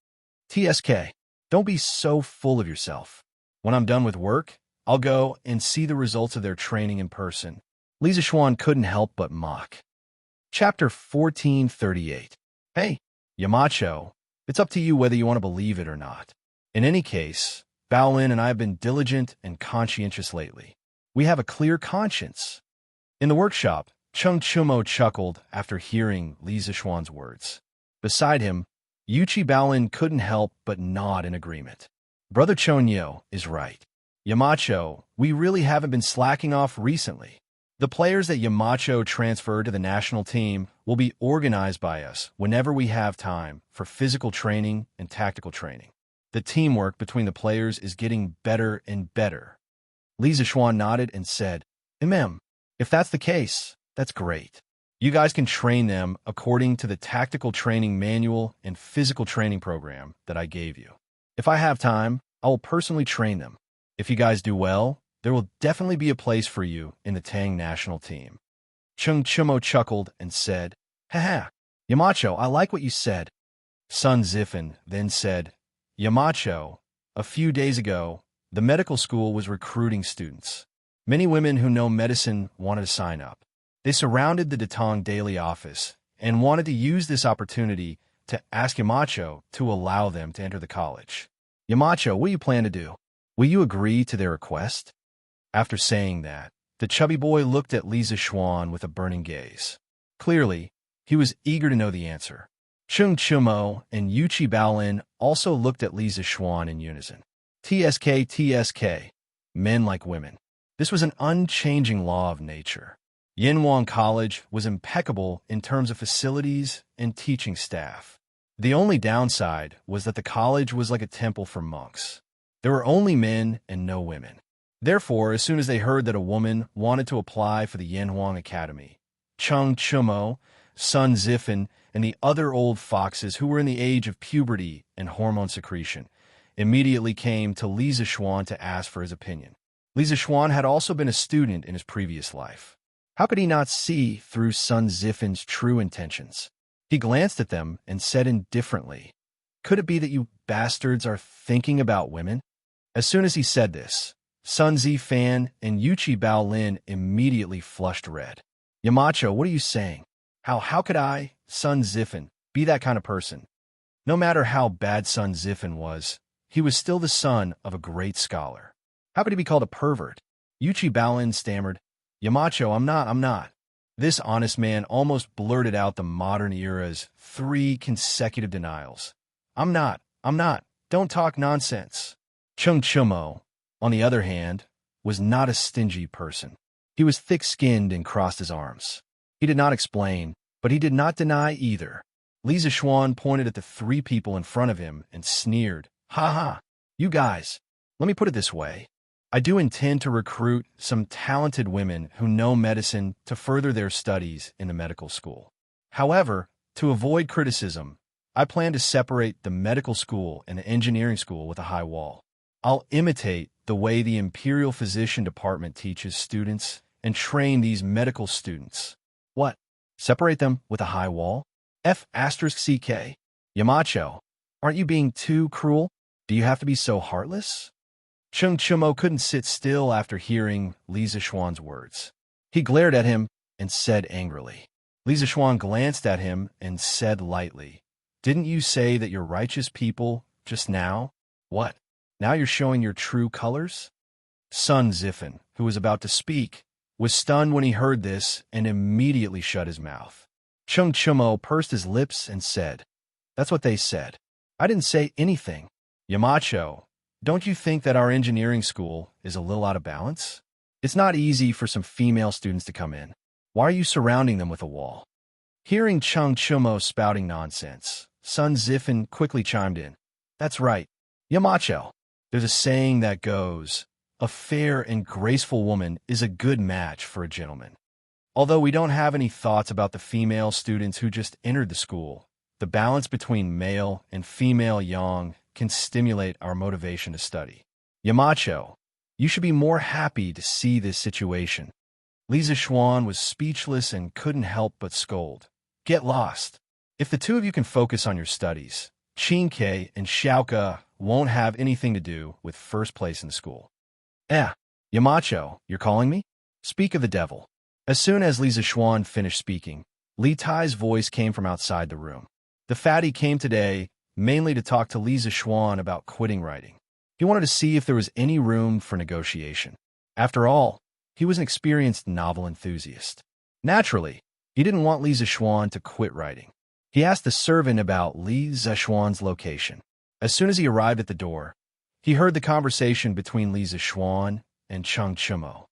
TSK, don't be so full of yourself. When I'm done with work, I'll go and see the results of their training in person. Li Zixuan couldn't help but mock. Chapter 1438. Hey, Yamacho, it's up to you whether you want to believe it or not. In any case, Baolin and I have been diligent and conscientious lately. We have a clear conscience. In the workshop, Cheng Chumo chuckled after hearing Li Zixuan's words. Beside him, Yuchi Baolin couldn't help but nod in agreement. Brother Chonyo is right. Yamacho, we really haven't been slacking off recently. The players that Yamacho transferred to the national team will be organized by us whenever we have time for physical training and tactical training. The teamwork between the players is getting better and better. Li Zixuan nodded and said, if that's the case, that's great. You guys can train them according to the tactical training manual and physical training program that I gave you. If I have time, I will personally train them. If you guys do well, there will definitely be a place for you in the Tang national team. Cheng Chumo chuckled and said, Haha, Yamacho, I like what you said. Sun Zifan then said, Yamacho, a few days ago, the medical school was recruiting students. Many women who know medicine wanted to sign up. They surrounded the Datong daily office and wanted to use this opportunity to ask Yamacho to allow them to enter the college. Yamacho, what do you plan to do? Will you agree to their request? After saying that, the chubby boy looked at Li Zixuan with a burning gaze. Clearly, he was eager to know the answer. Cheng Chumo and Yuchi Baolin also looked at Li Zixuan in unison. TSK, men like women. This was an unchanging law of nature. Yanhuang College was impeccable in terms of facilities and teaching staff. The only downside was that the college was like a temple for monks. There were only men and no women. Therefore, as soon as they heard that a woman wanted to apply for the Yanhuang Academy, Cheng Chumo, Sun Zifan, and the other old foxes who were in the age of puberty and hormone secretion immediately came to Li Zixuan to ask for his opinion. Li Zixuan had also been a student in his previous life. How could he not see through Sun Zifan's true intentions? He glanced at them and said indifferently, Could it be that you bastards are thinking about women? As soon as he said this, Sun Zifan and Yuchi Baolin immediately flushed red. Yamacho, what are you saying? How could I, Sun Zifan, be that kind of person? No matter how bad Sun Zifan was, he was still the son of a great scholar. How could he be called a pervert? Yuchi Baolin stammered, Yamacho, I'm not. This honest man almost blurted out the modern era's 3 consecutive denials. I'm not. Don't talk nonsense. Chung Chumo, on the other hand, was not a stingy person. He was thick-skinned and crossed his arms. He did not explain, but he did not deny either. Li Zishuan pointed at the three people in front of him and sneered, "Ha ha! You guys, let me put it this way. I do intend to recruit some talented women who know medicine to further their studies in the medical school. However, to avoid criticism, I plan to separate the medical school and the engineering school with a high wall. I'll imitate the way the Imperial Physician Department teaches students and train these medical students." "What? Separate them with a high wall? F***CK. Yamacho, aren't you being too cruel? Do you have to be so heartless?" Chung Chumo couldn't sit still after hearing Li Zishuan's words. He glared at him and said angrily. Li Zishuan glanced at him and said lightly, "Didn't you say that you're righteous people just now? What? Now you're showing your true colors?" Sun Zifen, who was about to speak, was stunned when he heard this and immediately shut his mouth. Chung Chumo pursed his lips and said, "That's what they said. I didn't say anything. Yamacho, don't you think that our engineering school is a little out of balance? It's not easy for some female students to come in. Why are you surrounding them with a wall?" Hearing Chung Chumo spouting nonsense, Sun Zifen quickly chimed in. "That's right. Yamacho, there's a saying that goes, a fair and graceful woman is a good match for a gentleman. Although we don't have any thoughts about the female students who just entered the school, the balance between male and female yang can stimulate our motivation to study. Yamacho, you should be more happy to see this situation." Li Zishuan was speechless and couldn't help but scold. "Get lost. If the two of you can focus on your studies, Xianxia and Xiaoka won't have anything to do with first place in the school." Yamacho, you're calling me? Speak of the devil." As soon as Li Zishuan finished speaking, Li Tai's voice came from outside the room. The fatty came today mainly to talk to Li Zishuan about quitting writing. He wanted to see if there was any room for negotiation. After all, he was an experienced novel enthusiast. Naturally, he didn't want Li Zishuan to quit writing. He asked the servant about Li Zishuan's location. As soon as he arrived at the door, he heard the conversation between Li Zishuan and Chung Chumo.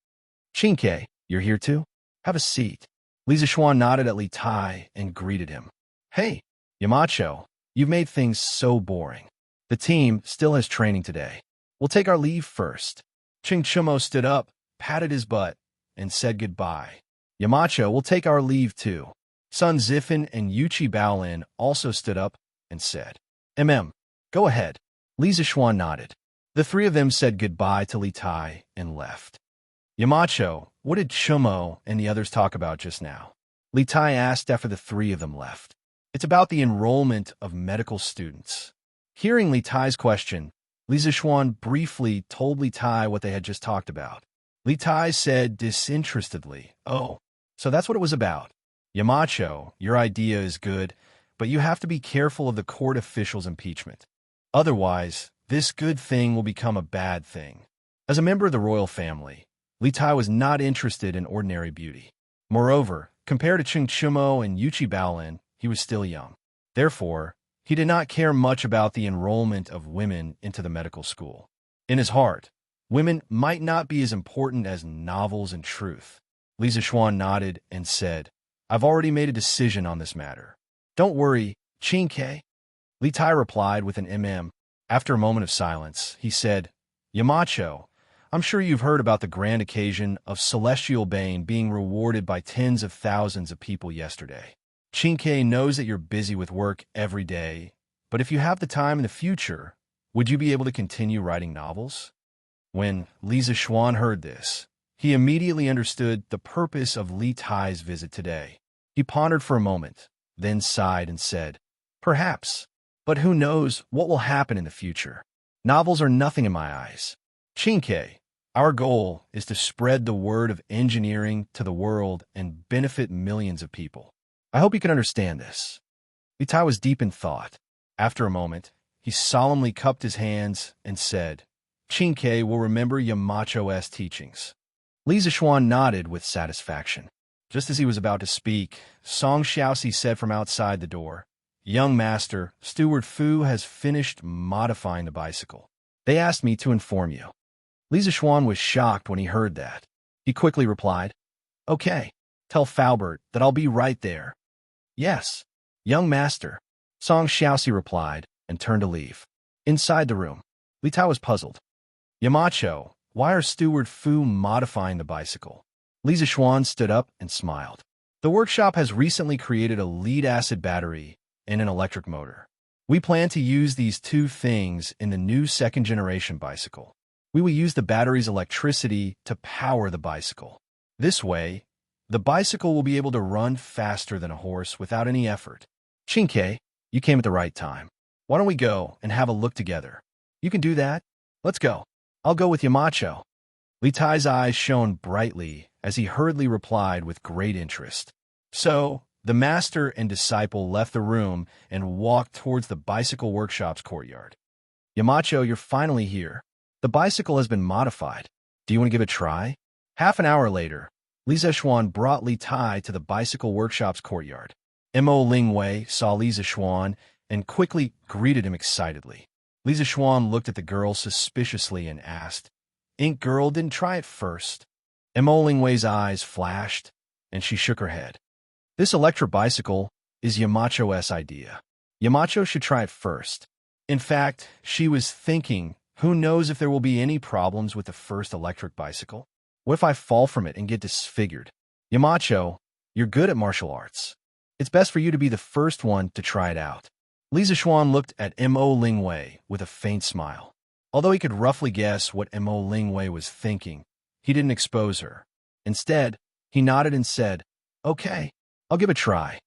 "Xianxia, you're here too? Have a seat." Li Zishuan nodded at Li Tai and greeted him. "Hey, Yamacho, you've made things so boring. The team still has training today. We'll take our leave first." Chung Chumo stood up, patted his butt, and said goodbye. "Yamacho, we'll take our leave too." Sun Zifen and Yuchi Baolin also stood up and said, Go ahead." Li Zishuan nodded. The three of them said goodbye to Li Tai and left. "Yamacho, what did Chumo and the others talk about just now?" Li Tai asked after the three of them left. "It's about the enrollment of medical students." Hearing Li Tai's question, Li Zishuan briefly told Li Tai what they had just talked about. Li Tai said disinterestedly, "Oh, so that's what it was about. Yamacho, your idea is good, but you have to be careful of the court official's impeachment. Otherwise, this good thing will become a bad thing." As a member of the royal family, Li Tai was not interested in ordinary beauty. Moreover, compared to Chung Chumo and Yuchi Baolin, he was still young. Therefore, he did not care much about the enrollment of women into the medical school. In his heart, women might not be as important as novels and truth. Li Zishuan nodded and said, "I've already made a decision on this matter." "Don't worry, Xianxia." Li Tai replied with an After a moment of silence, he said, "Yamacho, I'm sure you've heard about the grand occasion of Celestial Bane being rewarded by tens of thousands of people yesterday. Xianxia knows that you're busy with work every day, but if you have the time in the future, would you be able to continue writing novels?" When Li Zishuan heard this, he immediately understood the purpose of Li Tai's visit today. He pondered for a moment, then sighed and said, "Perhaps, but who knows what will happen in the future. Novels are nothing in my eyes. Xianxia, our goal is to spread the word of engineering to the world and benefit millions of people. I hope you can understand this." Li Tai was deep in thought. After a moment, he solemnly cupped his hands and said, "Xianxia will remember Yamacho's teachings." Li Zishuan nodded with satisfaction. Just as he was about to speak, Song Xiaoxi said from outside the door, Young master, Steward Fu has finished modifying the bicycle. They asked me to inform you. Li Zixuan was shocked when he heard that. He quickly replied, Okay, tell Faubert that I'll be right there. Yes, young master, Song Xiaoxi replied and turned to leave. Inside the room, Li Tao was puzzled. Yamacho, why are Steward Fu modifying the bicycle? Li Zixuan stood up and smiled. The workshop has recently created a lead-acid battery and an electric motor. We plan to use these two things in the new second-generation bicycle. We will use the battery's electricity to power the bicycle. This way, the bicycle will be able to run faster than a horse without any effort. Xianxia, you came at the right time. Why don't we go and have a look together? You can do that? Let's go. I'll go with Yamacho. Li Tai's eyes shone brightly as he hurriedly replied with great interest. So, the master and disciple left the room and walked towards the bicycle workshop's courtyard. Yamacho, you're finally here. The bicycle has been modified. Do you want to give it a try? Half an hour later, Li Zixuan brought Li Tai to the bicycle workshop's courtyard. Mo Lingwei saw Li Zixuan and quickly greeted him excitedly. Li Zixuan looked at the girl suspiciously and asked, Ink girl didn't try it first. Mo Lingwei's eyes flashed, and she shook her head. This electric bicycle is Yamacho's idea. Yamacho should try it first. In fact, she was thinking, who knows if there will be any problems with the first electric bicycle? What if I fall from it and get disfigured? Yamacho, you're good at martial arts. It's best for you to be the first one to try it out. Li Zixuan looked at Mo Lingwei with a faint smile. Although he could roughly guess what Mo Lingwei was thinking, he didn't expose her. Instead, he nodded and said, Okay, I'll give it a try.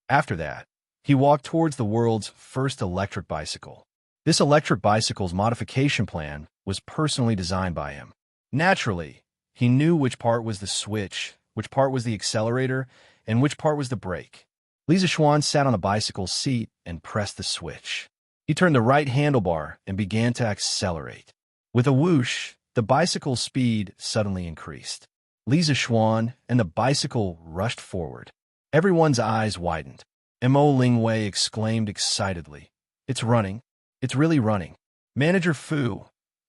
After that, he walked towards the world's first electric bicycle. This electric bicycle's modification plan was personally designed by him. Naturally, he knew which part was the switch, which part was the accelerator, and which part was the brake. Li Zixuan sat on the bicycle's seat and pressed the switch. He turned the right handlebar and began to accelerate. With a whoosh, the bicycle's speed suddenly increased. Li Zixuan and the bicycle rushed forward. Everyone's eyes widened. Mo Lingwei exclaimed excitedly, It's running. It's really running. Manager Fu,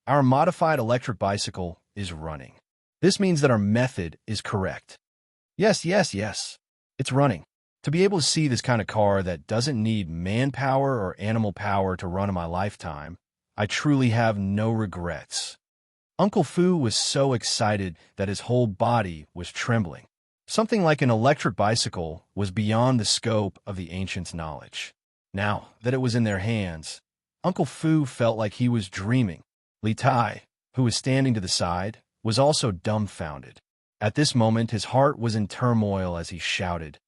our modified electric bicycle is running. This means that our method is correct. Yes. It's running. To be able to see this kind of car that doesn't need manpower or animal power to run in my lifetime, I truly have no regrets. Uncle Fu was so excited that his whole body was trembling. Something like an electric bicycle was beyond the scope of the ancients' knowledge. Now that it was in their hands, Uncle Fu felt like he was dreaming. Li Tai, who was standing to the side, was also dumbfounded. At this moment, his heart was in turmoil as he shouted,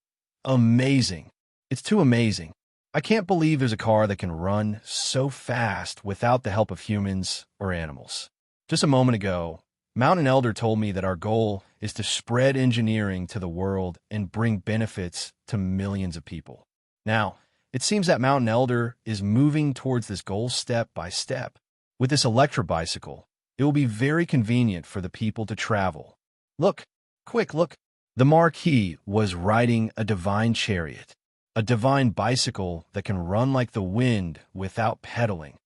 Amazing! It's too amazing. I can't believe there's a car that can run so fast without the help of humans or animals. Just a moment ago, Mountain Elder told me that our goal is to spread engineering to the world and bring benefits to millions of people. Now, it seems that Mountain Elder is moving towards this goal step by step. With this electric bicycle, it will be very convenient for the people to travel. Look, quick, look. The Marquis was riding a divine chariot, a divine bicycle that can run like the wind without pedaling.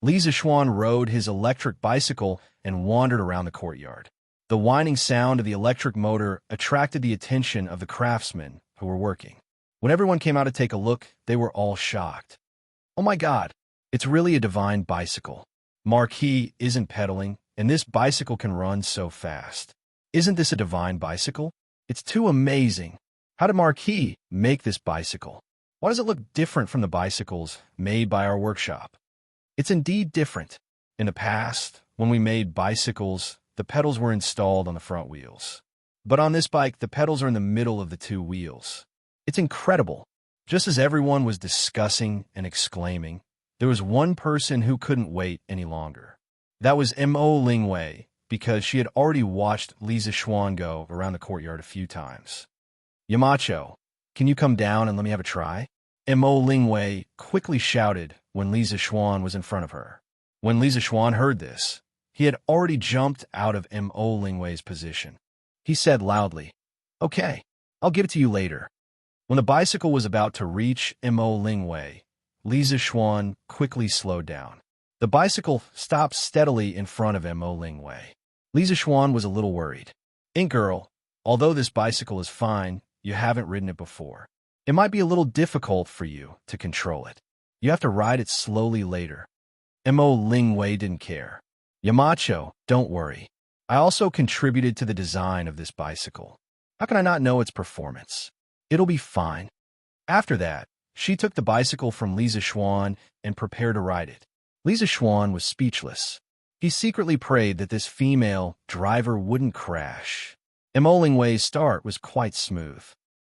Li Zixuan rode his electric bicycle and wandered around the courtyard. The whining sound of the electric motor attracted the attention of the craftsmen who were working. When everyone came out to take a look, they were all shocked. Oh my God, it's really a divine bicycle. Marquis isn't pedaling, and this bicycle can run so fast. Isn't this a divine bicycle? It's too amazing. How did Marquis make this bicycle? Why does it look different from the bicycles made by our workshop? It's indeed different. In the past, when we made bicycles, the pedals were installed on the front wheels. But on this bike, the pedals are in the middle of the two wheels. It's incredible. Just as everyone was discussing and exclaiming, there was one person who couldn't wait any longer. That was Mo Lingwei, because she had already watched Li Zixuan go around the courtyard a few times. Yamacho, can you come down and let me have a try? Mo Lingwei quickly shouted when Li Zixuan was in front of her. When Li Zixuan heard this, he had already jumped out of Mo Lingwei's position. He said loudly, Okay, I'll give it to you later. When the bicycle was about to reach Mo Lingwei, Li Zixuan quickly slowed down. The bicycle stopped steadily in front of Mo Lingwei. Li Zixuan was a little worried. "Ink Girl, although this bicycle is fine, you haven't ridden it before. It might be a little difficult for you to control it. You have to ride it slowly later." Mo Lingwei didn't care. "Yamacho, don't worry. I also contributed to the design of this bicycle. How can I not know its performance? It'll be fine." After that, she took the bicycle from Li Zixuan and prepared to ride it. Li Zixuan was speechless. He secretly prayed that this female driver wouldn't crash. Mo Lingwei's start was quite smooth.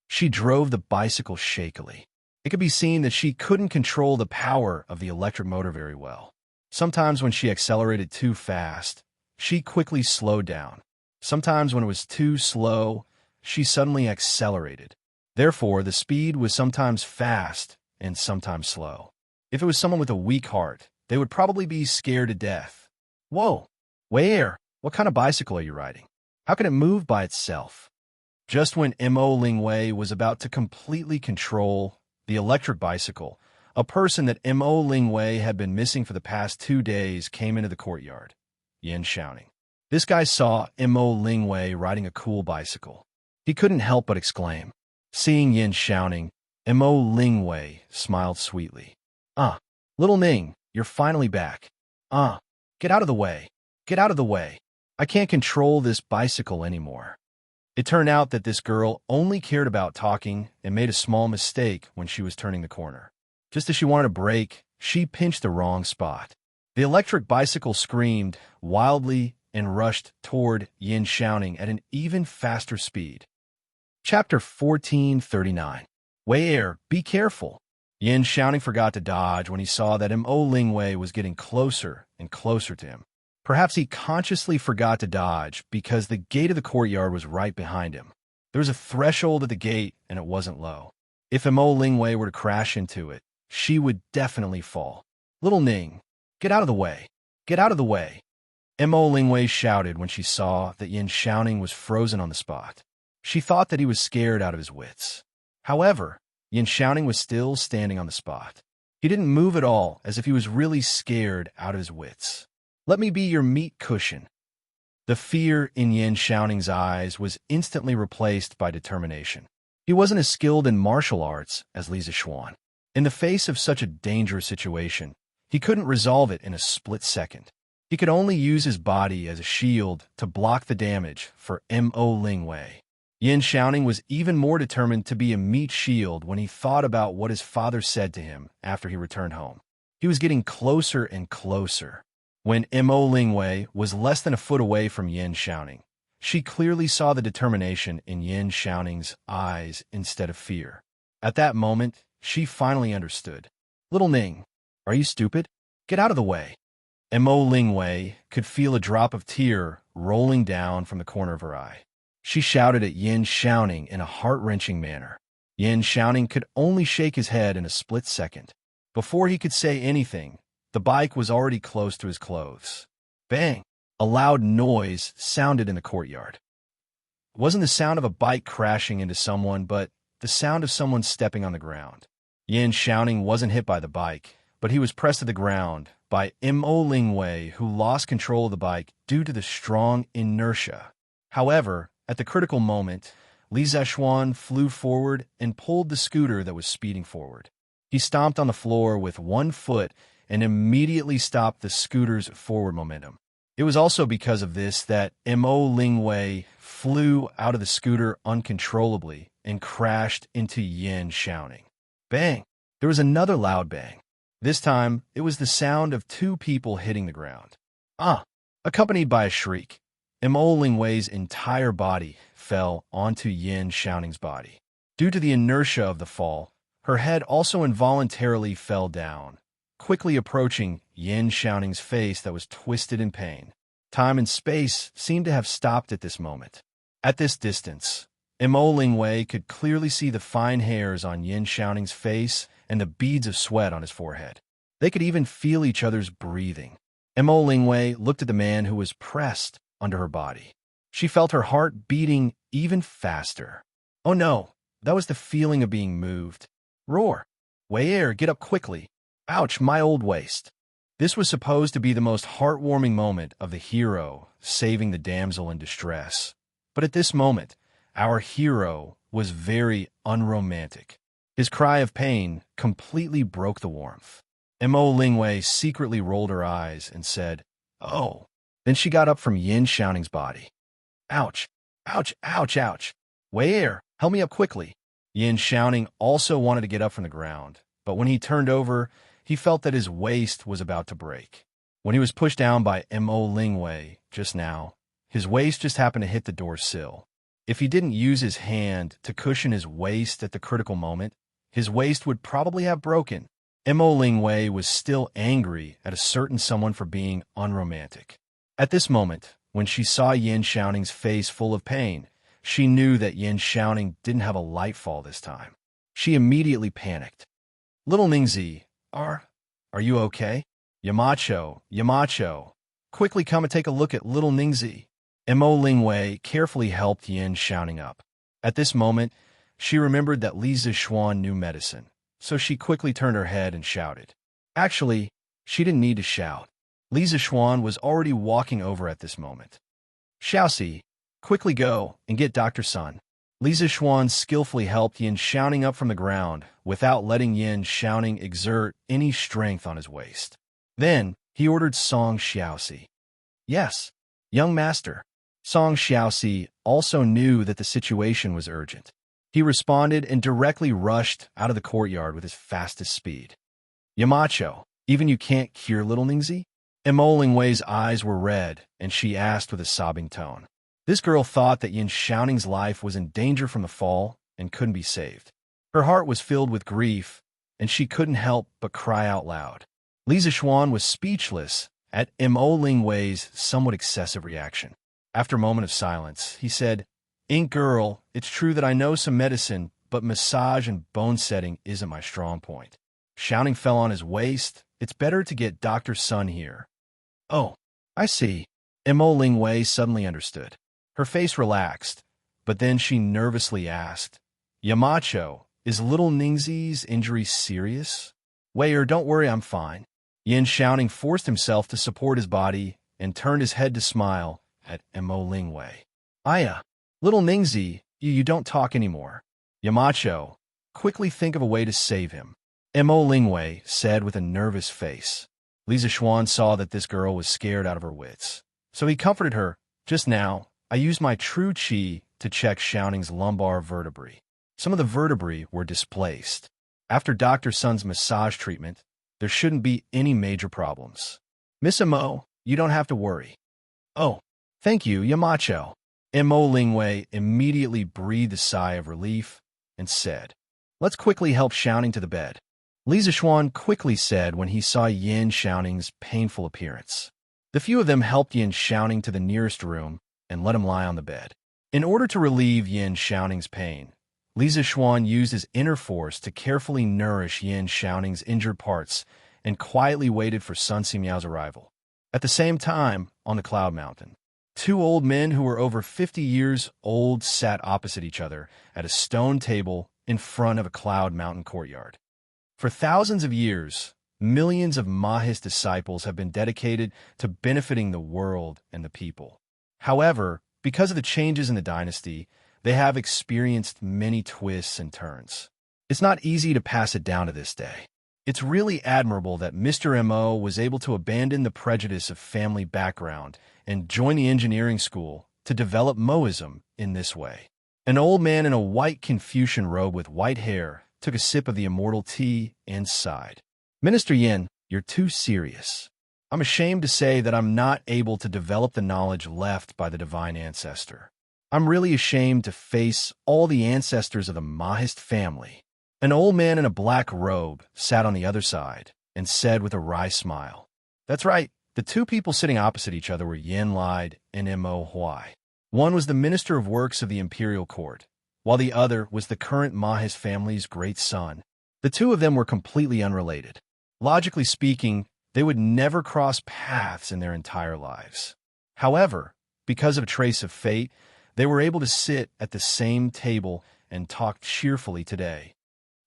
She drove the bicycle shakily. It could be seen that she couldn't control the power of the electric motor very well. Sometimes when she accelerated too fast, she quickly slowed down. Sometimes when it was too slow, she suddenly accelerated. Therefore, the speed was sometimes fast and sometimes slow. If it was someone with a weak heart, they would probably be scared to death. "Whoa, where? What kind of bicycle are you riding? How can it move by itself?" Just when Mo Lingwei was about to completely control the electric bicycle, a person that Mo Lingwei had been missing for the past 2 days came into the courtyard. Xianxia. This guy saw Mo Lingwei riding a cool bicycle. He couldn't help but exclaim. Seeing Xianxia, Mo Lingwei smiled sweetly. "Ah, little Ning, you're finally back. Get out of the way. Get out of the way. I can't control this bicycle anymore." It turned out that this girl only cared about talking and made a small mistake when she was turning the corner. Just as she wanted a break, she pinched the wrong spot. The electric bicycle screamed wildly and rushed toward Xianxia at an even faster speed. Chapter 1439. Wei, be careful. Xianxia forgot to dodge when he saw that Mo Lingwei was getting closer and closer to him. Perhaps he consciously forgot to dodge because the gate of the courtyard was right behind him. There was a threshold at the gate, and it wasn't low. If Mo Lingwei were to crash into it, she would definitely fall. "Little Ning, get out of the way. Get out of the way." Mo Lingwei shouted when she saw that Xianxia was frozen on the spot. She thought that he was scared out of his wits. However, Xianxia was still standing on the spot. He didn't move at all, as if he was really scared out of his wits. "Let me be your meat cushion." The fear in Xianxia's eyes was instantly replaced by determination. He wasn't as skilled in martial arts as Li Zixuan. In the face of such a dangerous situation, he couldn't resolve it in a split second. He could only use his body as a shield to block the damage for Mo Lingwei. Xianxia was even more determined to be a meat shield when he thought about what his father said to him after he returned home. He was getting closer and closer. When Mo Lingwei was less than a foot away from Xianxia, she clearly saw the determination in Xianxia's eyes instead of fear. At that moment, she finally understood. "Little Ning, are you stupid? Get out of the way." Mo Lingwei could feel a drop of tear rolling down from the corner of her eye. She shouted at Xianxia in a heart-wrenching manner. Xianxia could only shake his head in a split second. Before he could say anything, the bike was already close to his clothes. Bang! A loud noise sounded in the courtyard. It wasn't the sound of a bike crashing into someone, but the sound of someone stepping on the ground. Xianxia wasn't hit by the bike, but he was pressed to the ground by Mo Lingwei, who lost control of the bike due to the strong inertia. However, at the critical moment, Li Zixuan flew forward and pulled the scooter that was speeding forward. He stomped on the floor with one foot and immediately stopped the scooter's forward momentum. It was also because of this that Mo Lingwei flew out of the scooter uncontrollably and crashed into Xianxia. Bang! There was another loud bang. This time, it was the sound of 2 people hitting the ground. Accompanied by a shriek. Mo Lingwei's entire body fell onto Xianxia's body. Due to the inertia of the fall, her head also involuntarily fell down, quickly approaching Xianxia's face that was twisted in pain. Time and space seemed to have stopped at this moment. At this distance, Mo Lingwei could clearly see the fine hairs on Xianxia's face and the beads of sweat on his forehead. They could even feel each other's breathing. Mo Lingwei looked at the man who was pressed under her body. She felt her heart beating even faster. "Oh no, That was the feeling of being moved. Roar. Wei, get up quickly. Ouch, my old waist. This was supposed to be the most heartwarming moment of the hero saving the damsel in distress. But at this moment, our hero was very unromantic. His cry of pain completely broke the warmth. Mo Lingwei secretly rolled her eyes and said, "Oh." Then she got up from Yin Xiaoning's body. Ouch, ouch, ouch, ouch. Wei, help me up quickly. Yin Xiaoning also wanted to get up from the ground, but when he turned over, he felt that his waist was about to break. When he was pushed down by Mo Lingwei just now, his waist just happened to hit the door sill. If he didn't use his hand to cushion his waist at the critical moment, his waist would probably have broken. Mo Lingwei was still angry at a certain someone for being unromantic. At this moment, when she saw Yin Xiaoning's face full of pain, she knew that Yin Xiaoning didn't have a light fall this time. She immediately panicked. Little Ningzi, are you okay? Yamacho, quickly come and take a look at little Ningzi. Mo Lingwei carefully helped Yin Xiaoning up. At this moment, she remembered that Li Zixuan knew medicine, so she quickly turned her head and shouted. Actually, she didn't need to shout. Li Zixuan was already walking over at this moment. Xiaoxi, quickly go and get Dr. Sun. Li Zixuan skillfully helped Yin Xiaoning up from the ground without letting Yin Xiaoning exert any strength on his waist. Then, he ordered Song Xiaoxi. Yes, young master. Song Xiaoxi also knew that the situation was urgent. He responded and directly rushed out of the courtyard with his fastest speed. Yamacho, even you can't cure little Ningzi? Mo Lingwei's eyes were red, and she asked with a sobbing tone. This girl thought that Yin Xiaoning's life was in danger from the fall and couldn't be saved. Her heart was filled with grief, and she couldn't help but cry out loud. Li Zixuan was speechless at Mo Lingwei's somewhat excessive reaction. After a moment of silence, he said, "Ink girl, it's true that I know some medicine, but massage and bone setting isn't my strong point." Xiaoning fell on his waist. It's better to get Dr. Sun here. Oh, I see. Mo Lingwei suddenly understood. Her face relaxed, but then she nervously asked, Yamacho, is little Ningzi's injury serious? Wei, don't worry, I'm fine. Yin Xiaoning forced himself to support his body and turned his head to smile at Mo Lingwei. Aya, little Ningzi, you don't talk anymore. Yamacho, quickly think of a way to save him. Mo Lingwei said with a nervous face. Li Zixuan saw that this girl was scared out of her wits, so he comforted her. Just now, I used my true qi to check Xiaoning's lumbar vertebrae. Some of the vertebrae were displaced. After Dr. Sun's massage treatment, there shouldn't be any major problems. Miss Mo, you don't have to worry. Oh, thank you, Yamacho. Mo Lingwei immediately breathed a sigh of relief and said, Let's quickly help Xiaoning to the bed. Li Zixuan quickly said when he saw Yin Xiaoning's painful appearance. The few of them helped Yin Xiaoning to the nearest room and let him lie on the bed. In order to relieve Yin Xiaoning's pain, Li Zixuan used his inner force to carefully nourish Yin Xiaoning's injured parts and quietly waited for Sun Simiao's arrival. At the same time, on the Cloud Mountain, two old men who were over 50 years old sat opposite each other at a stone table in front of a Cloud Mountain courtyard. For thousands of years, millions of Mahis disciples have been dedicated to benefiting the world and the people. However, because of the changes in the dynasty, they have experienced many twists and turns. It's not easy to pass it down to this day. It's really admirable that Mr. Mo was able to abandon the prejudice of family background and join the engineering school to develop Moism in this way. An old man in a white Confucian robe with white hair took a sip of the immortal tea and sighed. Minister Yin, you're too serious. I'm ashamed to say that I'm not able to develop the knowledge left by the divine ancestor. I'm really ashamed to face all the ancestors of the Mahist family. An old man in a black robe sat on the other side and said with a wry smile, That's right, the two people sitting opposite each other were Yin Lide and Mo Huai. One was the Minister of Works of the Imperial Court, while the other was the current Mahis family's great son. The two of them were completely unrelated. Logically speaking, they would never cross paths in their entire lives. However, because of a trace of fate, they were able to sit at the same table and talk cheerfully today.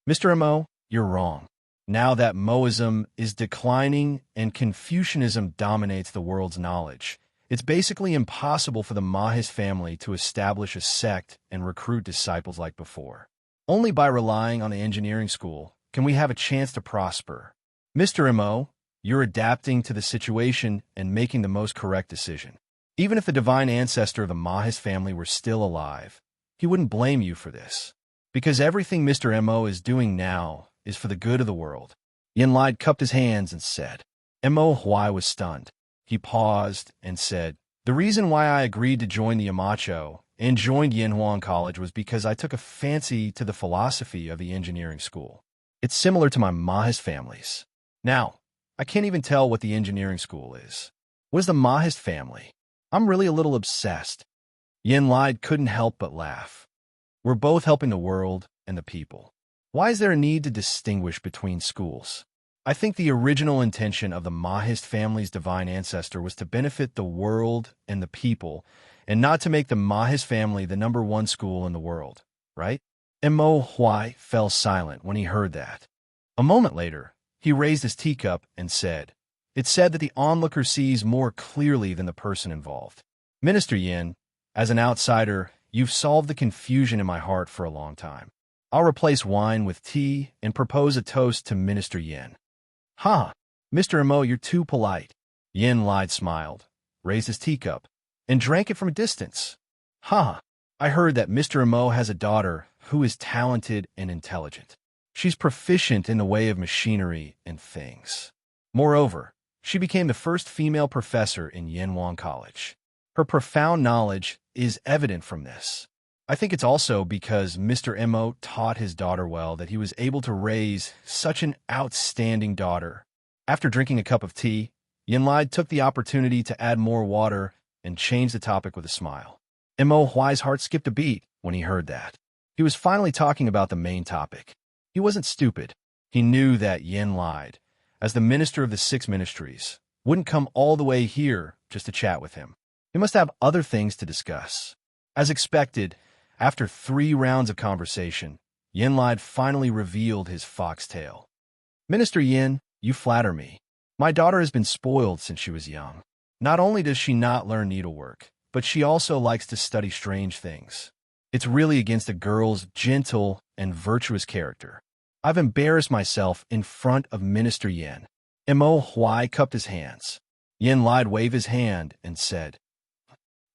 Mr. Mo, you're wrong. Now that Moism is declining and Confucianism dominates the world's knowledge, it's basically impossible for the Mahist family to establish a sect and recruit disciples like before. Only by relying on the engineering school can we have a chance to prosper. Mr. Mo, you're adapting to the situation and making the most correct decision. Even if the divine ancestor of the Mahist family were still alive, he wouldn't blame you for this. Because everything Mr. Mo is doing now is for the good of the world. Yanlai cupped his hands and said. Mo Huai was stunned. He paused and said, the reason why I agreed to join the Amacho and joined Yanhuan College was because I took a fancy to the philosophy of the engineering school. It's similar to my Mahist family's. Now, I can't even tell what the engineering school is. What is the Mahist family? I'm really a little obsessed. Yanlai couldn't help but laugh. We're both helping the world and the people. Why is there a need to distinguish between schools? I think the original intention of the Mahist family's divine ancestor was to benefit the world and the people, and not to make the Mahist family the #1 school in the world, right? Mo Huai fell silent when he heard that. A moment later, he raised his teacup and said, it's said that the onlooker sees more clearly than the person involved. Minister Yin, as an outsider, you've solved the confusion in my heart for a long time. I'll replace wine with tea and propose a toast to Minister Yin. Ha! Mr. Mo, you're too polite. Yin lied, smiled, raised his teacup, and drank it from a distance. Ha! I heard that Mr. Mo has a daughter who is talented and intelligent. She's proficient in the way of machinery and things. Moreover, she became the first female professor in Yanhuan College. Her profound knowledge is evident from this. I think it's also because Mr. Mo taught his daughter well that he was able to raise such an outstanding daughter. After drinking a cup of tea, Yanlai took the opportunity to add more water and change the topic with a smile. Mo Huai's heart skipped a beat when he heard that. He was finally talking about the main topic. He wasn't stupid. He knew that Yanlai, as the minister of the 6 ministries, wouldn't come all the way here just to chat with him. He must have other things to discuss. As expected, after 3 rounds of conversation, Yanlai finally revealed his foxtail. Minister Yin, you flatter me. My daughter has been spoiled since she was young. Not only does she not learn needlework, but she also likes to study strange things. It's really against a girl's gentle and virtuous character. I've embarrassed myself in front of Minister Yin. Mo Huai cupped his hands. Yanlai waved his hand and said,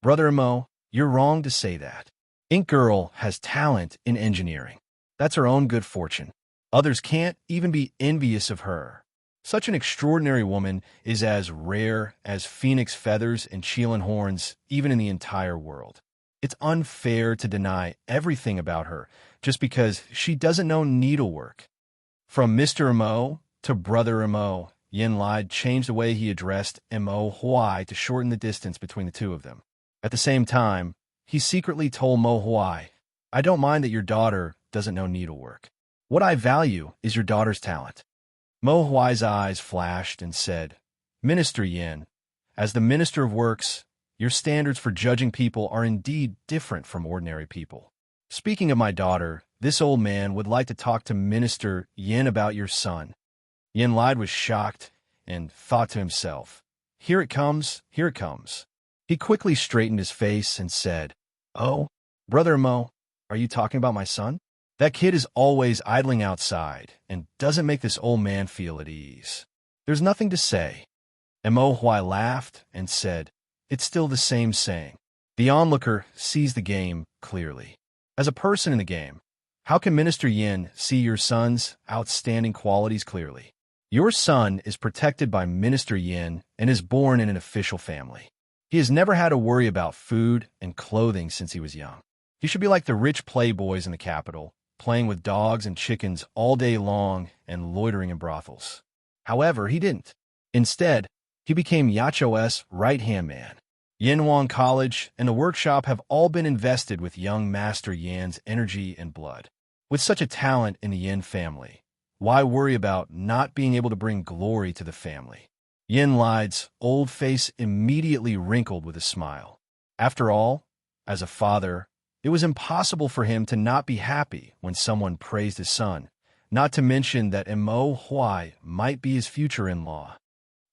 Brother Mo, you're wrong to say that. Ink Girl has talent in engineering. That's her own good fortune. Others can't even be envious of her. Such an extraordinary woman is as rare as phoenix feathers and Chilan horns, even in the entire world. It's unfair to deny everything about her just because she doesn't know needlework. From Mr. Mo to Brother Mo, Yanlai changed the way he addressed Mo Huai to shorten the distance between the two of them. At the same time, he secretly told Mo Huai, I don't mind that your daughter doesn't know needlework. What I value is your daughter's talent. Mo Huai's eyes flashed and said, Minister Yin, as the Minister of Works, your standards for judging people are indeed different from ordinary people. Speaking of my daughter, this old man would like to talk to Minister Yin about your son. Yanlai was shocked and thought to himself, here it comes, here it comes. He quickly straightened his face and said, Oh, Brother Mo, are you talking about my son? That kid is always idling outside and doesn't make this old man feel at ease. There's nothing to say. Mo Huai laughed and said, It's still the same saying. The onlooker sees the game clearly. As a person in the game, how can Minister Yin see your son's outstanding qualities clearly? Your son is protected by Minister Yin and is born in an official family. He has never had to worry about food and clothing since he was young. He should be like the rich playboys in the capital, playing with dogs and chickens all day long and loitering in brothels. However, he didn't. Instead, he became Yacho's right-hand man. Yanhuan College and the workshop have all been invested with young Master Yan's energy and blood. With such a talent in the Yin family, why worry about not being able to bring glory to the family? Yanlai's old face immediately wrinkled with a smile. After all, as a father, It was impossible for him to not be happy when someone praised his son, not to mention that Imo Huai might be his future in-law.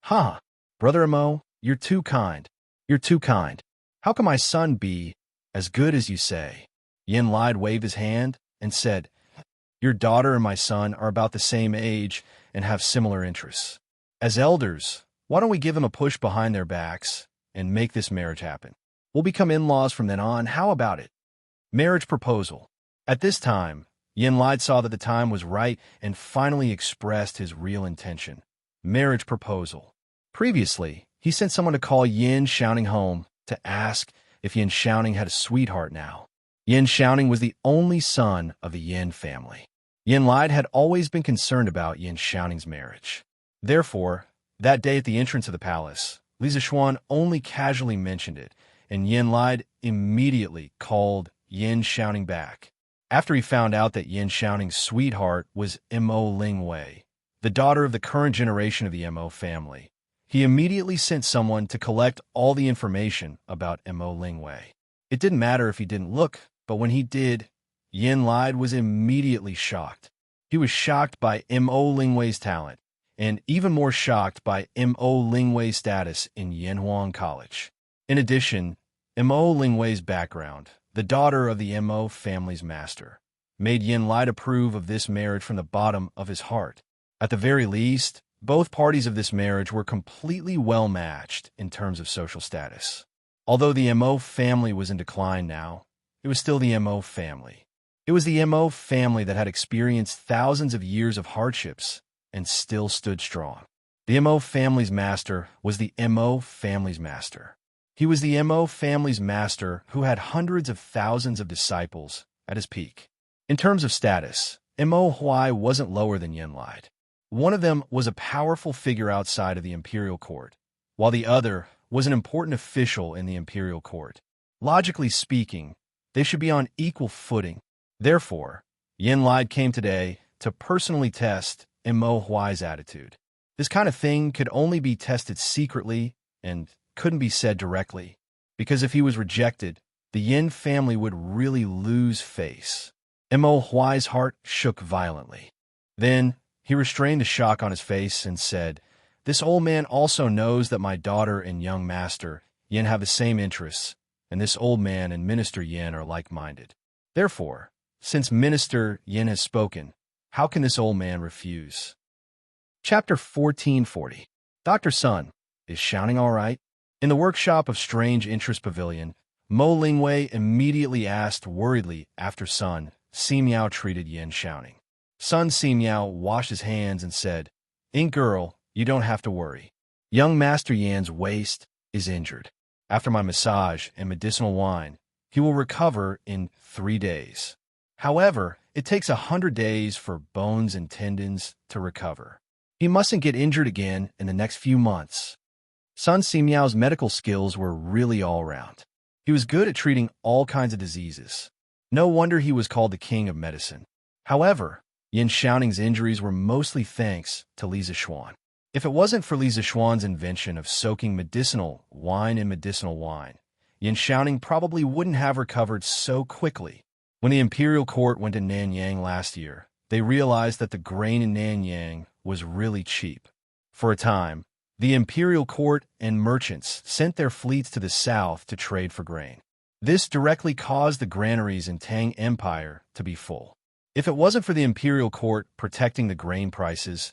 Huh, brother Imo, you're too kind. You're too kind. How can my son be as good as you say? Yin Lai waved his hand and said, your daughter and my son are about the same age and have similar interests. As elders, why don't we give them a push behind their backs and make this marriage happen? We'll become in-laws from then on. How about it? Marriage proposal. At this time, Yin Lai saw that the time was right and finally expressed his real intention. Marriage proposal. Previously, he sent someone to call Yin Xiaoning home to ask if Yin Xiaoning had a sweetheart now. Yin Xiaoning was the only son of the Yin family. Yin Lai had always been concerned about Yin Xiaoning's marriage. Therefore, that day at the entrance of the palace, Li Zishuan only casually mentioned it, and Yin Lai immediately called Yin Xiaoning back. After he found out that Yin Xiaoning's sweetheart was Mo Lingwei, the daughter of the current generation of the Mo family, he immediately sent someone to collect all the information about Mo Lingwei. It didn't matter if he didn't look, but when he did, Yin Lai was immediately shocked. He was shocked by Mo Lingwei's talent, and even more shocked by Mo Lingwei's status in Yanhuang College. In addition, Mo Lingwei's background, the daughter of the Mo family's master, made Yin Lai approve of this marriage from the bottom of his heart. At the very least, both parties of this marriage were completely well-matched in terms of social status. Although the Mo family was in decline now, it was still the Mo family. It was the Mo family that had experienced thousands of years of hardships and still stood strong. The Mo family's master was the Mo family's master. He was the Mo family's master who had hundreds of thousands of disciples at his peak. In terms of status, Mo Huai wasn't lower than Yin Lai. One of them was a powerful figure outside of the imperial court, while the other was an important official in the imperial court. Logically speaking, they should be on equal footing. Therefore, Yin Lai came today to personally test Mo Huai's attitude. This kind of thing could only be tested secretly and couldn't be said directly, because if he was rejected, the Yin family would really lose face. Mo Huai's heart shook violently. Then, he restrained the shock on his face and said, this old man also knows that my daughter and young master, Yin, have the same interests, and this old man and Minister Yin are like-minded. Therefore, since Minister Yin has spoken, how can this old man refuse? Chapter 1440. Dr. Sun, is Xiaoning all right? In the workshop of Strange Interest Pavilion, Mo Lingwei immediately asked worriedly after Sun Ximiao treated Yin Xiaoning. Sun Ximiao washed his hands and said, girl, you don't have to worry. Young Master Yan's waist is injured. After my massage and medicinal wine, he will recover in 3 days. However, it takes 100 days for bones and tendons to recover. He mustn't get injured again in the next few months. Sun Ximiao's medical skills were really all-round. He was good at treating all kinds of diseases. No wonder he was called the king of medicine. However, Yin Xiaoning's injuries were mostly thanks to Li Zishuan. If it wasn't for Li Zishuan's invention of soaking medicinal wine in medicinal wine, Yin Xiaoning probably wouldn't have recovered so quickly. When the imperial court went to Nanyang last year, they realized that the grain in Nanyang was really cheap. For a time, the imperial court and merchants sent their fleets to the south to trade for grain. This directly caused the granaries in Tang Empire to be full. If it wasn't for the imperial court protecting the grain prices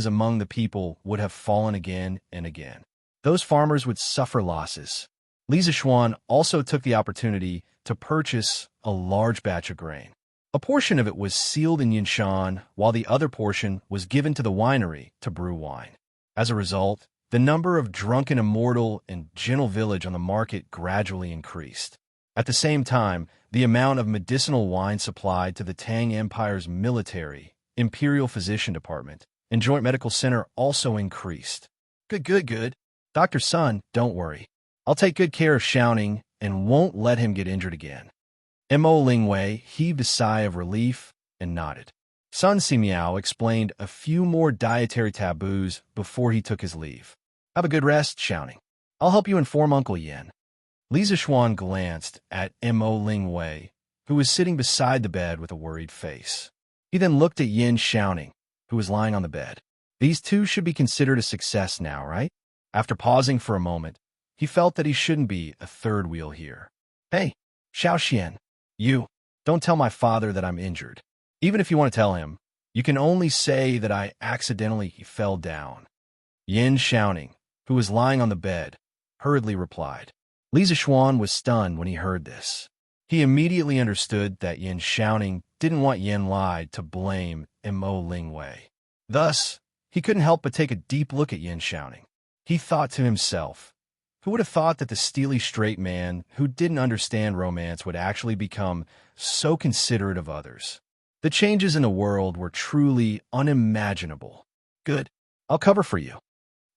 among the people would have fallen again and again. Those farmers would suffer losses. Li Zishuan also took the opportunity to purchase a large batch of grain. A portion of it was sealed in Yinshan, while the other portion was given to the winery to brew wine. As a result, the number of drunken immortal and gentle village on the market gradually increased. At the same time, the amount of medicinal wine supplied to the Tang Empire's military, Imperial Physician Department, and Joint Medical Center also increased. Good. Dr. Sun, don't worry. I'll take good care of Xiaoning and won't let him get injured again. Mo Lingwei heaved a sigh of relief and nodded. Sun Ximiao explained a few more dietary taboos before he took his leave. Have a good rest, Xiaoning. I'll help you inform Uncle Yin. Li Zixuan glanced at Mo Lingwei, who was sitting beside the bed with a worried face. He then looked at Yin Xiaoning, who was lying on the bed. These two should be considered a success now, right? After pausing for a moment, he felt that he shouldn't be a third wheel here. Hey, Xiaoxian, you, don't tell my father that I'm injured. Even if you want to tell him, you can only say that I accidentally fell down. Yin Xiaoning, who was lying on the bed, hurriedly replied. Li Zixuan was stunned when he heard this. He immediately understood that Yin Xiaoning didn't want Yin Lai to blame Mo Lingwei. Thus, he couldn't help but take a deep look at Yin Xiaoning. He thought to himself, who would have thought that the steely straight man who didn't understand romance would actually become so considerate of others? The changes in the world were truly unimaginable. Good, I'll cover for you.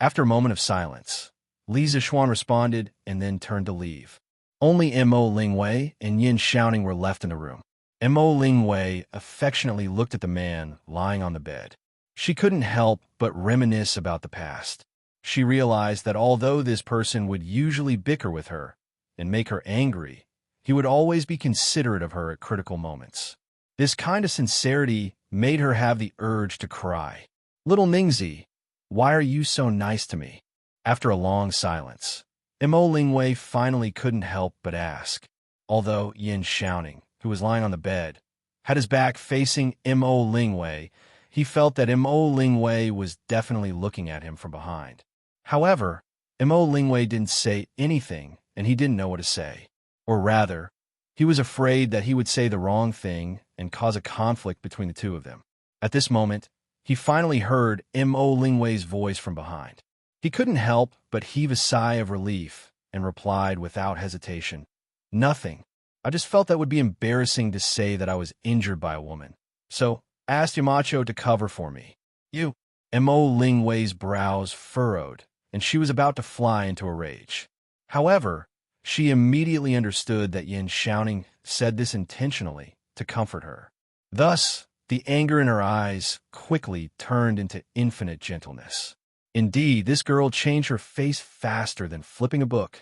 After a moment of silence, Li Zixuan responded and then turned to leave. Only Mo Lingwei and Yin Xiaoning were left in the room. Mo Lingwei affectionately looked at the man lying on the bed. She couldn't help but reminisce about the past. She realized that although this person would usually bicker with her and make her angry, he would always be considerate of her at critical moments. This kind of sincerity made her have the urge to cry. Little Ningzi, why are you so nice to me? After a long silence, Mo Lingwei finally couldn't help but ask. Although Yin Xiaoning, who was lying on the bed, had his back facing Mo Lingwei, he felt that Mo Lingwei was definitely looking at him from behind. However, Mo Lingwei didn't say anything, and he didn't know what to say. Or rather, he was afraid that he would say the wrong thing and cause a conflict between the two of them. At this moment, he finally heard Mo Lingwei's voice from behind. He couldn't help but heave a sigh of relief and replied without hesitation, "Nothing. I just felt that would be embarrassing to say that I was injured by a woman. So I asked Yamacho to cover for me." You. Mo Lingwei's brows furrowed, and she was about to fly into a rage. However, she immediately understood that Yin Xiaoning said this intentionally to comfort her. Thus, the anger in her eyes quickly turned into infinite gentleness. Indeed, this girl changed her face faster than flipping a book.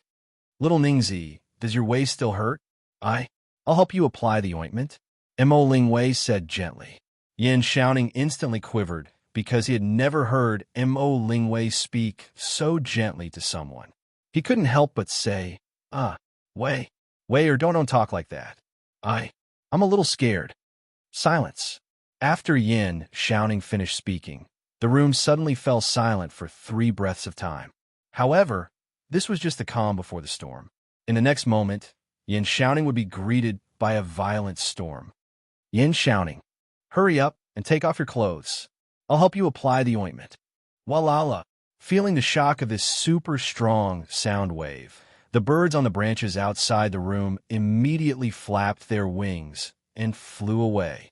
Little Ningzi, does your waist still hurt? I'll help you apply the ointment, Mo Lingwei said gently. Yin Xiaoning instantly quivered because he had never heard Mo Lingwei speak so gently to someone. He couldn't help but say, Wei, or don't talk like that. I'm a little scared. Silence. After Yin Xiaoning finished speaking, the room suddenly fell silent for 3 breaths of time. However, this was just the calm before the storm. In the next moment, Yin Xiaoning would be greeted by a violent storm. Yin Xiaoning, hurry up and take off your clothes. I'll help you apply the ointment. Walala. Feeling the shock of this super strong sound wave, the birds on the branches outside the room immediately flapped their wings and flew away.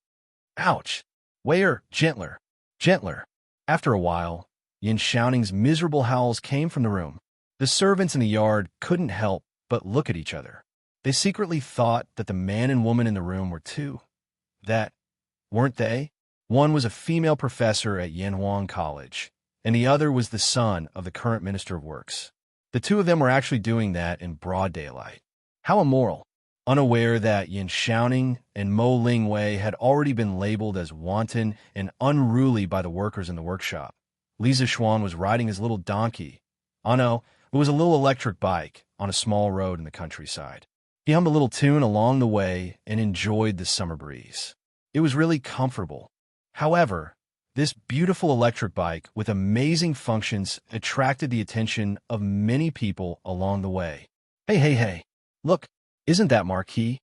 Ouch! Wayer, gentler, gentler. After a while, Yin Xiaoning's miserable howls came from the room. The servants in the yard couldn't help but look at each other. They secretly thought that the man and woman in the room were two. That, weren't they? One was a female professor at Yanhuang College, and the other was the son of the current Minister of Works. The two of them were actually doing that in broad daylight. How immoral! Unaware that Yin Xiaoning and Mo Lingwei had already been labeled as wanton and unruly by the workers in the workshop, Li Zixuan was riding his little donkey. Oh no, it was a little electric bike on a small road in the countryside. He hummed a little tune along the way and enjoyed the summer breeze. It was really comfortable. However, this beautiful electric bike with amazing functions attracted the attention of many people along the way. Hey, look, isn't that Marquis?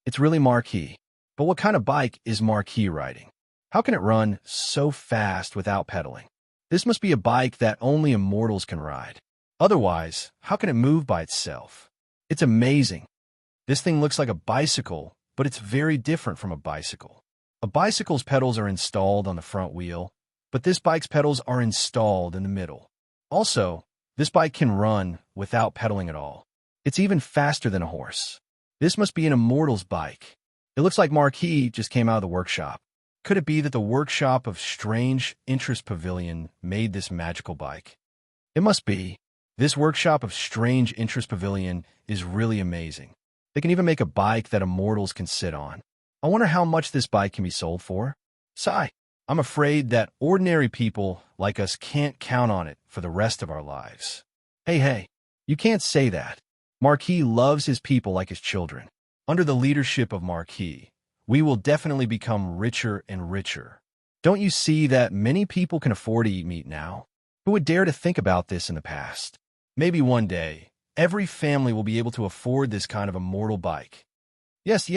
It's really Marquis. But what kind of bike is Marquis riding? How can it run so fast without pedaling? This must be a bike that only immortals can ride. Otherwise, how can it move by itself? It's amazing. This thing looks like a bicycle, but it's very different from a bicycle. A bicycle's pedals are installed on the front wheel, but this bike's pedals are installed in the middle. Also, this bike can run without pedaling at all. It's even faster than a horse. This must be an immortal's bike. It looks like Marquis just came out of the workshop. Could it be that the workshop of Strange Interest Pavilion made this magical bike? It must be. This workshop of strange interest pavilion is really amazing. They can even make a bike that immortals can sit on. I wonder how much this bike can be sold for. Sigh. I'm afraid that ordinary people like us can't count on it for the rest of our lives. Hey, you can't say that. Marquis loves his people like his children. Under the leadership of Marquis, we will definitely become richer and richer. Don't you see that many people can afford to eat meat now? Who would dare to think about this in the past? Maybe one day, every family will be able to afford this kind of immortal bike. Yes.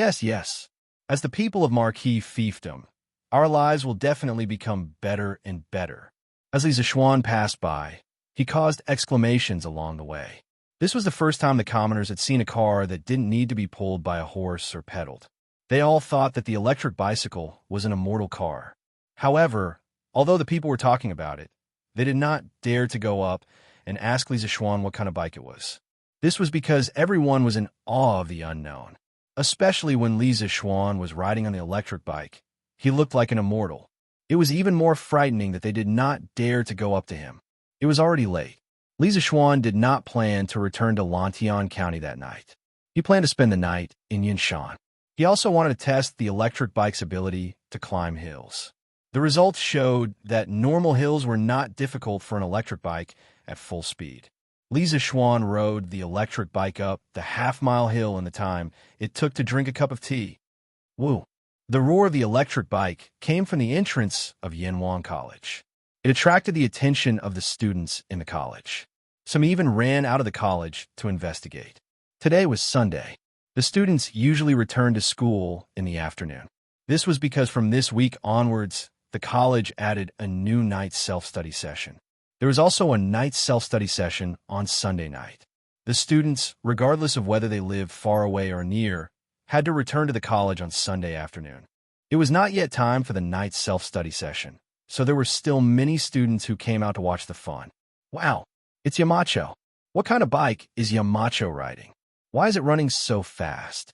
As the people of Marquis fiefdom, our lives will definitely become better and better. As Li Zixuan passed by, he caused exclamations along the way. This was the first time the commoners had seen a car that didn't need to be pulled by a horse or pedaled. They all thought that the electric bicycle was an immortal car. However, although the people were talking about it, they did not dare to go up and ask Li Zixuan what kind of bike it was. This was because everyone was in awe of the unknown, especially when Li Zixuan was riding on the electric bike. He looked like an immortal. It was even more frightening that they did not dare to go up to him. It was already late. Li Zixuan did not plan to return to Lantian County that night. He planned to spend the night in Yinshan. He also wanted to test the electric bike's ability to climb hills. The results showed that normal hills were not difficult for an electric bike at full speed. Li Zixuan rode the electric bike up the half-mile hill in the time it took to drink a cup of tea. Woo! The roar of the electric bike came from the entrance of Yanwang College. It attracted the attention of the students in the college. Some even ran out of the college to investigate. Today was Sunday. The students usually returned to school in the afternoon. This was because from this week onwards, the college added a new night self-study session. There was also a night self-study session on Sunday night. The students, regardless of whether they lived far away or near, had to return to the college on Sunday afternoon. It was not yet time for the night self-study session, so there were still many students who came out to watch the fun. Wow, it's Yamacho. What kind of bike is Yamacho riding? Why is it running so fast?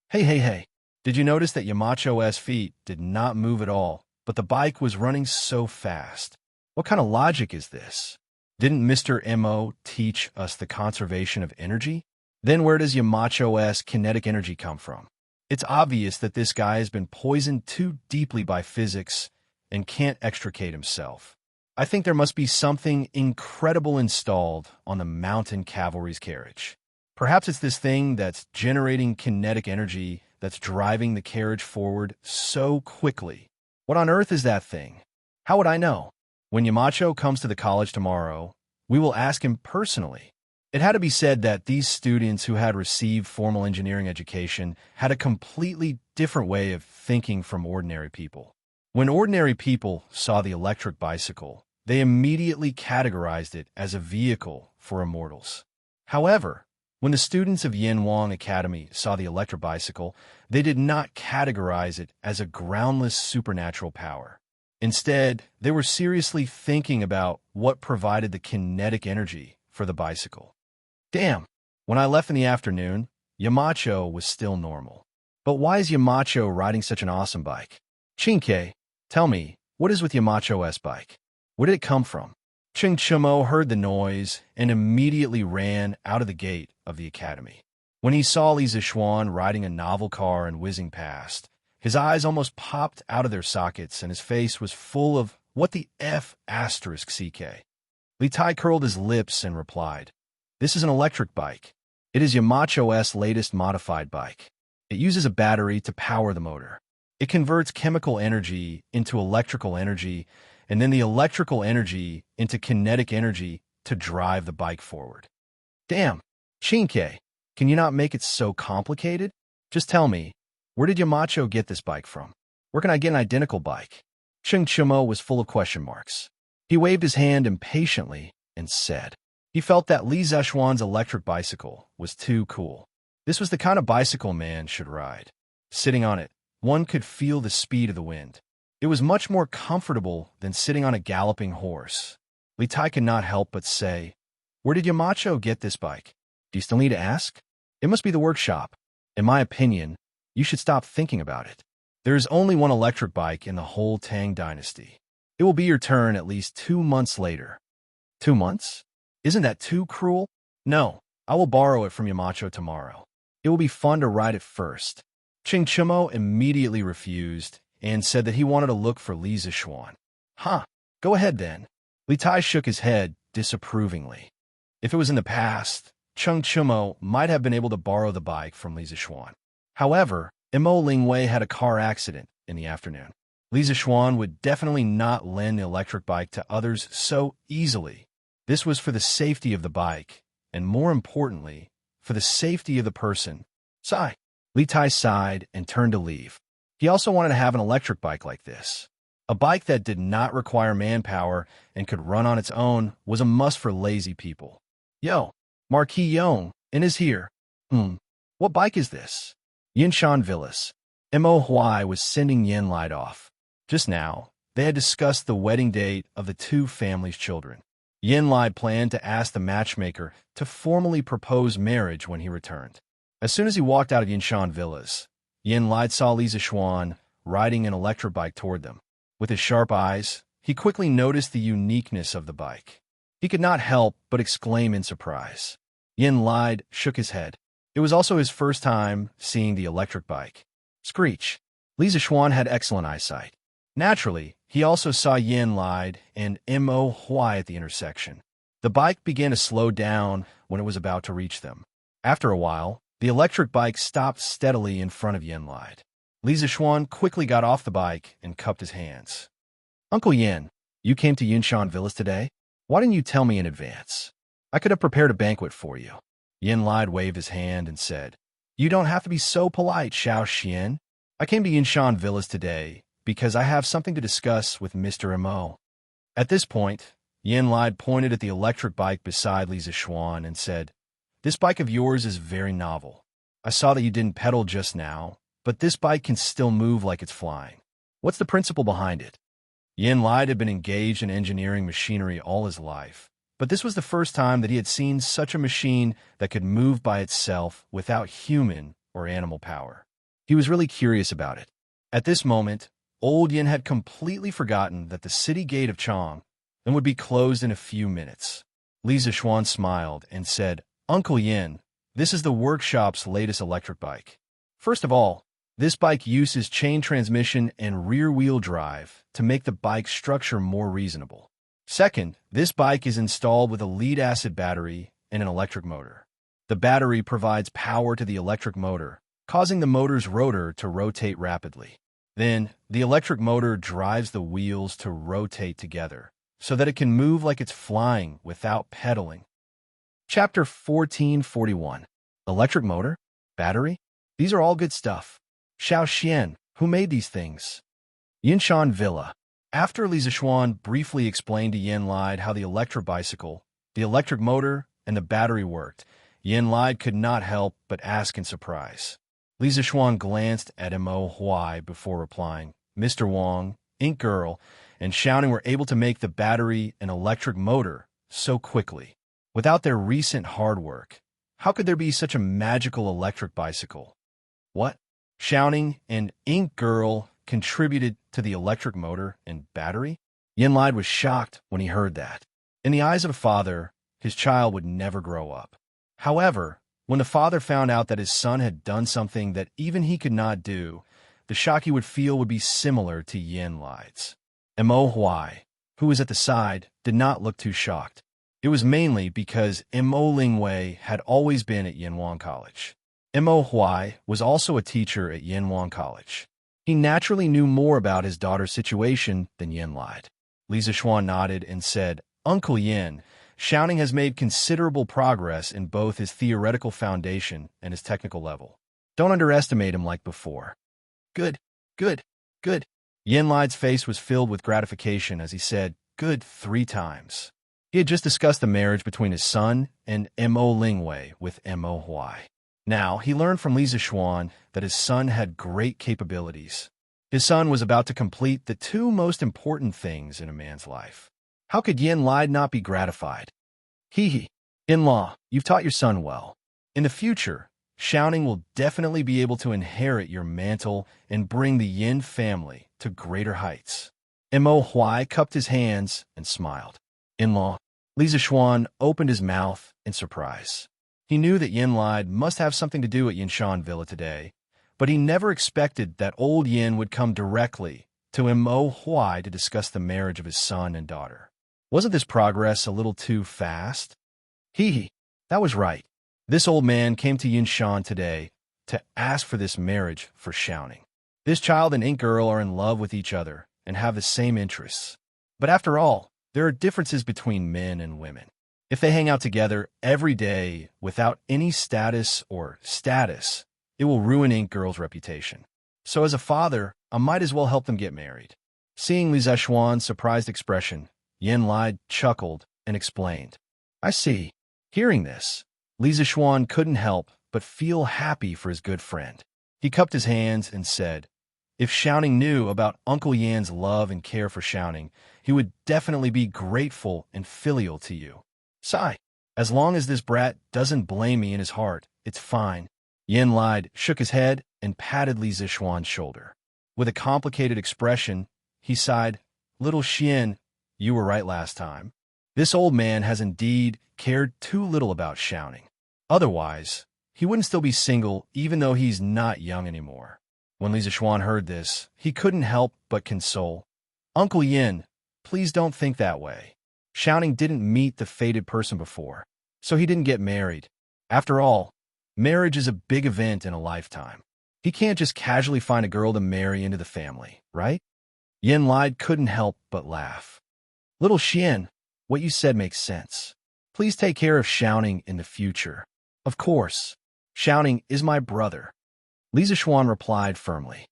Hey. Did you notice that Yamacho's feet did not move at all, but the bike was running so fast? What kind of logic is this? Didn't Mr. M.O. teach us the conservation of energy? Then where does Yamacho's kinetic energy come from? It's obvious that this guy has been poisoned too deeply by physics and can't extricate himself. I think there must be something incredible installed on the mountain cavalry's carriage. Perhaps it's this thing that's generating kinetic energy that's driving the carriage forward so quickly. What on earth is that thing? How would I know? When Yamacho comes to the college tomorrow, we will ask him personally. It had to be said that these students who had received formal engineering education had a completely different way of thinking from ordinary people. When ordinary people saw the electric bicycle, they immediately categorized it as a vehicle for immortals. However, when the students of Yanwang Academy saw the electric bicycle, they did not categorize it as a groundless supernatural power. Instead, they were seriously thinking about what provided the kinetic energy for the bicycle. Damn, when I left in the afternoon, Yamacho was still normal. But why is Yamacho riding such an awesome bike? Xianxia, tell me, what is with Yamacho's bike? Where did it come from? Xianxia heard the noise and immediately ran out of the gate of the academy. When he saw Li Zixuan riding a novel car and whizzing past, his eyes almost popped out of their sockets and his face was full of what the F***. Li Tai curled his lips and replied, "This is an electric bike. It is Yamacho's latest modified bike. It uses a battery to power the motor. It converts chemical energy into electrical energy and then the electrical energy into kinetic energy to drive the bike forward." Damn, Xianxia, can you not make it so complicated? Just tell me, where did Yamacho get this bike from? Where can I get an identical bike? Xianxia was full of question marks. He waved his hand impatiently and said, he felt that Li Zixuan's electric bicycle was too cool. This was the kind of bicycle man should ride. Sitting on it, one could feel the speed of the wind. It was much more comfortable than sitting on a galloping horse. Li Tai could not help but say, "Where did Yamacho get this bike? Do you still need to ask? It must be the workshop. In my opinion, you should stop thinking about it. There is only one electric bike in the whole Tang dynasty. It will be your turn at least 2 months later." 2 months? Isn't that too cruel? No, I will borrow it from Yamacho tomorrow. It will be fun to ride it first. Chingchimo immediately refused and said that he wanted to look for Li Zishuan. Huh, go ahead then. Li Tai shook his head disapprovingly. If it was in the past, Chung Chimo might have been able to borrow the bike from Li Zishuan. However, Mo Lingwei had a car accident in the afternoon. Li Zishuan would definitely not lend the electric bike to others so easily. This was for the safety of the bike, and more importantly, for the safety of the person. Sigh. Li Tai sighed and turned to leave. He also wanted to have an electric bike like this. A bike that did not require manpower and could run on its own was a must for lazy people. Yo, Marquis Yong, is here. What bike is this? Yinshan Villas. Mo Huai was sending Yin Light off. Just now, they had discussed the wedding date of the two families' children. Yin Lai planned to ask the matchmaker to formally propose marriage when he returned. As soon as he walked out of Yinshan Villas, Yin Lai saw Li Zishuan riding an electric bike toward them. With his sharp eyes, he quickly noticed the uniqueness of the bike. He could not help but exclaim in surprise. Yin Lai shook his head. It was also his first time seeing the electric bike. Screech. Li Zishuan had excellent eyesight. Naturally, he also saw Yin Lai and Mo Huai at the intersection. The bike began to slow down when it was about to reach them. After a while, the electric bike stopped steadily in front of Yin Lai. Li Zishuan quickly got off the bike and cupped his hands. Uncle Yin, you came to Yinshan Villas today? Why didn't you tell me in advance? I could have prepared a banquet for you. Yin Lai waved his hand and said, You don't have to be so polite, Xianxia. I came to Yinshan Villas today because I have something to discuss with Mr. Mo. At this point, Yin Lai pointed at the electric bike beside Li Zishuan and said, This bike of yours is very novel. I saw that you didn't pedal just now, but this bike can still move like it's flying. What's the principle behind it? Yin Lai had been engaged in engineering machinery all his life, but this was the first time that he had seen such a machine that could move by itself without human or animal power. He was really curious about it. At this moment, Old Yin had completely forgotten that the city gate of Chang would be closed in a few minutes. Li Zishuan smiled and said, Uncle Yin, this is the workshop's latest electric bike. First of all, this bike uses chain transmission and rear-wheel drive to make the bike's structure more reasonable. Second, this bike is installed with a lead-acid battery and an electric motor. The battery provides power to the electric motor, causing the motor's rotor to rotate rapidly. Then, the electric motor drives the wheels to rotate together, so that it can move like it's flying without pedaling. Chapter 1441. Electric motor? Battery? These are all good stuff. Xianxia, who made these things? Yinshan Villa. After Li Zishuan briefly explained to Yin Lai how the electric bicycle, the electric motor, and the battery worked, Yin Lai could not help but ask in surprise. Li Zishuan glanced at Mo Huai before replying. Mr. Wang, Ink Girl, and Xiaoning were able to make the battery and electric motor so quickly. Without their recent hard work, how could there be such a magical electric bicycle? What? Xiaoning and Ink Girl contributed to the electric motor and battery? Yin Lai was shocked when he heard that. In the eyes of a father, his child would never grow up. However, when the father found out that his son had done something that even he could not do, the shock he would feel would be similar to Yin Lai's. Mo Huai, who was at the side, did not look too shocked. It was mainly because Mo Lingwei had always been at Yinhuang College. Mo Huai was also a teacher at Yinhuang College. He naturally knew more about his daughter's situation than Yin Lai. Li Zishuan nodded and said, Uncle Yin, Xiaoning has made considerable progress in both his theoretical foundation and his technical level. Don't underestimate him like before. Good, good, good. Yin Lai's face was filled with gratification as he said, good 3 times. He had just discussed the marriage between his son and Mo Lingwei with Mo Huai. Now, he learned from Li Zishuan that his son had great capabilities. His son was about to complete the 2 most important things in a man's life. How could Yin Lai not be gratified? Hee. In-law, you've taught your son well. In the future, Xiaoning will definitely be able to inherit your mantle and bring the Yin family to greater heights. Mo Huai cupped his hands and smiled. In-law, Li Zishuan opened his mouth in surprise. He knew that Yin Lide must have something to do at Yinshan Villa today, but he never expected that old Yin would come directly to Mo Huai to discuss the marriage of his son and daughter. Wasn't this progress a little too fast? That was right. This old man came to Yinshan today to ask for this marriage for Xiaoning. This child and Ink Girl are in love with each other and have the same interests. But after all, there are differences between men and women. If they hang out together every day without any status, it will ruin Ink Girl's reputation. So as a father, I might as well help them get married. Seeing Li Zishuan's surprised expression, Yin Lide chuckled and explained. I see. Hearing this, Li Zishuan couldn't help but feel happy for his good friend. He cupped his hands and said, if Xiaoning knew about Uncle Yan's love and care for Xiaoning, he would definitely be grateful and filial to you. Sigh. As long as this brat doesn't blame me in his heart, it's fine. Yin Lide shook his head and patted Li Zishuan's shoulder. With a complicated expression, he sighed, Little Xian, you were right last time. This old man has indeed cared too little about Xiaoning. Otherwise, he wouldn't still be single even though he's not young anymore. When Li Zishuan heard this, he couldn't help but console. Uncle Yin, please don't think that way. Xiaoning didn't meet the fated person before, so he didn't get married. After all, marriage is a big event in a lifetime. He can't just casually find a girl to marry into the family, right? Yin Lide couldn't help but laugh. Little Xian, what you said makes sense. Please take care of Xiaoning in the future. Of course. Xiaoning is my brother. Li Zishuan replied firmly.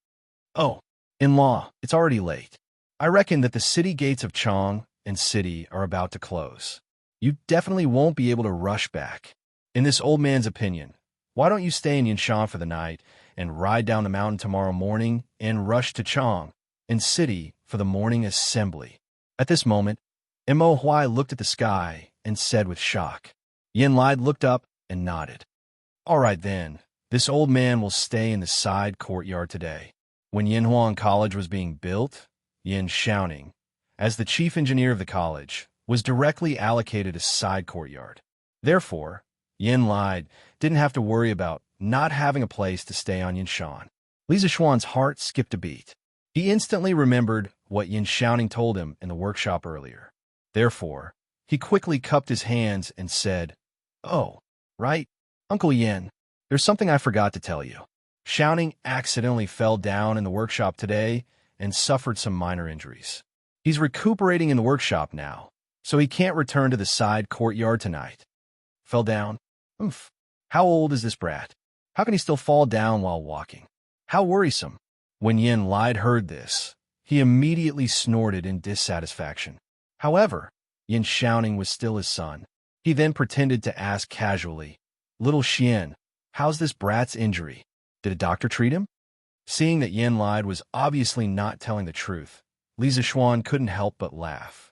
Oh, in-law, it's already late. I reckon that the city gates of Chong and City are about to close. You definitely won't be able to rush back. In this old man's opinion, why don't you stay in Yinshan for the night and ride down the mountain tomorrow morning and rush to Chong and City for the morning assembly? At this moment, Mo Huai looked at the sky and said with shock. Yin Lide looked up and nodded. All right then, this old man will stay in the side courtyard today. When Yinhuan College was being built, Yin Xiaoning, as the chief engineer of the college, was directly allocated a side courtyard. Therefore, Yin Lide didn't have to worry about not having a place to stay on Yinshan. Li Zishuan's heart skipped a beat. He instantly remembered what Yin Xiaoning told him in the workshop earlier. Therefore, he quickly cupped his hands and said, Oh, right, Uncle Yin, there's something I forgot to tell you. Xiaoning accidentally fell down in the workshop today and suffered some minor injuries. He's recuperating in the workshop now, so he can't return to the side courtyard tonight. Fell down? Oof. How old is this brat? How can he still fall down while walking? How worrisome. When Yin Lide heard this, he immediately snorted in dissatisfaction. However, Yin Xiaoning was still his son. He then pretended to ask casually, Little Xian, how's this brat's injury? Did a doctor treat him? Seeing that Yin Lide was obviously not telling the truth, Li Zishuan couldn't help but laugh.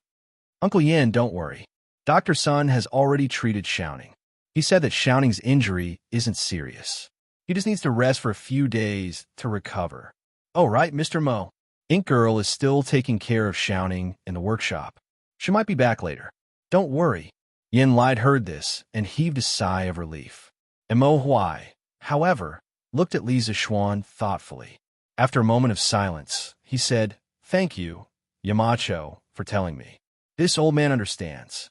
Uncle Yin, don't worry. Dr. Sun has already treated Xiaoning. He said that Xiaoning's injury isn't serious. He just needs to rest for a few days to recover. Oh, right, Mr. Mo. Ink Girl is still taking care of Xiaoning in the workshop. She might be back later. Don't worry. Yin Lide heard this and heaved a sigh of relief. Mo Huai, however, looked at Li Zishuan thoughtfully. After a moment of silence, he said, Thank you, Yamacho, for telling me. This old man understands.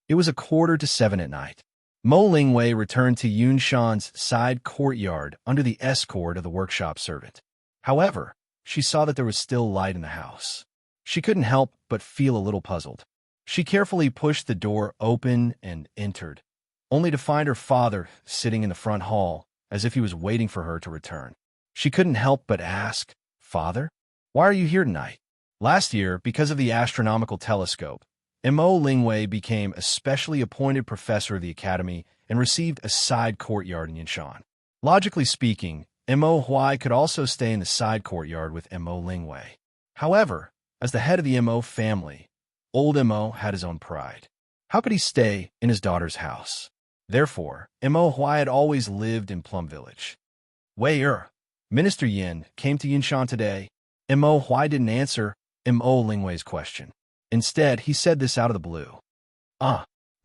It was 6:45 at night. Mo Lingwei returned to Yunshan's side courtyard under the escort of the workshop servant. However, she saw that there was still light in the house. She couldn't help but feel a little puzzled. She carefully pushed the door open and entered, only to find her father sitting in the front hall as if he was waiting for her to return. She couldn't help but ask, Father, why are you here tonight? Last year, because of the astronomical telescope, Mo Lingwei became a specially appointed professor of the academy and received a side courtyard in Yinshan. Logically speaking, Mo Huai could also stay in the side courtyard with Mo Lingwei. However, as the head of the Mo family, old Mo had his own pride. How could he stay in his daughter's house? Therefore, Mo Huai had always lived in Plum Village. Minister Yin came to Yinshan today. Mo Huai didn't answer Mo Lingwei's question. Instead, he said this out of the blue.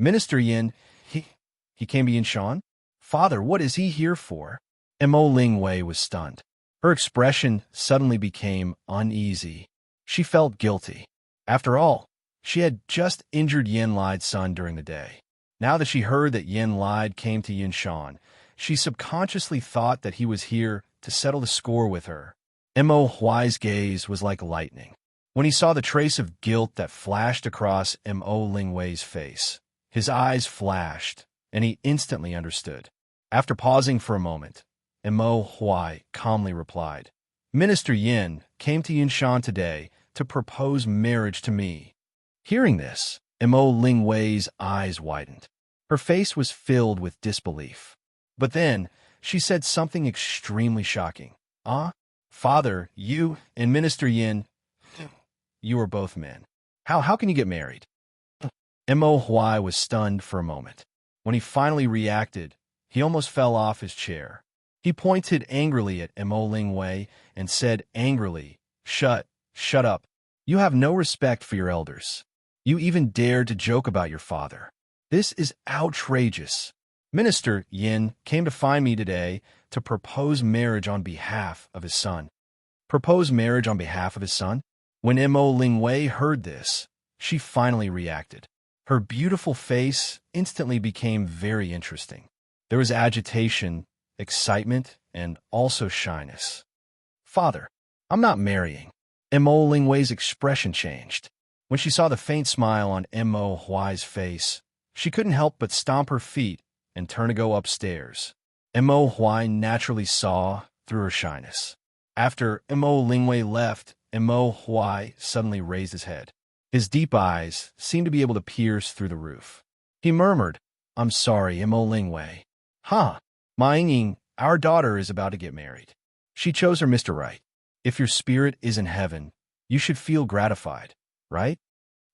Minister Yin, he came to Yinshan? Father, what is he here for? Mo Lingwei was stunned. Her expression suddenly became uneasy. She felt guilty. After all, she had just injured Yin Li's son during the day. Now that she heard that Yin Li came to Yinshan, she subconsciously thought that he was here to settle the score with her. Mo Huai's gaze was like lightning. When he saw the trace of guilt that flashed across Mo Lingwei's face, his eyes flashed, and he instantly understood. After pausing for a moment, Mo Huai calmly replied, Minister Yin came to Yinshan today to propose marriage to me. Hearing this, Mo Lingwei's eyes widened. Her face was filled with disbelief. But then, she said something extremely shocking. Father, you and Minister Yin, you are both men. How can you get married? Mo Huai was stunned for a moment. When he finally reacted, he almost fell off his chair. He pointed angrily at Mo Lingwei and said angrily, Shut up. You have no respect for your elders. You even dared to joke about your father. This is outrageous. Minister Yin came to find me today to propose marriage on behalf of his son. Propose marriage on behalf of his son? When Mo Lingwei heard this, she finally reacted. Her beautiful face instantly became very interesting. There was agitation, excitement, and also shyness. Father, I'm not marrying. Mo Lingwei's expression changed. When she saw the faint smile on Mo Huai's face, she couldn't help but stomp her feet and turn to go upstairs. Mo Huai naturally saw through her shyness. After Mo Lingwei left, Mo Huai suddenly raised his head. His deep eyes seemed to be able to pierce through the roof. He murmured, I'm sorry, Mo Lingwei. Ma Ying, our daughter is about to get married. She chose her Mr. Right. If your spirit is in heaven, you should feel gratified, right?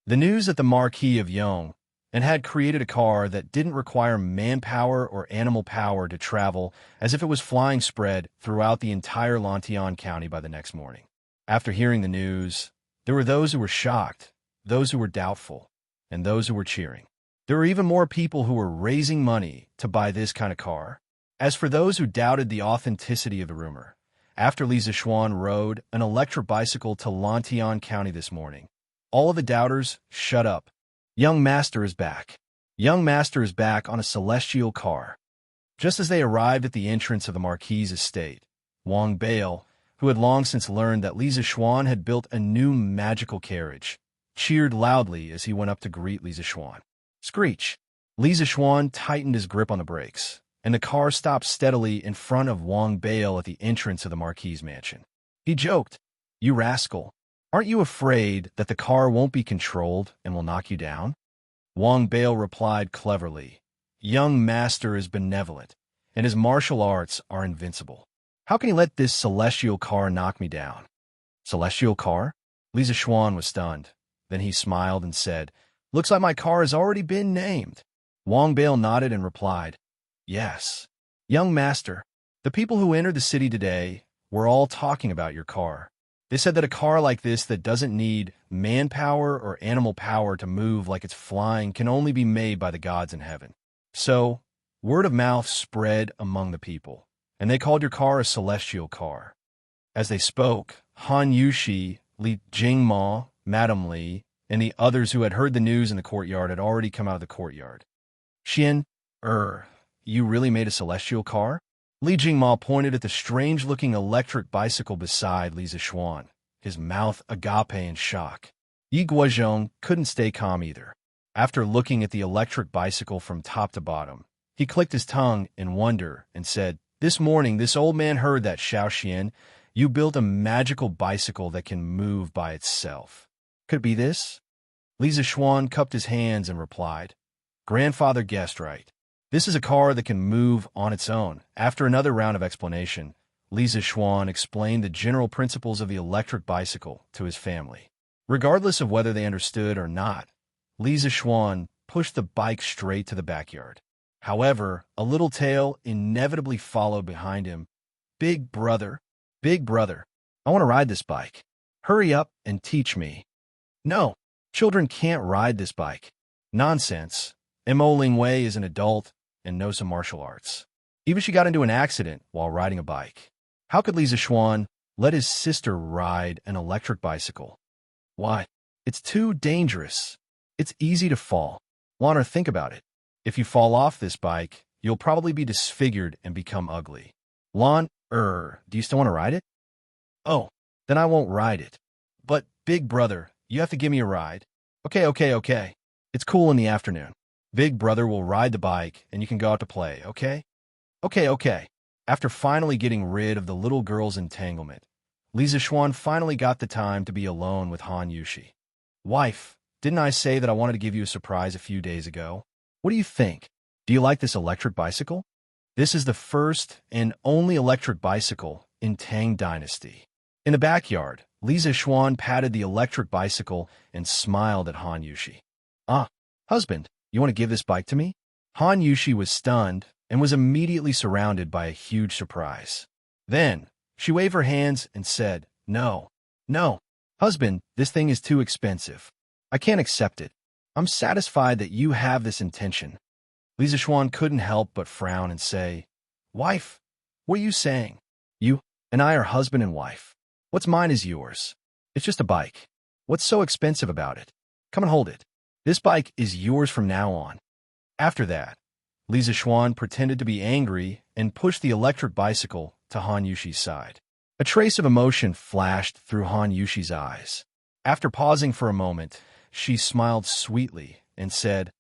The news that the Marquis of Yong and had created a car that didn't require manpower or animal power to travel as if it was flying spread throughout the entire Lantian County by the next morning. After hearing the news, there were those who were shocked, those who were doubtful, and those who were cheering. There were even more people who were raising money to buy this kind of car. As for those who doubted the authenticity of the rumor, after Li Zishuan rode an electric bicycle to Lantian County this morning, all of the doubters shut up. Young Master is back. Young Master is back on a celestial car. Just as they arrived at the entrance of the Marquis's estate, Wang Bale, who had long since learned that Li Zishuan had built a new magical carriage, cheered loudly as he went up to greet Li Zishuan. Screech! Li Zishuan tightened his grip on the brakes, and the car stopped steadily in front of Wang Bale at the entrance of the Marquis's mansion. He joked, You rascal! Aren't you afraid that the car won't be controlled and will knock you down? Wang Bale replied cleverly, Young Master is benevolent, and his martial arts are invincible. How can he let this celestial car knock me down? Celestial car? Li Zishuan was stunned. Then he smiled and said, Looks like my car has already been named. Wang Bale nodded and replied, Yes. Young Master, the people who entered the city today were all talking about your car. They said that a car like this that doesn't need manpower or animal power to move like it's flying can only be made by the gods in heaven. So, word of mouth spread among the people, and they called your car a celestial car. As they spoke, Han Yushi, Li Jingma, Madame Li, and the others who had heard the news in the courtyard had already come out of the courtyard. Xian, you really made a celestial car? Li Jingma pointed at the strange-looking electric bicycle beside Li Zishuan, his mouth agape in shock. Yi Guozhong couldn't stay calm either. After looking at the electric bicycle from top to bottom, he clicked his tongue in wonder and said, This morning, this old man heard that, Xiaoxian, you built a magical bicycle that can move by itself. Could it be this? Li Zishuan cupped his hands and replied, Grandfather guessed right. This is a car that can move on its own. After another round of explanation, Li Zishuan explained the general principles of the electric bicycle to his family. Regardless of whether they understood or not, Li Zishuan pushed the bike straight to the backyard. However, a little tail inevitably followed behind him. Big brother, I want to ride this bike. Hurry up and teach me. No, children can't ride this bike. Nonsense. Mo Ling Wei is an adult and knows some martial arts. Even she got into an accident while riding a bike. How could Li Zixuan let his sister ride an electric bicycle? Why? It's too dangerous. It's easy to fall. Lana, think about it. If you fall off this bike, you'll probably be disfigured and become ugly. Lon, do you still want to ride it? Oh, then I won't ride it. But, big brother, you have to give me a ride. Okay. It's cool in the afternoon. Big brother will ride the bike and you can go out to play, okay? Okay. After finally getting rid of the little girl's entanglement, Li Zixuan finally got the time to be alone with Han Yushi. Wife, didn't I say that I wanted to give you a surprise a few days ago? What do you think? Do you like this electric bicycle? This is the first and only electric bicycle in Tang Dynasty. In the backyard, Li Zixuan patted the electric bicycle and smiled at Han Yushi. Husband, you want to give this bike to me? Han Yushi was stunned and was immediately surrounded by a huge surprise. Then, she waved her hands and said, No. Husband, this thing is too expensive. I can't accept it. I'm satisfied that you have this intention. Li Zixuan couldn't help but frown and say, Wife, what are you saying? You and I are husband and wife. What's mine is yours. It's just a bike. What's so expensive about it? Come and hold it. This bike is yours from now on. After that, Li Zixuan pretended to be angry and pushed the electric bicycle to Han Yushi's side. A trace of emotion flashed through Han Yushi's eyes. After pausing for a moment, she smiled sweetly and said,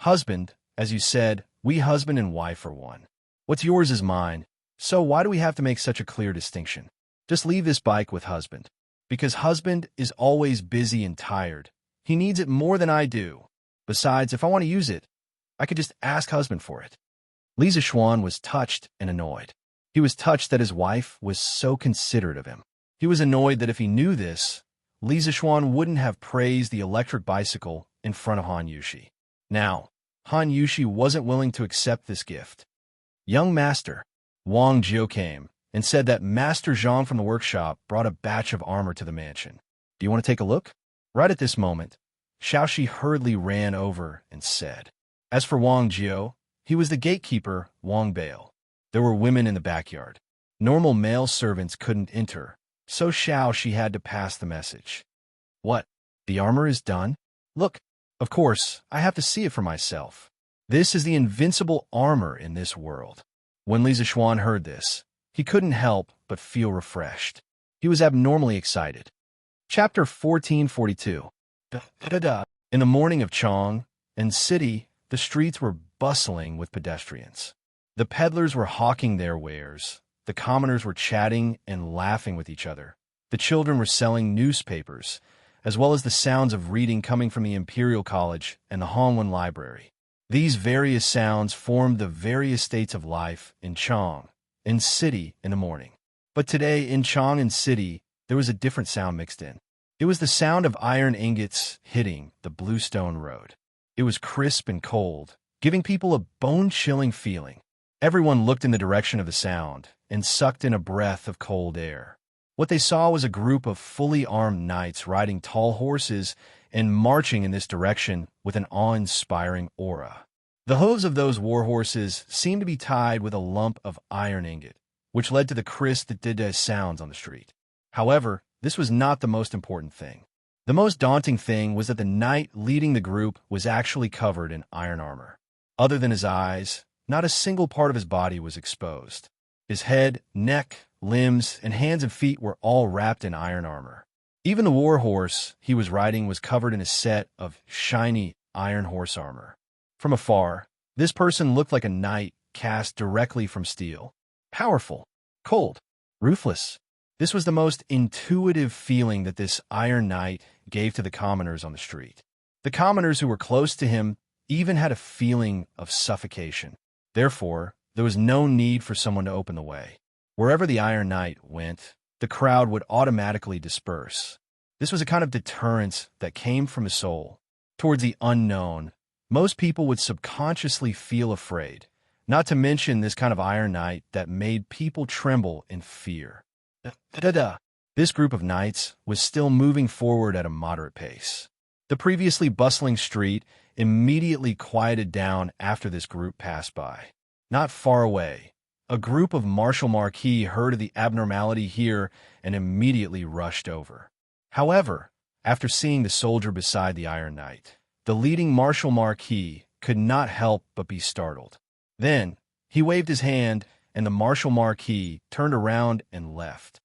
Husband, as you said, we husband and wife are one. What's yours is mine, so why do we have to make such a clear distinction? Just leave this bike with husband. Because husband is always busy and tired. He needs it more than I do. Besides, if I want to use it, I could just ask husband for it. Li Zixuan was touched and annoyed. He was touched that his wife was so considerate of him. He was annoyed that if he knew this, Li Zixuan wouldn't have praised the electric bicycle in front of Han Yushi. Now, Han Yushi wasn't willing to accept this gift. Young master, Wang Jiu came and said that Master Zhang from the workshop brought a batch of armor to the mansion. Do you want to take a look? Right at this moment, Xiaoxi hurriedly ran over and said. As for Wang Jiu, he was the gatekeeper, Wang Bail. There were women in the backyard. Normal male servants couldn't enter, so Xiaoxi had to pass the message. What? The armor is done? Look, of course, I have to see it for myself. This is the invincible armor in this world. When Li Zixuan heard this, he couldn't help but feel refreshed. He was abnormally excited. Chapter 1442. In the morning of Chong and city, the streets were bustling with pedestrians. The peddlers were hawking their wares. The commoners were chatting and laughing with each other. The children were selling newspapers, as well as the sounds of reading coming from the Imperial College and the Hongwen Library. These various sounds formed the various states of life in Chong and city in the morning. But today, in Chong and city, there was a different sound mixed in. It was the sound of iron ingots hitting the bluestone road. It was crisp and cold, giving people a bone-chilling feeling. Everyone looked in the direction of the sound and sucked in a breath of cold air. What they saw was a group of fully armed knights riding tall horses and marching in this direction with an awe-inspiring aura. The hooves of those war horses seemed to be tied with a lump of iron ingot, which led to the crisp sounds on the street. However, this was not the most important thing. The most daunting thing was that the knight leading the group was actually covered in iron armor. Other than his eyes, not a single part of his body was exposed. His head, neck, limbs, and hands and feet were all wrapped in iron armor. Even the war horse he was riding was covered in a set of shiny iron horse armor. From afar, this person looked like a knight cast directly from steel. Powerful, cold, ruthless. This was the most intuitive feeling that this iron knight gave to the commoners on the street. The commoners who were close to him even had a feeling of suffocation. Therefore, there was no need for someone to open the way. Wherever the Iron Knight went, the crowd would automatically disperse. This was a kind of deterrence that came from his soul. Towards the unknown, most people would subconsciously feel afraid, not to mention this kind of Iron Knight that made people tremble in fear. This group of knights was still moving forward at a moderate pace. The previously bustling street immediately quieted down after this group passed by. Not far away, a group of martial marquis heard of the abnormality here and immediately rushed over. However, after seeing the soldier beside the Iron Knight, the leading martial marquis could not help but be startled. Then, he waved his hand, and the martial marquis turned around and left.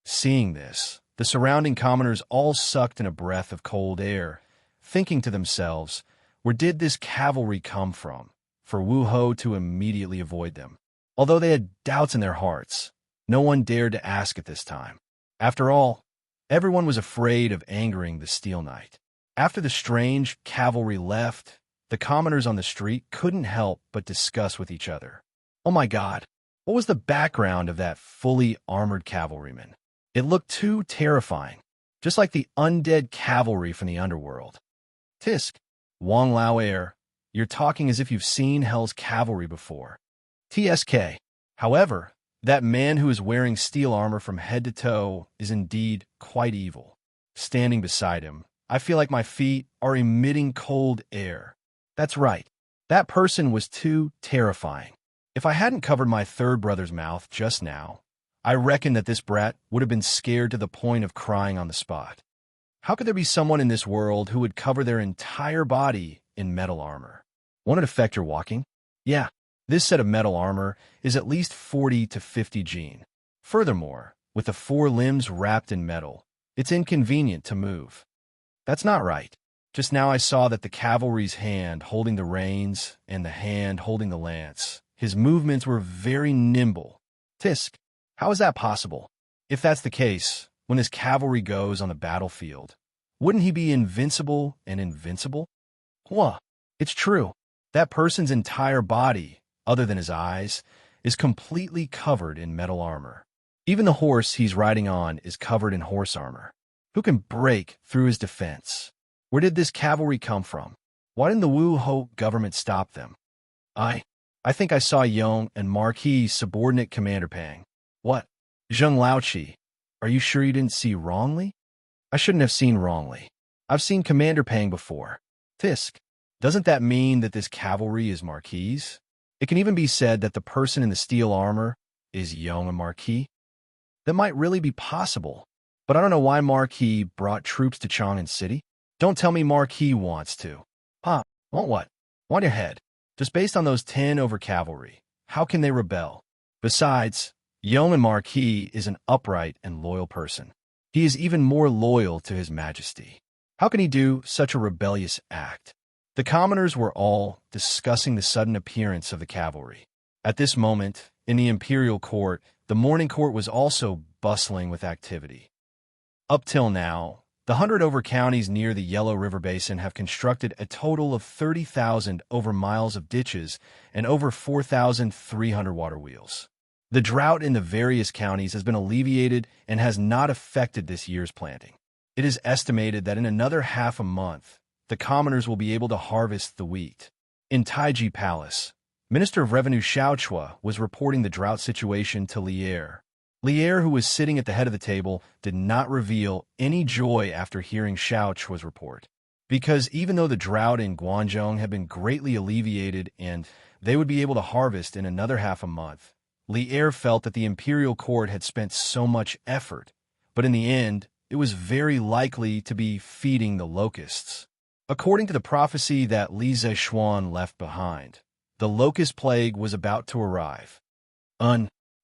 Seeing this, the surrounding commoners all sucked in a breath of cold air, thinking to themselves, where did this cavalry come from, for Wu Ho to immediately avoid them. Although they had doubts in their hearts, no one dared to ask at this time. After all, everyone was afraid of angering the Steel Knight. After the strange cavalry left, the commoners on the street couldn't help but discuss with each other. Oh my God, what was the background of that fully armored cavalryman? It looked too terrifying, just like the undead cavalry from the underworld. Tisk, Wang Lao Air, you're talking as if you've seen Hell's cavalry before. TSK. However, that man who is wearing steel armor from head to toe is indeed quite evil. Standing beside him, I feel like my feet are emitting cold air. That's right. That person was too terrifying. If I hadn't covered my third brother's mouth just now, I reckon that this brat would have been scared to the point of crying on the spot. How could there be someone in this world who would cover their entire body in metal armor? Won't it affect your walking? Yeah, this set of metal armor is at least 40 to 50 gene. Furthermore, with the 4 limbs wrapped in metal, it's inconvenient to move. That's not right. Just now I saw that the cavalry's hand holding the reins and the hand holding the lance, his movements were very nimble. Tisk, how is that possible? If that's the case, when his cavalry goes on the battlefield, wouldn't he be invincible and invincible? Huh, it's true. That person's entire body, other than his eyes, is completely covered in metal armor. Even the horse he's riding on is covered in horse armor. Who can break through his defense? Where did this cavalry come from? Why didn't the Wu Ho government stop them? I think I saw Yong and Marquis subordinate Commander Pang. What? Zheng Laoqi, are you sure you didn't see wrongly? I shouldn't have seen wrongly. I've seen Commander Pang before. Tisk, doesn't that mean that this cavalry is Marquis? It can even be said that the person in the steel armor is Yong and Marquis. That might really be possible, but I don't know why Marquis brought troops to Chang'an City. Don't tell me Marquis wants to. Want what? Want your head. Just based on those 10 over cavalry, how can they rebel? Besides, Yong and Marquis is an upright and loyal person. He is even more loyal to His Majesty. How can he do such a rebellious act? The commoners were all discussing the sudden appearance of the cavalry. At this moment, in the imperial court, the morning court was also bustling with activity. Up till now, the 100 over counties near the Yellow River Basin have constructed a total of 30,000 over miles of ditches and over 4,300 water wheels. The drought in the various counties has been alleviated and has not affected this year's planting. It is estimated that in another half a month, the commoners will be able to harvest the wheat. In Taiji Palace, Minister of Revenue Xianxia was reporting the drought situation to Lier. Lier, who was sitting at the head of the table, did not reveal any joy after hearing Xianxia's report. Because even though the drought in Guangzhou had been greatly alleviated and they would be able to harvest in another half a month, Lier felt that the imperial court had spent so much effort, but in the end, it was very likely to be feeding the locusts. According to the prophecy that Li Zexuan left behind, the locust plague was about to arrive.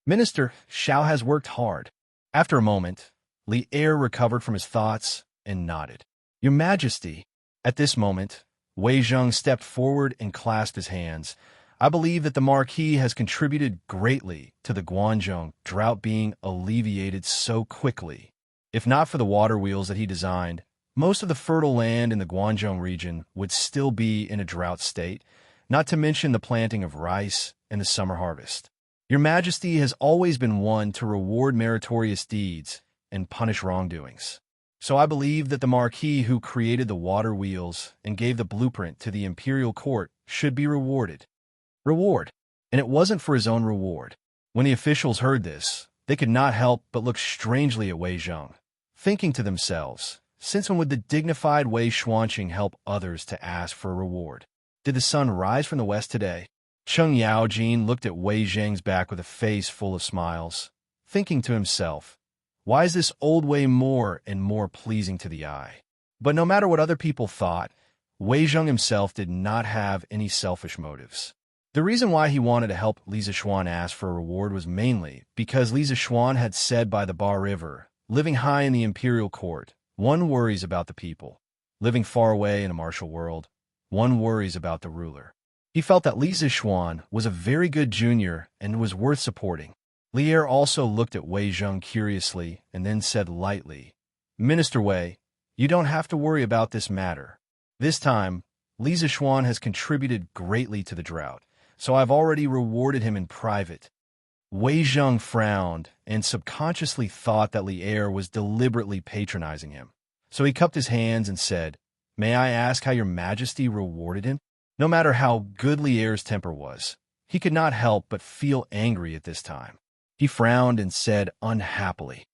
Minister Xiao has worked hard. After a moment, Li Er recovered from his thoughts and nodded. Your Majesty. At this moment, Wei Zheng stepped forward and clasped his hands. I believe that the Marquis has contributed greatly to the Guangzhou drought being alleviated so quickly. If not for the water wheels that he designed, most of the fertile land in the Guangzhou region would still be in a drought state, not to mention the planting of rice and the summer harvest. Your Majesty has always been one to reward meritorious deeds and punish wrongdoings. So I believe that the Marquis who created the water wheels and gave the blueprint to the imperial court should be rewarded. Reward. And it wasn't for his own reward. When the officials heard this, they could not help but look strangely at Wei Zheng, thinking to themselves, Since when would the dignified Wei Xuanqing help others to ask for a reward? Did the sun rise from the west today? Cheng Yaojin looked at Wei Zheng's back with a face full of smiles, thinking to himself, why is this old Wei more and more pleasing to the eye? But no matter what other people thought, Wei Zheng himself did not have any selfish motives. The reason why he wanted to help Li Zishuan ask for a reward was mainly because Li Zishuan had said by the Ba River, living high in the imperial court, one worries about the people. Living far away in a martial world, one worries about the ruler. He felt that Li Zishuan was a very good junior and was worth supporting. Li Er also looked at Wei Zheng curiously and then said lightly, Minister Wei, you don't have to worry about this matter. This time, Li Zishuan has contributed greatly to the drought, so I've already rewarded him in private. Wei Zheng frowned and subconsciously thought that Li Er was deliberately patronizing him. So he cupped his hands and said, May I ask how your majesty rewarded him? No matter how good Li Er's temper was, he could not help but feel angry at this time. He frowned and said unhappily,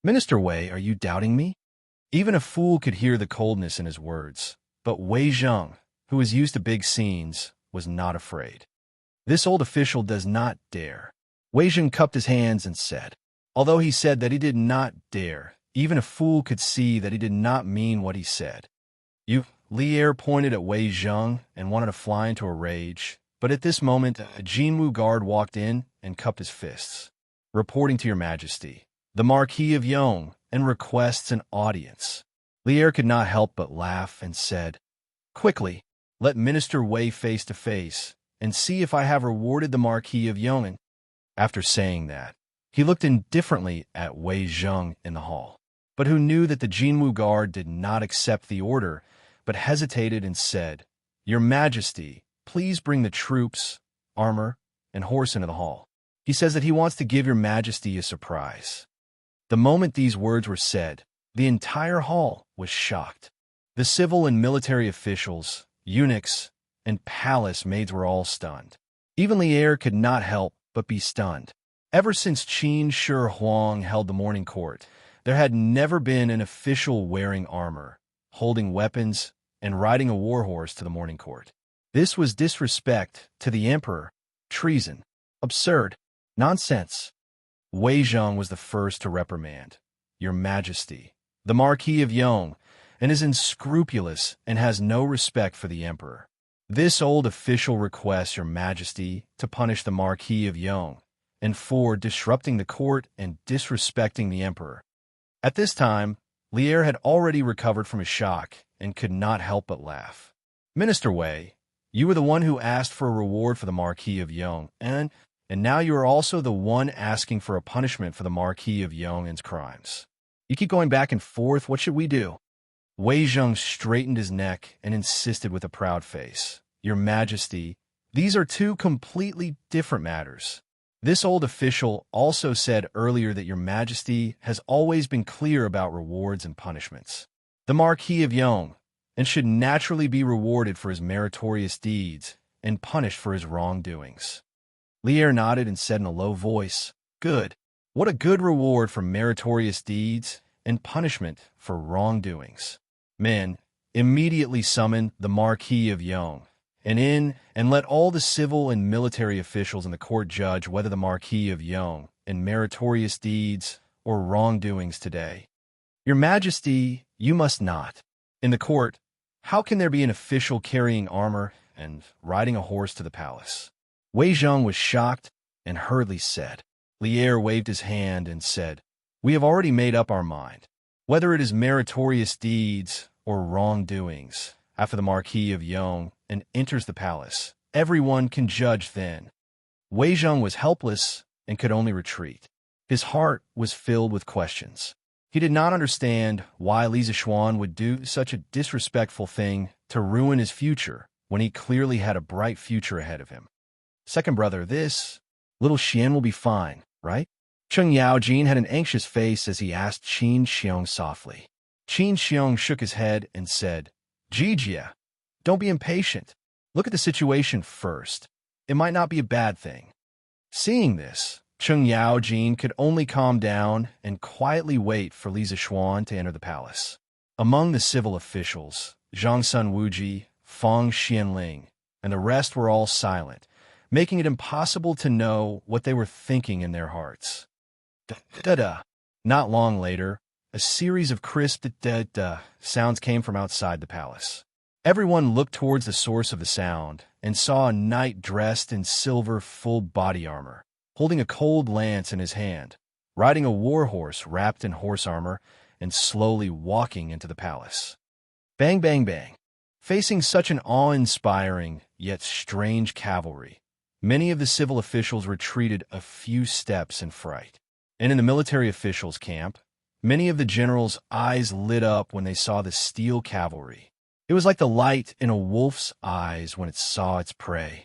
Minister Wei, are you doubting me? Even a fool could hear the coldness in his words, but Wei Zheng, who was used to big scenes, was not afraid. This old official does not dare. Wei Zheng cupped his hands and said, although he said that he did not dare, even a fool could see that he did not mean what he said. Li Er pointed at Wei Zheng and wanted to fly into a rage, but at this moment a Jinwu guard walked in and cupped his fists. Reporting to your majesty, the Marquis of Yong, and requests an audience. Li Er could not help but laugh and said, quickly, let Minister Wei face to face, and see if I have rewarded the Marquis of Yong. After saying that, he looked indifferently at Wei Zheng in the hall, but who knew that the Jinwu guard did not accept the order, but hesitated and said, Your Majesty, please bring the troops, armor, and horse into the hall. He says that he wants to give your Majesty a surprise. The moment these words were said, the entire hall was shocked. The civil and military officials, eunuchs, and palace maids were all stunned. Even Li Er could not help but be stunned. Ever since Qin Shi Huang held the morning court, there had never been an official wearing armor, holding weapons, and riding a warhorse to the morning court. This was disrespect to the emperor, treason, absurd, nonsense. Wei Zheng was the first to reprimand. Your Majesty, the Marquis of Yong, and is unscrupulous and has no respect for the emperor. This old official requests your Majesty to punish the Marquis of Yong, and for disrupting the court and disrespecting the emperor. At this time, Li Er had already recovered from his shock and could not help but laugh. Minister Wei, you were the one who asked for a reward for the Marquis of Yong, and now you are also the one asking for a punishment for the Marquis of Yong's crimes. You keep going back and forth, what should we do? Wei Zheng straightened his neck and insisted with a proud face, Your Majesty, these are two completely different matters. This old official also said earlier that your Majesty has always been clear about rewards and punishments. The Marquis of Yong, and should naturally be rewarded for his meritorious deeds and punished for his wrongdoings. Li Er nodded and said in a low voice, Good. What a good reward for meritorious deeds and punishment for wrongdoings. Men, immediately summon the Marquis of Yong, and let all the civil and military officials in the court judge whether the Marquis of Yong and meritorious deeds or wrongdoings today. Your Majesty, you must not. In the court, how can there be an official carrying armor and riding a horse to the palace? Wei Zheng was shocked and hurriedly said. Li Er waved his hand and said, We have already made up our mind. Whether it is meritorious deeds or wrongdoings, after the Marquis of Yong enters the palace, everyone can judge then. Wei Zheng was helpless and could only retreat. His heart was filled with questions. He did not understand why Li Zishuan would do such a disrespectful thing to ruin his future when he clearly had a bright future ahead of him. Second brother, this little Xian will be fine, right? Cheng Yaojin had an anxious face as he asked Qin Xiong softly. Qin Xiong shook his head and said, Jijia, don't be impatient. Look at the situation first. It might not be a bad thing. Seeing this, Cheng Yaojin could only calm down and quietly wait for Li Zixuan to enter the palace. Among the civil officials, Zhang Sun Wuji, Fang Xianling, and the rest were all silent, making it impossible to know what they were thinking in their hearts. Da-da. Not long later, a series of crisp da-da sounds came from outside the palace. Everyone looked towards the source of the sound and saw a knight dressed in silver full body armor, holding a cold lance in his hand, riding a war horse wrapped in horse armor, and slowly walking into the palace. Bang, bang, bang. Facing such an awe-inspiring yet strange cavalry, many of the civil officials retreated a few steps in fright. And in the military officials' camp, many of the generals' eyes lit up when they saw the steel cavalry. It was like the light in a wolf's eyes when it saw its prey.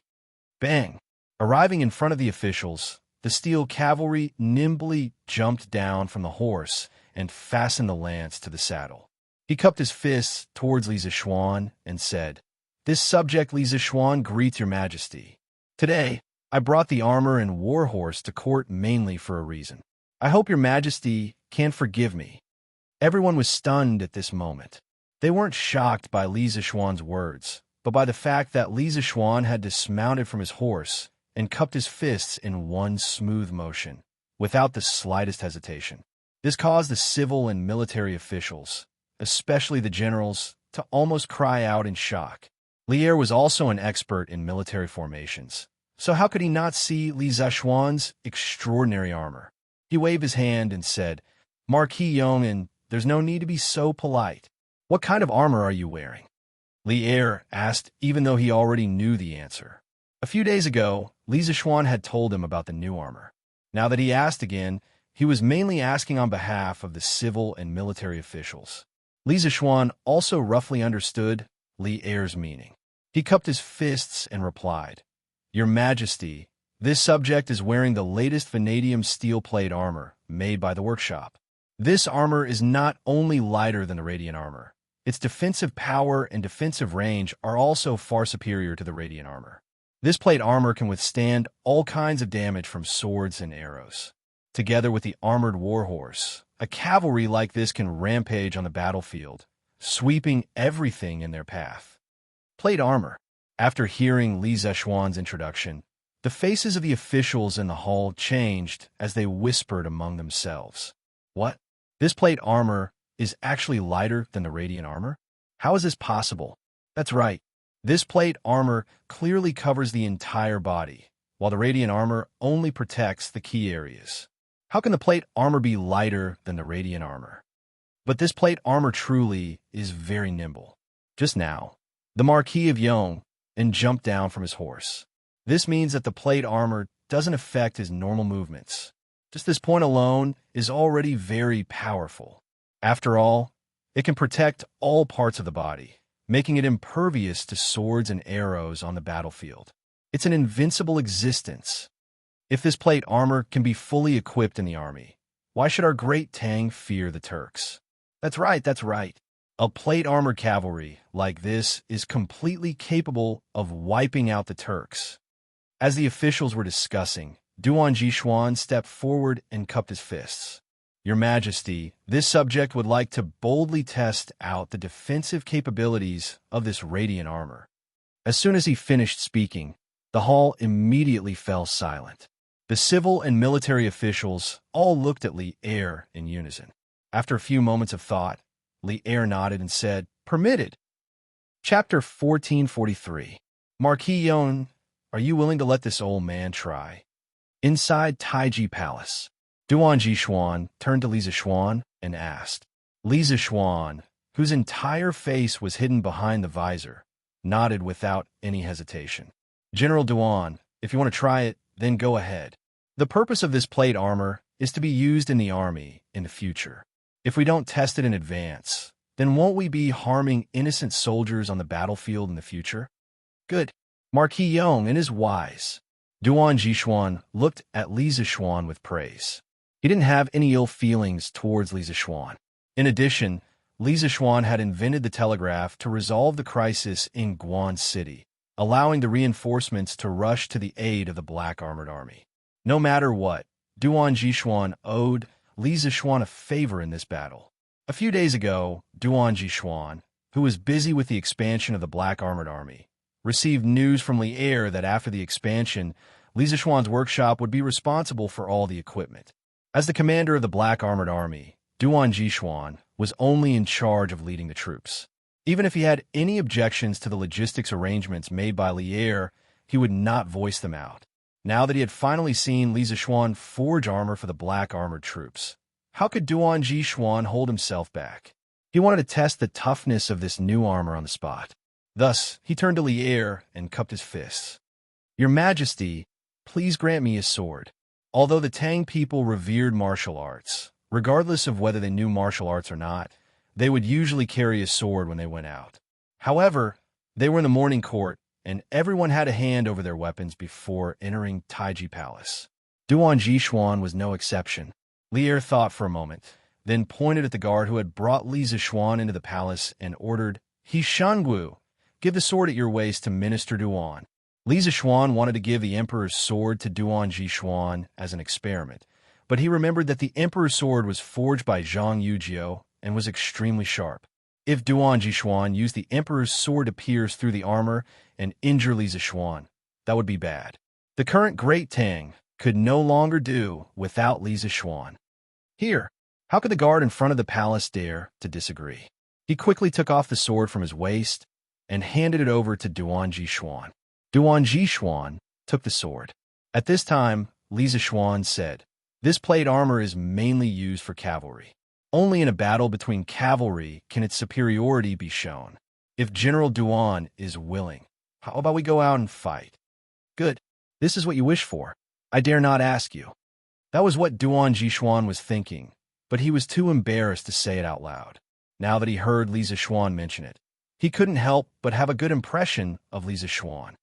Bang! Arriving in front of the officials, the steel cavalry nimbly jumped down from the horse and fastened the lance to the saddle. He cupped his fists towards Li Zixuan and said, "This subject Li Zixuan greets your majesty. Today, I brought the armor and war horse to court mainly for a reason. I hope your majesty can forgive me." Everyone was stunned at this moment. They weren't shocked by Li Zixuan's words, but by the fact that Li Zixuan had dismounted from his horse and cupped his fists in one smooth motion, without the slightest hesitation. This caused the civil and military officials, especially the generals, to almost cry out in shock. Lier was also an expert in military formations, so how could he not see Li Zixuan's extraordinary armor? He waved his hand and said, "Marquis Yong'an, there's no need to be so polite. What kind of armor are you wearing?" Lier asked, even though he already knew the answer. A few days ago, Li Zixuan had told him about the new armor. Now that he asked again, he was mainly asking on behalf of the civil and military officials. Li Zixuan also roughly understood Lier's meaning. He cupped his fists and replied, "Your Majesty, this subject is wearing the latest vanadium steel plate armor made by the workshop. This armor is not only lighter than the radiant armor, its defensive power and defensive range are also far superior to the radiant armor. This plate armor can withstand all kinds of damage from swords and arrows. Together with the armored warhorse, a cavalry like this can rampage on the battlefield, sweeping everything in their path." Plate armor. After hearing Li Zixuan's introduction, the faces of the officials in the hall changed as they whispered among themselves. What? This plate armor is actually lighter than the radiant armor? How is this possible? That's right. This plate armor clearly covers the entire body, while the radiant armor only protects the key areas. How can the plate armor be lighter than the radiant armor? But this plate armor truly is very nimble. Just now, the Marquis of Yong and jumped down from his horse. This means that the plate armor doesn't affect his normal movements. Just this point alone is already very powerful. After all, it can protect all parts of the body, making it impervious to swords and arrows on the battlefield. It's an invincible existence. If this plate armor can be fully equipped in the army, why should our great Tang fear the Turks? That's right, that's right. A plate armor cavalry like this is completely capable of wiping out the Turks. As the officials were discussing, Duan Jishuan stepped forward and cupped his fists. "Your Majesty, this subject would like to boldly test out the defensive capabilities of this radiant armor." As soon as he finished speaking, the hall immediately fell silent. The civil and military officials all looked at Lier in unison. After a few moments of thought, Lier nodded and said, "Permitted." Chapter 1443. Marquis Yon, are you willing to let this old man try? Inside Taiji Palace, Duan Jishuan turned to Li Zixuan and asked. Li Zixuan, whose entire face was hidden behind the visor, nodded without any hesitation. "General Duan, if you want to try it, then go ahead. The purpose of this plate armor is to be used in the army in the future. If we don't test it in advance, then won't we be harming innocent soldiers on the battlefield in the future?" "Good. Marquis Yong is wise." Duan Jishuan looked at Li Zixuan with praise. He didn't have any ill feelings towards Li Zixuan. In addition, Li Zixuan had invented the telegraph to resolve the crisis in Guan City, allowing the reinforcements to rush to the aid of the Black Armored Army. No matter what, Duan Jixuan owed Li Zixuan a favor in this battle. A few days ago, Duan Jixuan, who was busy with the expansion of the Black Armored Army, received news from Li Er that after the expansion, Li Zixuan's workshop would be responsible for all the equipment. As the commander of the Black Armored Army, Duan Jixuan was only in charge of leading the troops. Even if he had any objections to the logistics arrangements made by Li Er, he would not voice them out. Now that he had finally seen Li Zixuan forge armor for the Black Armored troops, how could Duan Jixuan hold himself back? He wanted to test the toughness of this new armor on the spot. Thus, he turned to Li Er and cupped his fists. "Your Majesty, please grant me a sword." Although the Tang people revered martial arts, regardless of whether they knew martial arts or not, they would usually carry a sword when they went out. However, they were in the morning court, and everyone had a hand over their weapons before entering Taiji Palace. Duan Jixuan was no exception. Li Er thought for a moment, then pointed at the guard who had brought Li Zixuan into the palace and ordered, "He Shangwu, give the sword at your waist to Minister Duan." Li Zixuan wanted to give the Emperor's sword to Duan Jixuan as an experiment, but he remembered that the Emperor's sword was forged by Zhang Yujio and was extremely sharp. If Duan Jixuan used the Emperor's sword to pierce through the armor and injure Li Zixuan, that would be bad. The current Great Tang could no longer do without Li Zixuan. Here, how could the guard in front of the palace dare to disagree? He quickly took off the sword from his waist and handed it over to Duan Jixuan. Duan Jixuan took the sword. At this time, Li Zixuan said, "This plate armor is mainly used for cavalry. Only in a battle between cavalry can its superiority be shown. If General Duan is willing, how about we go out and fight?" "Good. This is what you wish for. I dare not ask you." That was what Duan Jixuan was thinking, but he was too embarrassed to say it out loud. Now that he heard Li Zixuan mention it, he couldn't help but have a good impression of Li Zixuan.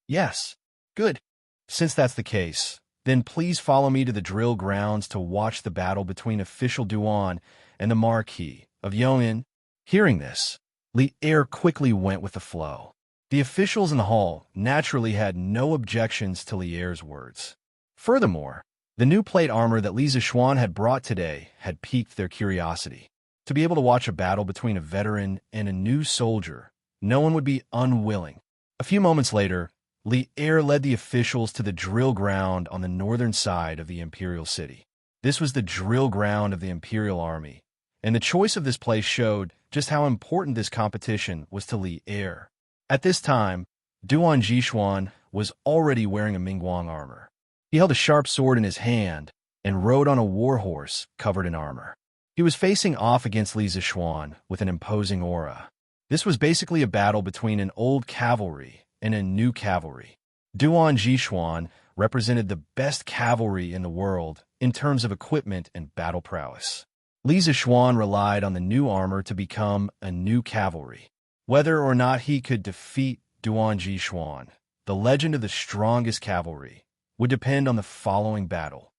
"Yes. Good. Since that's the case, then please follow me to the drill grounds to watch the battle between official Duan and the Marquis of Yong'an." Hearing this, Li Er quickly went with the flow. The officials in the hall naturally had no objections to Li Er's words. Furthermore, the new plate armor that Li Zixuan had brought today had piqued their curiosity. To be able to watch a battle between a veteran and a new soldier, no one would be unwilling. A few moments later, Li Er led the officials to the drill ground on the northern side of the imperial city. This was the drill ground of the imperial army, and the choice of this place showed just how important this competition was to Li Er. At this time, Duan Jixuan was already wearing a Mingguang armor. He held a sharp sword in his hand and rode on a war horse covered in armor. He was facing off against Li Zixuan with an imposing aura. This was basically a battle between an old cavalry and a new cavalry. Duan Jixuan represented the best cavalry in the world in terms of equipment and battle prowess. Li Zixuan relied on the new armor to become a new cavalry. Whether or not he could defeat Duan Jixuan, the legend of the strongest cavalry, would depend on the following battle.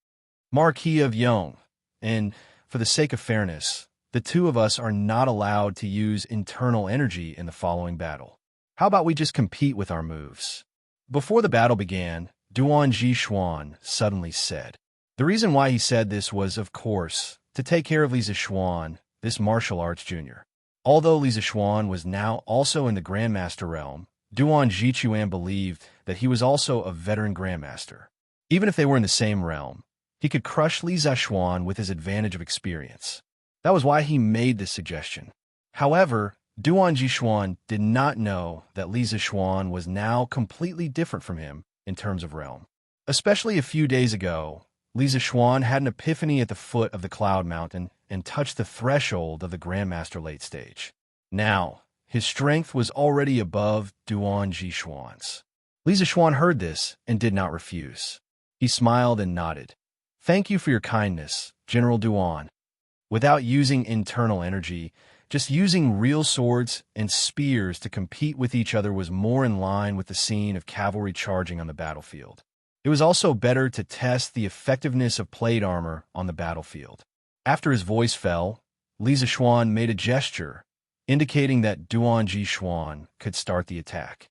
Marquis of Yong, and for the sake of fairness, the two of us are not allowed to use internal energy in the following battle. How about we just compete with our moves? Before the battle began, Duan Jixuan suddenly said. The reason why he said this was, of course, to take care of Li Zixuan, this martial arts junior. Although Li Zixuan was now also in the Grandmaster realm, Duan Jixuan believed that he was also a veteran Grandmaster. Even if they were in the same realm, he could crush Li Zixuan with his advantage of experience. That was why he made this suggestion. However, Duan Jixuan did not know that Li Zixuan was now completely different from him in terms of realm. Especially a few days ago, Li Zixuan had an epiphany at the foot of the Cloud Mountain and touched the threshold of the Grandmaster late stage. Now, his strength was already above Duan Jixuan's. Li Zixuan heard this and did not refuse. He smiled and nodded. "Thank you for your kindness, General Duan." Without using internal energy, just using real swords and spears to compete with each other was more in line with the scene of cavalry charging on the battlefield. It was also better to test the effectiveness of plate armor on the battlefield. After his voice fell, Li Zixuan made a gesture, indicating that Duan Jixuan could start the attack.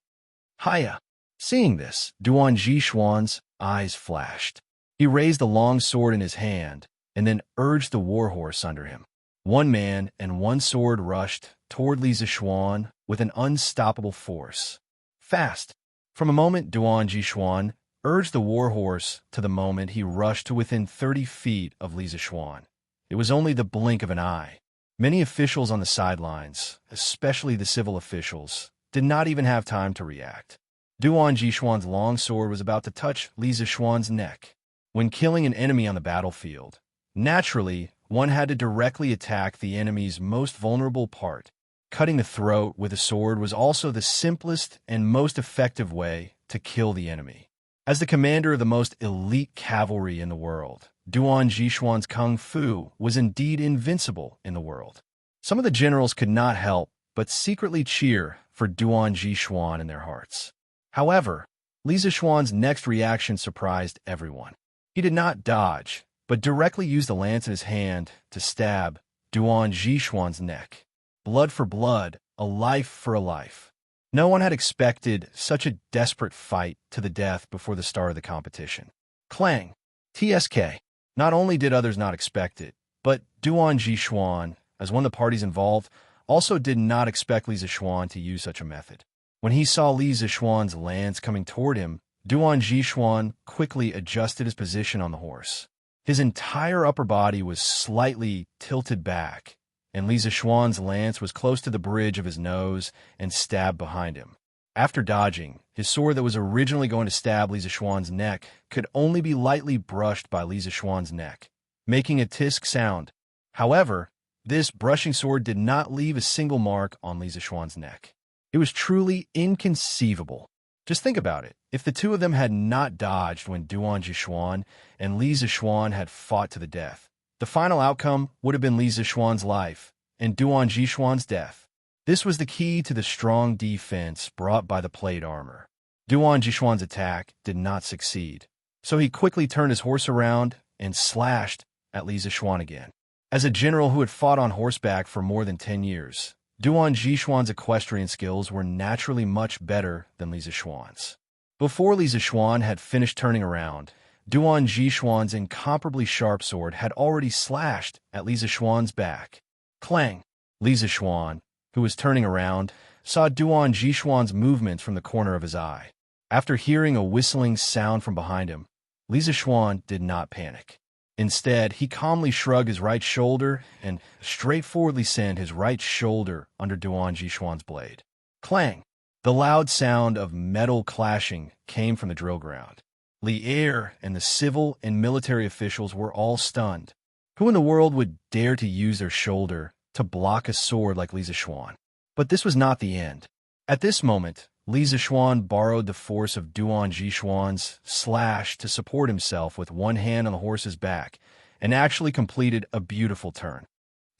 "Hiya!" Seeing this, Duan Jixuan's eyes flashed. He raised the long sword in his hand and then urged the warhorse under him. One man and one sword rushed toward Li Zishuan with an unstoppable force. Fast! From a moment Duan Jishuan urged the warhorse to the moment he rushed to within 30 feet of Li Zishuan. It was only the blink of an eye. Many officials on the sidelines, especially the civil officials, did not even have time to react. Duan Jishuan's long sword was about to touch Li Zishuan's neck. When killing an enemy on the battlefield, naturally, one had to directly attack the enemy's most vulnerable part. Cutting the throat with a sword was also the simplest and most effective way to kill the enemy. As the commander of the most elite cavalry in the world, Duan Jishuan's kung fu was indeed invincible in the world. Some of the generals could not help but secretly cheer for Duan Jishuan in their hearts. However, Li Zishuan's next reaction surprised everyone. He did not dodge, but directly used the lance in his hand to stab Duan Jishuan's neck. Blood for blood, a life for a life. No one had expected such a desperate fight to the death before the start of the competition. Clang! TSK. Not only did others not expect it, but Duan Jishuan, as one of the parties involved, also did not expect Li Zishuan to use such a method. When he saw Li Zishuan's lance coming toward him, Duan Jishuan quickly adjusted his position on the horse. His entire upper body was slightly tilted back, and Li Zishuan's lance was close to the bridge of his nose and stabbed behind him. After dodging, his sword that was originally going to stab Li Zishuan's neck could only be lightly brushed by Li Zishuan's neck, making a tisk sound. However, this brushing sword did not leave a single mark on Li Zishuan's neck. It was truly inconceivable. Just think about it. If the two of them had not dodged when Duan Jishuan and Li Zishuan had fought to the death, the final outcome would have been Li Zishuan's life and Duan Jishuan's death. This was the key to the strong defense brought by the plate armor. Duan Jishuan's attack did not succeed, so he quickly turned his horse around and slashed at Li Zishuan again. As a general who had fought on horseback for more than 10 years, Duan Jishuan's equestrian skills were naturally much better than Li Zishuan's. Before Li Zishuan had finished turning around, Duan Jishuan's incomparably sharp sword had already slashed at Li Zishuan's back. Clang! Li Zishuan, who was turning around, saw Duan Jishuan's movement from the corner of his eye. After hearing a whistling sound from behind him, Li Zishuan did not panic. Instead, he calmly shrugged his right shoulder and straightforwardly sent his right shoulder under Duan Jishuan's blade. Clang! The loud sound of metal clashing came from the drill ground. Li Er and the civil and military officials were all stunned. Who in the world would dare to use their shoulder to block a sword like Li Zishuan? But this was not the end. At this moment, Li Zishuan borrowed the force of Duan Jishuan's slash to support himself with one hand on the horse's back and actually completed a beautiful turn.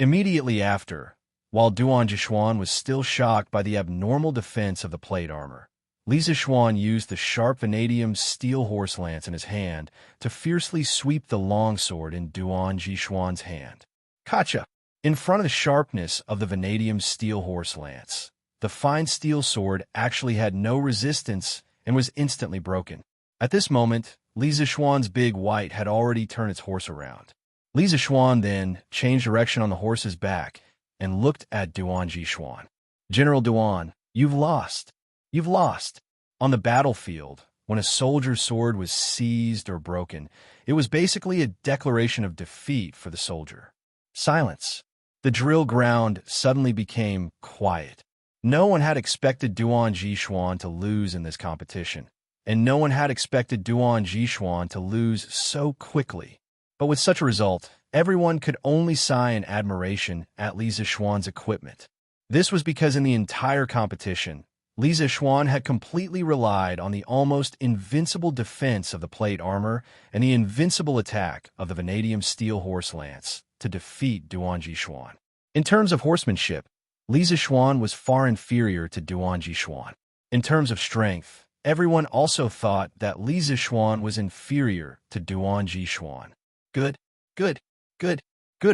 Immediately after, while Duan Jishuan was still shocked by the abnormal defense of the plate armor, Li Zishuan used the sharp vanadium steel horse lance in his hand to fiercely sweep the longsword in Duan Jishuan's hand. Kacha! In front of the sharpness of the vanadium steel horse lance, the fine steel sword actually had no resistance and was instantly broken. At this moment, Li Zishuan's big white had already turned its horse around. Li Zishuan then changed direction on the horse's back and looked at Duan Jishuan. General Duan, you've lost. You've lost. On the battlefield, when a soldier's sword was seized or broken, it was basically a declaration of defeat for the soldier. Silence. The drill ground suddenly became quiet. No one had expected Duan Jishuan to lose in this competition, and no one had expected Duan Jishuan to lose so quickly. But with such a result, everyone could only sigh in admiration at Li Zishuan's equipment. This was because in the entire competition, Li Zishuan had completely relied on the almost invincible defense of the plate armor and the invincible attack of the vanadium steel horse lance to defeat Duan Jishuan. In terms of horsemanship, Li Zishuan was far inferior to Duan Jishuan. In terms of strength, everyone also thought that Li Zishuan was inferior to Duan Jishuan. Good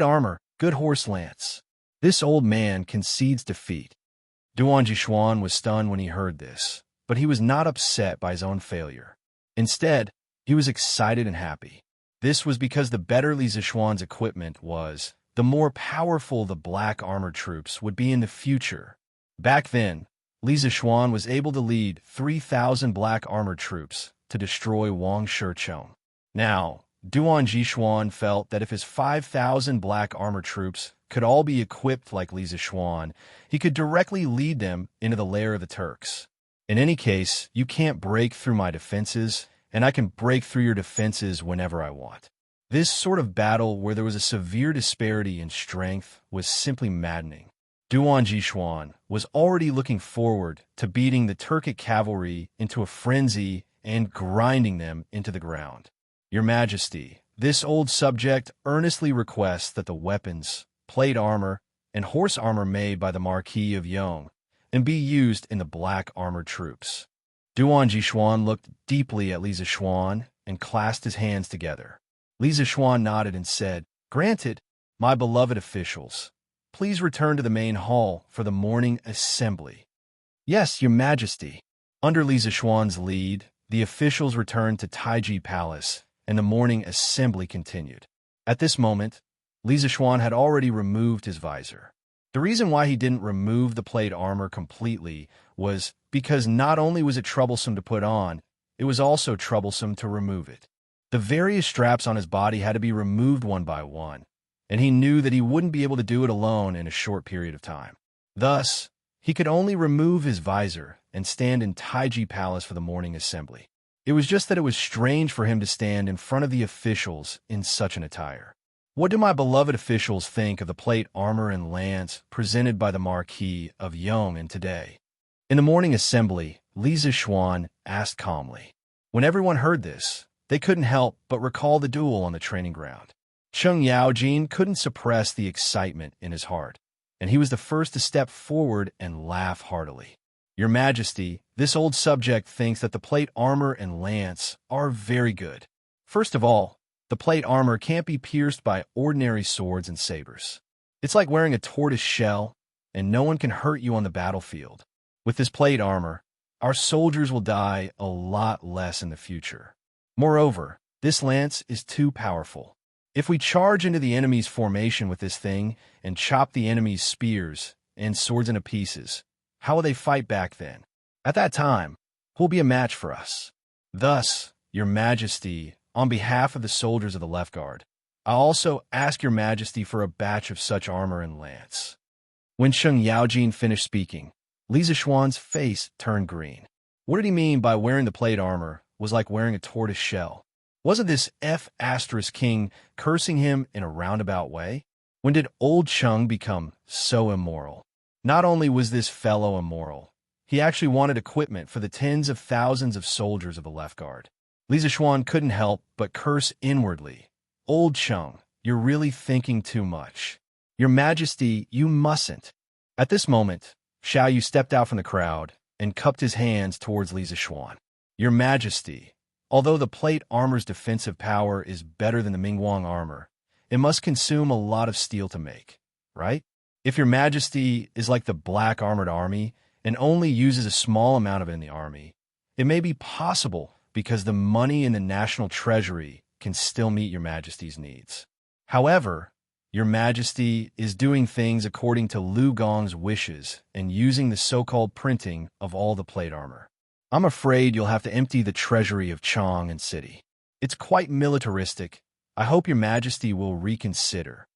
armor, good horse lance. This old man concedes defeat. Duan Jishuan was stunned when he heard this, but he was not upset by his own failure. Instead, he was excited and happy. This was because the better Li Zishuan's equipment was, the more powerful the black armored troops would be in the future. Back then, Li Zishuan was able to lead 3,000 black armored troops to destroy Wang Shicheng. Now, Duan Jishuan felt that if his 5,000 black armored troops could all be equipped like Li Zishuan, he could directly lead them into the lair of the Turks. In any case, you can't break through my defenses, and I can break through your defenses whenever I want. This sort of battle, where there was a severe disparity in strength, was simply maddening. Duan Jishuan was already looking forward to beating the Turkic cavalry into a frenzy and grinding them into the ground. Your Majesty, this old subject earnestly requests that the weapons, plate armor, and horse armor made by the Marquis of Yong and be used in the black armored troops. Duan Jishuan looked deeply at Li Zishuan and clasped his hands together. Li Zishuan nodded and said, "Granted, my beloved officials. Please return to the main hall for the morning assembly." "Yes, Your Majesty." Under Li Zishuan's lead, the officials returned to Taiji Palace, and the morning assembly continued. At this moment, Li Zishuan had already removed his visor. The reason why he didn't remove the plate armor completely was because not only was it troublesome to put on, it was also troublesome to remove it. The various straps on his body had to be removed one by one, and he knew that he wouldn't be able to do it alone in a short period of time. Thus, he could only remove his visor and stand in Taiji Palace for the morning assembly. It was just that it was strange for him to stand in front of the officials in such an attire. What do my beloved officials think of the plate armor and lance presented by the Marquis of Yong'an today? In the morning assembly, Li Zishuan asked calmly. When everyone heard this, they couldn't help but recall the duel on the training ground. Cheng Yaojin couldn't suppress the excitement in his heart, and he was the first to step forward and laugh heartily. "Your Majesty, this old subject thinks that the plate armor and lance are very good. First of all, the plate armor can't be pierced by ordinary swords and sabers. It's like wearing a tortoise shell, and no one can hurt you on the battlefield. With this plate armor, our soldiers will die a lot less in the future. Moreover, this lance is too powerful. If we charge into the enemy's formation with this thing and chop the enemy's spears and swords into pieces, how will they fight back then? At that time, who will be a match for us? Thus, Your Majesty, on behalf of the soldiers of the Left Guard, I also ask Your Majesty for a batch of such armor and lance." When Cheng Yaojin finished speaking, Li Zishuan's face turned green. What did he mean by wearing the plate armor was like wearing a tortoise shell? Wasn't this King cursing him in a roundabout way? When did old Cheng become so immoral? Not only was this fellow immoral, he actually wanted equipment for the tens of thousands of soldiers of the Left Guard. Li Zishuan couldn't help but curse inwardly. "Old Cheng, you're really thinking too much. Your Majesty, you mustn't." At this moment, Xiaoyu stepped out from the crowd and cupped his hands towards Li Zishuan. "Your Majesty, although the plate armor's defensive power is better than the Mingguang armor, it must consume a lot of steel to make, right? If Your Majesty is like the black armored army and only uses a small amount of it in the army, it may be possible because the money in the national treasury can still meet Your Majesty's needs. However, Your Majesty is doing things according to Lu Gong's wishes and using the so-called printing of all the plate armor. I'm afraid you'll have to empty the treasury of Chong and City. It's quite militaristic. I hope Your Majesty will reconsider."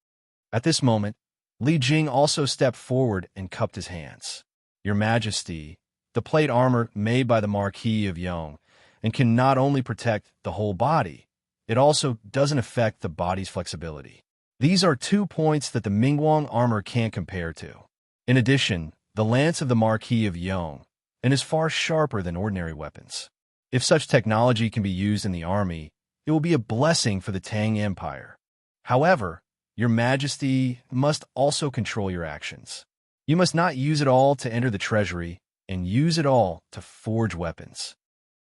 At this moment, Li Jing also stepped forward and cupped his hands. "Your Majesty, the plate armor made by the Marquis of Yong and can not only protect the whole body, it also doesn't affect the body's flexibility. These are 2 points that the Mingguang armor can't compare to. In addition, the lance of the Marquis of Yong and is far sharper than ordinary weapons. If such technology can be used in the army, it will be a blessing for the Tang Empire. However, Your Majesty must also control your actions. You must not use it all to enter the treasury and use it all to forge weapons."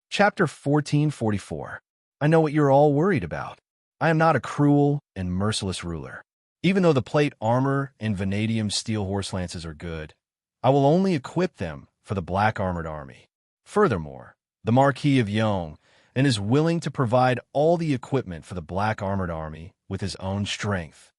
Chapter 1444. I know what you're all worried about. I am not a cruel and merciless ruler. Even though the plate armor and vanadium steel horse lances are good, I will only equip them for the black armored army. Furthermore, the Marquis of Yong and is willing to provide all the equipment for the Black Armored Army with his own strength.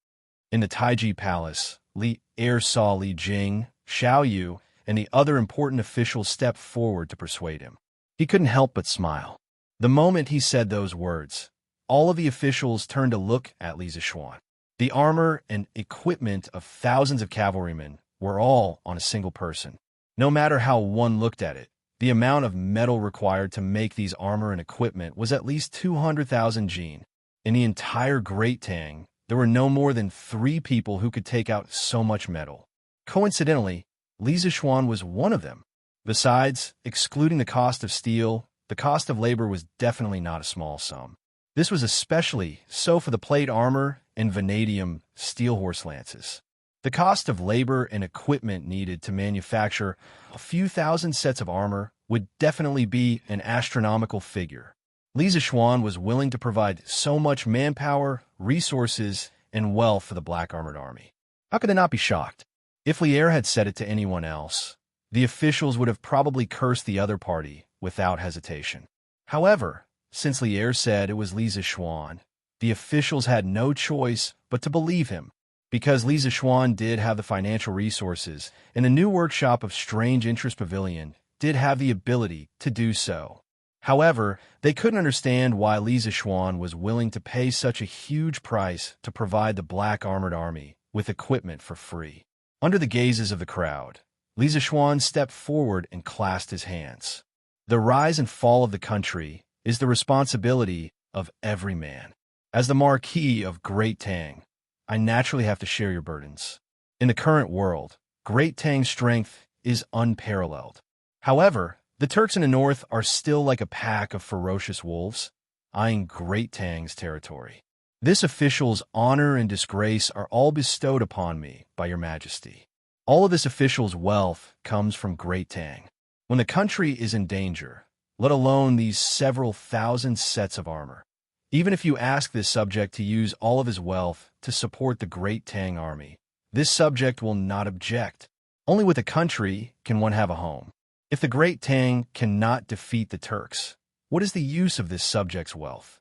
In the Taiji Palace, Li Er saw Li Jing, Xiao Yu, and the other important officials step forward to persuade him. He couldn't help but smile. The moment he said those words, all of the officials turned to look at Li Zixuan. The armor and equipment of thousands of cavalrymen were all on a single person. No matter how one looked at it, the amount of metal required to make these armor and equipment was at least 200,000 jin. In the entire Great Tang, there were no more than 3 people who could take out so much metal. Coincidentally, Li Zixuan was one of them. Besides, excluding the cost of steel, the cost of labor was definitely not a small sum. This was especially so for the plate armor and vanadium steel horse lances. The cost of labor and equipment needed to manufacture a few thousand sets of armor would definitely be an astronomical figure. Li Zixuan was willing to provide so much manpower, resources, and wealth for the Black Armored Army. How could they not be shocked? If Li Er had said it to anyone else, the officials would have probably cursed the other party without hesitation. However, since Li Er said it was Li Zixuan, the officials had no choice but to believe him. Because Li Zixuan did have the financial resources, and the new workshop of Strange Interest Pavilion did have the ability to do so. However, they couldn't understand why Li Zixuan was willing to pay such a huge price to provide the Black Armored Army with equipment for free. Under the gazes of the crowd, Li Zixuan stepped forward and clasped his hands. The rise and fall of the country is the responsibility of every man. As the Marquis of Great Tang, I naturally have to share your burdens. In the current world, Great Tang's strength is unparalleled. However, the Turks in the north are still like a pack of ferocious wolves, eyeing Great Tang's territory. This official's honor and disgrace are all bestowed upon me by your majesty. All of this official's wealth comes from Great Tang. When the country is in danger, let alone these several thousand sets of armor. Even if you ask this subject to use all of his wealth to support the Great Tang army, this subject will not object. Only with a country can one have a home. If the Great Tang cannot defeat the Turks, what is the use of this subject's wealth?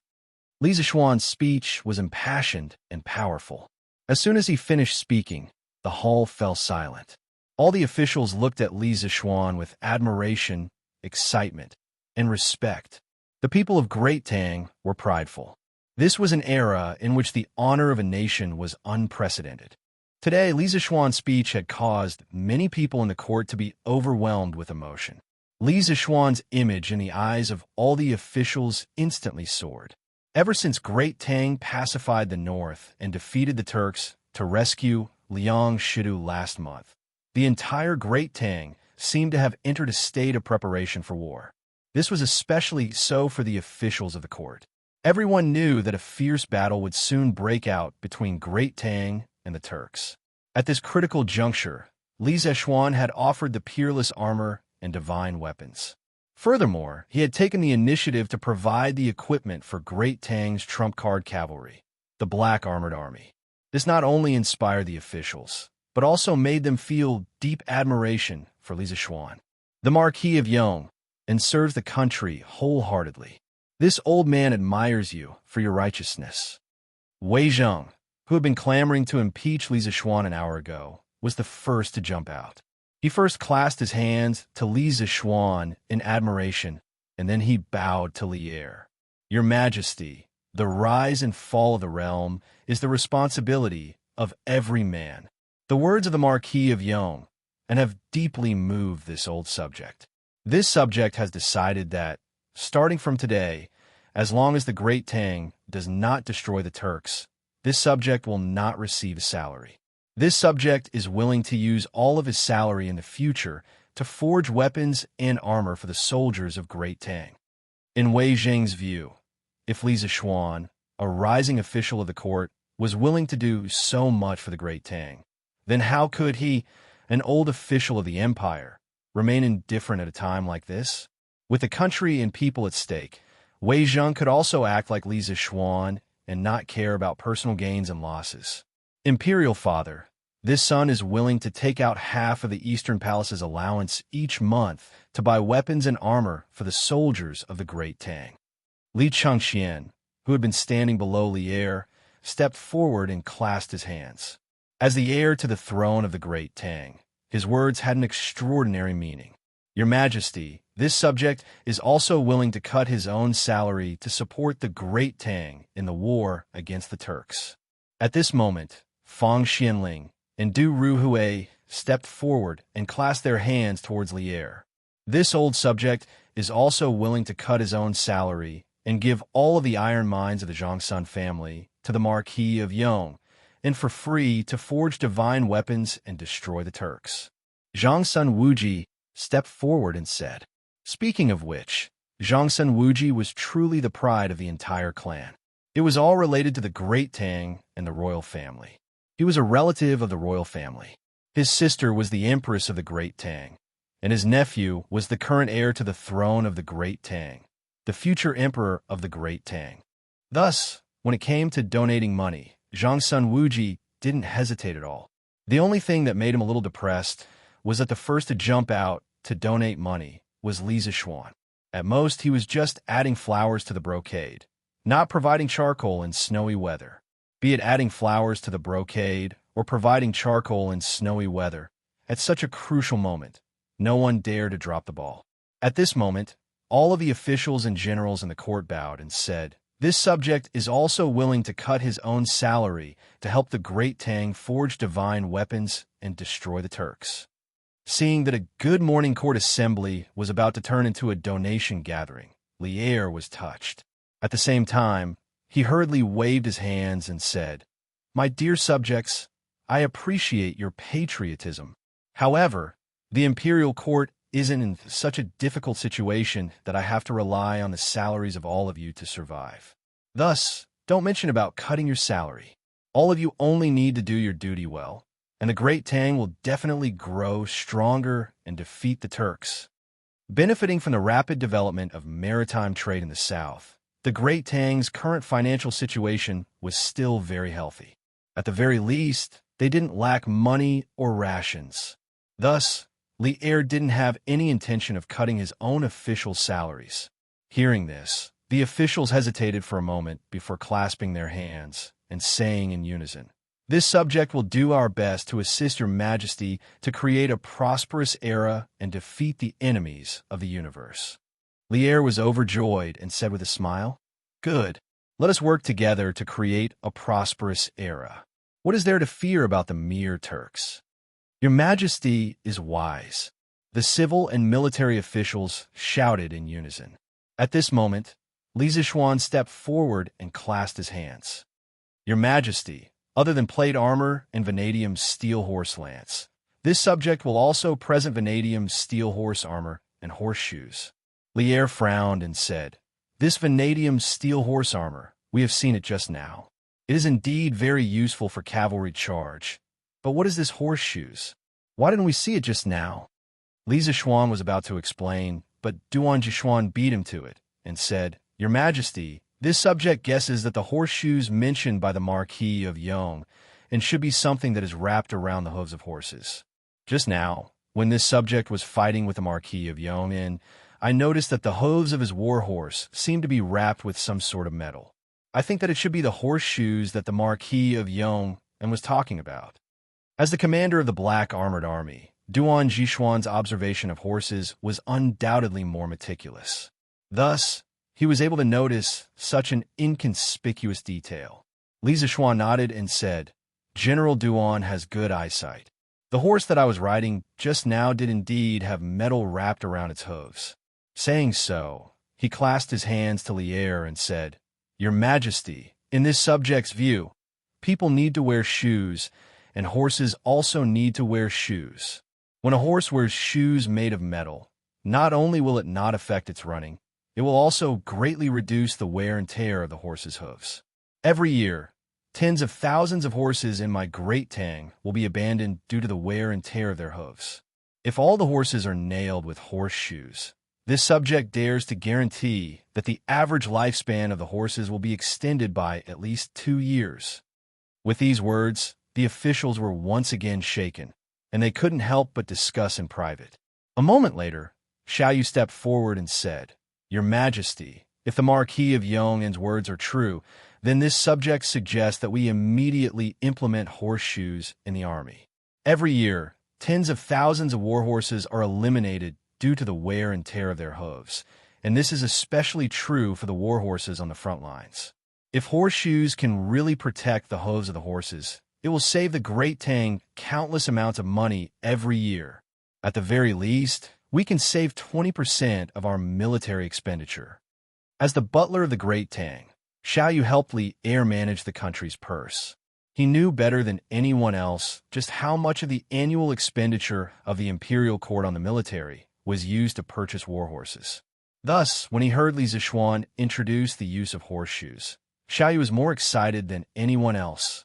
Li Zixuan's speech was impassioned and powerful. As soon as he finished speaking, the hall fell silent. All the officials looked at Li Zixuan with admiration, excitement, and respect. The people of Great Tang were prideful. This was an era in which the honor of a nation was unprecedented. Today, Li Zixuan's speech had caused many people in the court to be overwhelmed with emotion. Li Zixuan's image in the eyes of all the officials instantly soared. Ever since Great Tang pacified the north and defeated the Turks to rescue Liang Shidu last month, the entire Great Tang seemed to have entered a state of preparation for war. This was especially so for the officials of the court. Everyone knew that a fierce battle would soon break out between Great Tang and the Turks. At this critical juncture, Li Zixuan had offered the peerless armor and divine weapons. Furthermore, he had taken the initiative to provide the equipment for Great Tang's trump card cavalry, the Black Armored Army. This not only inspired the officials, but also made them feel deep admiration for Li Zixuan, the Marquis of Yong, and serves the country wholeheartedly. This old man admires you for your righteousness. Wei Zheng, who had been clamoring to impeach Li Zixuan an hour ago, was the first to jump out. He first clasped his hands to Li Zixuan in admiration, and then he bowed to Li Er. Your Majesty, the rise and fall of the realm is the responsibility of every man. The words of the Marquis of Yong and have deeply moved this old subject. This subject has decided that, starting from today, as long as the Great Tang does not destroy the Turks, this subject will not receive a salary. This subject is willing to use all of his salary in the future to forge weapons and armor for the soldiers of Great Tang. In Wei Zheng's view, if Li Zixuan, a rising official of the court, was willing to do so much for the Great Tang, then how could he, an old official of the empire, remain indifferent at a time like this? With the country and people at stake, Wei Zheng could also act like Li Zixuan and not care about personal gains and losses. Imperial Father, this son is willing to take out half of the Eastern Palace's allowance each month to buy weapons and armor for the soldiers of the Great Tang. Li Changxian, who had been standing below Li Er, stepped forward and clasped his hands. As the heir to the throne of the Great Tang, his words had an extraordinary meaning. Your Majesty, this subject is also willing to cut his own salary to support the Great Tang in the war against the Turks. At this moment, Fang Xianling and Du Ruhui stepped forward and clasped their hands towards Li Er. This old subject is also willing to cut his own salary and give all of the iron mines of the Xianxia family to the Marquis of Yong, and for free to forge divine weapons and destroy the Turks. Xianxia Wuji stepped forward and said, speaking of which, Xianxia Wuji was truly the pride of the entire clan. It was all related to the Great Tang and the royal family. He was a relative of the royal family. His sister was the Empress of the Great Tang, and his nephew was the current heir to the throne of the Great Tang, the future emperor of the Great Tang. Thus, when it came to donating money, Xianxia Wuji didn't hesitate at all. The only thing that made him a little depressed was that the first to jump out to donate money was Li Zixuan. At most, he was just adding flowers to the brocade, not providing charcoal in snowy weather. Be it adding flowers to the brocade or providing charcoal in snowy weather, at such a crucial moment, no one dared to drop the ball. At this moment, all of the officials and generals in the court bowed and said, this subject is also willing to cut his own salary to help the Great Tang forge divine weapons and destroy the Turks. Seeing that a good morning court assembly was about to turn into a donation gathering, Li Er was touched. At the same time, he hurriedly waved his hands and said, my dear subjects, I appreciate your patriotism. However, the imperial court isn't in such a difficult situation that I have to rely on the salaries of all of you to survive. Thus, don't mention about cutting your salary. All of you only need to do your duty well, and the Great Tang will definitely grow stronger and defeat the Turks. Benefiting from the rapid development of maritime trade in the south, the Great Tang's current financial situation was still very healthy. At the very least, they didn't lack money or rations. Thus, Li Er didn't have any intention of cutting his own official salaries. Hearing this, the officials hesitated for a moment before clasping their hands and saying in unison, this subject will do our best to assist your majesty to create a prosperous era and defeat the enemies of the universe. Li Er was overjoyed and said with a smile, good. Let us work together to create a prosperous era. What is there to fear about the mere Turks? Your Majesty is wise. The civil and military officials shouted in unison. At this moment, Li Zixuan stepped forward and clasped his hands. Your Majesty, other than plate armor and vanadium steel horse lance, this subject will also present vanadium steel horse armor and horseshoes. Li Er frowned and said, this vanadium steel horse armor, we have seen it just now. It is indeed very useful for cavalry charge. But what is this horseshoes? Why didn't we see it just now? Li Zixuan was about to explain, but Duan Jishuan beat him to it and said, your Majesty, this subject guesses that the horseshoes mentioned by the Marquis of Yong and should be something that is wrapped around the hooves of horses. Just now, when this subject was fighting with the Marquis of Yong, I noticed that the hooves of his war horse seemed to be wrapped with some sort of metal. I think that it should be the horseshoes that the Marquis of Yong was talking about. As the commander of the Black Armored Army, Duan Jishuan's observation of horses was undoubtedly more meticulous. Thus, he was able to notice such an inconspicuous detail. Li Zixuan nodded and said, General Duan has good eyesight. The horse that I was riding just now did indeed have metal wrapped around its hooves. Saying so, he clasped his hands to Li Er and said, Your Majesty, in this subject's view, people need to wear shoes, and horses also need to wear shoes. When a horse wears shoes made of metal, not only will it not affect its running, it will also greatly reduce the wear and tear of the horse's hooves. Every year, tens of thousands of horses in my Great Tang will be abandoned due to the wear and tear of their hooves. If all the horses are nailed with horseshoes, this subject dares to guarantee that the average lifespan of the horses will be extended by at least 2 years. With these words, the officials were once again shaken, and they couldn't help but discuss in private. A moment later, Xiaoyu stepped forward and said, Your Majesty, If the Marquis of Yong'an's words are true, then this subject suggests that we immediately implement horseshoes in the army. Every year, tens of thousands of warhorses are eliminated due to the wear and tear of their hooves, and this is especially true for the warhorses on the front lines. If horseshoes can really protect the hooves of the horses, it will save the Great Tang countless amounts of money every year. At the very least, we can save 20% of our military expenditure. As the butler of the Great Tang, Xiaoyu helped Li Er manage the country's purse. He knew better than anyone else just how much of the annual expenditure of the imperial court on the military was used to purchase warhorses. Thus, when he heard Li Zishuan introduce the use of horseshoes, Xiaoyu was more excited than anyone else.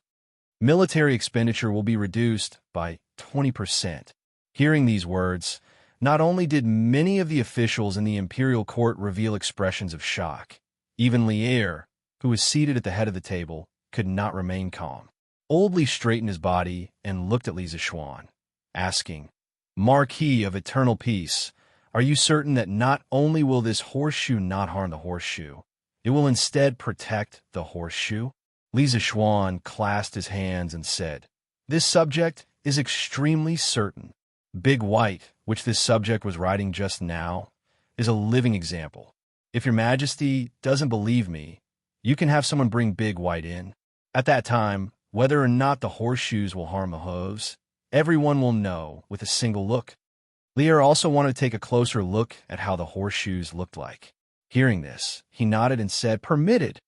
Military expenditure will be reduced by 20%. Hearing these words, not only did many of the officials in the imperial court reveal expressions of shock, even Li Er, who was seated at the head of the table, could not remain calm. Old Li straightened his body and looked at Li Zishuan, asking, "Marquis of Eternal Peace, are you certain that not only will this horseshoe not harm the horseshoe, it will instead protect the horseshoe?" Li Zishuan clasped his hands and said, "This subject is extremely certain. Big White, which this subject was riding just now, is a living example. If your majesty doesn't believe me, you can have someone bring Big White in. At that time, whether or not the horseshoes will harm the hooves, everyone will know with a single look." Li Er also wanted to take a closer look at how the horseshoes looked like. Hearing this, he nodded and said, "Permitted."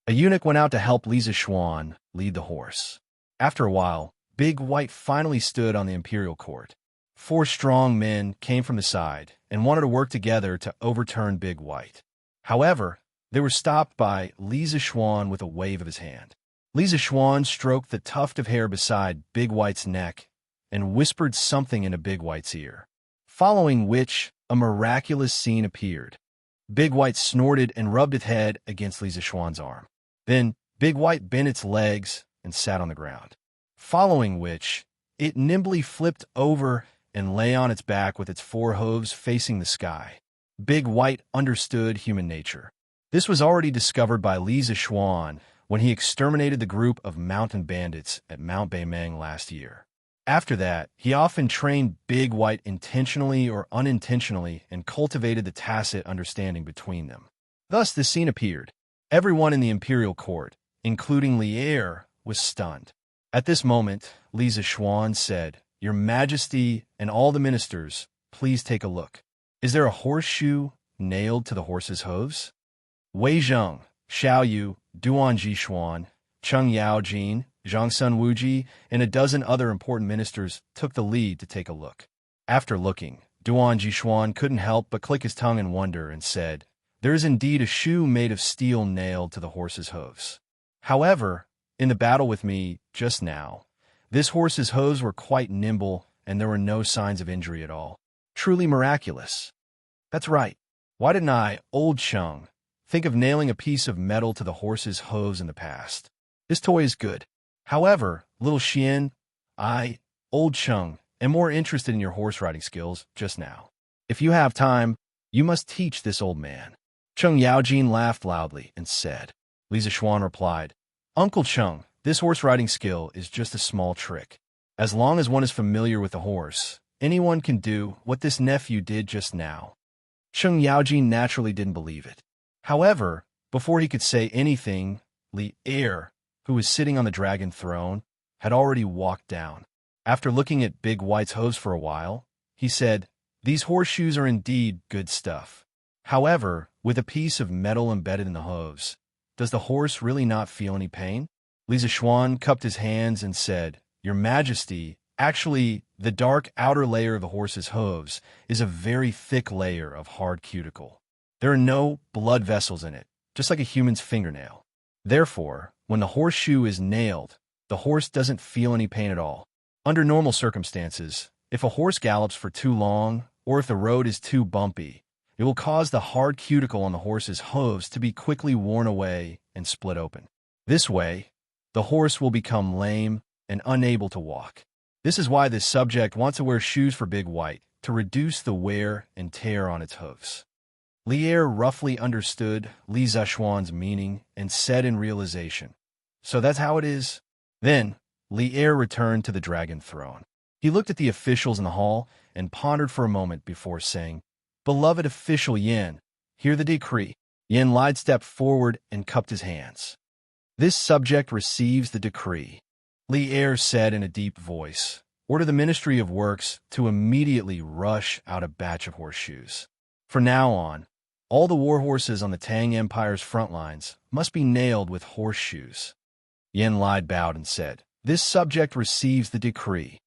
A eunuch went out to help Li Zishuan lead the horse. After a while, Big White finally stood on the imperial court. 4 strong men came from the side and wanted to work together to overturn Big White. However, they were stopped by Li Zishuan with a wave of his hand. Li Zishuan stroked the tuft of hair beside Big White's neck and whispered something into Big White's ear, following which a miraculous scene appeared. Big White snorted and rubbed its head against Li Zishuan's arm. Then Big White bent its legs and sat on the ground, following which it nimbly flipped over and lay on its back with its 4 hooves facing the sky. Big White understood human nature. This was already discovered by Li Zishuan when he exterminated the group of mountain bandits at Mount Beimeng last year. After that, he often trained Big White intentionally or unintentionally and cultivated the tacit understanding between them. Thus, this scene appeared. Everyone in the imperial court, including Li Er, was stunned. At this moment, Li Zishuan said, "Your Majesty and all the ministers, please take a look. Is there a horseshoe nailed to the horse's hooves?" Wei Zheng, Xiaoyu, Duan Jishuan, Cheng Yaojin, Zhangsun Wuji, and a dozen other important ministers took the lead to take a look. After looking, Duan Jishuan couldn't help but click his tongue in wonder and said, "There is indeed a shoe made of steel nailed to the horse's hooves. However, in the battle with me just now, this horse's hooves were quite nimble and there were no signs of injury at all. Truly miraculous." "That's right. Why didn't I, old Cheng, think of nailing a piece of metal to the horse's hooves in the past? This toy is good. However, little Xian, I, old Cheng, am more interested in your horse riding skills just now. If you have time, you must teach this old man." Cheng Yaojin laughed loudly and said. Li Zishuan replied, "Uncle Cheng, this horse riding skill is just a small trick. As long as one is familiar with the horse, anyone can do what this nephew did just now." Cheng Yaojin naturally didn't believe it. However, before he could say anything, Li Er, who was sitting on the dragon throne, had already walked down. After looking at Big White's hooves for a while, he said, "These horseshoes are indeed good stuff. However, with a piece of metal embedded in the hooves, does the horse really not feel any pain?" Li Zishuan cupped his hands and said, "Your Majesty, actually, the dark outer layer of the horse's hooves is a very thick layer of hard cuticle. There are no blood vessels in it, just like a human's fingernail. Therefore, when the horseshoe is nailed, the horse doesn't feel any pain at all. Under normal circumstances, if a horse gallops for too long, or if the road is too bumpy, it will cause the hard cuticle on the horse's hooves to be quickly worn away and split open. This way, the horse will become lame and unable to walk. This is why this subject wants to wear shoes for Big White, to reduce the wear and tear on its hooves." Lier roughly understood Li Zexuan's meaning and said in realization, "So that's how it is?" Then, Lier returned to the dragon throne. He looked at the officials in the hall and pondered for a moment before saying, "Beloved official Yin, hear the decree." Yin Li stepped forward and cupped his hands. "This subject receives the decree," Lier said in a deep voice. "Order the Ministry of Works to immediately rush out a batch of horseshoes. From now on, all the warhorses on the Tang Empire's front lines must be nailed with horseshoes." Yin Li bowed and said, "This subject receives the decree."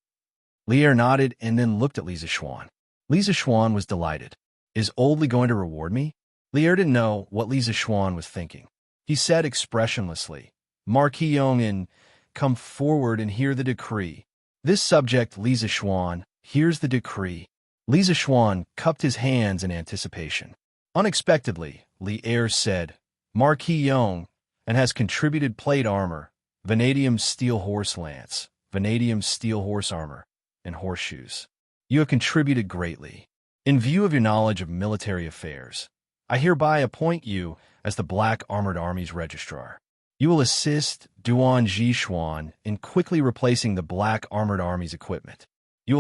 Lier nodded and then looked at Li Zexuan. Li Zexuan was delighted. "Is Old Li going to reward me?" Lier didn't know what Li Zexuan was thinking. He said expressionlessly, "Marquis Yongin, come forward and hear the decree." This subject, Li Zexuan, hears the decree. Li Zexuan cupped his hands in anticipation. Unexpectedly, Lier said, "Marquis Yong, and has contributed plate armor, vanadium steel horse lance, vanadium steel horse armor, and horseshoes. You have contributed greatly. In view of your knowledge of military affairs, I hereby appoint you as the Black Armored Army's registrar. You will assist Duan Zixuan in quickly replacing the Black Armored Army's equipment.